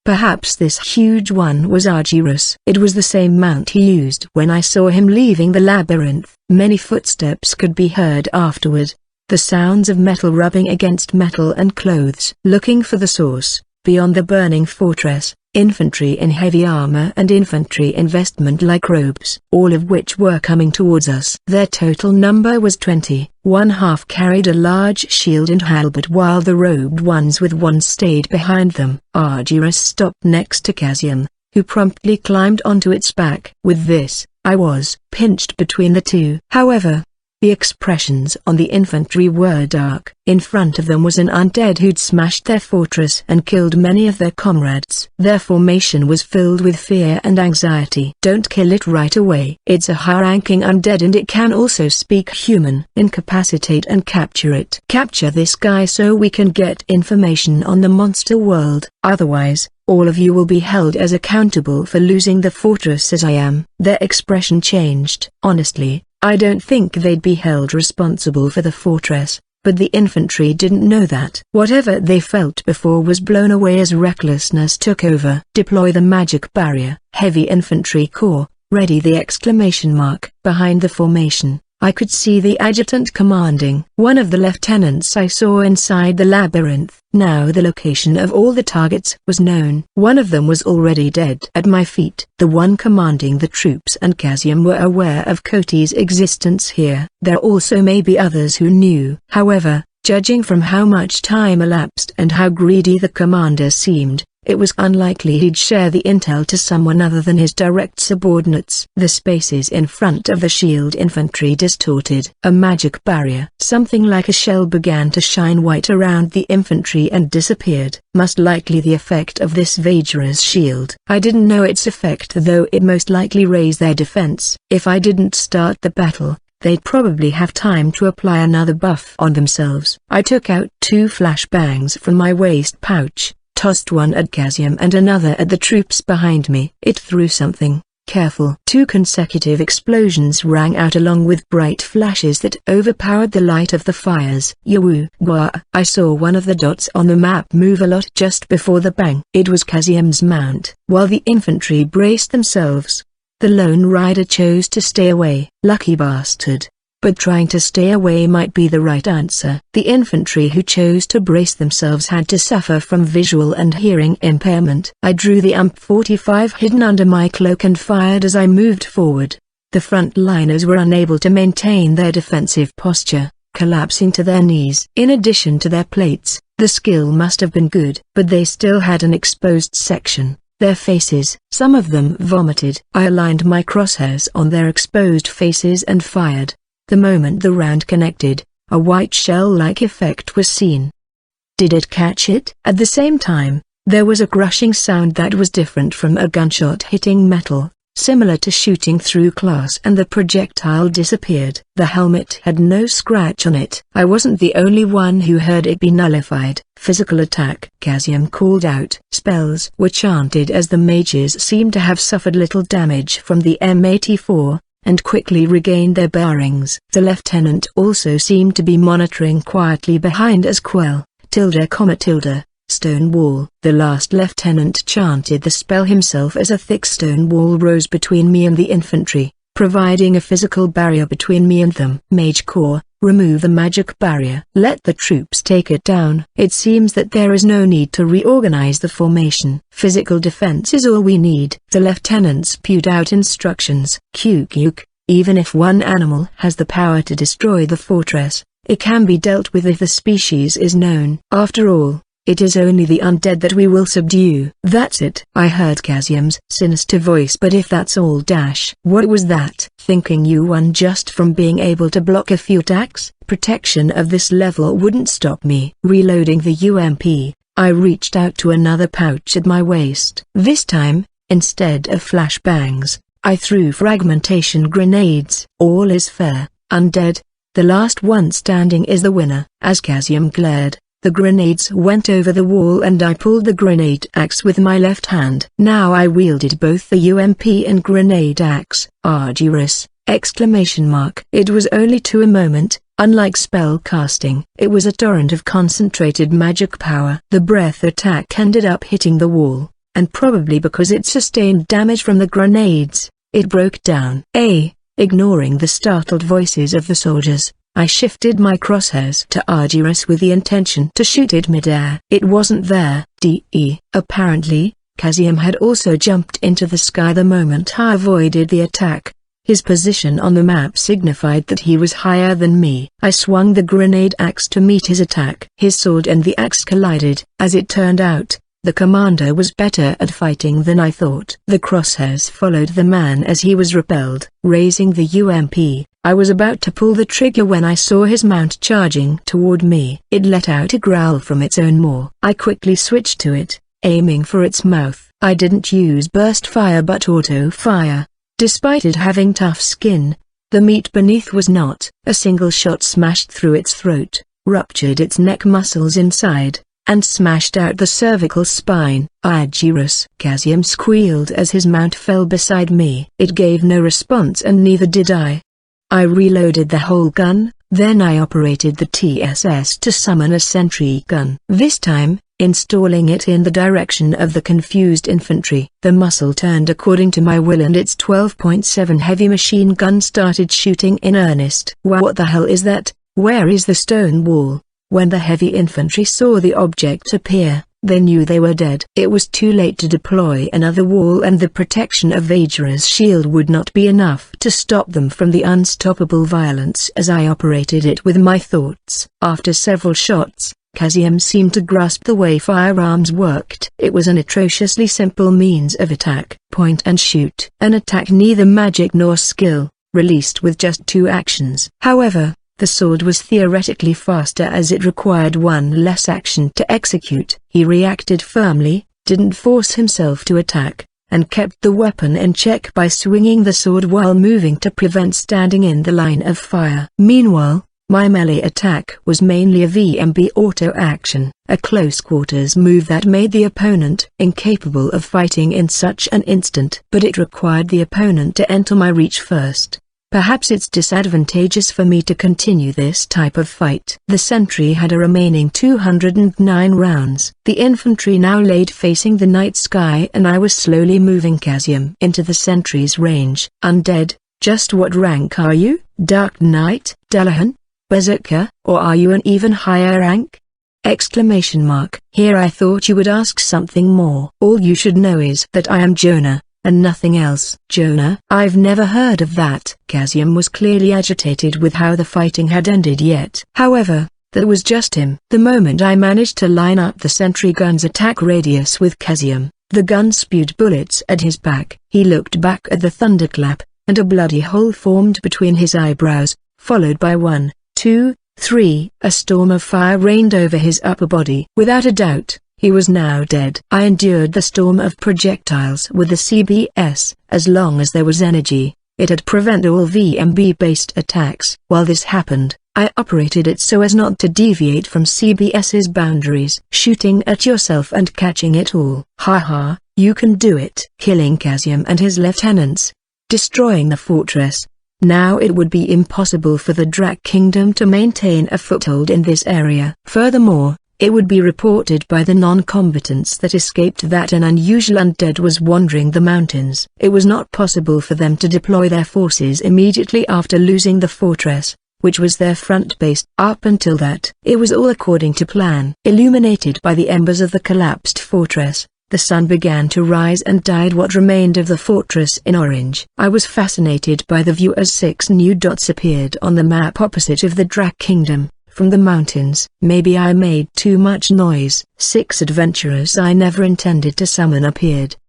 Perhaps this huge one was Argyrus. It was the same mount he used when I saw him leaving the labyrinth. Many footsteps could be heard afterward. The sounds of metal rubbing against metal and clothes. Looking for the source, beyond the burning fortress, infantry in heavy armor and infantry in vestment-like robes, all of which were coming towards us. Their total number was 20. 1/2 carried a large shield and halberd while the robed ones with one stayed behind them. Argyrus stopped next to Casium, who promptly climbed onto its back. With this, I was pinched between the 2. However, the expressions on the infantry were dark. In front of them was an undead who'd smashed their fortress and killed many of their comrades. Their formation was filled with fear and anxiety. Don't kill it right away. It's a high-ranking undead and it can also speak human. Incapacitate and capture it. Capture this guy so we can get information on the monster world. Otherwise, all of you will be held as accountable for losing the fortress as I am. Their expression changed. Honestly, I don't think they'd be held responsible for the fortress, but the infantry didn't know that. Whatever they felt before was blown away as recklessness took over. Deploy the magic barrier. Heavy infantry corps, ready! The exclamation mark. Behind the formation, I could see the adjutant commanding one of the lieutenants I saw inside the labyrinth. Now the location of all the targets was known. One of them was already dead. At my feet, the one commanding the troops and Casium were aware of Coty's existence here. There also may be others who knew. However, judging from how much time elapsed and how greedy the commander seemed, it was unlikely he'd share the intel to someone other than his direct subordinates. The spaces in front of the shield infantry distorted. A magic barrier, something like a shell, began to shine white around the infantry and disappeared. Most likely the effect of this Vajra's shield. I didn't know its effect, though it most likely raised their defense. If I didn't start the battle, they'd probably have time to apply another buff on themselves. I took out 2 flashbangs from my waist pouch, tossed one at Casium and another at the troops behind me. It threw something. Careful. 2 consecutive explosions rang out along with bright flashes that overpowered the light of the fires. Yahoo! Gwa! I saw one of the dots on the map move a lot just before the bang. It was Casium's mount. While the infantry braced themselves, the lone rider chose to stay away. Lucky bastard. but trying to stay away might be the right answer. The infantry who chose to brace themselves had to suffer from visual and hearing impairment. I drew the AMP-45 hidden under my cloak and fired as I moved forward. The front-liners were unable to maintain their defensive posture, collapsing to their knees. In addition to their plates, the skill must have been good, but they still had an exposed section. Their faces, some of them vomited. I aligned my crosshairs on their exposed faces and fired. The moment the round connected, a white shell-like effect was seen. Did it catch it? At the same time, there was a crushing sound that was different from a gunshot hitting metal, similar to shooting through glass, and the projectile disappeared. The helmet had no scratch on it. I wasn't the only one who heard it be nullified. Physical attack, Kazium called out. Spells were chanted as the mages seemed to have suffered little damage from the M84, and quickly regained their bearings. The lieutenant also seemed to be monitoring quietly behind us. Quell, tilde, stone wall. The last lieutenant chanted the spell himself as a thick stone wall rose between me and the infantry, providing a physical barrier between me and them. Mage Core, remove the magic barrier. Let the troops take it down. It seems that there is no need to reorganize the formation. Physical defense is all we need. The lieutenant spewed out instructions. Kyuk, even if one animal has the power to destroy the fortress, it can be dealt with if the species is known. After all, it is only the undead that we will subdue. That's it. I heard Kazium's sinister voice. But if that's all what was that? Thinking you won just from being able to block a few attacks? Protection of this level wouldn't stop me. Reloading the UMP, I reached out to another pouch at my waist. This time, instead of flashbangs, I threw fragmentation grenades. All is fair, undead. The last one standing is the winner. As Kazium glared, the grenades went over the wall and I pulled the grenade axe with my left hand. Now I wielded both the UMP and grenade axe. Arduous! ! It was only a moment. Unlike spell casting, it was a torrent of concentrated magic power. The breath attack ended up hitting the wall, and probably because it sustained damage from the grenades, it broke down. Ignoring the startled voices of the soldiers, I shifted my crosshairs to Arduous with the intention to shoot it mid-air. It wasn't there. Apparently, Kazium had also jumped into the sky the moment I avoided the attack. His position on the map signified that he was higher than me. I swung the grenade axe to meet his attack. His sword and the axe collided. As it turned out, the commander was better at fighting than I thought. The crosshairs followed the man as he was repelled. Raising the UMP, I was about to pull the trigger when I saw his mount charging toward me. It let out a growl from its own maw. I quickly switched to it, aiming for its mouth. I didn't use burst fire but auto fire. Despite it having tough skin, the meat beneath was not. A single shot smashed through its throat, ruptured its neck muscles inside, and smashed out the cervical spine. Arduous! Kazium squealed as his mount fell beside me. It gave no response and neither did I. I reloaded the whole gun, then I operated the TSS to summon a sentry gun. This time, installing it in the direction of the confused infantry. The muzzle turned according to my will and its 12.7 heavy machine gun started shooting in earnest. What the hell is that? Where is the stone wall? When the heavy infantry saw the object appear, they knew they were dead. It was too late to deploy another wall and the protection of Vajra's shield would not be enough to stop them from the unstoppable violence as I operated it with my thoughts. After several shots, Kazium seemed to grasp the way firearms worked. It was an atrociously simple means of attack. Point and shoot. An attack neither magic nor skill, released with just 2 actions. However, the sword was theoretically faster as it required 1 less action to execute. He reacted firmly, didn't force himself to attack, and kept the weapon in check by swinging the sword while moving to prevent standing in the line of fire. Meanwhile, my melee attack was mainly a VMB auto action, a close-quarters move that made the opponent incapable of fighting in such an instant. But it required the opponent to enter my reach first. Perhaps it's disadvantageous for me to continue this type of fight. The sentry had a remaining 209 rounds. The infantry now laid facing the night sky and I was slowly moving Kazium into the sentry's range. Undead, Just what rank are you, Dark Knight, Delahan, Berserker, or are you an even higher rank? Exclamation mark. Here I thought you would ask something more. All you should know is that I am Jonah, and nothing else. Jonah? I've never heard of that. Kazium was clearly agitated with how the fighting had ended yet. However, that was just him. The moment I managed to line up the sentry gun's attack radius with Kazium, the gun spewed bullets at his back. He looked back at the thunderclap, and a bloody hole formed between his eyebrows, followed by 1, 2, 3. A storm of fire rained over his upper body. Without a doubt, he was now dead. I endured the storm of projectiles with the CBS. As long as there was energy, it had prevented all VMB-based attacks. While this happened, I operated it so as not to deviate from CBS's boundaries. Shooting at yourself and catching it all. Haha, you can do it. Killing Kazium and his lieutenants. Destroying the fortress. Now it would be impossible for the Drak Kingdom to maintain a foothold in this area. Furthermore, it would be reported by the non-combatants that escaped that an unusual undead was wandering the mountains. It was not possible for them to deploy their forces immediately after losing the fortress, which was their front base. Up until that, it was all according to plan. Illuminated by the embers of the collapsed fortress, the sun began to rise and dyed what remained of the fortress in orange. I was fascinated by the view as 6 new dots appeared on the map opposite of the Drak Kingdom, from the mountains. Maybe I made too much noise. 6 adventurers I never intended to summon appeared,